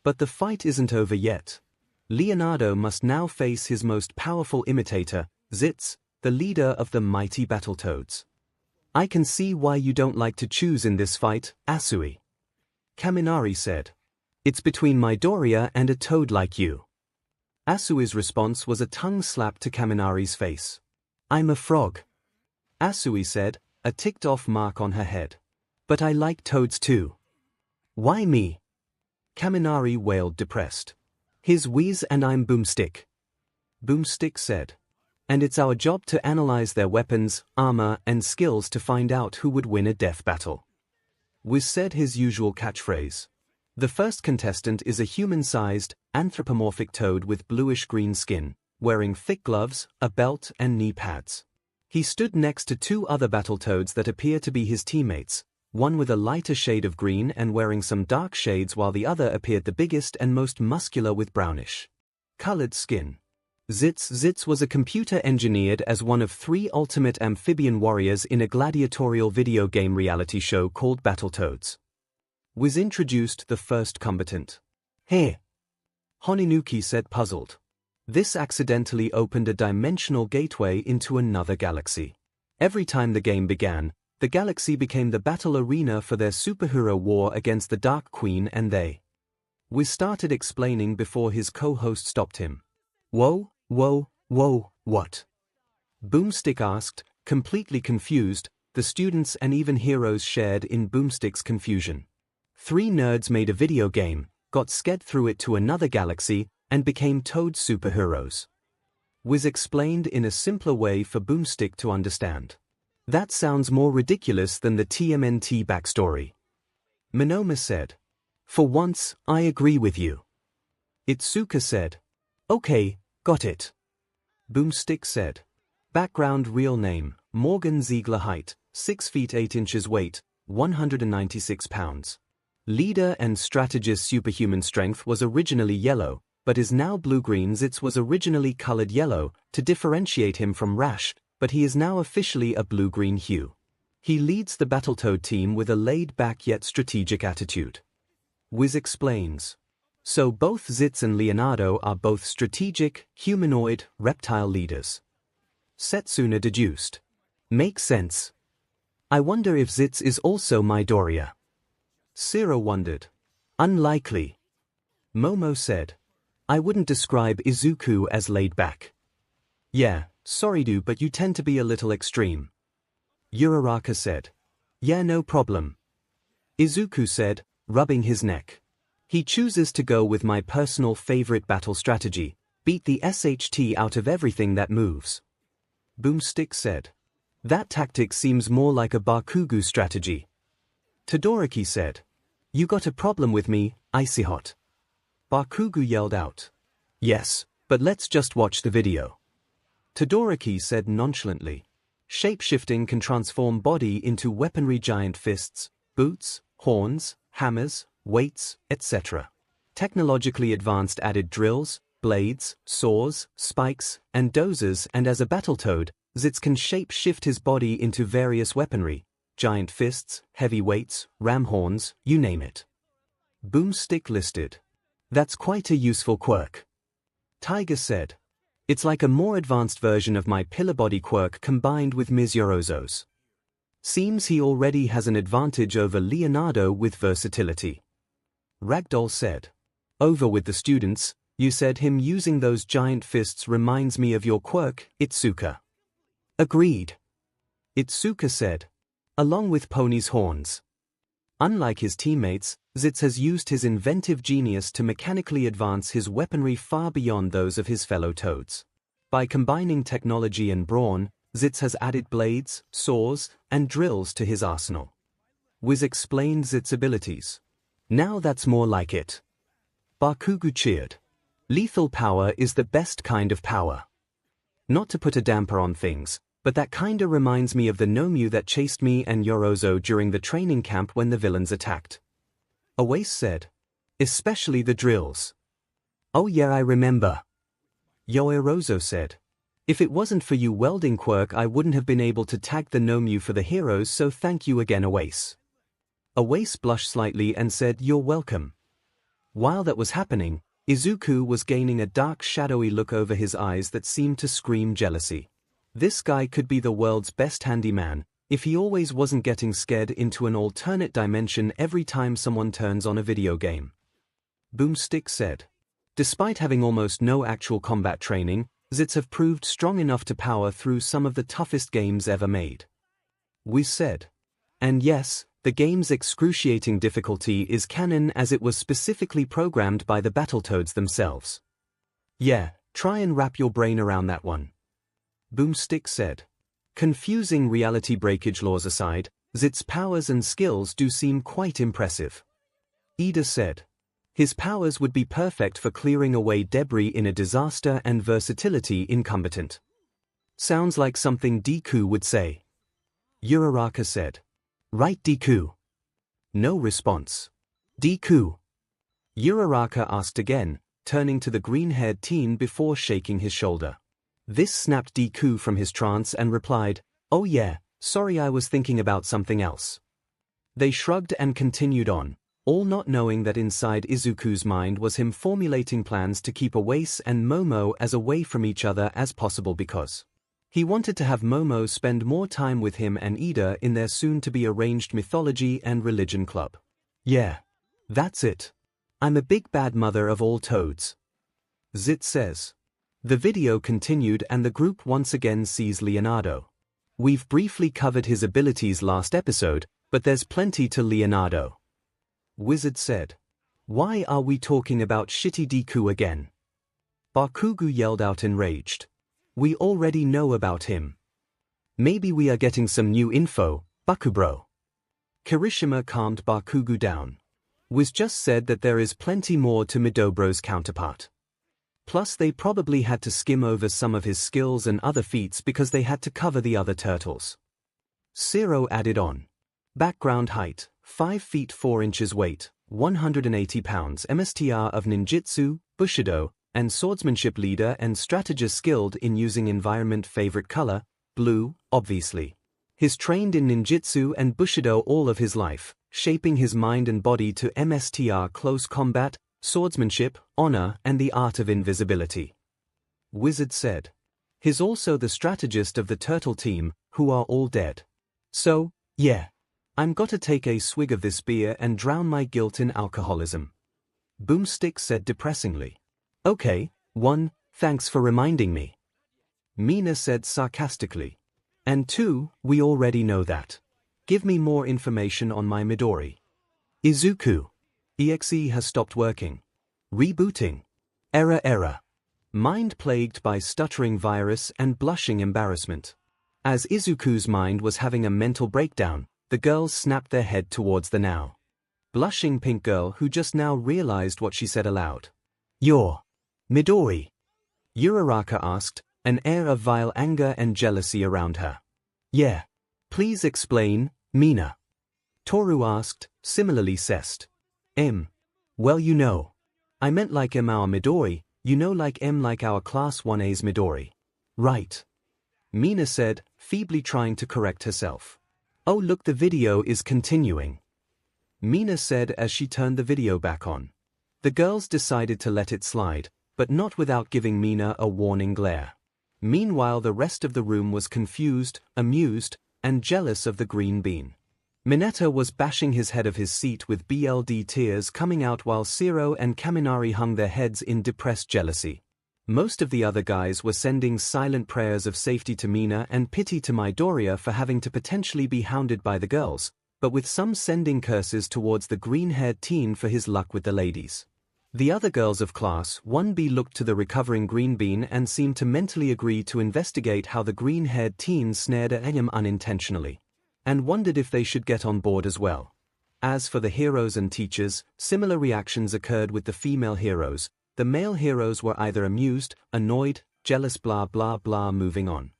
But the fight isn't over yet. Leonardo must now face his most powerful imitator, Zitz, the leader of the mighty Battletoads. I can see why you don't like to choose in this fight, Asui. Kaminari said. It's between Midoriya and a toad like you. Asui's response was a tongue slap to Kaminari's face. I'm a frog. Asui said, a ticked-off mark on her head. But I like toads too. Why me? Kaminari wailed depressed. He's Whiz and I'm Boomstick. Boomstick said. And it's our job to analyze their weapons, armor, and skills to find out who would win a death battle. Whiz said his usual catchphrase. The first contestant is a human-sized, anthropomorphic toad with bluish-green skin, wearing thick gloves, a belt, and knee pads. He stood next to 2 other Battletoads that appear to be his teammates, one with a lighter shade of green and wearing some dark shades while the other appeared the biggest and most muscular with brownish colored skin. Zitz was a computer-engineered as one of 3 ultimate amphibian warriors in a gladiatorial video game reality show called Battletoads. Wiz introduced the first combatant. Hey! Honinuki said puzzled. This accidentally opened a dimensional gateway into another galaxy. Every time the game began, the galaxy became the battle arena for their superhero war against the Dark Queen and they. Wiz started explaining before his co-host stopped him. Whoa, what? Boomstick asked, completely confused. The students and even heroes shared in Boomstick's confusion. 3 nerds made a video game, got sked through it to another galaxy, and became Toad superheroes. Wiz explained in a simpler way for Boomstick to understand. That sounds more ridiculous than the TMNT backstory. Minoma said. For once, I agree with you. Itsuka said. Okay, got it. Boomstick said. Background real name, Morgan Ziegler height, 6 feet 8 inches weight, 196 pounds. Leader and strategist superhuman strength was originally yellow, but is now blue-green. 𝐒𝐿 was originally colored yellow to differentiate him from Rash, but he is now officially a blue-green hue. He leads the Battletoad team with a laid-back yet strategic attitude. Wiz explains. So both 𝐒𝐿 and Leonardo are both strategic, humanoid, reptile leaders. Setsuna deduced. Makes sense. I wonder if 𝐒𝐿 is also Midoriya. Sero wondered. Unlikely. Momo said. I wouldn't describe Izuku as laid back. Yeah, sorry dude, but you tend to be a little extreme. Uraraka said. Yeah, no problem. Izuku said, rubbing his neck. He chooses to go with my personal favorite battle strategy, beat the SHT out of everything that moves. Boomstick said. That tactic seems more like a Bakugo strategy. Todoroki said. You got a problem with me, Icy Hot. Bakugo yelled out. Yes, but let's just watch the video. Todoroki said nonchalantly. Shape-shifting can transform body into weaponry, giant fists, boots, horns, hammers, weights, etc. Technologically advanced added drills, blades, saws, spikes, and dozers, and as a Battletoad, 𝐒𝐿 can shape-shift his body into various weaponry, giant fists, heavy weights, ram horns, you name it. Boomstick listed. That's quite a useful quirk. Tiger said. It's like a more advanced version of my pillar body quirk combined with 𝐵𝑍𝑜𝐻𝑗. Seems he already has an advantage over Leonardo with versatility. Ragdoll said. Over with the students, you said him using those giant fists reminds me of your quirk, Itsuka. Agreed. Itsuka said. Along with Pony's horns. Unlike his teammates, 𝐒𝐿 has used his inventive genius to mechanically advance his weaponry far beyond those of his fellow toads. By combining technology and brawn, 𝐒𝐿 has added blades, saws, and drills to his arsenal. Wiz explained 𝐒𝐿's abilities. Now that's more like it. Bakugo cheered. Lethal power is the best kind of power. Not to put a damper on things, but that kinda reminds me of the Nomu that chased me and Yorozo during the training camp when the villains attacked. Awase said. Especially the drills. Oh yeah, I remember. Yorozo said. If it wasn't for you welding quirk, I wouldn't have been able to tag the Nomu for the heroes, so thank you again, Awase. Awase blushed slightly and said, You're welcome. While that was happening, Izuku was gaining a dark shadowy look over his eyes that seemed to scream jealousy. This guy could be the world's best handyman, if he always wasn't getting scared into an alternate dimension every time someone turns on a video game. Boomstick said. Despite having almost no actual combat training, 𝐒𝐿 have proved strong enough to power through some of the toughest games ever made. Wiz said. And yes, the game's excruciating difficulty is canon as it was specifically programmed by the Battletoads themselves. Yeah, try and wrap your brain around that one. Boomstick said. Confusing reality breakage laws aside, 𝐒𝐿's powers and skills do seem quite impressive. Ida said. His powers would be perfect for clearing away debris in a disaster and versatility incompetent. Sounds like something Deku would say. Uraraka said. Right, Deku? No response. Deku? Uraraka asked again, turning to the green-haired teen before shaking his shoulder. This snapped Deku from his trance and replied, Oh yeah, sorry, I was thinking about something else. They shrugged and continued on, all not knowing that inside Izuku's mind was him formulating plans to keep Awase and Momo as away from each other as possible because he wanted to have Momo spend more time with him and Ida in their soon-to-be arranged mythology and religion club. Yeah. That's it. I'm a big bad mother of all toads. 𝐒𝐿 says. The video continued and the group once again sees Leonardo. We've briefly covered his abilities last episode, but there's plenty to Leonardo. Wizard said. Why are we talking about shitty Deku again? Bakugo yelled out enraged. We already know about him. Maybe we are getting some new info, Bakubro. Kirishima calmed Bakugo down. Wiz just said that there is plenty more to Midobro's counterpart. Plus they probably had to skim over some of his skills and other feats because they had to cover the other turtles. Sero added on. Background height, 5 feet 4 inches weight, 180 pounds, MSTR of ninjutsu, bushido, and swordsmanship, leader and strategist, skilled in using environment, favorite color, blue, obviously. He's trained in ninjutsu and bushido all of his life, shaping his mind and body to MSTR close combat, swordsmanship, honor, and the art of invisibility. Wizard said. He's also the strategist of the turtle team, who are all dead. So, yeah. I'm gotta take a swig of this beer and drown my guilt in alcoholism. Boomstick said depressingly. Okay, thanks for reminding me. Mina said sarcastically. And 2, we already know that. Give me more information on my Midori. Izuku. EXE has stopped working. Rebooting. Error. Mind plagued by stuttering virus and blushing embarrassment. As Izuku's mind was having a mental breakdown, the girls snapped their head towards the now blushing pink girl, who just now realized what she said aloud. Your Midori? Uraraka asked, an air of vile anger and jealousy around her. Yeah. Please explain, Mina. Toru asked, similarly cessed. Well, you know. I meant like our Midori, you know, like like our Class 1A's Midori. Right. Mina said, feebly trying to correct herself. Oh look, the video is continuing. Mina said as she turned the video back on. The girls decided to let it slide, but not without giving Mina a warning glare. Meanwhile, the rest of the room was confused, amused, and jealous of the green bean. Mineta was bashing his head of his seat with BLD tears coming out, while Zero and Kaminari hung their heads in depressed jealousy. Most of the other guys were sending silent prayers of safety to Mina and pity to Midoriya for having to potentially be hounded by the girls, but with some sending curses towards the green-haired teen for his luck with the ladies. The other girls of Class 1B looked to the recovering green bean and seemed to mentally agree to investigate how the green-haired teen snared at him unintentionally, and wondered if they should get on board as well. As for the heroes and teachers, similar reactions occurred with the female heroes. The male heroes were either amused, annoyed, jealous, blah blah blah. Moving on.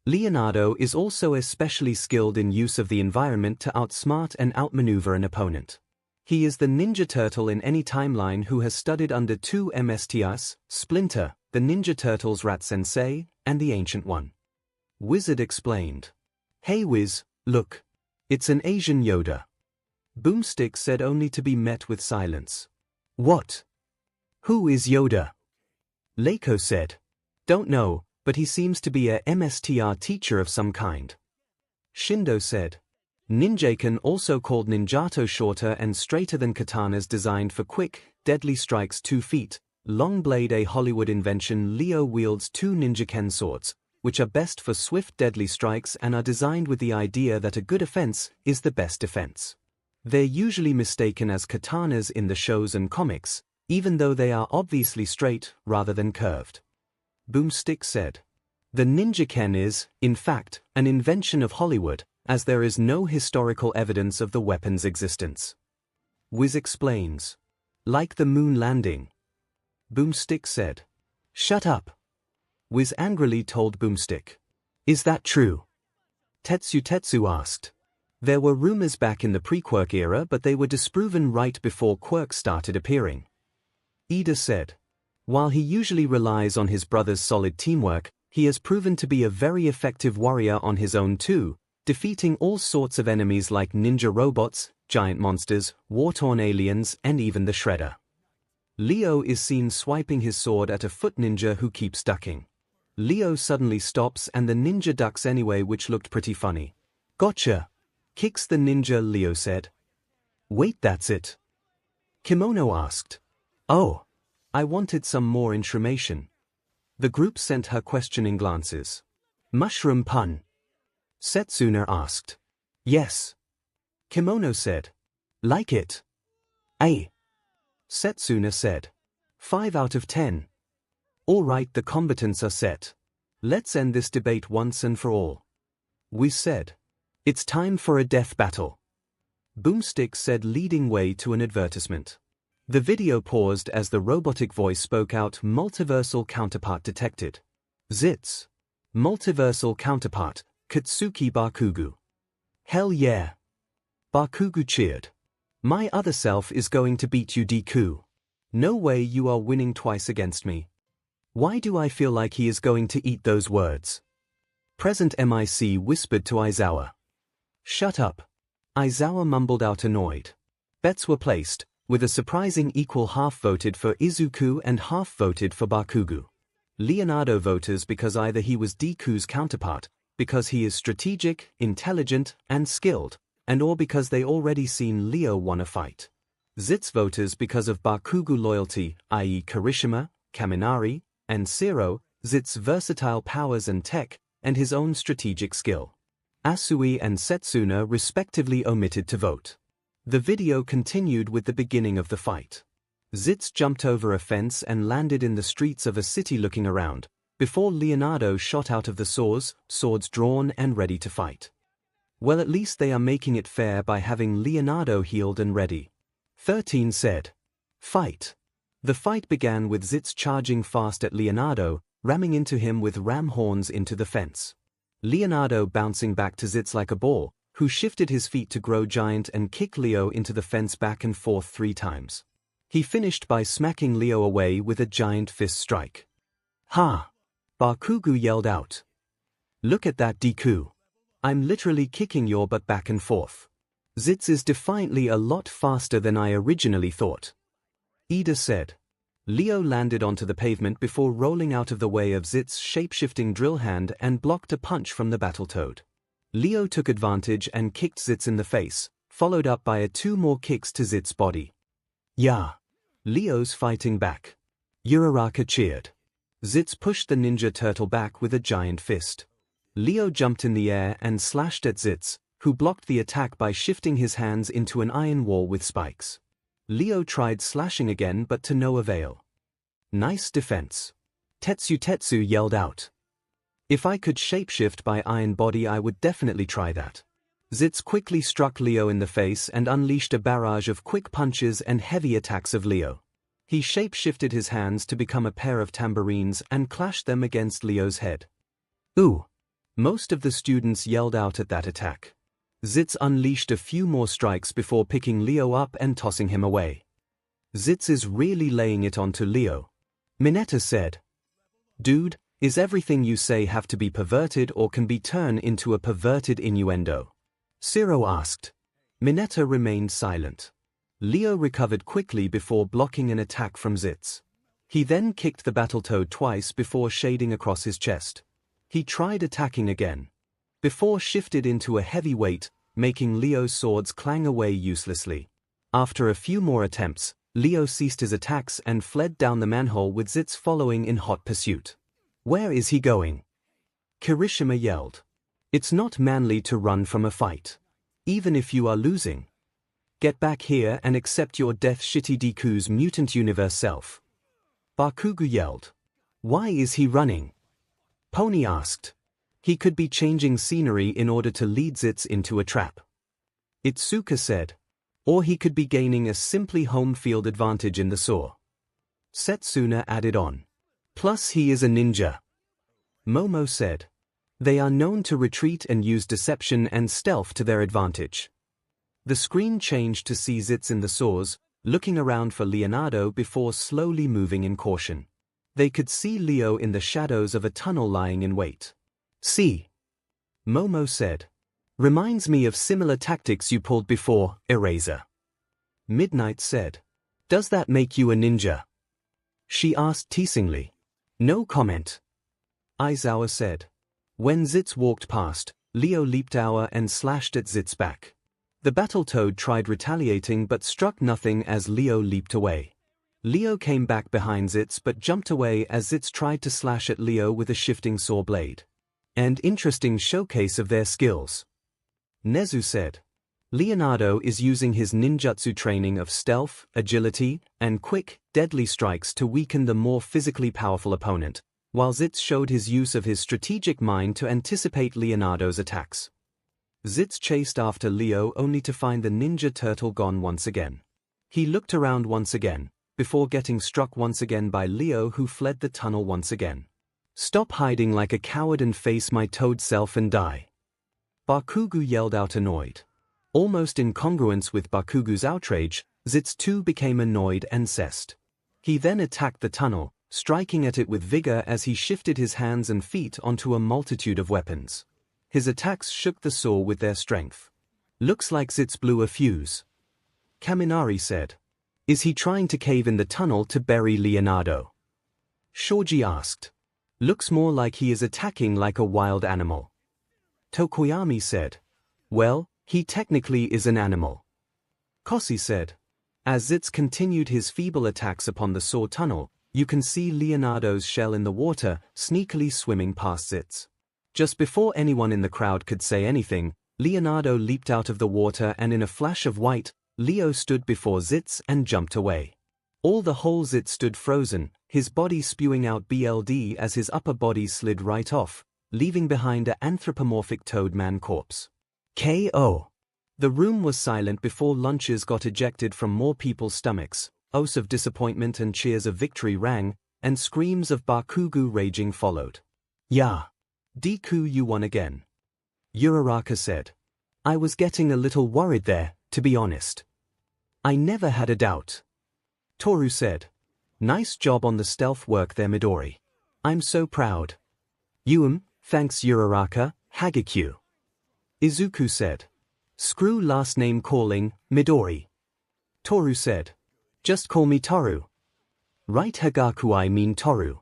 Leonardo is also especially skilled in use of the environment to outsmart and outmaneuver an opponent. He is the Ninja Turtle in any timeline who has studied under 2 MSTRs, Splinter, the Ninja Turtle's Rat Sensei, and the Ancient One. Wizard explained. Hey Wiz, look. It's an Asian Yoda. Boomstick said, only to be met with silence. What? Who is Yoda? Leiko said. Don't know, but he seems to be a MSTR teacher of some kind. Shindo said. Ninjaken, also called Ninjato, shorter and straighter than katanas, designed for quick, deadly strikes, 2 feet, long blade, a Hollywood invention. Leo wields 2 Ninjaken swords, which are best for swift, deadly strikes and are designed with the idea that a good offense is the best defense. They're usually mistaken as katanas in the shows and comics, even though they are obviously straight rather than curved. Boomstick said. The Ninjaken is, in fact, an invention of Hollywood, as there is no historical evidence of the weapon's existence. Wiz explains. Like the moon landing. Boomstick said. Shut up. Wiz angrily told Boomstick. Is that true? Tetsu asked. There were rumors back in the pre-quirk era, but they were disproven right before quirks started appearing. Ida said. While he usually relies on his brother's solid teamwork, he has proven to be a very effective warrior on his own too, defeating all sorts of enemies like ninja robots, giant monsters, war-torn aliens, and even the Shredder. Leo is seen swiping his sword at a foot ninja who keeps ducking. Leo suddenly stops and the ninja ducks anyway, which looked pretty funny. Gotcha. Kicks the ninja, Leo said. Wait, that's it? Kimono asked. Oh. I wanted some more information. The group sent her questioning glances. Mushroom pun? Setsuna asked. Yes. Kimono said. Like it? Ay. Setsuna said. 5 out of 10. All right, the combatants are set. Let's end this debate once and for all. We said. It's time for a death battle. Boomstick said, leading way to an advertisement. The video paused as the robotic voice spoke out. Multiversal counterpart detected. Zits. Multiversal counterpart, Katsuki Bakugu. Hell yeah. Bakugu cheered. My other self is going to beat you, Deku. No way you are winning twice against me. Why do I feel like he is going to eat those words? Present MIC whispered to Aizawa. Shut up. Aizawa mumbled out annoyed. Bets were placed, with a surprising equal half voted for Izuku and half voted for Bakugo. Leonardo voters because either he was Deku's counterpart, because he is strategic, intelligent, and skilled, and or because they already seen Leo won a fight. 𝐷𝐿 voters because of Bakugo loyalty, i.e. Kirishima, Kaminari, and Zero, 𝐷𝐿's versatile powers and tech, and his own strategic skill. Asui and Setsuna respectively omitted to vote. The video continued with the beginning of the fight. 𝐷𝐿 jumped over a fence and landed in the streets of a city looking around, before Leonardo shot out of the swords drawn and ready to fight. Well, at least they are making it fair by having Leonardo healed and ready. 13 said. Fight. The fight began with 𝐷𝐿 charging fast at Leonardo, ramming into him with ram horns into the fence. Leonardo bouncing back to 𝐷𝐿 like a ball, who shifted his feet to grow giant and kick Leo into the fence back and forth 3 times. He finished by smacking Leo away with a giant fist strike. Ha! Bakugo yelled out. Look at that, Deku. I'm literally kicking your butt back and forth. 𝐷𝐿 is defiantly a lot faster than I originally thought. Ida said. Leo landed onto the pavement before rolling out of the way of 𝐷𝐿's shape-shifting drill hand and blocked a punch from the Battletoad. Leo took advantage and kicked 𝐷𝐿 in the face, followed up by 2 more kicks to 𝐷𝐿's body. Yeah. Leo's fighting back. Uraraka cheered. 𝐷𝐿 pushed the Ninja Turtle back with a giant fist. Leo jumped in the air and slashed at 𝐷𝐿, who blocked the attack by shifting his hands into an iron wall with spikes. Leo tried slashing again but to no avail. Nice defense. Tetsu yelled out. If I could shapeshift by iron body I would definitely try that. 𝐷𝐿 quickly struck Leo in the face and unleashed a barrage of quick punches and heavy attacks of Leo. He shapeshifted his hands to become a pair of tambourines and clashed them against Leo's head. Ooh! Most of the students yelled out at that attack. 𝐷𝐿 unleashed a few more strikes before picking Leo up and tossing him away. 𝐷𝐿 is really laying it on to Leo. Mineta said. Dude, is everything you say have to be perverted or can be turned into a perverted innuendo? Zero asked. Mineta remained silent. Leo recovered quickly before blocking an attack from 𝐷𝐿. He then kicked the Battletoad twice before shading across his chest. He tried attacking again. Before shifted into a heavy weight, making Leo's swords clang away uselessly. After a few more attempts, Leo ceased his attacks and fled down the manhole with 𝐷𝐿 following in hot pursuit. Where is he going? Kirishima yelled. It's not manly to run from a fight. Even if you are losing. Get back here and accept your death, shitty Deku's mutant universe self. Bakugo yelled. Why is he running? Pony asked. He could be changing scenery in order to lead 𝐷𝐿 into a trap. Itsuka said. Or he could be gaining a simply home field advantage in the saw. Setsuna added on. Plus he is a ninja. Momo said. They are known to retreat and use deception and stealth to their advantage. The screen changed to see 𝐷𝐿 in the saws, looking around for Leonardo before slowly moving in caution. They could see Leo in the shadows of a tunnel lying in wait. See? Momo said. Reminds me of similar tactics you pulled before, Eraser. Midnight said. Does that make you a ninja? She asked teasingly. No comment. Aizawa said. When 𝐷𝐿 walked past, Leo leaped out and slashed at 𝐷𝐿's back. The Battletoad tried retaliating but struck nothing as Leo leaped away. Leo came back behind 𝐷𝐿 but jumped away as 𝐷𝐿 tried to slash at Leo with a shifting saw blade. An interesting showcase of their skills. Nezu said. Leonardo is using his ninjutsu training of stealth, agility, and quick, deadly strikes to weaken the more physically powerful opponent, while 𝐷𝐿 showed his use of his strategic mind to anticipate Leonardo's attacks. 𝐷𝐿 chased after Leo only to find the Ninja Turtle gone once again. He looked around once again, before getting struck once again by Leo, who fled the tunnel once again. Stop hiding like a coward and face my toad self and die. Bakugo yelled out annoyed. Almost in congruence with Bakugu's outrage, 𝐬𝐻 too became annoyed and cessed. He then attacked the tunnel, striking at it with vigor as he shifted his hands and feet onto a multitude of weapons. His attacks shook the saw with their strength. Looks like 𝐬𝐻 blew a fuse. Kaminari said. Is he trying to cave in the tunnel to bury Leonardo? Shoji asked. Looks more like he is attacking like a wild animal. Tokoyami said. Well, he technically is an animal. Kosi said. As 𝐬𝐻 continued his feeble attacks upon the saw tunnel, you can see Leonardo's shell in the water, sneakily swimming past 𝐬𝐻. Just before anyone in the crowd could say anything, Leonardo leaped out of the water and in a flash of white, Leo stood before 𝐬𝐻 and jumped away. All the whole 𝐬𝐻 stood frozen, his body spewing out BLD as his upper body slid right off, leaving behind an anthropomorphic Toadman corpse. KO. The room was silent before lunches got ejected from more people's stomachs, oaths of disappointment and cheers of victory rang, and screams of Bakugu raging followed. Yeah. Deku, you won again. Uraraka said. I was getting a little worried there, to be honest. I never had a doubt. Toru said. Nice job on the stealth work there, Midori. I'm so proud. Thanks Uraraka, 𝐻𝐵. Izuku said. Screw last name calling, Midori. Toru said. Just call me Toru. Right Hagaku, I mean Toru.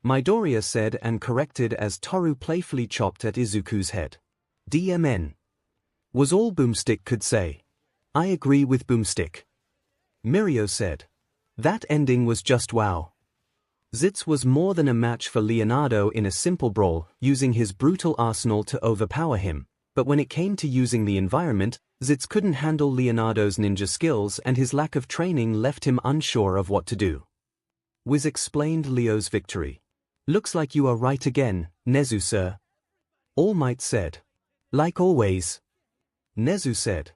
Midoriya said and corrected as Toru playfully chopped at Izuku's head. DMN. Was all Boomstick could say. I agree with Boomstick. Mirio said. That ending was just wow. 𝐬𝐻 was more than a match for Leonardo in a simple brawl, using his brutal arsenal to overpower him, but when it came to using the environment, 𝐬𝐻 couldn't handle Leonardo's ninja skills and his lack of training left him unsure of what to do. Wiz explained Leo's victory. Looks like you are right again, Nezu sir. All Might said. Like always. Nezu said.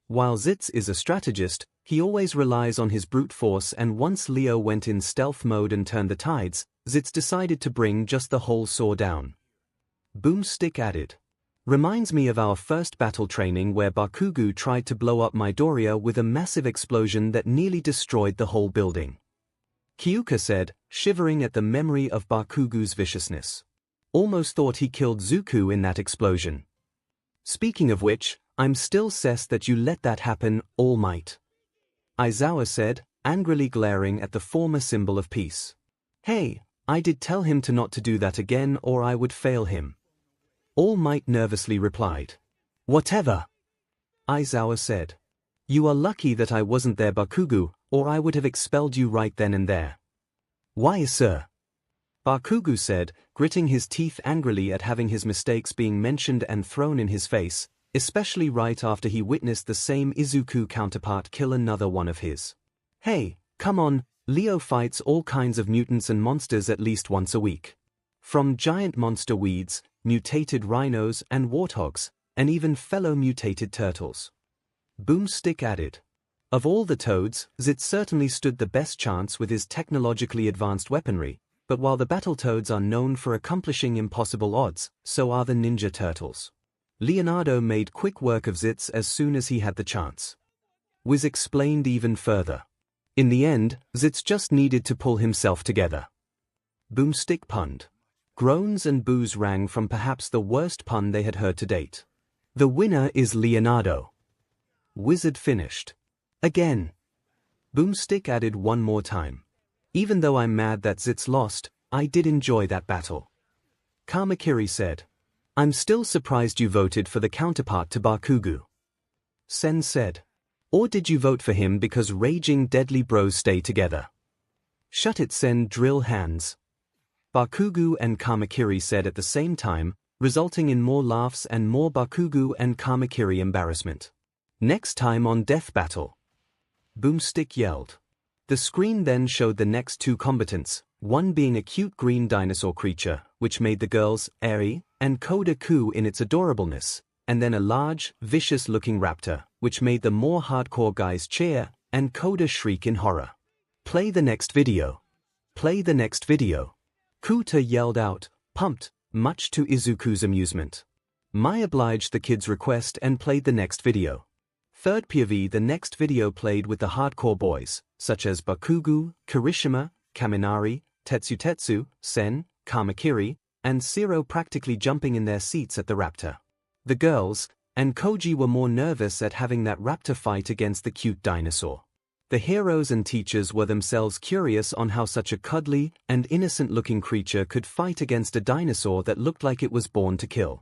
While 𝐬𝐻 is a strategist, he always relies on his brute force, and once Leo went in stealth mode and turned the tides, 𝐬𝐻 decided to bring just the whole saw down. Boomstick added. Reminds me of our first battle training where Bakugu tried to blow up Midoriya with a massive explosion that nearly destroyed the whole building. Kyuka said, shivering at the memory of Bakugu's viciousness. Almost thought he killed Zuko in that explosion. Speaking of which, I'm still cessed that you let that happen, All Might. Aizawa said, angrily glaring at the former symbol of peace. Hey, I did tell him to not to do that again or I would fail him. All Might nervously replied. Whatever. Aizawa said. You are lucky that I wasn't there, Bakugu, or I would have expelled you right then and there. Why, sir? Bakugu said, gritting his teeth angrily at having his mistakes being mentioned and thrown in his face, especially right after he witnessed the same Izuku counterpart kill another one of his. Hey, come on, Leo fights all kinds of mutants and monsters at least once a week. From giant monster weeds, mutated rhinos and warthogs, and even fellow mutated turtles. Boomstick added. Of all the toads, 𝐬𝐻 certainly stood the best chance with his technologically advanced weaponry, but while the Battletoads are known for accomplishing impossible odds, so are the Ninja Turtles. Leonardo made quick work of 𝐬𝐻 as soon as he had the chance. Wiz explained even further. In the end, 𝐬𝐻 just needed to pull himself together. Boomstick punned. Groans and boos rang from perhaps the worst pun they had heard to date. The winner is Leonardo. Wizard finished. Again. Boomstick added one more time. Even though I'm mad that 𝐬𝐻 lost, I did enjoy that battle. Kamakiri said. I'm still surprised you voted for the counterpart to Bakugu. Sen said. Or did you vote for him because raging deadly bros stay together? Shut it, Sen, drill hands. Bakugu and Kamakiri said at the same time, resulting in more laughs and more Bakugu and Kamakiri embarrassment. Next time on Death Battle. Boomstick yelled. The screen then showed the next two combatants, one being a cute green dinosaur creature, which made the girls airy and 𝐻𝐵 in its adorableness, and then a large, vicious-looking raptor, which made the more hardcore guys cheer and 𝐻𝐵 shriek in horror. Play the next video. Play the next video. Kuta yelled out, pumped, much to Izuku's amusement. My obliged the kid's request and played the next video. Third POV. The next video played with the hardcore boys, such as Bakugo, Kirishima, Kaminari, Tetsu, Sen, Kamakiri, and Zero practically jumping in their seats at the raptor. The girls and Koji were more nervous at having that raptor fight against the cute dinosaur. The heroes and teachers were themselves curious on how such a cuddly and innocent-looking creature could fight against a dinosaur that looked like it was born to kill.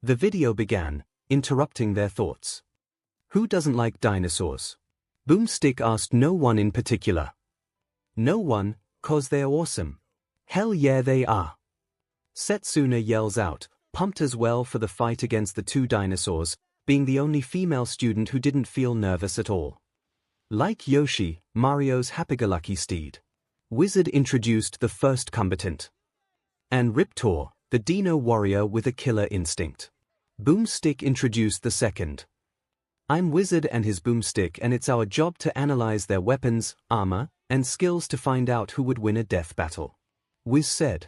The video began, interrupting their thoughts. Who doesn't like dinosaurs? Boomstick asked. No one in particular. No one, 'cause they're awesome. Hell yeah they are. Setsuna yells out, pumped as well for the fight against the two dinosaurs, being the only female student who didn't feel nervous at all. Like Yoshi, Mario's happy-go-lucky steed, Wizard introduced the first combatant. And Riptor, the Dino warrior with a killer instinct. Boomstick introduced the second. I'm Wizard and his Boomstick, and it's our job to analyze their weapons, armor, and skills to find out who would win a death battle. Wiz said.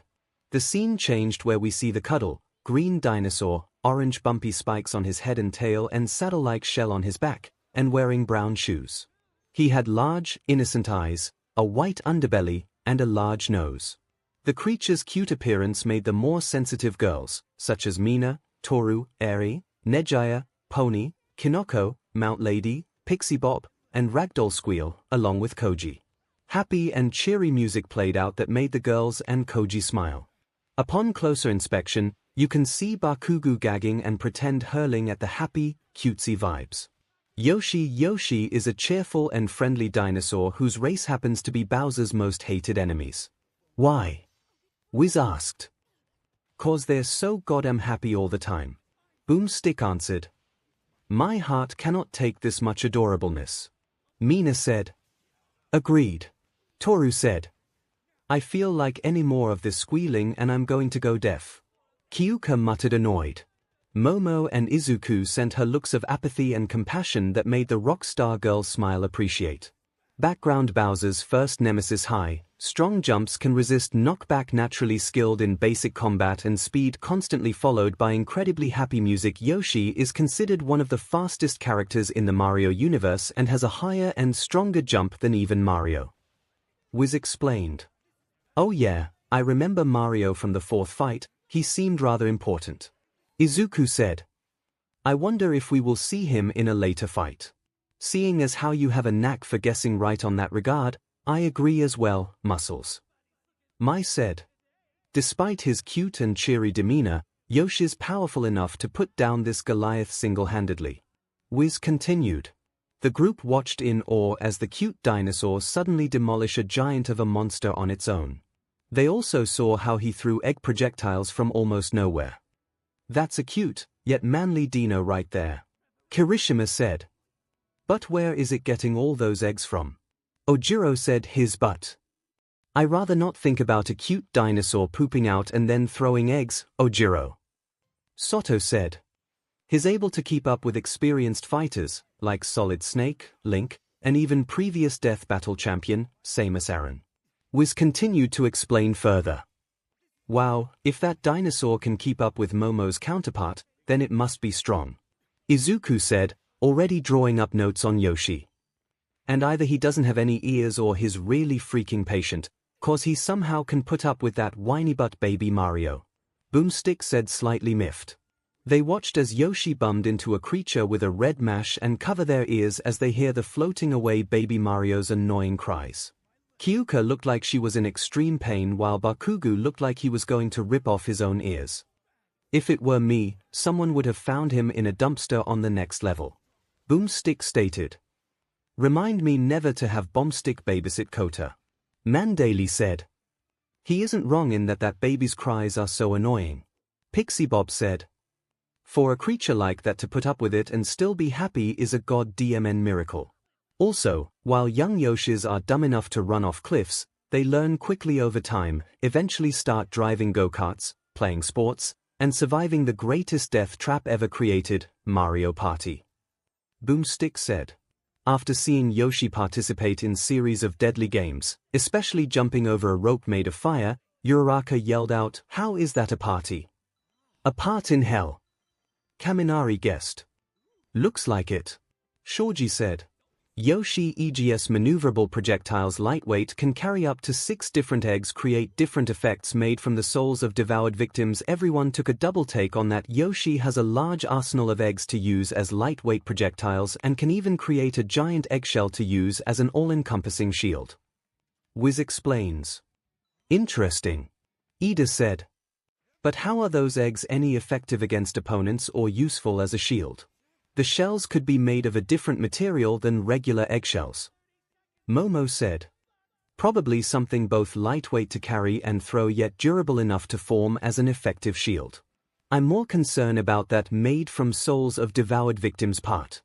The scene changed where we see the cuddle, green dinosaur, orange bumpy spikes on his head and tail and saddle-like shell on his back, and wearing brown shoes. He had large, innocent eyes, a white underbelly, and a large nose. The creature's cute appearance made the more sensitive girls, such as Mina, Toru, Eri, Nejaya, Pony, Kinoko, Mount Lady, Pixie Bop, and Ragdoll squeal, along with Koji. Happy and cheery music played out that made the girls and Koji smile. Upon closer inspection, you can see Bakugo gagging and pretend hurling at the happy, cutesy vibes. Yoshi is a cheerful and friendly dinosaur whose race happens to be Bowser's most hated enemies. Why? Wiz asked. 'Cause they're so goddamn happy all the time. Boomstick answered. My heart cannot take this much adorableness. Mina said. Agreed. Toru said. I feel like any more of this squealing and I'm going to go deaf. Kyuka muttered annoyed. Momo and Izuku sent her looks of apathy and compassion that made the rock star girl smile appreciate. Background Bowser's first nemesis high, strong jumps can resist knockback, naturally skilled in basic combat and speed, constantly followed by incredibly happy music. Yoshi is considered one of the fastest characters in the Mario universe and has a higher and stronger jump than even Mario. Wiz explained. Oh yeah, I remember Mario from the fourth fight, he seemed rather important. Izuku said. I wonder if we will see him in a later fight. Seeing as how you have a knack for guessing right on that regard, I agree as well, Muscles. Mai said. Despite his cute and cheery demeanor, Yoshi's powerful enough to put down this Goliath single-handedly. Wiz continued. The group watched in awe as the cute dinosaur suddenly demolish a giant of a monster on its own. They also saw how he threw egg projectiles from almost nowhere. That's a cute, yet manly dino right there. Kirishima said. But where is it getting all those eggs from? Ojiro said his butt. I rather not think about a cute dinosaur pooping out and then throwing eggs, Ojiro. Soto said. He's able to keep up with experienced fighters, like Solid Snake, Link, and even previous death battle champion, Samus Aran. Wiz continued to explain further. Wow, if that dinosaur can keep up with Momo's counterpart, then it must be strong. Izuku said, already drawing up notes on Yoshi. And either he doesn't have any ears or he's really freaking patient, 'cause he somehow can put up with that whiny butt baby Mario. Boomstick said, slightly miffed. They watched as Yoshi bummed into a creature with a red mash and cover their ears as they hear the floating away baby Mario's annoying cries. Kyuka looked like she was in extreme pain while Bakugo looked like he was going to rip off his own ears. If it were me, someone would have found him in a dumpster on the next level. Boomstick stated. Remind me never to have Bombstick babysit Kota. Mandaley said. He isn't wrong in that baby's cries are so annoying. Pixie Bob said. For a creature like that to put up with it and still be happy is a goddamn miracle. Also, while young Yoshis are dumb enough to run off cliffs, they learn quickly over time, eventually start driving go-karts, playing sports, and surviving the greatest death trap ever created, Mario Party. Boomstick said. After seeing Yoshi participate in series of deadly games, especially jumping over a rope made of fire, Uraraka yelled out, how is that a party? A part in hell. Kaminari guessed. Looks like it. Shoji said. 𝐂𝐩𝐬𝐺's maneuverable projectiles lightweight can carry up to 6 different eggs, create different effects made from the souls of devoured victims. Everyone took a double take on that. 𝐂𝐩 has a large arsenal of eggs to use as lightweight projectiles and can even create a giant eggshell to use as an all-encompassing shield. Wiz explains. Interesting. Ida said. But how are those eggs any effective against opponents or useful as a shield? The shells could be made of a different material than regular eggshells. Momo said. Probably something both lightweight to carry and throw yet durable enough to form as an effective shield. I'm more concerned about that made from souls of devoured victims part.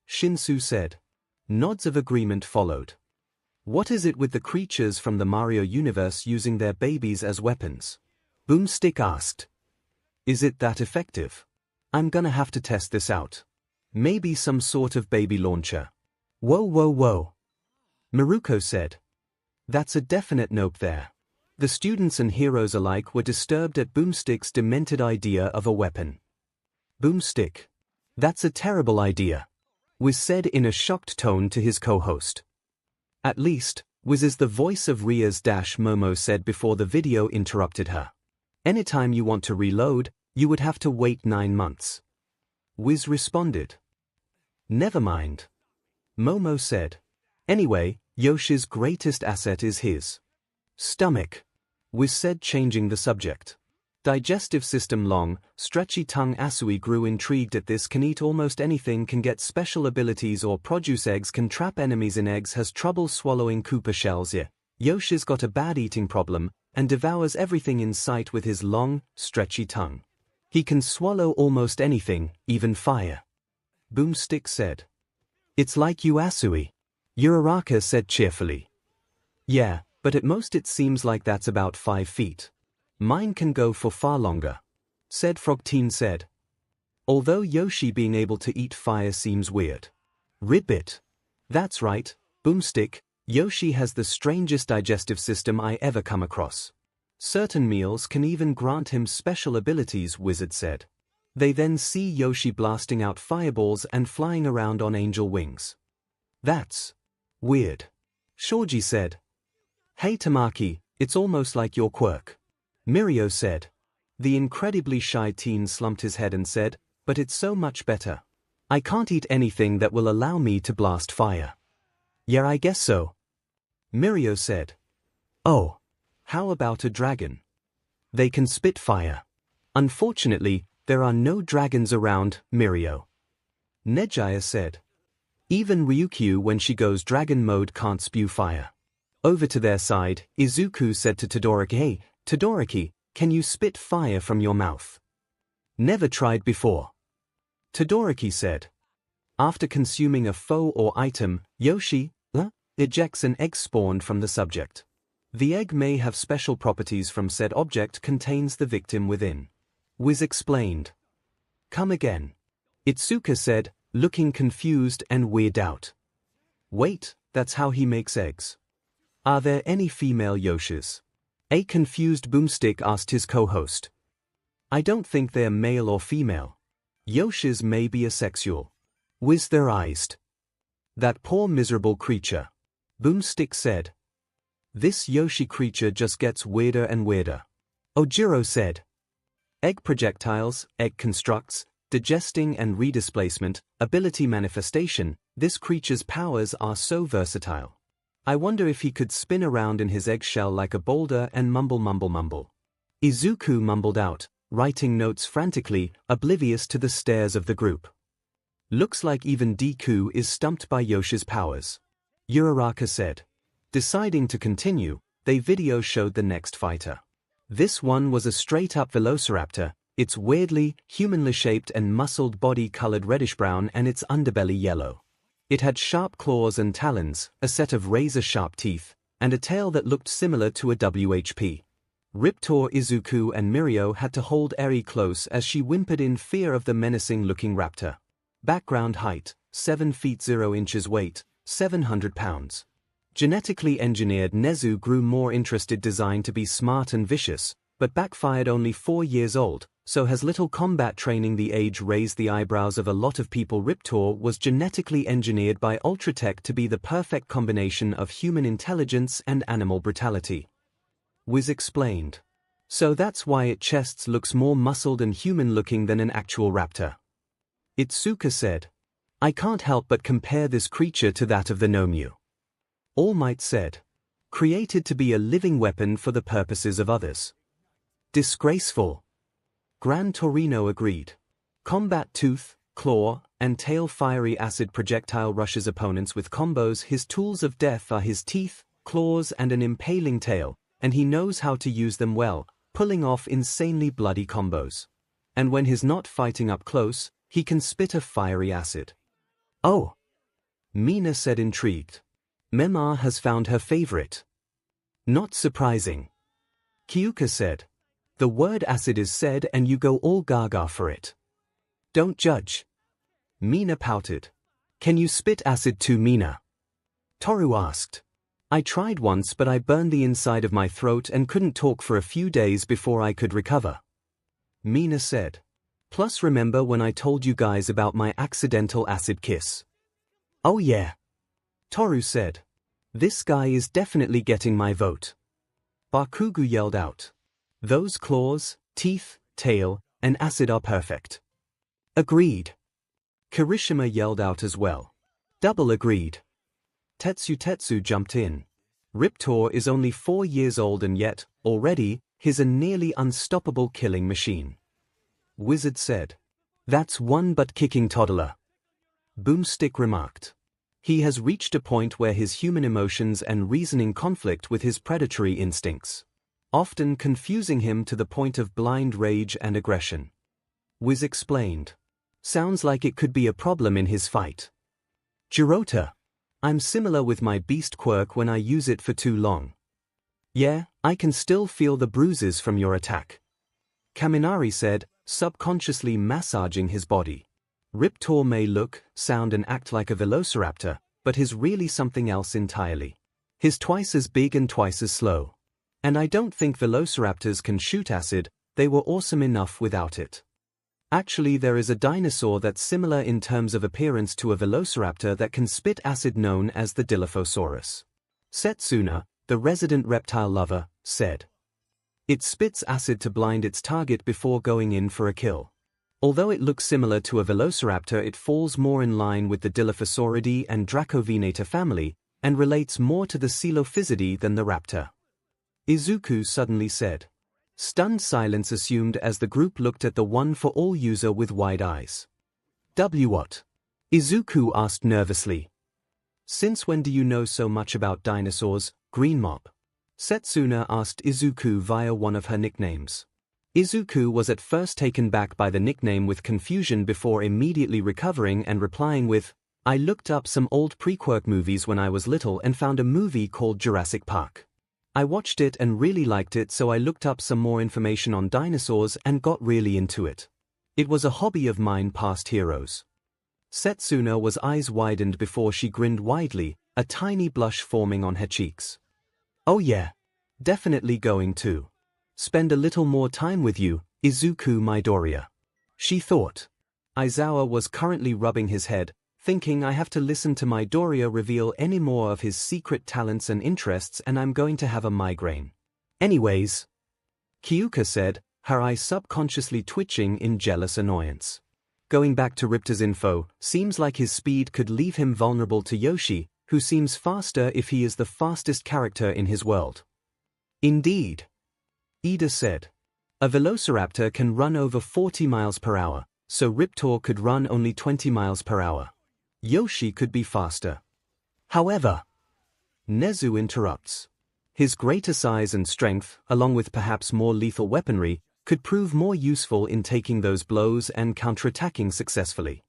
Shinsu said. Nods of agreement followed. What is it with the creatures from the Mario universe using their babies as weapons? Boomstick asked. Is it that effective? I'm gonna have to test this out. Maybe some sort of baby launcher. Whoa whoa whoa. Miruko said. That's a definite nope there. The students and heroes alike were disturbed at Boomstick's demented idea of a weapon. Boomstick. That's a terrible idea. Wiz said in a shocked tone to his co-host. At least, Wiz is the voice of Ria's dash, Momo said before the video interrupted her. Anytime you want to reload, you would have to wait 9 months. Wiz responded. Never mind. Momo said. Anyway, Yoshi's greatest asset is his stomach. Wiz said, changing the subject. Digestive system long, stretchy tongue. Asui grew intrigued at this. Can eat almost anything, can get special abilities or produce eggs, can trap enemies in eggs, has trouble swallowing Koopa shells. Yeah. Yoshi's got a bad eating problem and devours everything in sight with his long, stretchy tongue. He can swallow almost anything, even fire. Boomstick said. It's like you, Asui. Uraraka said cheerfully. Yeah, but at most it seems like that's about 5 feet. Mine can go for far longer, said Frogteen said. Although Yoshi being able to eat fire seems weird. Ribbit. That's right, Boomstick, Yoshi has the strangest digestive system I ever come across. Certain meals can even grant him special abilities, Wizard said. They then see Yoshi blasting out fireballs and flying around on angel wings. That's weird. Shoji said. Hey Tamaki, it's almost like your quirk. Mirio said. The incredibly shy teen slumped his head and said, but it's so much better. I can't eat anything that will allow me to blast fire. Yeah, I guess so. Mirio said. Oh. How about a dragon? They can spit fire. Unfortunately, there are no dragons around, Mirio. Nejaya said. Even Ryukyu when she goes dragon mode can't spew fire. Over to their side, Izuku said to Todoroki, hey, Todoroki, can you spit fire from your mouth? Never tried before. Todoroki said. After consuming a foe or item, Yoshi ejects an egg spawned from the subject. The egg may have special properties from said object contains the victim within. Wiz explained. Come again. Itsuka said, looking confused and weirded out. Wait, that's how he makes eggs. Are there any female Yoshis? A confused Boomstick asked his co-host. I don't think they're male or female. Yoshis may be asexual. Wiz their eyes. That poor miserable creature. Boomstick said. This Yoshi creature just gets weirder and weirder. Ojiro said. Egg projectiles, egg constructs, digesting and redisplacement, ability manifestation, this creature's powers are so versatile. I wonder if he could spin around in his eggshell like a boulder and mumble mumble mumble. Izuku mumbled out, writing notes frantically, oblivious to the stares of the group. Looks like even Deku is stumped by Yoshi's powers. Uraraka said. Deciding to continue, they video showed the next fighter. This one was a straight-up velociraptor, its weirdly, humanly-shaped and muscled body colored reddish-brown and its underbelly yellow. It had sharp claws and talons, a set of razor-sharp teeth, and a tail that looked similar to a WHP. Riptor, Izuku and Mirio had to hold Eri close as she whimpered in fear of the menacing-looking raptor. Background height, 7 feet 0 inches, weight, 700 pounds. Genetically engineered Nezu grew more interested, designed to be smart and vicious, but backfired only 4 years old, so has little combat training. The age raised the eyebrows of a lot of people. Riptor was genetically engineered by Ultratech to be the perfect combination of human intelligence and animal brutality. Wiz explained. So that's why its chest looks more muscled and human-looking than an actual raptor. Itsuka said. I can't help but compare this creature to that of the 𝐿. All Might said. Created to be a living weapon for the purposes of others. Disgraceful. 𝐿𝐴𝐼𝐼 agreed. Combat tooth, claw, and tail. Fiery acid projectile rushes opponents with combos. His tools of death are his teeth, claws, and an impaling tail, and he knows how to use them well, pulling off insanely bloody combos. And when he's not fighting up close, he can spit a fiery acid. Oh! Mina said, intrigued. Mema has found her favorite. Not surprising. Kyuka said. The word acid is said and you go all gaga for it. Don't judge. Mina pouted. Can you spit acid too, Mina? Toru asked. I tried once, but I burned the inside of my throat and couldn't talk for a few days before I could recover. Mina said. Plus remember when I told you guys about my accidental acid kiss? Oh yeah. Toru said. This guy is definitely getting my vote. Bakugo yelled out. Those claws, teeth, tail, and acid are perfect. Agreed. Kirishima yelled out as well. Double agreed. Tetsu jumped in. Riptor is only 4 years old and yet, already, he's a nearly unstoppable killing machine. Wizard said. That's one butt-kicking toddler. Boomstick remarked. He has reached a point where his human emotions and reasoning conflict with his predatory instincts, often confusing him to the point of blind rage and aggression. Wiz explained. Sounds like it could be a problem in his fight. Jirota. I'm similar with my beast quirk when I use it for too long. Yeah, I can still feel the bruises from your attack. Kaminari said, subconsciously massaging his body. Riptor may look, sound and act like a velociraptor, but he's really something else entirely. He's twice as big and twice as slow. And I don't think velociraptors can shoot acid, they were awesome enough without it. Actually, there is a dinosaur that's similar in terms of appearance to a velociraptor that can spit acid, known as the Dilophosaurus. Setsuna, the resident reptile lover, said. It spits acid to blind its target before going in for a kill. Although it looks similar to a velociraptor, it falls more in line with the Dilophosauridae and Dracovenator family, and relates more to the Coelophysidae than the raptor. Izuku suddenly said. Stunned silence assumed as the group looked at the one-for-all user with wide eyes. What? Izuku asked nervously. Since when do you know so much about dinosaurs, Green Mob? Setsuna asked Izuku via one of her nicknames. Izuku was at first taken back by the nickname with confusion before immediately recovering and replying with, I looked up some old pre-Quirk movies when I was little and found a movie called Jurassic Park. I watched it and really liked it, so I looked up some more information on dinosaurs and got really into it. It was a hobby of mine. Past heroes. Setsuna was eyes widened before she grinned widely, a tiny blush forming on her cheeks. Oh yeah. Definitely going to spend a little more time with you, Izuku Midoriya. She thought. Aizawa was currently rubbing his head, thinking, I have to listen to Midoriya reveal any more of his secret talents and interests and I'm going to have a migraine. Anyways. Kyuka said, her eyes subconsciously twitching in jealous annoyance. Going back to Riptor's info, seems like his speed could leave him vulnerable to Yoshi, who seems faster if he is the fastest character in his world. Indeed. Ida said. A velociraptor can run over 40 miles per hour, so Riptor could run only 20 miles per hour. Yoshi could be faster. However, Nezu interrupts. His greater size and strength, along with perhaps more lethal weaponry, could prove more useful in taking those blows and counterattacking successfully.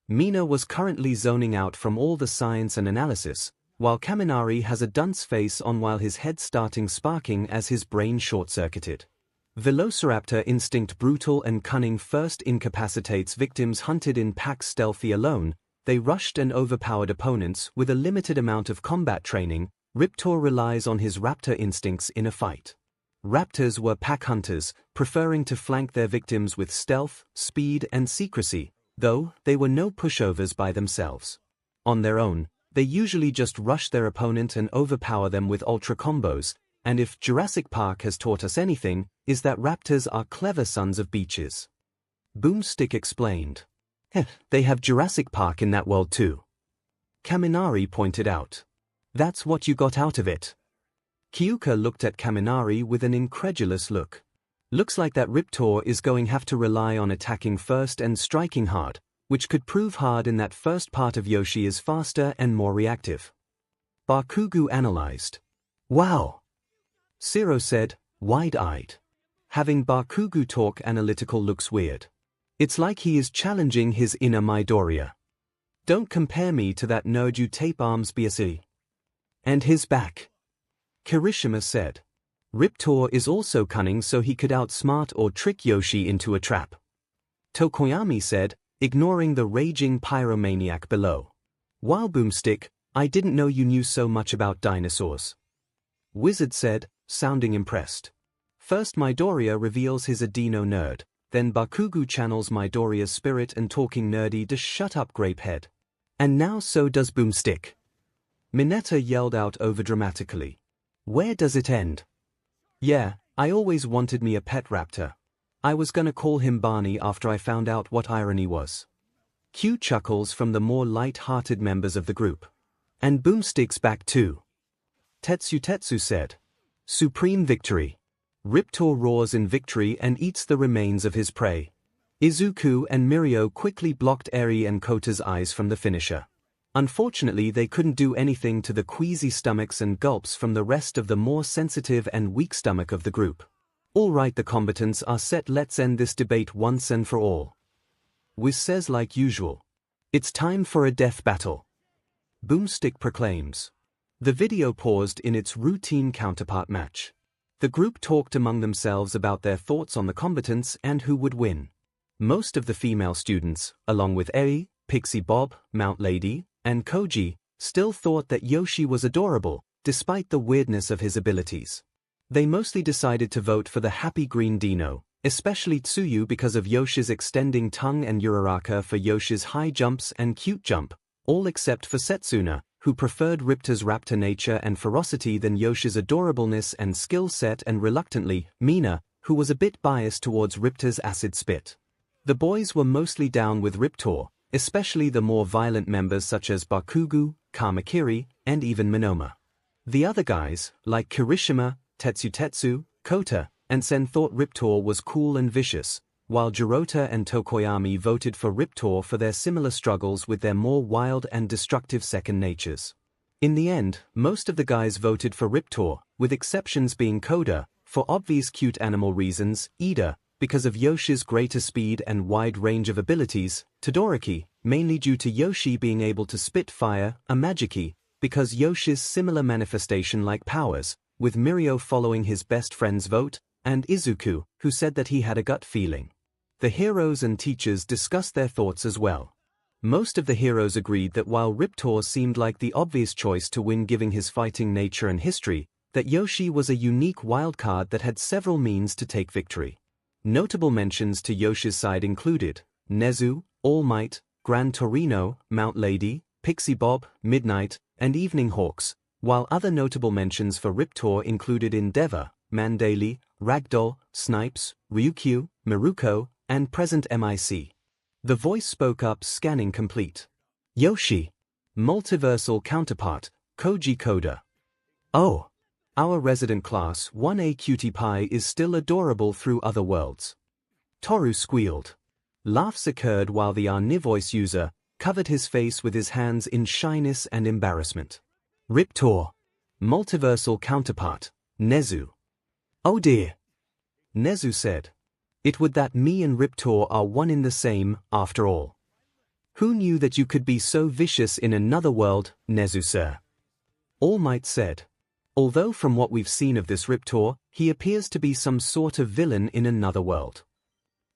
Mina was currently zoning out from all the science and analysis, while Kaminari has a dunce face on while his head starting sparking as his brain short-circuited. Velociraptor instinct brutal and cunning first incapacitates victims hunted in packs. Stealthy alone, they rushed and overpowered opponents with a limited amount of combat training. Riptor relies on his raptor instincts in a fight. Raptors were pack hunters, preferring to flank their victims with stealth, speed, and secrecy, though they were no pushovers by themselves. On their own, they usually just rush their opponent and overpower them with ultra combos, and if Jurassic Park has taught us anything, is that raptors are clever sons of beaches. Boomstick explained. They have Jurassic Park in that world too. Kaminari pointed out. That's what you got out of it. Kyoka looked at Kaminari with an incredulous look. Looks like that Riptor is going to have to rely on attacking first and striking hard, which could prove hard in that first part of Yoshi is faster and more reactive. Bakugu analyzed. Wow! Zero said, wide-eyed. Having Bakugu talk analytical looks weird. It's like he is challenging his inner Midoriya. Don't compare me to that nerd you tape arms BSE. And his back. Kirishima said. Riptor is also cunning so he could outsmart or trick Yoshi into a trap. Tokoyami said, ignoring the raging pyromaniac below. Wow Boomstick, I didn't know you knew so much about dinosaurs. Wizard said, sounding impressed. First Midoriya reveals his Adeno nerd, then Bakugu channels Midoriya's spirit and talking nerdy to shut up Grapehead. And now so does Boomstick. Mineta yelled out overdramatically. Where does it end? Yeah, I always wanted me a pet raptor. I was gonna call him Barney after I found out what irony was. Q chuckles from the more light-hearted members of the group. And Boomstick's back too. Tetsu said. Supreme victory. Riptor roars in victory and eats the remains of his prey. Izuku and Mirio quickly blocked Eri and Kota's eyes from the finisher. Unfortunately, they couldn't do anything to the queasy stomachs and gulps from the rest of the more sensitive and weak stomach of the group. All right, the combatants are set, let's end this debate once and for all. Wiz says like usual. It's time for a death battle. Boomstick proclaims. The video paused in its routine counterpart match. The group talked among themselves about their thoughts on the combatants and who would win. Most of the female students, along with Eri, Pixie Bob, Mount Lady, and Koji, still thought that Yoshi was adorable, despite the weirdness of his abilities. They mostly decided to vote for the happy green Dino, especially Tsuyu because of Yoshi's extending tongue and Uraraka for Yoshi's high jumps and cute jump, all except for Setsuna, who preferred Riptor's raptor nature and ferocity than Yoshi's adorableness and skill set, and reluctantly, Mina, who was a bit biased towards Riptor's acid spit. The boys were mostly down with Riptor, especially the more violent members such as Bakugu, Kamakiri, and even Minoma. The other guys, like Kirishima, Tetsu, Kota, and Sen thought Riptor was cool and vicious, while Jirota and Tokoyami voted for Riptor for their similar struggles with their more wild and destructive second natures. In the end, most of the guys voted for Riptor, with exceptions being Koda, for obvious cute animal reasons, Ida, because of Yoshi's greater speed and wide range of abilities, Todoroki, mainly due to Yoshi being able to spit fire, a Magiki, because Yoshi's similar manifestation-like powers, with Mirio following his best friend's vote, and Izuku, who said that he had a gut feeling. The heroes and teachers discussed their thoughts as well. Most of the heroes agreed that while Riptor seemed like the obvious choice to win given his fighting nature and history, that Yoshi was a unique wildcard that had several means to take victory. Notable mentions to Yoshi's side included Nezu, All Might, Gran Torino, Mount Lady, Pixie Bob, Midnight, and Evening Hawks, while other notable mentions for Riptor included Endeavor, Mandali, Ragdoll, Snipes, Ryukyu, Miruko, and present MIC. The voice spoke up, scanning complete. Yoshi. Multiversal counterpart, Koji Koda. Oh. Our resident class 1A cutie pie is still adorable through other worlds. Toru squealed. Laughs occurred while the Arni voice user covered his face with his hands in shyness and embarrassment. Riptor. Multiversal counterpart, Nezu. Oh dear. Nezu said. It would that me and Riptor are one in the same, after all. Who knew that you could be so vicious in another world, Nezu sir? All Might said. Although from what we've seen of this Riptor, he appears to be some sort of villain in another world.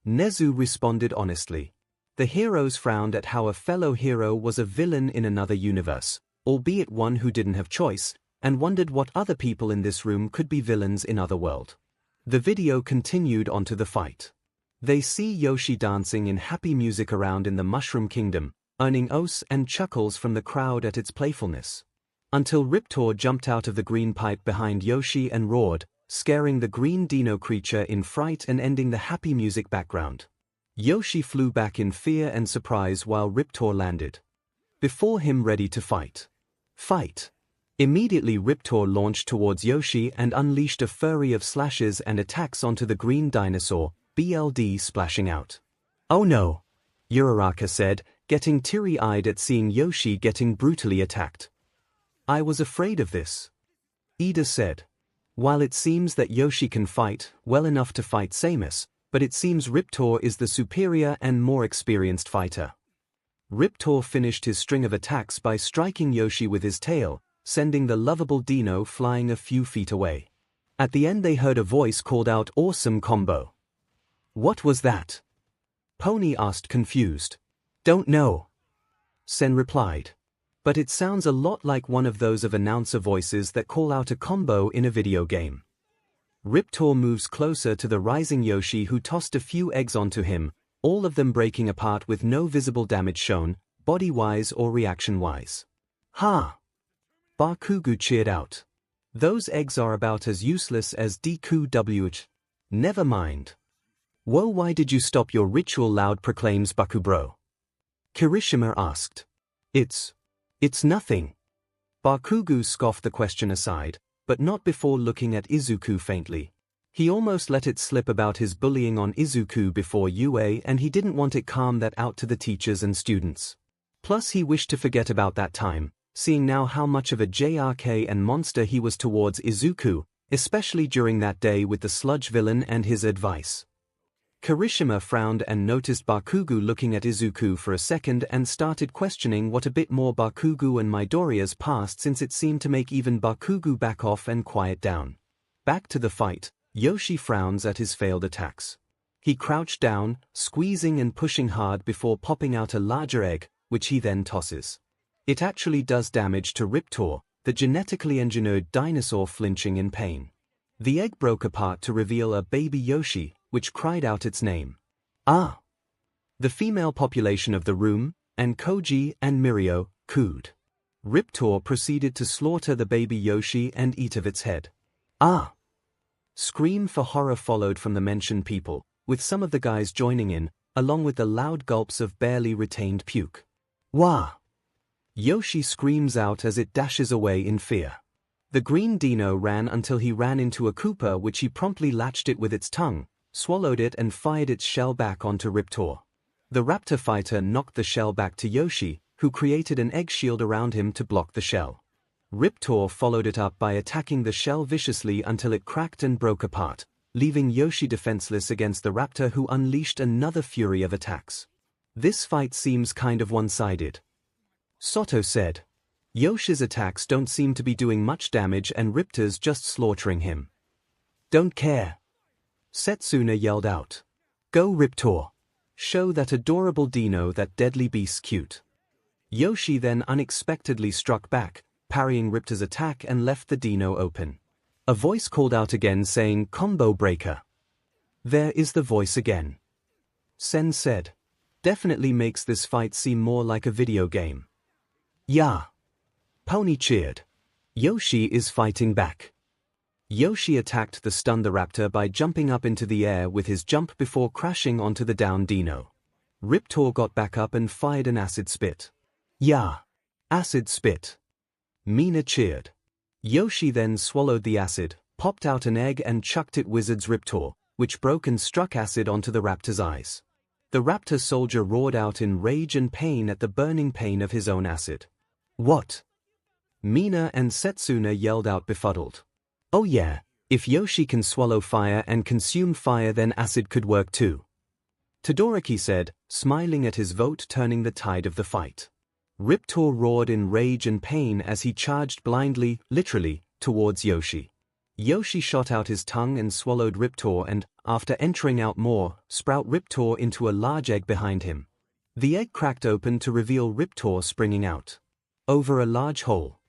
Nezu responded honestly. The heroes frowned at how a fellow hero was a villain in another universe, albeit one who didn't have choice, and wondered what other people in this room could be villains in other world. The video continued onto the fight. They see Yoshi dancing in happy music around in the Mushroom Kingdom, earning oaths and chuckles from the crowd at its playfulness. Until Riptor jumped out of the green pipe behind Yoshi and roared, scaring the green dino creature in fright and ending the happy music background. Yoshi flew back in fear and surprise while Riptor landed before him, ready to fight. Immediately Riptor launched towards Yoshi and unleashed a flurry of slashes and attacks onto the green dinosaur, BLD splashing out. "Oh no," Uraraka said, getting teary-eyed at seeing Yoshi getting brutally attacked. "I was afraid of this," Ida said. "While it seems that Yoshi can fight well enough to fight Samus, but it seems Riptor is the superior and more experienced fighter." Riptor finished his string of attacks by striking Yoshi with his tail, sending the lovable dino flying a few feet away. At the end they heard a voice called out "Awesome combo." "What was that?" Pony asked, confused. "Don't know," Sen replied. "But it sounds a lot like one of those of announcer voices that call out a combo in a video game." Riptor moves closer to the rising Yoshi, who tossed a few eggs onto him, all of them breaking apart with no visible damage shown, body-wise or reaction-wise. "Ha!" Bakugo cheered out. "Those eggs are about as useless as 𝐷𝑒ku. Never mind." "Whoa, why did you stop your ritual?" loud proclaims Bakubro. Kirishima asked. It's nothing." Bakugo scoffed the question aside, but not before looking at Izuku faintly. He almost let it slip about his bullying on Izuku before UA, and he didn't want it calm that out to the teachers and students. Plus he wished to forget about that time, seeing now how much of a JRK and monster he was towards Izuku, especially during that day with the sludge villain and his advice. Kirishima frowned and noticed Bakugo looking at Izuku for a second and started questioning what a bit more Bakugo and Midoriya's past, since it seemed to make even Bakugo back off and quiet down. Back to the fight, Yoshi frowns at his failed attacks. He crouched down, squeezing and pushing hard before popping out a larger egg, which he then tosses. It actually does damage to Riptor, the genetically engineered dinosaur, flinching in pain. The egg broke apart to reveal a baby Yoshi, which cried out its name. "Ah!" The female population of the room, and Koji and Mirio, cooed. Riptor proceeded to slaughter the baby Yoshi and eat of its head. "Ah!" Scream for horror followed from the mentioned people, with some of the guys joining in, along with the loud gulps of barely retained puke. "Wah!" Yoshi screams out as it dashes away in fear. The green dino ran until he ran into a Koopa, which he promptly latched it with its tongue, swallowed it and fired its shell back onto Riptor. The raptor fighter knocked the shell back to Yoshi, who created an egg shield around him to block the shell. Riptor followed it up by attacking the shell viciously until it cracked and broke apart, leaving Yoshi defenseless against the raptor, who unleashed another fury of attacks. "This fight seems kind of one-sided," Soto said. "Yoshi's attacks don't seem to be doing much damage and Riptor's just slaughtering him." "Don't care," Setsuna yelled out. "Go Riptor. Show that adorable dino that deadly beast's cute." Yoshi then unexpectedly struck back, parrying Riptor's attack, and left the dino open. A voice called out again saying, "Combo breaker." "There is the voice again," Sen said. "Definitely makes this fight seem more like a video game." "Yeah." Pony cheered. Yoshi is fighting back. Yoshi attacked the stunned raptor by jumping up into the air with his jump before crashing onto the down dino. Riptor got back up and fired an acid spit. "Yeah. Acid spit." Mina cheered. Yoshi then swallowed the acid, popped out an egg and chucked it Wizard's Riptor, which broke and struck acid onto the raptor's eyes. The raptor soldier roared out in rage and pain at the burning pain of his own acid. "What?" Mina and Setsuna yelled out, befuddled. "Oh yeah, if Yoshi can swallow fire and consume fire, then acid could work too," Todoroki said, smiling at his vote, turning the tide of the fight. Riptor roared in rage and pain as he charged blindly, literally, towards Yoshi. Yoshi shot out his tongue and swallowed Riptor and, after entering out more, sprout Riptor into a large egg behind him. The egg cracked open to reveal Riptor springing out over a large hole.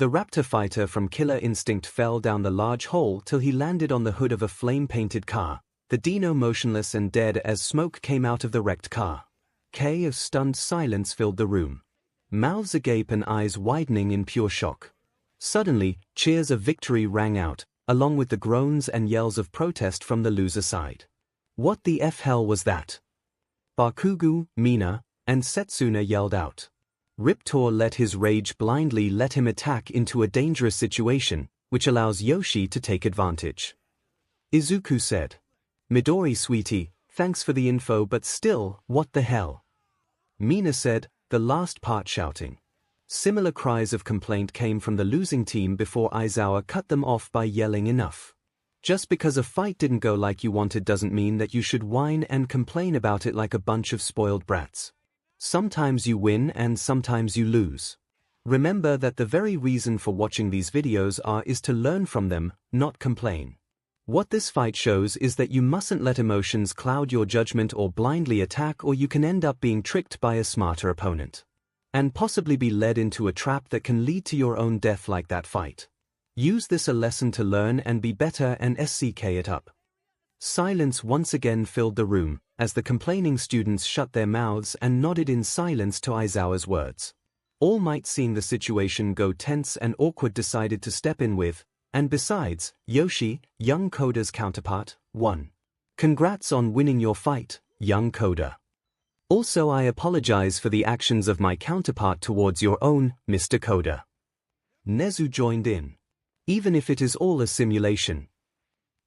The raptor fighter from Killer Instinct fell down the large hole till he landed on the hood of a flame-painted car, the dino motionless and dead as smoke came out of the wrecked car. Of stunned silence filled the room. Mouths agape and eyes widening in pure shock. Suddenly, cheers of victory rang out, along with the groans and yells of protest from the loser side. What the hell was that? Bakugo, Mina, and Setsuna yelled out. Riptor let his rage blindly let him attack into a dangerous situation, which allows Yoshi to take advantage. Izuku said. Midori sweetie, thanks for the info but still, what the hell? Mina said, the last part shouting. Similar cries of complaint came from the losing team before Aizawa cut them off by yelling enough. Just because a fight didn't go like you wanted doesn't mean that you should whine and complain about it like a bunch of spoiled brats. Sometimes you win and sometimes you lose. Remember that the very reason for watching these videos is to learn from them, not complain. What this fight shows is that you mustn't let emotions cloud your judgment or blindly attack, or you can end up being tricked by a smarter opponent. And possibly be led into a trap that can lead to your own death like that fight. Use this a lesson to learn and be better and SCK it up. Silence once again filled the room, as the complaining students shut their mouths and nodded in silence to Aizawa's words. All Might, seeing the situation go tense and awkward, decided to step in with, and besides, Yoshi, young Koda's counterpart, won. Congrats on winning your fight, young Koda. Also, I apologize for the actions of my counterpart towards your own, Mr. Koda. Nezu joined in. Even if it is all a simulation.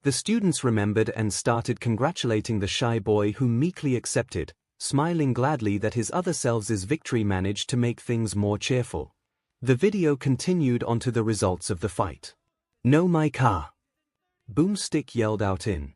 The students remembered and started congratulating the shy boy, who meekly accepted, smiling gladly that his other selves' victory managed to make things more cheerful. The video continued onto the results of the fight. No my car! Boomstick yelled out in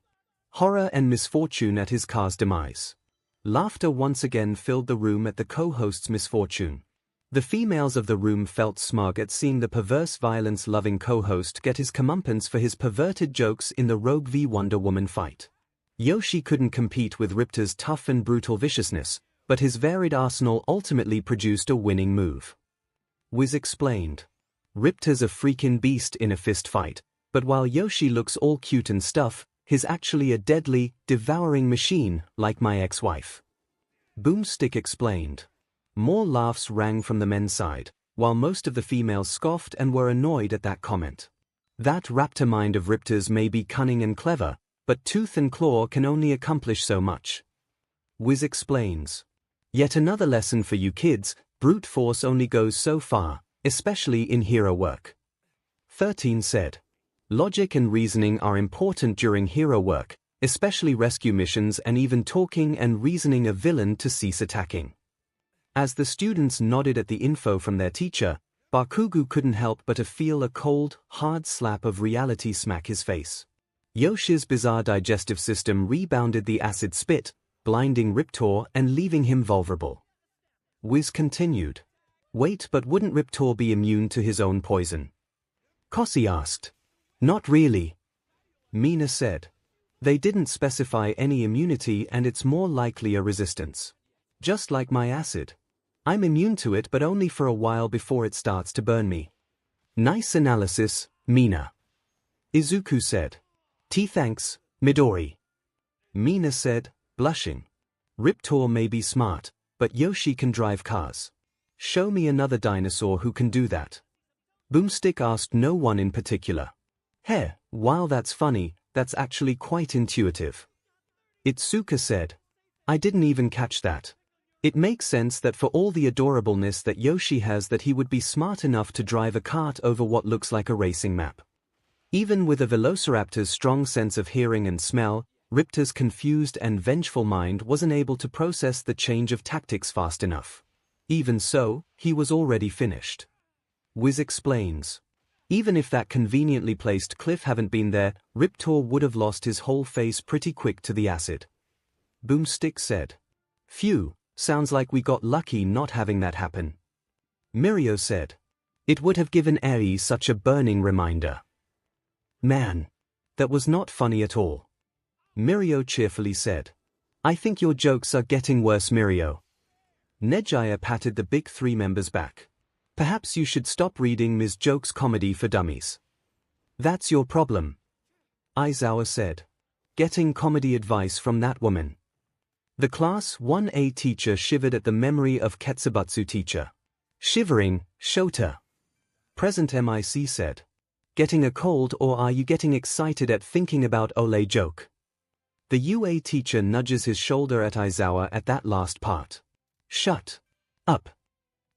horror and misfortune at his car's demise. Laughter once again filled the room at the co-host's misfortune. The females of the room felt smug at seeing the perverse violence-loving co-host get his comeuppance for his perverted jokes in the Rogue v Wonder Woman fight. Yoshi couldn't compete with Riptor's tough and brutal viciousness, but his varied arsenal ultimately produced a winning move. Wiz explained. Riptor's a freaking beast in a fist fight, but while Yoshi looks all cute and stuff, he's actually a deadly, devouring machine, like my ex-wife. Boomstick explained. More laughs rang from the men's side, while most of the females scoffed and were annoyed at that comment. That raptor mind of Riptor's may be cunning and clever, but tooth and claw can only accomplish so much. Wiz explains. Yet another lesson for you kids, brute force only goes so far, especially in hero work. 13 said. Logic and reasoning are important during hero work, especially rescue missions, and even talking and reasoning a villain to cease attacking. As the students nodded at the info from their teacher, Bakugo couldn't help but to feel a cold, hard slap of reality smack his face. Yoshi's bizarre digestive system rebounded the acid spit, blinding Riptor and leaving him vulnerable. Wiz continued. Wait, but wouldn't Riptor be immune to his own poison? Kossi asked. Not really. Mina said. They didn't specify any immunity, and it's more likely a resistance. Just like my acid. I'm immune to it, but only for a while before it starts to burn me. Nice analysis, Mina. Izuku said. Thanks, Midori. Mina said, blushing. Riptor may be smart, but Yoshi can drive cars. Show me another dinosaur who can do that. Boomstick asked no one in particular. Hey, while that's funny, that's actually quite intuitive. Itsuka said. I didn't even catch that. It makes sense that for all the adorableness that Yoshi has, that he would be smart enough to drive a cart over what looks like a racing map. Even with a velociraptor's strong sense of hearing and smell, Riptor's confused and vengeful mind wasn't able to process the change of tactics fast enough. Even so, he was already finished. Wiz explains. Even if that conveniently placed cliff hadn't been there, Riptor would have lost his whole face pretty quick to the acid. Boomstick said. Phew, sounds like we got lucky not having that happen. Mirio said. It would have given Eri such a burning reminder. Man, that was not funny at all. Mirio cheerfully said. I think your jokes are getting worse, Mirio. Nejaya patted the big three members back. Perhaps you should stop reading Ms. Joke's comedy for dummies. That's your problem, 𝐼𝐬𝐽 said. Getting comedy advice from that woman. The Class 1A teacher shivered at the memory of Ketsubutsu teacher. Shivering, Shota. Present MIC said. Getting a cold, or are you getting excited at thinking about Ole joke? The UA teacher nudges his shoulder at 𝐼𝐬𝐽 at that last part. Shut up.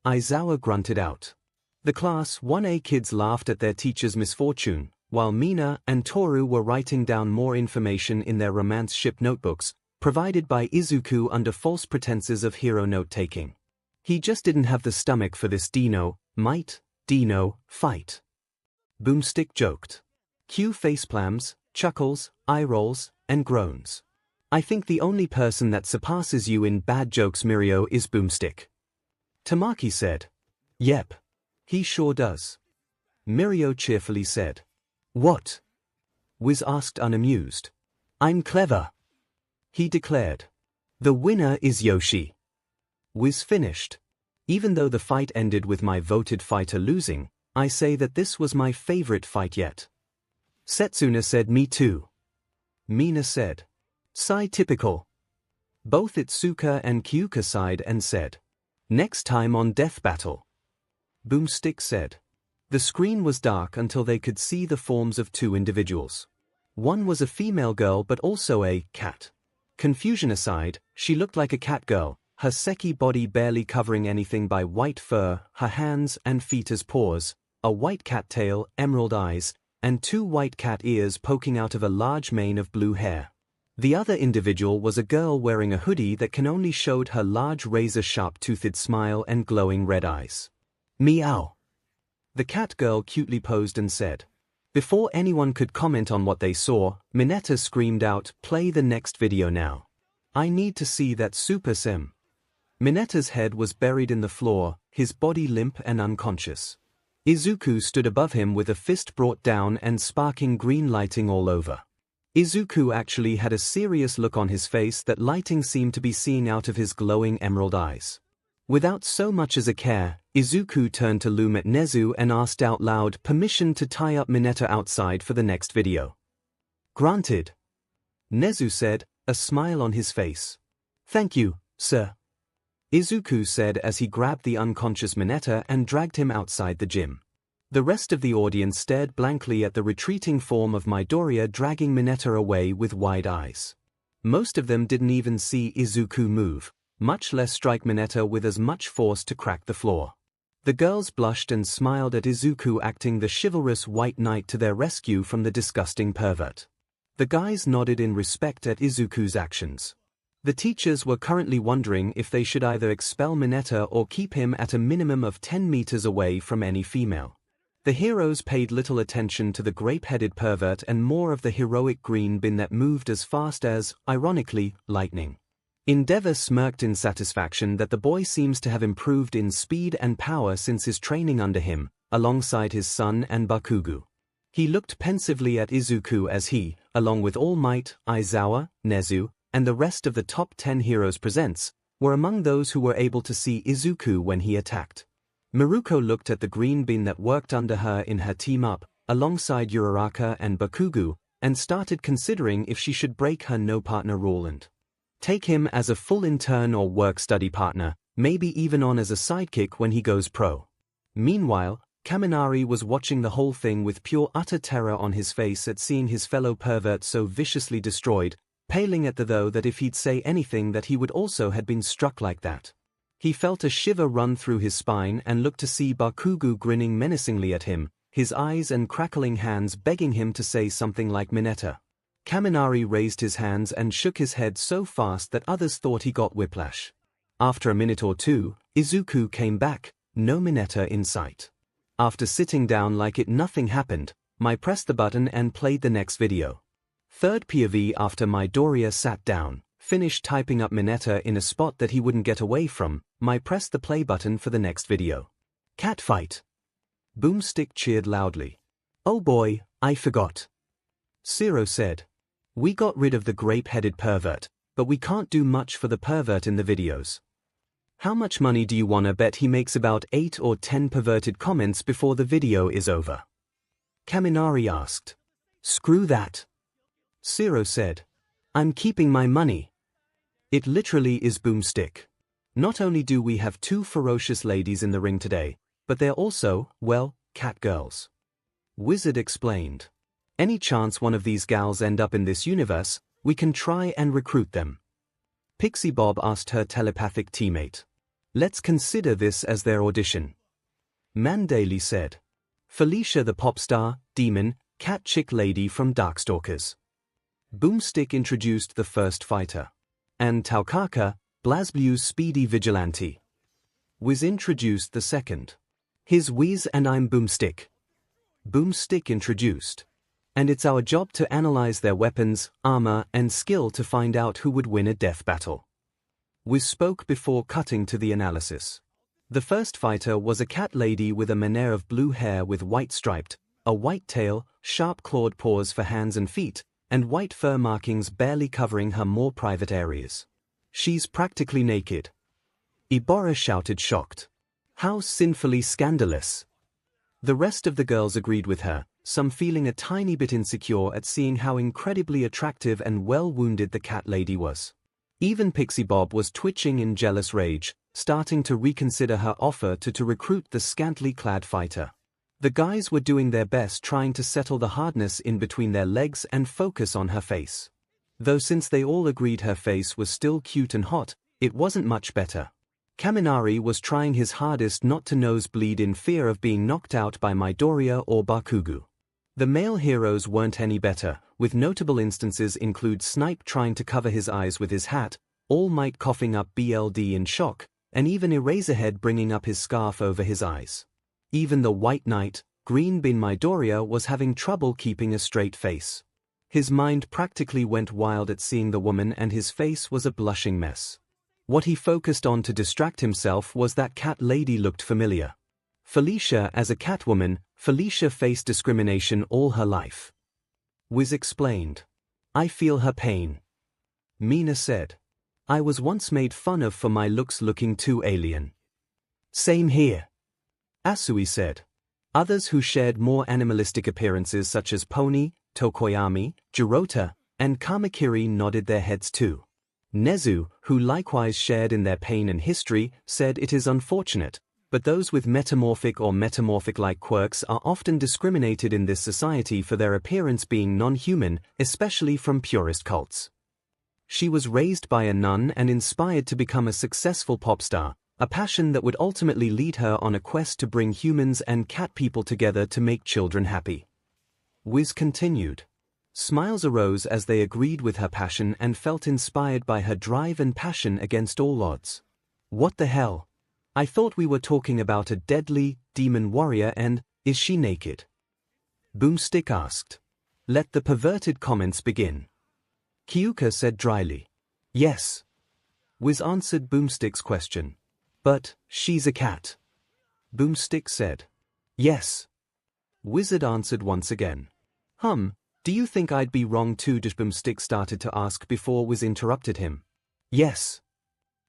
𝐼𝐬𝐽 grunted out. The Class 1A kids laughed at their teacher's misfortune, while Mina and Toru were writing down more information in their romance ship notebooks, provided by Izuku under false pretenses of hero note-taking. He just didn't have the stomach for this Dino fight. Boomstick joked. Q facepalms, chuckles, eye rolls, and groans. I think the only person that surpasses you in bad jokes, Mirio, is Boomstick. Tamaki said. Yep. He sure does. Mirio cheerfully said. What? Wiz asked unamused. I'm clever, he declared. The winner is Yoshi. Wiz finished. Even though the fight ended with my voted fighter losing, I say that this was my favorite fight yet. Setsuna said me too. Mina said. Sai typical. Both Itsuka and Kyuka sighed and said. Next time on Death Battle. Boomstick said. The screen was dark until they could see the forms of two individuals. One was a female girl but also a cat. Confusion aside, she looked like a cat girl, her seki body barely covering anything by white fur, her hands and feet as paws, a white cat tail, emerald eyes, and two white cat ears poking out of a large mane of blue hair. The other individual was a girl wearing a hoodie that can only showed her large razor-sharp toothed smile and glowing red eyes. Meow. The cat girl cutely posed and said. Before anyone could comment on what they saw, Mineta screamed out, "Play the next video now. I need to see that Super Sim." Mineta's head was buried in the floor, his body limp and unconscious. Izuku stood above him with a fist brought down and sparking green lighting all over. Izuku actually had a serious look on his face that lighting seemed to be seeing out of his glowing emerald eyes. Without so much as a care, Izuku turned to loom at Nezu and asked out loud permission to tie up Mineta outside for the next video. Granted. Nezu said, a smile on his face. Thank you, sir. Izuku said as he grabbed the unconscious Mineta and dragged him outside the gym. The rest of the audience stared blankly at the retreating form of Midoriya dragging Mineta away with wide eyes. Most of them didn't even see Izuku move, much less strike Mineta with as much force to crack the floor. The girls blushed and smiled at Izuku acting the chivalrous white knight to their rescue from the disgusting pervert. The guys nodded in respect at Izuku's actions. The teachers were currently wondering if they should either expel Mineta or keep him at a minimum of 10 meters away from any female. The heroes paid little attention to the grape-headed pervert and more of the heroic green bin that moved as fast as, ironically, lightning. Endeavor smirked in satisfaction that the boy seems to have improved in speed and power since his training under him, alongside his son and Bakugo. He looked pensively at Izuku as he, along with All Might, 𝐼𝐬𝐽, Nezu, and the rest of the top 10 heroes presents, were among those who were able to see Izuku when he attacked. Miruko looked at the green bin that worked under her in her team-up, alongside Uraraka and Bakugo, and started considering if she should break her no-partner rule and take him as a full intern or work-study partner, maybe even on as a sidekick when he goes pro. Meanwhile, Kaminari was watching the whole thing with pure utter terror on his face at seeing his fellow pervert so viciously destroyed, paling at the though that if he'd say anything that he would also had been struck like that. He felt a shiver run through his spine and looked to see Bakugo grinning menacingly at him, his eyes and crackling hands begging him to say something like Mineta. Kaminari raised his hands and shook his head so fast that others thought he got whiplash. After a minute or two, Izuku came back, no Mineta in sight. After sitting down like it nothing happened, I pressed the button and played the next video. Third POV after Midoriya sat down, finished typing up Mineta in a spot that he wouldn't get away from, I pressed the play button for the next video. Catfight. Boomstick cheered loudly. Oh boy, I forgot. Zero said. We got rid of the grape-headed pervert, but we can't do much for the pervert in the videos. How much money do you wanna bet he makes about 8 or 10 perverted comments before the video is over? Kaminari asked. Screw that. 𝐒𝐿 said. I'm keeping my money. It literally is boomstick. Not only do we have 2 ferocious ladies in the ring today, but they're also, well, cat girls. Wizard explained. Any chance one of these gals end up in this universe, we can try and recruit them. Pixie Bob asked her telepathic teammate. Let's consider this as their audition. Mandaly said. Felicia the pop star, demon, cat chick lady from Darkstalkers. Boomstick introduced the first fighter. And Taukaka, BlazBlue's speedy vigilante. Wiz introduced the second. Here's Wiz and I'm Boomstick. Boomstick introduced. And it's our job to analyze their weapons, armor, and skill to find out who would win a death battle. Wiz spoke before cutting to the analysis. The first fighter was a cat lady with a mane of blue hair with white striped, a white tail, sharp clawed paws for hands and feet, and white fur markings barely covering her more private areas. She's practically naked. Ibora shouted shocked. How sinfully scandalous. The rest of the girls agreed with her, some feeling a tiny bit insecure at seeing how incredibly attractive and well-wounded the cat lady was. Even Pixie Bob was twitching in jealous rage, starting to reconsider her offer to recruit the scantily clad fighter. The guys were doing their best trying to settle the hardness in between their legs and focus on her face. Though since they all agreed her face was still cute and hot, it wasn't much better. Kaminari was trying his hardest not to nosebleed in fear of being knocked out by Midoriya or Bakugo. The male heroes weren't any better, with notable instances include Snipe trying to cover his eyes with his hat, All Might coughing up BLD in shock, and even Eraserhead bringing up his scarf over his eyes. Even the White Knight, Green Bin Midoriya, was having trouble keeping a straight face. His mind practically went wild at seeing the woman and his face was a blushing mess. What he focused on to distract himself was that cat lady looked familiar. Felicia as a Catwoman, Felicia faced discrimination all her life. Wiz explained. I feel her pain. Mina said. I was once made fun of for my looks looking too alien. Same here. Asui said. Others who shared more animalistic appearances such as Pony, Tokoyami, Jirota, and Kamakiri nodded their heads too. Nezu, who likewise shared in their pain and history, said it is unfortunate, but those with metamorphic or metamorphic-like quirks are often discriminated in this society for their appearance being non-human, especially from purist cults. She was raised by a nun and inspired to become a successful pop star, a passion that would ultimately lead her on a quest to bring humans and cat people together to make children happy. Wiz continued. Smiles arose as they agreed with her passion and felt inspired by her drive and passion against all odds. What the hell? I thought we were talking about a deadly, demon warrior and, is she naked? Boomstick asked. Let the perverted comments begin. Kyuka said dryly. Yes. Wiz answered Boomstick's question. But, she's a cat. Boomstick said. Yes. Wizard answered once again. Do you think I'd be wrong too? Boomstick started to ask before Wiz interrupted him. Yes.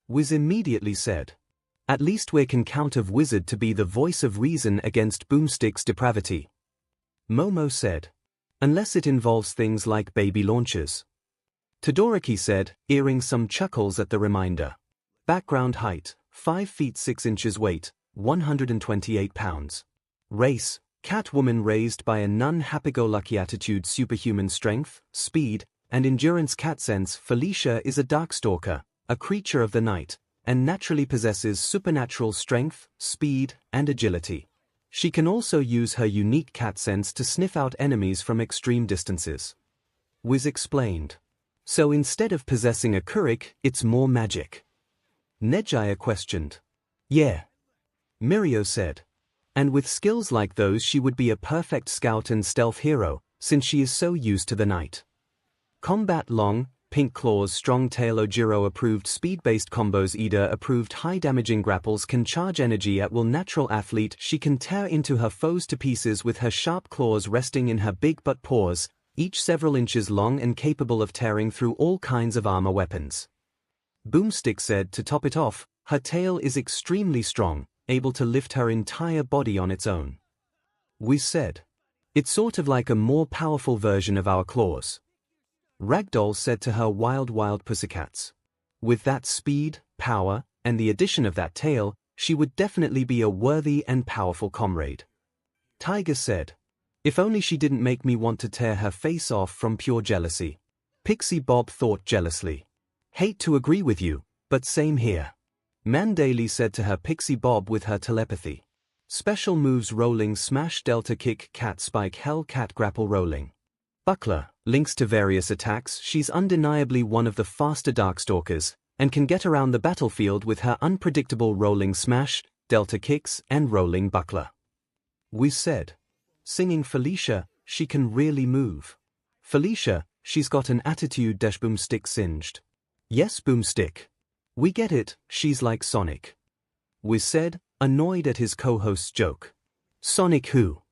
Wiz immediately said. At least we can count of Wizard to be the voice of reason against Boomstick's depravity. Momo said. Unless it involves things like baby launchers. Todoroki said, earring some chuckles at the reminder. Background height, 5 feet 6 inches weight, 128 pounds. Race, Catwoman raised by a nun, happy-go-lucky attitude, superhuman strength, speed, and endurance. Cat sense, Felicia is a Darkstalker, a creature of the night, and naturally possesses supernatural strength, speed, and agility. She can also use her unique cat sense to sniff out enemies from extreme distances. Wiz explained. So instead of possessing a Kurik, it's more magic. Nejaya questioned. Yeah. Mirio said. And with skills like those she would be a perfect scout and stealth hero, since she is so used to the night. Combat long, pink claws, strong tail. Ojiro approved speed-based combos. Ida approved high-damaging grapples, can charge energy at will. Natural athlete, she can tear into her foes to pieces with her sharp claws resting in her big butt paws, each several inches long and capable of tearing through all kinds of armor weapons. Boomstick said to top it off, Her tail is extremely strong, able to lift her entire body on its own. We said. It's sort of like a more powerful version of our claws. Ragdoll said to her wild pussycats. With that speed, power, and the addition of that tail, she would definitely be a worthy and powerful comrade. Tiger said. If only she didn't make me want to tear her face off from pure jealousy. Pixie Bob thought jealously. Hate to agree with you, but same here. Mandaly said to her Pixie Bob with her telepathy. Special moves rolling smash delta kick cat spike hell cat grapple rolling. Buckler links to various attacks. She's undeniably one of the faster Darkstalkers, and can get around the battlefield with her unpredictable rolling smash, delta kicks, and rolling buckler. We said. Singing Felicia, she can really move. Felicia, she's got an attitude. Boomstick singed. Yes, Boomstick. We get it, she's like Sonic. We said, annoyed at his co-host's joke. Sonic who?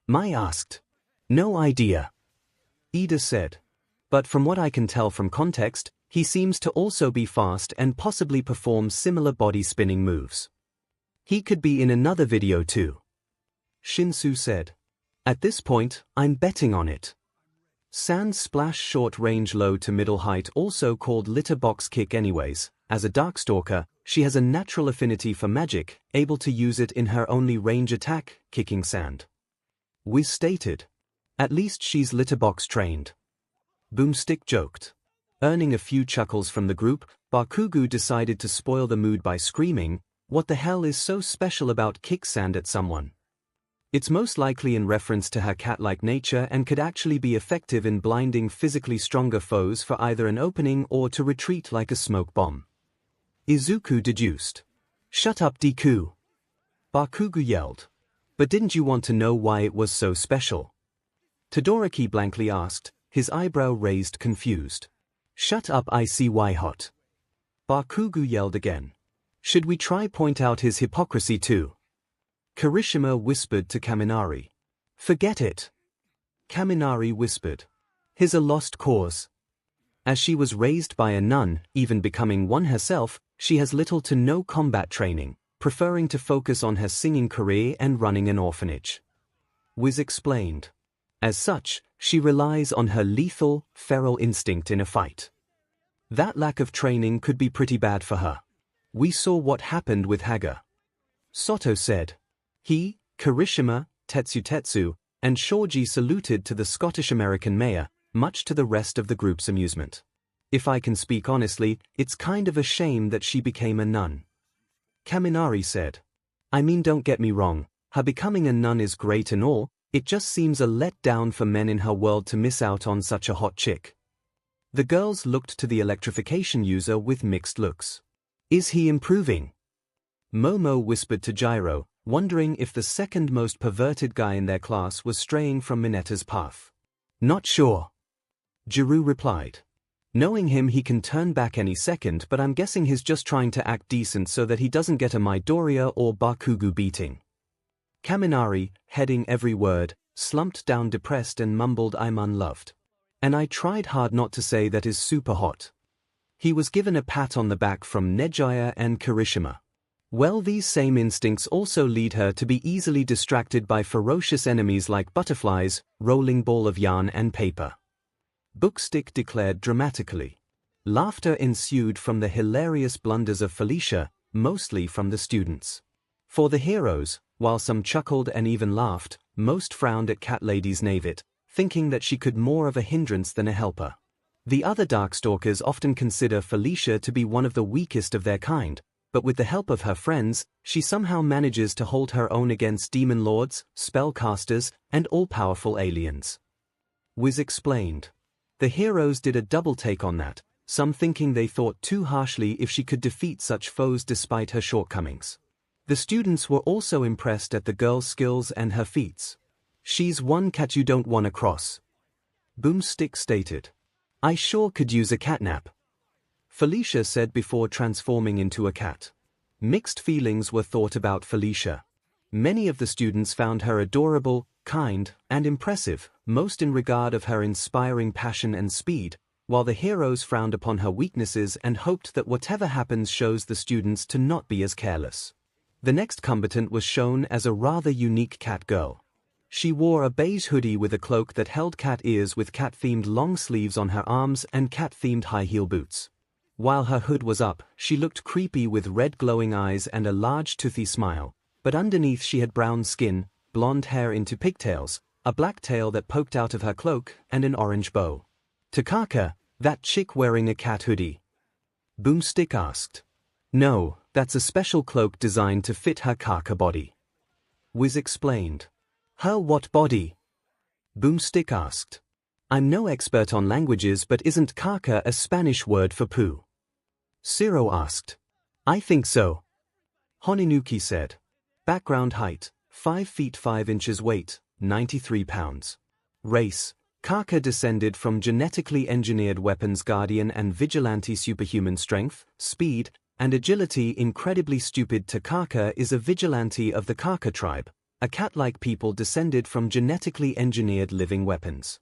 Mai asked. No idea. Ida said. But from what I can tell from context, he seems to also be fast and possibly perform similar body spinning moves. He could be in another video too. Shinsu said. At this point, I'm betting on it. Sand Splash short range low to middle height, also called litter box kick. Anyways, as a Darkstalker, she has a natural affinity for magic, able to use it in her only range attack, kicking sand. We stated. At least she's litterbox trained. Boomstick joked. Earning a few chuckles from the group, Bakugo decided to spoil the mood by screaming, what the hell is so special about kick sand at someone? It's most likely in reference to her cat-like nature and could actually be effective in blinding physically stronger foes for either an opening or to retreat like a smoke bomb. Izuku deduced. Shut up, Deku. Bakugo yelled. But didn't you want to know why it was so special? Todoroki blankly asked, his eyebrow raised confused. Shut up, I see why hot. Bakugo yelled again. Should we try point out his hypocrisy too? Kirishima whispered to Kaminari. Forget it. Kaminari whispered. His a lost cause. As she was raised by a nun, even becoming one herself, she has little to no combat training, preferring to focus on her singing career and running an orphanage. Wiz explained. As such, she relies on her lethal, feral instinct in a fight. That lack of training could be pretty bad for her. We saw what happened with Haga. Soto said. He, Kirishima, Tetsu, and Shoji saluted to the Scottish-American mayor, much to the rest of the group's amusement. If I can speak honestly, it's kind of a shame that she became a nun. Kaminari said. I mean, don't get me wrong, her becoming a nun is great and all, it just seems a letdown for men in her world to miss out on such a hot chick. The girls looked to the electrification user with mixed looks. Is he improving? Momo whispered to Gyro, wondering if the second most perverted guy in their class was straying from Minetta's path. Not sure. Jiru replied. Knowing him, he can turn back any second, but I'm guessing he's just trying to act decent so that he doesn't get a Midoriya or Bakugo beating. Kaminari, heading every word, slumped down depressed and mumbled, I'm unloved. And I tried hard not to say that is super hot. He was given a pat on the back from Nejaya and Kirishima. Well, these same instincts also lead her to be easily distracted by ferocious enemies like butterflies, rolling ball of yarn and paper. Bookstick declared dramatically. Laughter ensued from the hilarious blunders of Felicia, mostly from the students. For the heroes, while some chuckled and even laughed, most frowned at Cat Lady's Navit, thinking that she could more of a hindrance than a helper. The other Darkstalkers often consider Felicia to be one of the weakest of their kind, but with the help of her friends, she somehow manages to hold her own against demon lords, spellcasters, and all-powerful aliens. Wiz explained. The heroes did a double take on that, some thinking they thought too harshly if she could defeat such foes despite her shortcomings. The students were also impressed at the girl's skills and her feats. She's one cat you don't wanna cross. Boomstick stated. I sure could use a catnap. Felicia said before transforming into a cat. Mixed feelings were thought about Felicia. Many of the students found her adorable, kind, and impressive, most in regard of her inspiring passion and speed, while the heroes frowned upon her weaknesses and hoped that whatever happens shows the students to not be as careless. The next combatant was shown as a rather unique cat girl. She wore a beige hoodie with a cloak that held cat ears with cat-themed long sleeves on her arms and cat-themed high-heel boots. While her hood was up, she looked creepy with red glowing eyes and a large toothy smile, but underneath she had brown skin, blonde hair into pigtails, a black tail that poked out of her cloak, and an orange bow. "Takaka, that chick wearing a cat hoodie?" Boomstick asked. "No, that's a special cloak designed to fit her kaka body." Wiz explained. "Her what body?" Boomstick asked. "I'm no expert on languages, but isn't kaka a Spanish word for poo?" Zero asked. "I think so," Honinuki said. Background height, 5 feet 5 inches, weight, 93 pounds. Race, Kaka descended from genetically engineered weapons guardian and vigilante. Superhuman strength, speed, and agility. Incredibly stupid. Takaka is a vigilante of the Kaka tribe, a cat-like people descended from genetically engineered living weapons.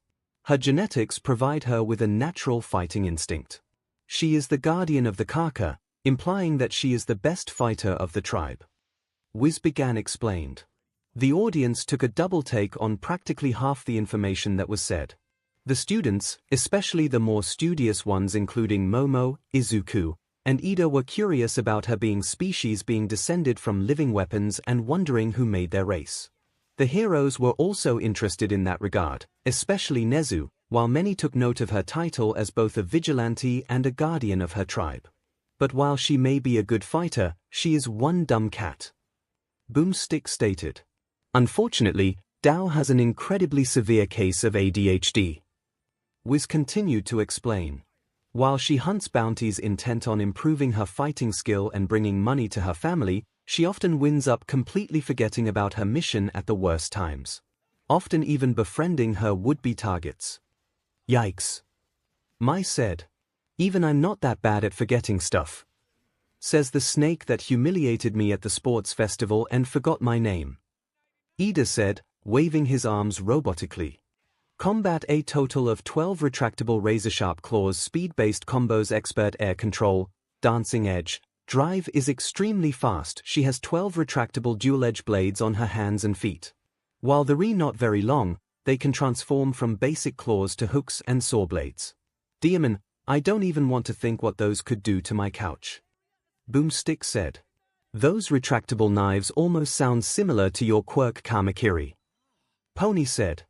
Her genetics provide her with a natural fighting instinct. She is the guardian of the Kaka, implying that she is the best fighter of the tribe. Wiz began explained. The audience took a double take on practically half the information that was said. The students, especially the more studious ones including Momo, Izuku, and Ida, were curious about her species being descended from living weapons and wondering who made their race. The heroes were also interested in that regard, especially Nezu, while many took note of her title as both a vigilante and a guardian of her tribe. But while she may be a good fighter, she is one dumb cat. Boomstick stated. Unfortunately, Dao has an incredibly severe case of ADHD. Wiz continued to explain. While she hunts bounties intent on improving her fighting skill and bringing money to her family, she often winds up completely forgetting about her mission at the worst times. Often even befriending her would-be targets. Yikes. Mai said. Even I'm not that bad at forgetting stuff. Says the snake that humiliated me at the sports festival and forgot my name. Ida said, waving his arms robotically. Combat a total of 12 retractable razor-sharp claws, speed-based combos, expert air control, dancing edge, drive is extremely fast. She has 12 retractable dual-edge blades on her hands and feet. While they're not very long, they can transform from basic claws to hooks and saw blades. Demon, I don't even want to think what those could do to my couch. Boomstick said. Those retractable knives almost sound similar to your quirk Kamakiri. Pony said.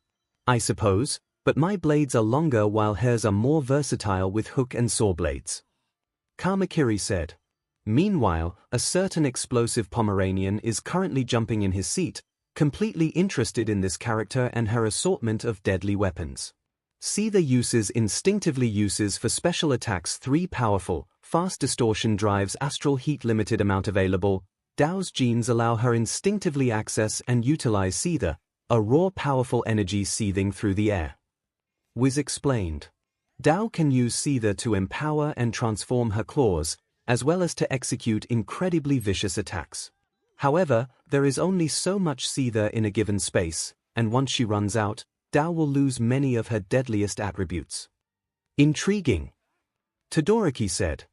I suppose, but my blades are longer while hers are more versatile with hook and saw blades. Kamakiri said. Meanwhile, a certain explosive Pomeranian is currently jumping in his seat, completely interested in this character and her assortment of deadly weapons. See the uses instinctively uses for special attacks 3 powerful, fast distortion drives astral heat limited amount available, Dao's genes allow her instinctively access and utilize Seether, a raw powerful energy seething through the air. Wiz explained. Dao can use Seether to empower and transform her claws, as well as to execute incredibly vicious attacks. However, there is only so much Seether in a given space, and once she runs out, Dao will lose many of her deadliest attributes. Intriguing. Todoroki said.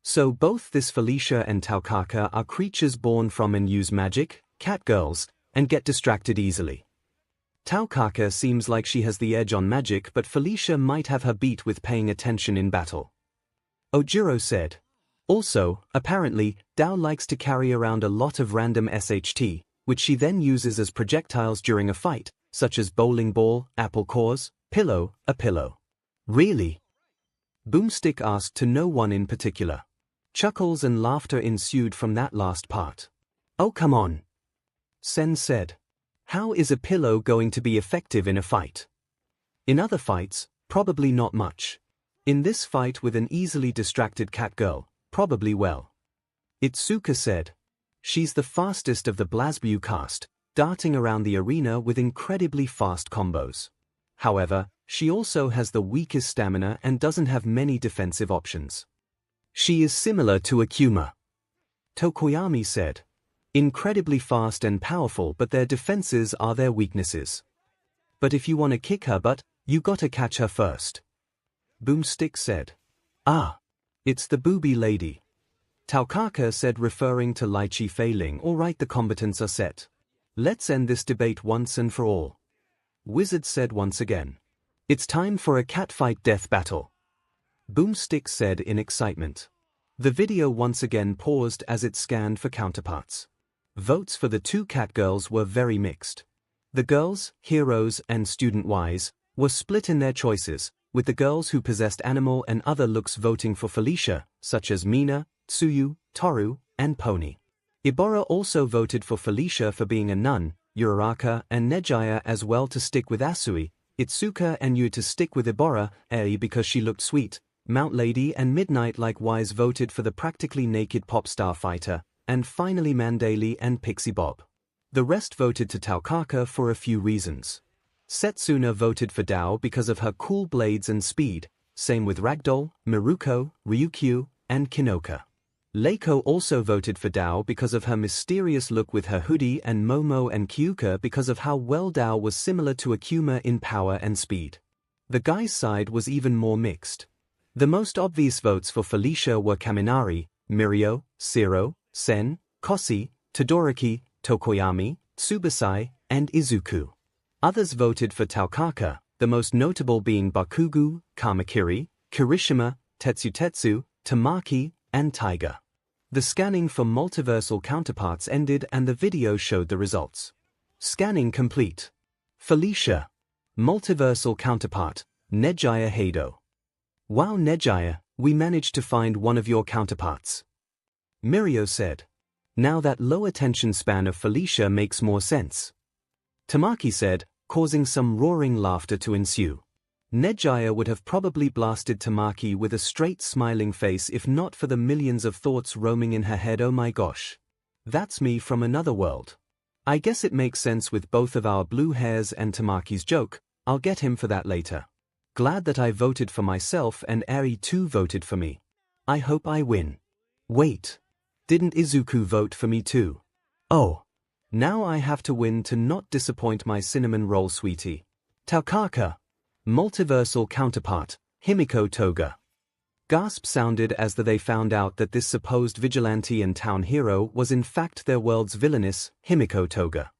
So both this Felicia and Taukaka are creatures born from and use magic, cat girls, and get distracted easily. Taukaka seems like she has the edge on magic, but Felicia might have her beat with paying attention in battle. Ojiro said. Also, apparently, Dao likes to carry around a lot of random SHT, which she then uses as projectiles during a fight, such as bowling ball, apple cores, pillow, a pillow. Really? Boomstick asked to no one in particular. Chuckles and laughter ensued from that last part. Oh come on. Sen said. How is a pillow going to be effective in a fight? In other fights, probably not much. In this fight with an easily distracted cat girl, probably well. Itsuka said. She's the fastest of the BlazBlue cast, darting around the arena with incredibly fast combos. However, she also has the weakest stamina and doesn't have many defensive options. She is similar to Akuma. Tokoyami said. Incredibly fast and powerful, but their defenses are their weaknesses. But if you want to kick her butt, you gotta catch her first. Boomstick said. Ah. It's the booby lady. 𝐒𝐿𝐵 said, referring to Lychee failing. Alright, the combatants are set. Let's end this debate once and for all. Wizard said once again. It's time for a catfight death battle. Boomstick said in excitement. The video once again paused as it scanned for counterparts. Votes for the two cat girls were very mixed. The girls, heroes and student-wise, were split in their choices, with the girls who possessed animal and other looks voting for Felicia, such as Mina, Tsuyu, Toru, and Pony. Ibora also voted for Felicia for being a nun, Uraraka and Nejaya as well to stick with Asui, Itsuka and Yu to stick with Ibora, because she looked sweet. Mount Lady and Midnight likewise voted for the practically naked pop star fighter, and finally Mandalay and Pixie Bob. The rest voted to 𝐒𝐿𝐵 for a few reasons. Setsuna voted for Dao because of her cool blades and speed, same with Ragdoll, Miruko, Ryukyu, and Kinoka. Leiko also voted for Dao because of her mysterious look with her hoodie, and Momo and Kyuka because of how well Dao was similar to Akuma in power and speed. The guys' side was even more mixed. The most obvious votes for Felicia were Kaminari, Mirio, Zero, Sen, Kosi, Todoroki, Tokoyami, Tsubasai, and Izuku. Others voted for 𝐒𝐿𝐵, the most notable being Bakugo, Kamakiri, Kirishima, Tetsutetsu, Tamaki, and Taiga. The scanning for multiversal counterparts ended and the video showed the results. Scanning complete. Felicia. Multiversal counterpart, Nejaya Hado. Wow, Nejaya, we managed to find one of your counterparts. Mirio said. Now that low attention span of Felicia makes more sense. Tamaki said, causing some roaring laughter to ensue. Nejaya would have probably blasted Tamaki with a straight smiling face if not for the millions of thoughts roaming in her head. Oh my gosh. That's me from another world. I guess it makes sense with both of our blue hairs and Tamaki's joke. I'll get him for that later. Glad that I voted for myself and Eri too voted for me. I hope I win. Wait. Didn't Izuku vote for me too? Oh. Now I have to win to not disappoint my cinnamon roll sweetie. 𝐒𝐿𝐵. Multiversal counterpart, Himiko Toga. Gasp sounded as they found out that this supposed vigilante and town hero was in fact their world's villainess, Himiko Toga.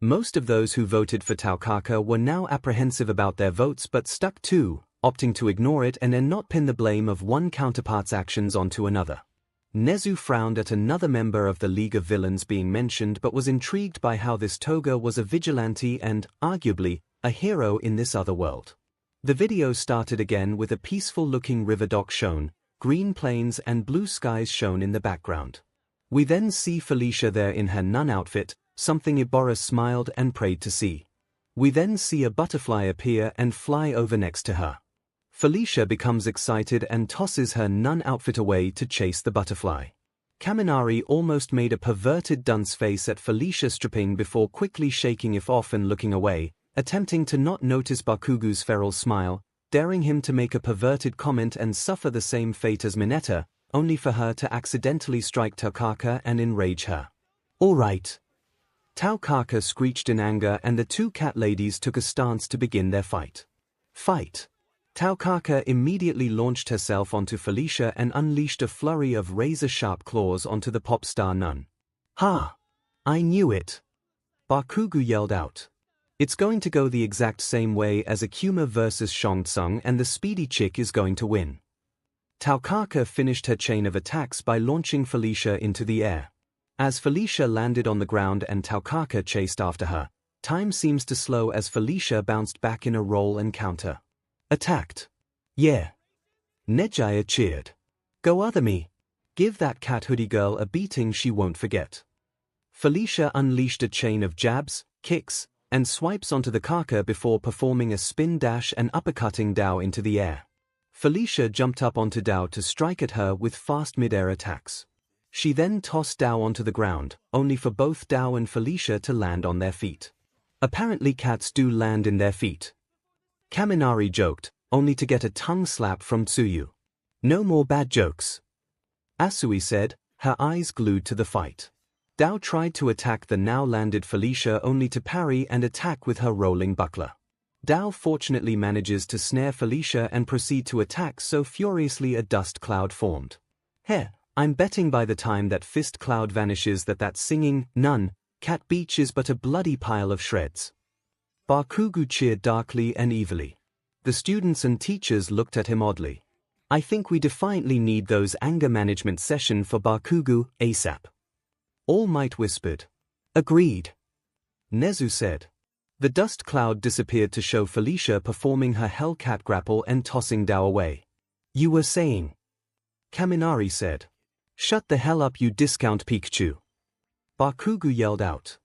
Most of those who voted for 𝐒𝐿𝐵 were now apprehensive about their votes but stuck to, opting to ignore it and then not pin the blame of one counterpart's actions onto another. Nezu frowned at another member of the League of Villains being mentioned but was intrigued by how this Toga was a vigilante and, arguably, a hero in this other world. The video started again with a peaceful-looking river dock shown, green plains and blue skies shown in the background. We then see Felicia there in her nun outfit, something Ibora smiled and prayed to see. We then see a butterfly appear and fly over next to her. Felicia becomes excited and tosses her nun outfit away to chase the butterfly. Kaminari almost made a perverted dunce face at Felicia stripping before quickly shaking it off and looking away, attempting to not notice Bakugo's feral smile, daring him to make a perverted comment and suffer the same fate as Mineta, only for her to accidentally strike 𝐒𝐿𝐵 and enrage her. All right. 𝐒𝐿𝐵 screeched in anger and the two cat ladies took a stance to begin their fight. 𝐒𝐿𝐵 immediately launched herself onto Felicia and unleashed a flurry of razor-sharp claws onto the pop star nun. Ha! I knew it! Bakugo yelled out. It's going to go the exact same way as Akuma vs Shang Tsung and the speedy chick is going to win. 𝐒𝐿𝐵 finished her chain of attacks by launching Felicia into the air. As Felicia landed on the ground and 𝐒𝐿𝐵 chased after her, time seems to slow as Felicia bounced back in a roll and counter. Attacked. Yeah. Nejaya cheered. Go other me. Give that cat hoodie girl a beating she won't forget. Felicia unleashed a chain of jabs, kicks, and swipes onto the 𝐒𝐵 before performing a spin dash and uppercutting Dao into the air. Felicia jumped up onto Dao to strike at her with fast mid-air attacks. She then tossed Dao onto the ground, only for both Dao and Felicia to land on their feet. Apparently cats do land in their feet. Kaminari joked, only to get a tongue slap from Tsuyu. No more bad jokes. Asui said, her eyes glued to the fight. Dao tried to attack the now landed Felicia only to parry and attack with her rolling buckler. Dao fortunately manages to snare Felicia and proceed to attack, so furiously a dust cloud formed. Heh, I'm betting by the time that fist cloud vanishes that singing, nun, cat beach is but a bloody pile of shreds. Bakugo cheered darkly and evilly. The students and teachers looked at him oddly. I think we defiantly need those anger management session for Bakugo, ASAP. All Might whispered. Agreed. Nezu said. The dust cloud disappeared to show Felicia performing her Hellcat grapple and tossing Dao away. You were saying? Kaminari said. Shut the hell up, you discount Pikachu. Bakugo yelled out.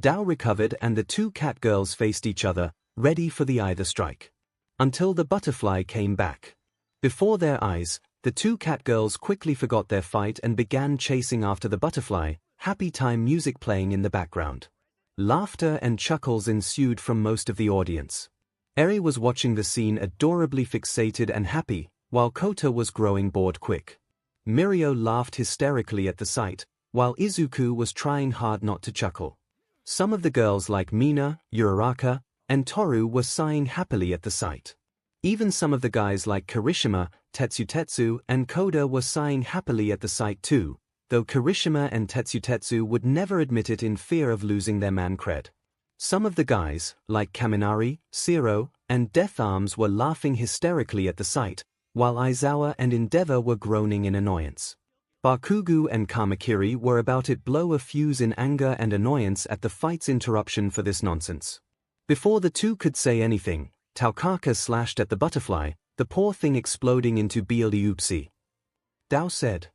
Dao recovered and the two cat girls faced each other, ready for the either strike. Until the butterfly came back. Before their eyes, the two cat girls quickly forgot their fight and began chasing after the butterfly, happy time music playing in the background. Laughter and chuckles ensued from most of the audience. Eri was watching the scene adorably fixated and happy, while Kota was growing bored quick. Mirio laughed hysterically at the sight, while Izuku was trying hard not to chuckle. Some of the girls like Mina, Uraraka, and Toru were sighing happily at the sight. Even some of the guys like Kirishima, Tetsu, and Koda were sighing happily at the sight too, though Kirishima and Tetsu would never admit it in fear of losing their man cred. Some of the guys, like Kaminari, Zero, and Death Arms were laughing hysterically at the sight, while Aizawa and Endeavor were groaning in annoyance. Bakugo and Kamakiri were about to blow a fuse in anger and annoyance at the fight's interruption for this nonsense. Before the two could say anything, Taukaka slashed at the butterfly, the poor thing exploding into Oopsie. Dao said.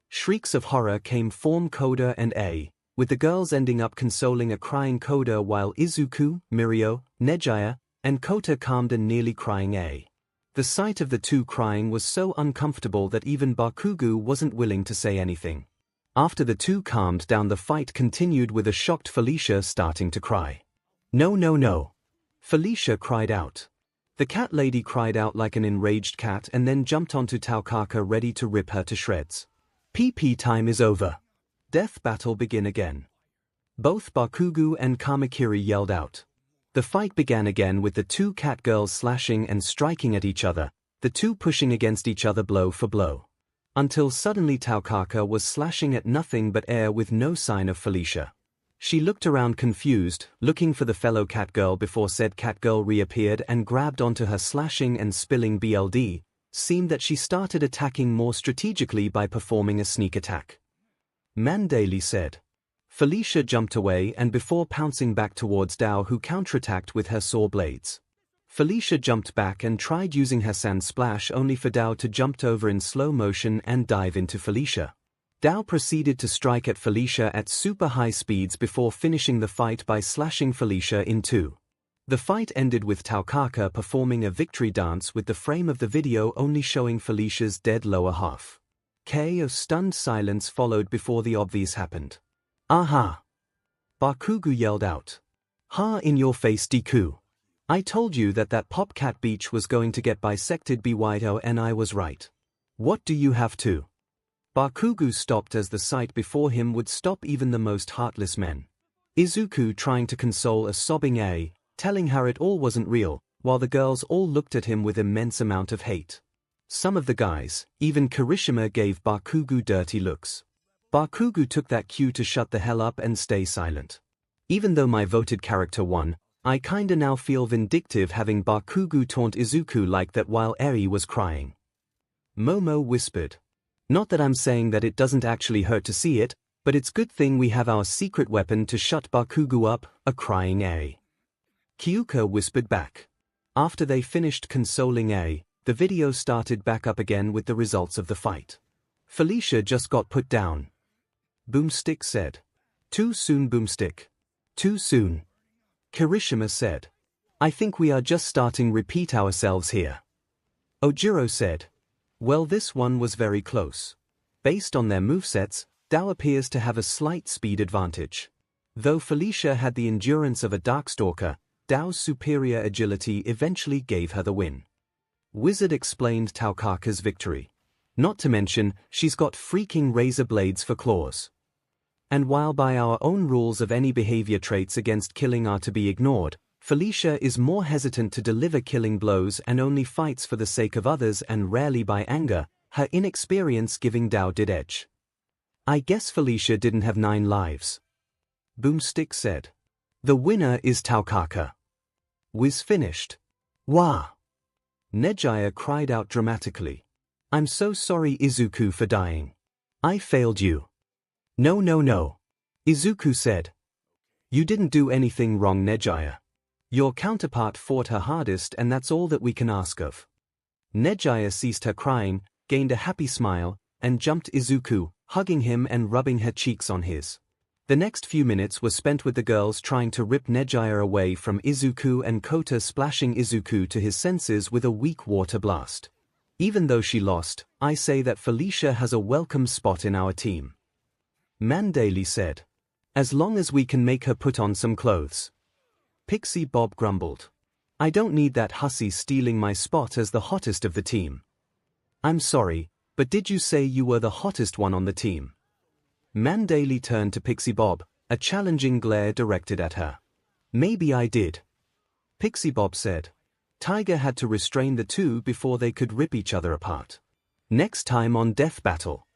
Shrieks of horror came from Koda and A, with the girls ending up consoling a crying Koda while Izuku, Mirio, Nejaya, and Kota calmed a nearly crying A. The sight of the two crying was so uncomfortable that even Bakugo wasn't willing to say anything. After the two calmed down, the fight continued with a shocked Felicia starting to cry. No, no, no. Felicia cried out. The cat lady cried out like an enraged cat and then jumped onto Taukaka ready to rip her to shreds. PP time is over. Death battle begin again. Both Bakugo and Kamakiri yelled out. The fight began again with the two cat girls slashing and striking at each other, the two pushing against each other blow for blow. Until suddenly Taukaka was slashing at nothing but air with no sign of Felicia. She looked around confused, looking for the fellow cat girl before said cat girl reappeared and grabbed onto her, slashing and spilling BLD. Seemed that she started attacking more strategically by performing a sneak attack. Mandalay said. Felicia jumped away and before pouncing back towards Dao, who counterattacked with her saw blades. Felicia jumped back and tried using her sand splash, only for Dao to jump over in slow motion and dive into Felicia. Dao proceeded to strike at Felicia at super high speeds before finishing the fight by slashing Felicia in two. The fight ended with Taukaka performing a victory dance with the frame of the video only showing Felicia's dead lower half. A stunned silence followed before the obvious happened. Aha! Bakugo yelled out. Ha, in your face, Deku. I told you that Popcat Beach was going to get bisected BYO and I was right. What do you have to? Bakugo stopped as the sight before him would stop even the most heartless men. Izuku trying to console a sobbing A, telling her it all wasn't real, while the girls all looked at him with immense amount of hate. Some of the guys, even Kirishima, gave Bakugo dirty looks. Bakugo took that cue to shut the hell up and stay silent. Even though my voted character won, I kinda now feel vindictive having Bakugo taunt Izuku like that while Eri was crying. Momo whispered. Not that I'm saying that it doesn't actually hurt to see it, but it's good thing we have our secret weapon to shut Bakugo up, a crying Eri. Kyuka whispered back. After they finished consoling A, the video started back up again with the results of the fight. Felicia just got put down. Boomstick said. Too soon, Boomstick. Too soon. Kirishima said. I think we are just starting repeat ourselves here. Ojiro said. Well, this one was very close. Based on their movesets, Dao appears to have a slight speed advantage. Though Felicia had the endurance of a Darkstalker, Dao's superior agility eventually gave her the win. Wizard explained Taukaka's victory. Not to mention, she's got freaking razor blades for claws. And while by our own rules of any behavior traits against killing are to be ignored, Felicia is more hesitant to deliver killing blows and only fights for the sake of others and rarely by anger, her inexperience giving 𝐻𝐻 edge. I guess Felicia didn't have 9 lives. Boomstick said. The winner is 𝐻𝐿𝐼𝐺. Wiz finished. Wah! 𝐻𝐻𝐼𝐺 cried out dramatically. I'm so sorry Izuku for dying. I failed you. No no no. Izuku said. You didn't do anything wrong 𝐻𝐻𝐼𝐺. Your counterpart fought her hardest and that's all that we can ask of. 𝐻𝐻𝐼𝐺 ceased her crying, gained a happy smile, and jumped Izuku, hugging him and rubbing her cheeks on his. The next few minutes were spent with the girls trying to rip 𝐻𝐻𝐼𝐺 away from Izuku and Kota splashing Izuku to his senses with a weak water blast. Even though she lost, I say that Felicia has a welcome spot in our team. Mandalay said. As long as we can make her put on some clothes. Pixie Bob grumbled. I don't need that hussy stealing my spot as the hottest of the team. I'm sorry, but did you say you were the hottest one on the team? Mandalay turned to Pixie Bob, a challenging glare directed at her. Maybe I did. Pixie Bob said. Tiger had to restrain the two before they could rip each other apart. Next time on Death Battle.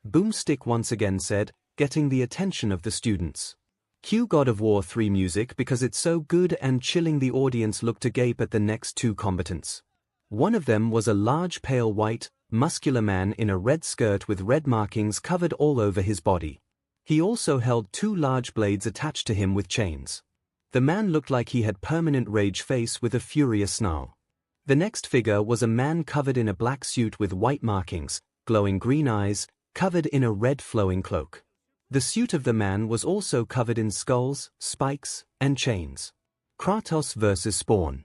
Boomstick once again said, getting the attention of the students. Cue God of War 3 music because it's so good and chilling. The audience looked agape at the next 2 combatants. One of them was a large pale white, muscular man in a red skirt with red markings covered all over his body. He also held 2 large blades attached to him with chains. The man looked like he had permanent rage face with a furious snarl. The next figure was a man covered in a black suit with white markings, glowing green eyes, covered in a red flowing cloak. The suit of the man was also covered in skulls, spikes, and chains. Kratos vs. Spawn.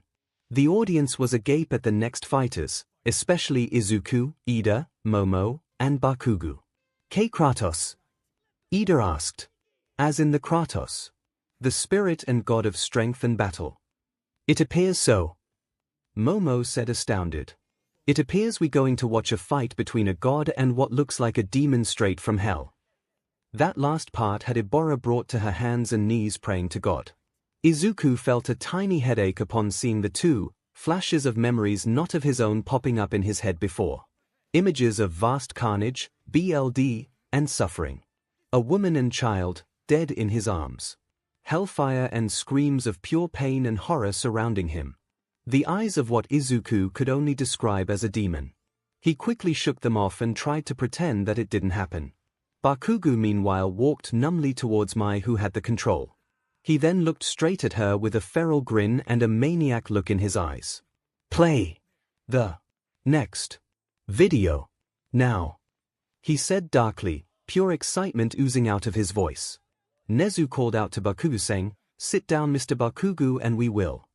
The audience was agape at the next fighters, especially Izuku, Ida, Momo, and Bakugo. K Kratos? Ida asked. As in the Kratos. The spirit and god of strength and battle. It appears so. Momo said astounded. It appears we're going to watch a fight between a god and what looks like a demon straight from hell. That last part had Ibora brought to her hands and knees praying to God. Izuku felt a tiny headache upon seeing the 2 flashes of memories not of his own popping up in his head before. Images of vast carnage, BLD, and suffering. A woman and child, dead in his arms. Hellfire and screams of pure pain and horror surrounding him. The eyes of what Izuku could only describe as a demon. He quickly shook them off and tried to pretend that it didn't happen. Bakugo meanwhile walked numbly towards Mai, who had the control. He then looked straight at her with a feral grin and a maniac look in his eyes. Play the next video now, he said darkly, pure excitement oozing out of his voice. Nezu called out to Bakugo saying, Sit down Mr. Bakugo and we will.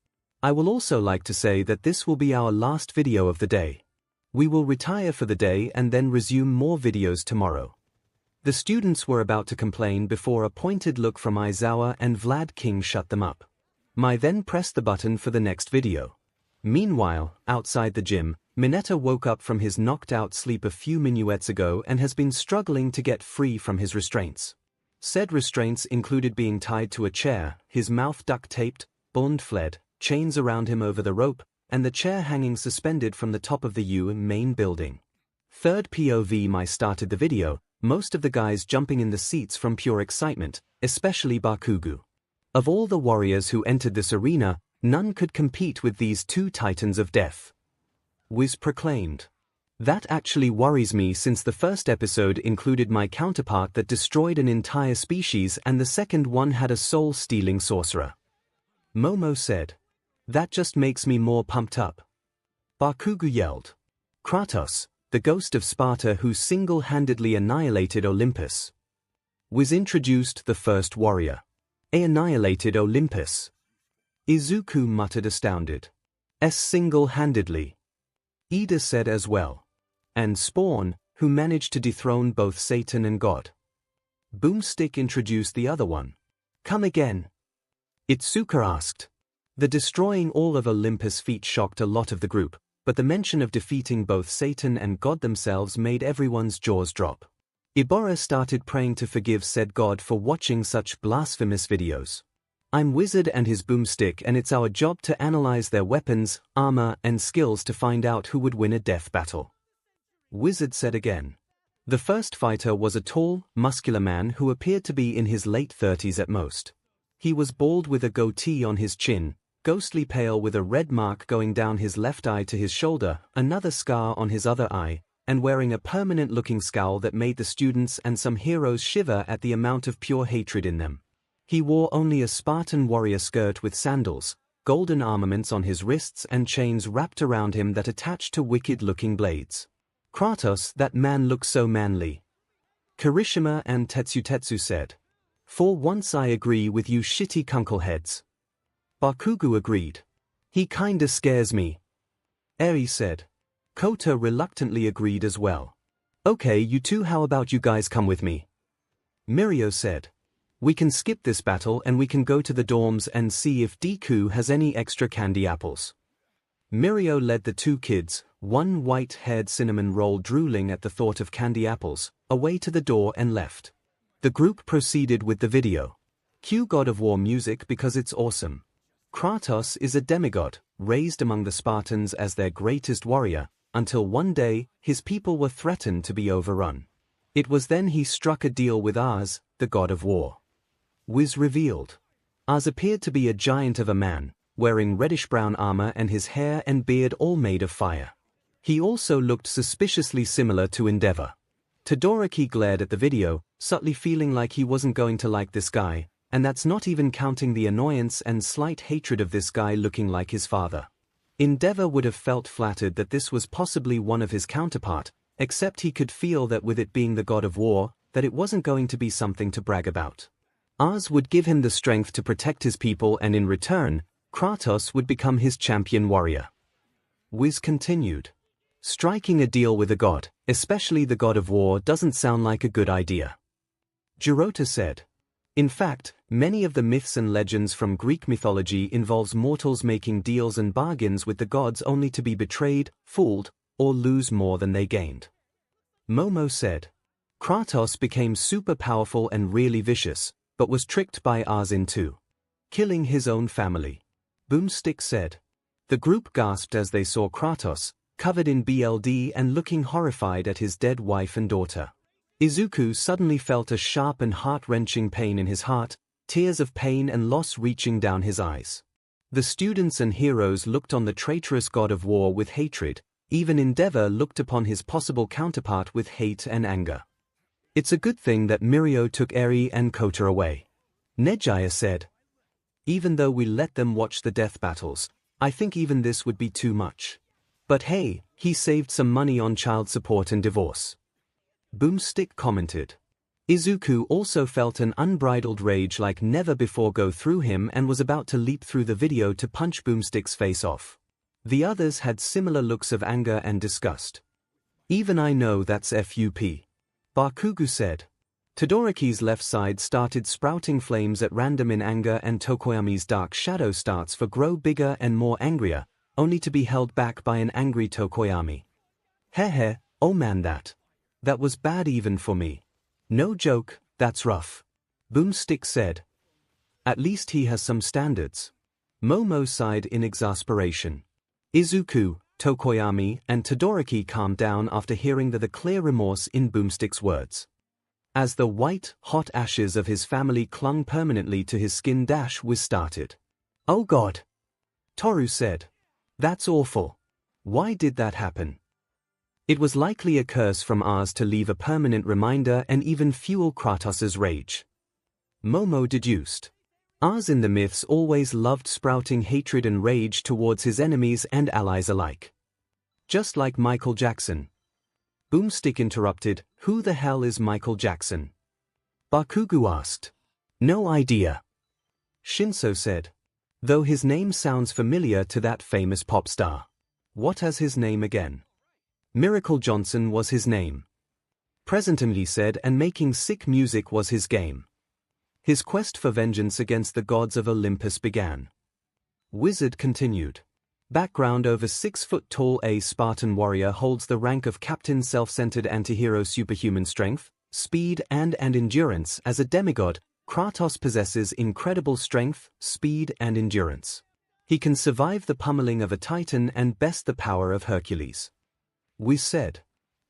I will also like to say that this will be our last video of the day. We will retire for the day and then resume more videos tomorrow. The students were about to complain before a pointed look from Aizawa and Vlad King shut them up. Mai then pressed the button for the next video. Meanwhile, outside the gym, Mineta woke up from his knocked-out sleep a few minuets ago and has been struggling to get free from his restraints. Said restraints included being tied to a chair, his mouth duct-taped, bond-fled, chains around him over the rope, and the chair hanging suspended from the top of the main building. Third POV Mai started the video, most of the guys jumping in the seats from pure excitement, especially Bakugo. Of all the warriors who entered this arena, none could compete with these 2 titans of death. Wiz proclaimed. That actually worries me since the first episode included my counterpart that destroyed an entire species and the second one had a soul-stealing sorcerer. Momo said. That just makes me more pumped up. Bakugo yelled. Kratos, the ghost of Sparta who single-handedly annihilated Olympus. Wiz introduced the first warrior. Annihilated Olympus. Izuku muttered astounded. Single-handedly. Ida said as well. And Spawn, who managed to dethrone both Satan and God. Boomstick introduced the other one. Come again? Itsuka asked. The destroying all of Olympus feat shocked a lot of the group, but the mention of defeating both Satan and God themselves made everyone's jaws drop. Ibora started praying to forgive said God for watching such blasphemous videos. I'm Wizard and his boomstick, and it's our job to analyze their weapons, armor, and skills to find out who would win a death battle. Wizard said again. The first fighter was a tall, muscular man who appeared to be in his late 30s at most. He was bald with a goatee on his chin, ghostly pale with a red mark going down his left eye to his shoulder, another scar on his other eye, and wearing a permanent-looking scowl that made the students and some heroes shiver at the amount of pure hatred in them. He wore only a Spartan warrior skirt with sandals, golden armaments on his wrists and chains wrapped around him that attached to wicked-looking blades. Kratos, that man looks so manly. Kirishima and Tetsu said. For once I agree with you shitty kunkleheads. Bakugo agreed. He kinda scares me. Eri said. Kota reluctantly agreed as well. Okay, you two, how about you guys come with me? Mirio said. We can skip this battle and we can go to the dorms and see if Deku has any extra candy apples. Mirio led the two kids, one white-haired cinnamon roll drooling at the thought of candy apples, away to the door and left. The group proceeded with the video. Cue God of War music because it's awesome. Kratos is a demigod, raised among the Spartans as their greatest warrior, until one day, his people were threatened to be overrun. It was then he struck a deal with 𝐼𝐧, the god of war. Wiz revealed. 𝐼𝐧 appeared to be a giant of a man, wearing reddish-brown armor and his hair and beard all made of fire. He also looked suspiciously similar to Endeavor. Todoroki glared at the video, subtly feeling like he wasn't going to like this guy, and that's not even counting the annoyance and slight hatred of this guy looking like his father. Endeavor would have felt flattered that this was possibly one of his counterpart, except he could feel that with it being the god of war, that it wasn't going to be something to brag about. 𝐼𝐧 would give him the strength to protect his people, and in return, Kratos would become his champion warrior. Wiz continued. Striking a deal with a god, especially the god of war, doesn't sound like a good idea. Jirota said. In fact, many of the myths and legends from Greek mythology involves mortals making deals and bargains with the gods only to be betrayed, fooled, or lose more than they gained. Momo said. Kratos became super powerful and really vicious, but was tricked by 𝐼𝐧 into killing his own family. Boomstick said. The group gasped as they saw Kratos, covered in BLD and looking horrified at his dead wife and daughter. Izuku suddenly felt a sharp and heart-wrenching pain in his heart, tears of pain and loss reaching down his eyes. The students and heroes looked on the traitorous god of war with hatred, even Endeavor looked upon his possible counterpart with hate and anger. It's a good thing that Mirio took Eri and Kota away. Nejaya said. Even though we let them watch the death battles, I think even this would be too much. But hey, he saved some money on child support and divorce. Boomstick commented. Izuku also felt an unbridled rage like never before go through him and was about to leap through the video to punch Boomstick's face off. The others had similar looks of anger and disgust. Even I know that's FUP. Bakugo said. Todoroki's left side started sprouting flames at random in anger, and Tokoyami's dark shadow starts to grow bigger and more angrier, only to be held back by an angry Tokoyami. Heh, oh man, that was bad even for me. No joke, that's rough. Boomstick said. At least he has some standards. Momo sighed in exasperation. Izuku, Tokoyami, and Todoroki calmed down after hearing the clear remorse in Boomstick's words. As the white, hot ashes of his family clung permanently to his skin, Wiz started. Oh God! Toru said. That's awful. Why did that happen? It was likely a curse from 𝐼𝐧 to leave a permanent reminder and even fuel Kratos's rage. Momo deduced. 𝐼𝐧 in the myths always loved sprouting hatred and rage towards his enemies and allies alike. Just like Michael Jackson. Boomstick interrupted, who the hell is Michael Jackson? Bakugo asked. No idea. Shinso said. Though his name sounds familiar to that famous pop star. What is his name again? Miracle Johnson was his name. Presently said, and making sick music was his game. His quest for vengeance against the gods of Olympus began. Wizard continued. Background: over 6 foot tall, a Spartan warrior holds the rank of captain, self-centered antihero, superhuman strength, speed and endurance. As a demigod, Kratos possesses incredible strength, speed, and endurance. He can survive the pummeling of a Titan and best the power of Hercules. We said.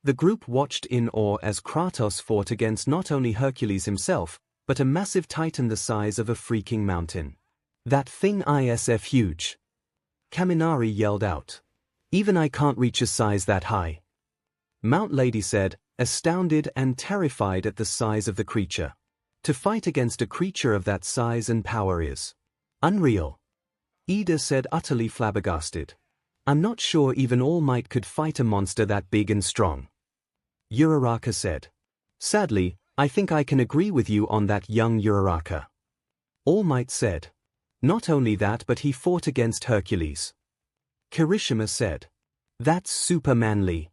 The group watched in awe as Kratos fought against not only Hercules himself, but a massive Titan the size of a freaking mountain. That thing is huge. Kaminari yelled out. Even I can't reach a size that high. Mount Lady said, astounded and terrified at the size of the creature. To fight against a creature of that size and power is unreal. Ida said, utterly flabbergasted. I'm not sure even All Might could fight a monster that big and strong. Uraraka said. Sadly, I think I can agree with you on that, young Uraraka. All Might said. Not only that, but he fought against Hercules. Kirishima said. That's super manly.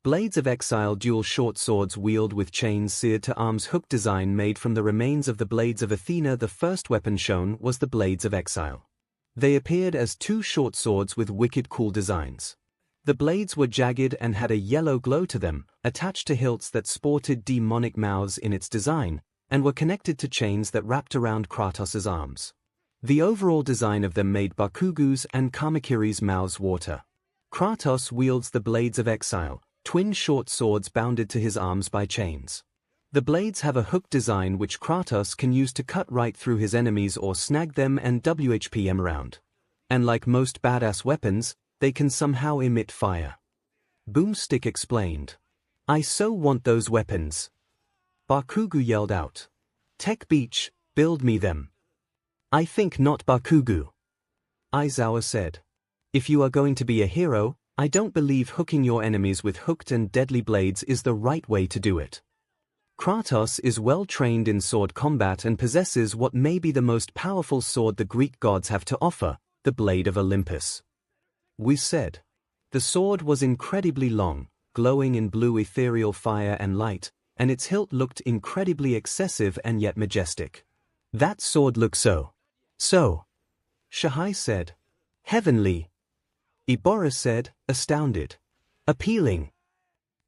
Blades of Exile dual short swords wield with chains seared to arms, hook design made from the remains of the Blades of Athena. The first weapon shown was the Blades of Exile. They appeared as two short swords with wicked cool designs. The blades were jagged and had a yellow glow to them, attached to hilts that sported demonic mouths in its design, and were connected to chains that wrapped around Kratos's arms. The overall design of them made Bakugu's and Kamakiri's mouths water. Kratos wields the Blades of Exile, twin short swords bounded to his arms by chains. The blades have a hook design which Kratos can use to cut right through his enemies or snag them and WHPM around. And like most badass weapons, they can somehow emit fire. Boomstick explained. I so want those weapons. Bakugu yelled out. Tech Beach, build me them. I think not, Bakugu. Aizawa said. If you are going to be a hero, I don't believe hooking your enemies with hooked and deadly blades is the right way to do it. Kratos is well trained in sword combat and possesses what may be the most powerful sword the Greek gods have to offer, the Blade of Olympus. We said. The sword was incredibly long, glowing in blue ethereal fire and light, and its hilt looked incredibly excessive and yet majestic. That sword looks so. Shahai said. Heavenly. Ibora said, astounded. Appealing.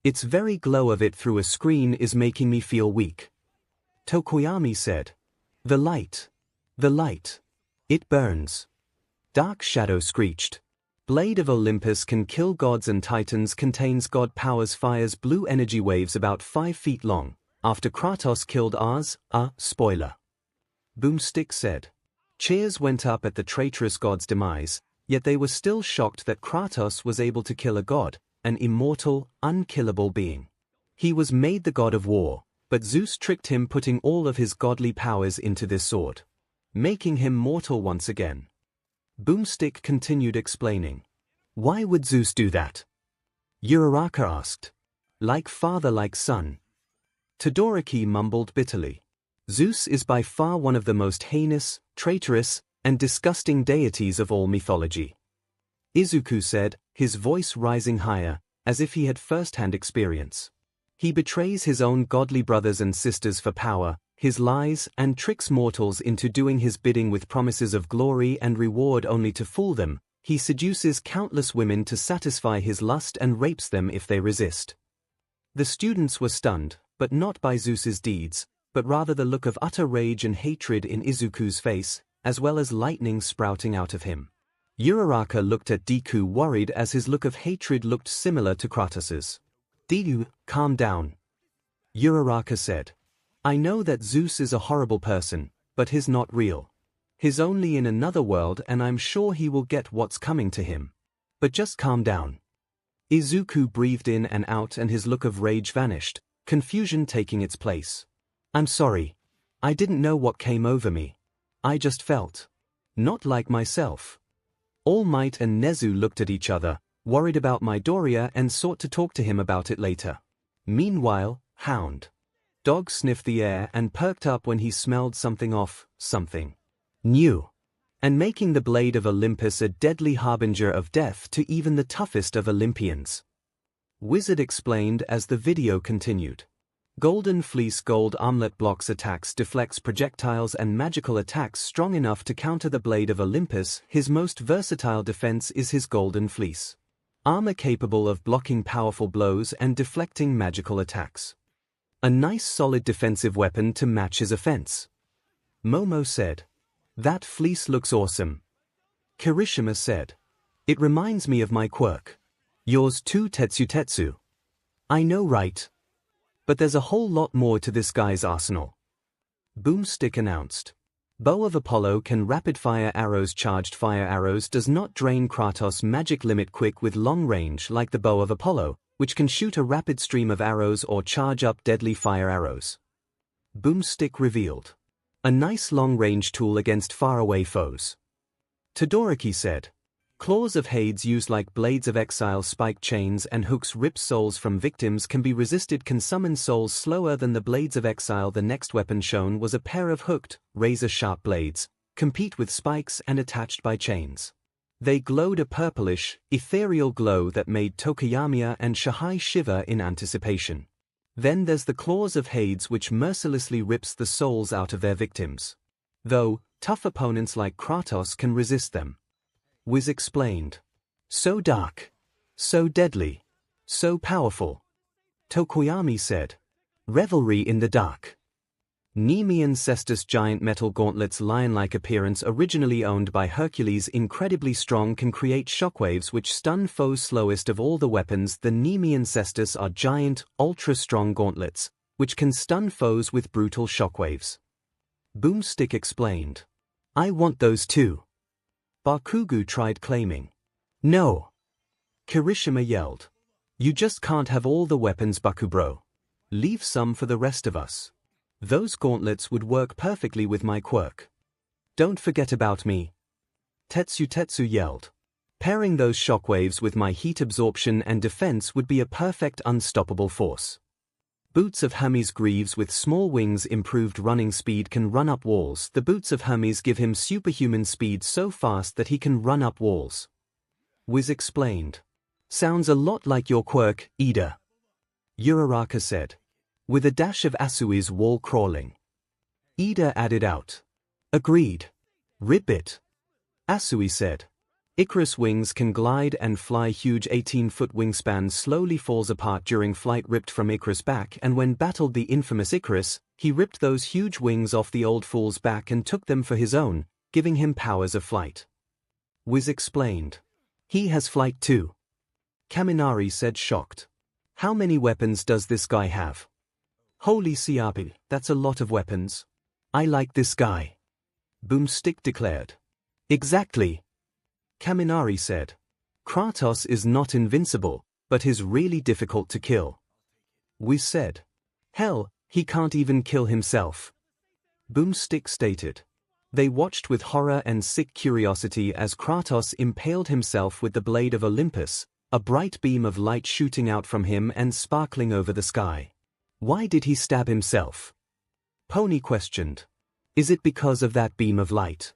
Its very glow of it through a screen is making me feel weak. Tokoyami said. The light. It burns. Dark Shadow screeched. Blade of Olympus can kill gods and titans, contains god powers, fires blue energy waves about 5 feet long, after Kratos killed Ars, spoiler. Boomstick said. Cheers went up at the traitorous god's demise, yet they were still shocked that Kratos was able to kill a god, an immortal, unkillable being. He was made the god of war, but Zeus tricked him, putting all of his godly powers into this sword, making him mortal once again. Boomstick continued explaining. Why would Zeus do that? Uraraka asked. Like father, like son. Todoroki mumbled bitterly. Zeus is by far one of the most heinous, traitorous, and disgusting deities of all mythology. Izuku said, his voice rising higher, as if he had first-hand experience. He betrays his own godly brothers and sisters for power, his lies, and tricks mortals into doing his bidding with promises of glory and reward only to fool them. He seduces countless women to satisfy his lust and rapes them if they resist. The students were stunned, but not by Zeus's deeds, but rather the look of utter rage and hatred in Izuku's face, as well as lightning sprouting out of him. Uraraka looked at Deku, worried as his look of hatred looked similar to Kratos's. Deku, calm down. Uraraka said. I know that Zeus is a horrible person, but he's not real. He's only in another world, and I'm sure he will get what's coming to him. But just calm down. Izuku breathed in and out, and his look of rage vanished, confusion taking its place. I'm sorry. I didn't know what came over me. I just felt not like myself. All Might and Nezu looked at each other, worried about Midoriya, and sought to talk to him about it later. Meanwhile, Hound Dog sniffed the air and perked up when he smelled something new, and making the Blade of Olympus a deadly harbinger of death to even the toughest of Olympians. Wizard explained as the video continued. Golden Fleece gold armlet blocks attacks, deflects projectiles and magical attacks strong enough to counter the Blade of Olympus. His most versatile defense is his Golden Fleece. Armor capable of blocking powerful blows and deflecting magical attacks. A nice solid defensive weapon to match his offense. Momo said. That fleece looks awesome. Kirishima said. It reminds me of my quirk. Yours too, Tetsu. I know, right? But there's a whole lot more to this guy's arsenal. Boomstick announced. Bow of Apollo can rapid-fire arrows. Charged fire arrows does not drain Kratos' magic limit quick with long range like the Bow of Apollo, which can shoot a rapid stream of arrows or charge up deadly fire arrows. Boomstick revealed. A nice long-range tool against faraway foes. Todoroki said. Claws of Hades used like blades of exile, spike chains and hooks rip souls from victims can be resisted, can summon souls slower than the blades of exile. The next weapon shown was a pair of hooked, razor-sharp blades, complete with spikes and attached by chains. They glowed a purplish, ethereal glow that made Tokuyama and Shihai shiver in anticipation. Then there's the Claws of Hades, which mercilessly rips the souls out of their victims. Though, tough opponents like Kratos can resist them. Wiz explained. So dark. So deadly. So powerful. Tokuyami said. Revelry in the dark. Nemean Cestus giant metal gauntlets, lion-like appearance, originally owned by Hercules, incredibly strong, can create shockwaves which stun foes. Slowest of all the weapons, the Nemean Cestus are giant, ultra-strong gauntlets, which can stun foes with brutal shockwaves. Boomstick explained. I want those too. Bakugo tried claiming. No. Kirishima yelled. You just can't have all the weapons, Bakubro. Leave some for the rest of us. Those gauntlets would work perfectly with my quirk. Don't forget about me. Tetsu yelled. Pairing those shockwaves with my heat absorption and defense would be a perfect unstoppable force. Boots of Hermes Greaves with small wings, improved running speed, can run up walls. The boots of Hermes give him superhuman speed, so fast that he can run up walls. Wiz explained. Sounds a lot like your quirk, Ida. Uraraka said. With a dash of Asui's wall crawling. Ida added out. Agreed. Rip it. Asui said. Icarus wings can glide and fly. Huge 18-foot wingspan slowly falls apart during flight, ripped from Icarus' back, and when battled the infamous Icarus, he ripped those huge wings off the old fool's back and took them for his own, giving him powers of flight. Wiz explained. He has flight too. Kaminari said, shocked. How many weapons does this guy have? Holy Siapi, that's a lot of weapons. I like this guy. Boomstick declared. Exactly. Kaminari said. Kratos is not invincible, but he's really difficult to kill. Wiz said. Hell, he can't even kill himself. Boomstick stated. They watched with horror and sick curiosity as Kratos impaled himself with the blade of Olympus, a bright beam of light shooting out from him and sparkling over the sky. Why did he stab himself? Pony questioned. Is it because of that beam of light?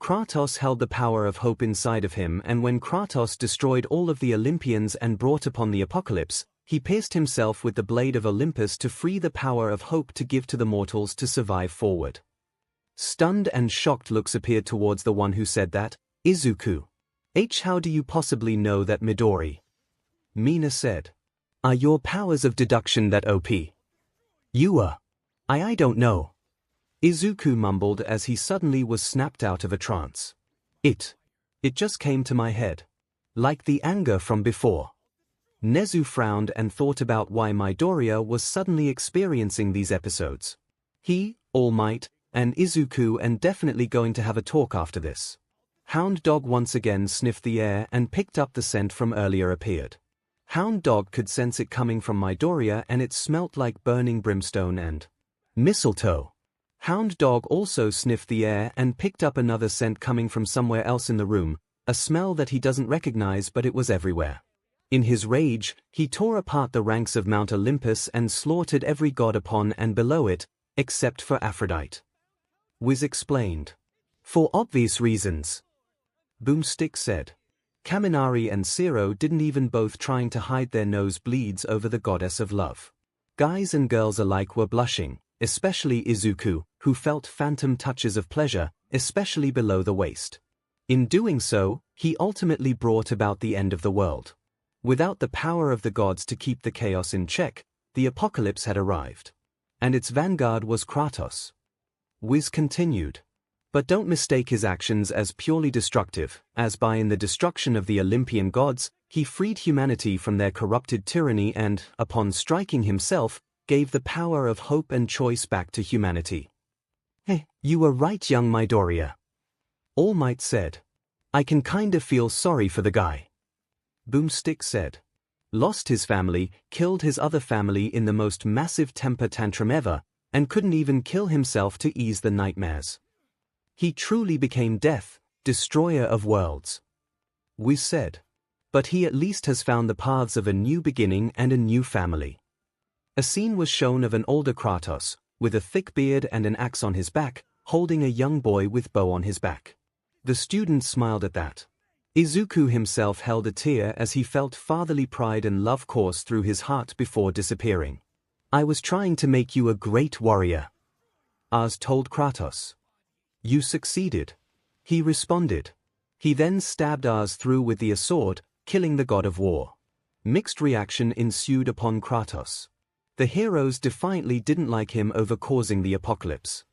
Kratos held the power of hope inside of him, and when Kratos destroyed all of the Olympians and brought upon the apocalypse, he pierced himself with the blade of Olympus to free the power of hope to give to the mortals to survive forward. Stunned and shocked looks appeared towards the one who said that. Izuku. How do you possibly know that, Midori? Mina said. Are your powers of deduction that OP? You are. I don't know. Izuku mumbled as he suddenly was snapped out of a trance. It just came to my head. Like the anger from before. Nezu frowned and thought about why Midoriya was suddenly experiencing these episodes. He, All Might, and Izuku and definitely going to have a talk after this. Hound Dog once again sniffed the air and picked up the scent from earlier appeared. Hound Dog could sense it coming from Midoriya, and it smelt like burning brimstone and mistletoe. Hound Dog also sniffed the air and picked up another scent coming from somewhere else in the room, a smell that he doesn't recognize, but it was everywhere. In his rage, he tore apart the ranks of Mount Olympus and slaughtered every god upon and below it, except for Aphrodite. Wiz explained. For obvious reasons. Boomstick said. Kaminari and Zero didn't even both trying to hide their nosebleeds over the goddess of love. Guys and girls alike were blushing, especially Izuku, who felt phantom touches of pleasure, especially below the waist. In doing so, he ultimately brought about the end of the world. Without the power of the gods to keep the chaos in check, the apocalypse had arrived. And its vanguard was Kratos. Wiz continued. But don't mistake his actions as purely destructive, as by in the destruction of the Olympian gods, he freed humanity from their corrupted tyranny and, upon striking himself, gave the power of hope and choice back to humanity. Hey, you were right, young Midoriya. All Might said. I can kinda feel sorry for the guy. Boomstick said. Lost his family, killed his other family in the most massive temper tantrum ever, and couldn't even kill himself to ease the nightmares. He truly became death, destroyer of worlds. Wiz said. But he at least has found the paths of a new beginning and a new family. A scene was shown of an older Kratos, with a thick beard and an axe on his back, holding a young boy with bow on his back. The students smiled at that. Izuku himself held a tear as he felt fatherly pride and love course through his heart before disappearing. I was trying to make you a great warrior, Ars told Kratos. You succeeded, he responded. He then stabbed Ars through with the sword, killing the god of war. Mixed reaction ensued upon Kratos. The heroes defiantly didn't like him over causing the apocalypse.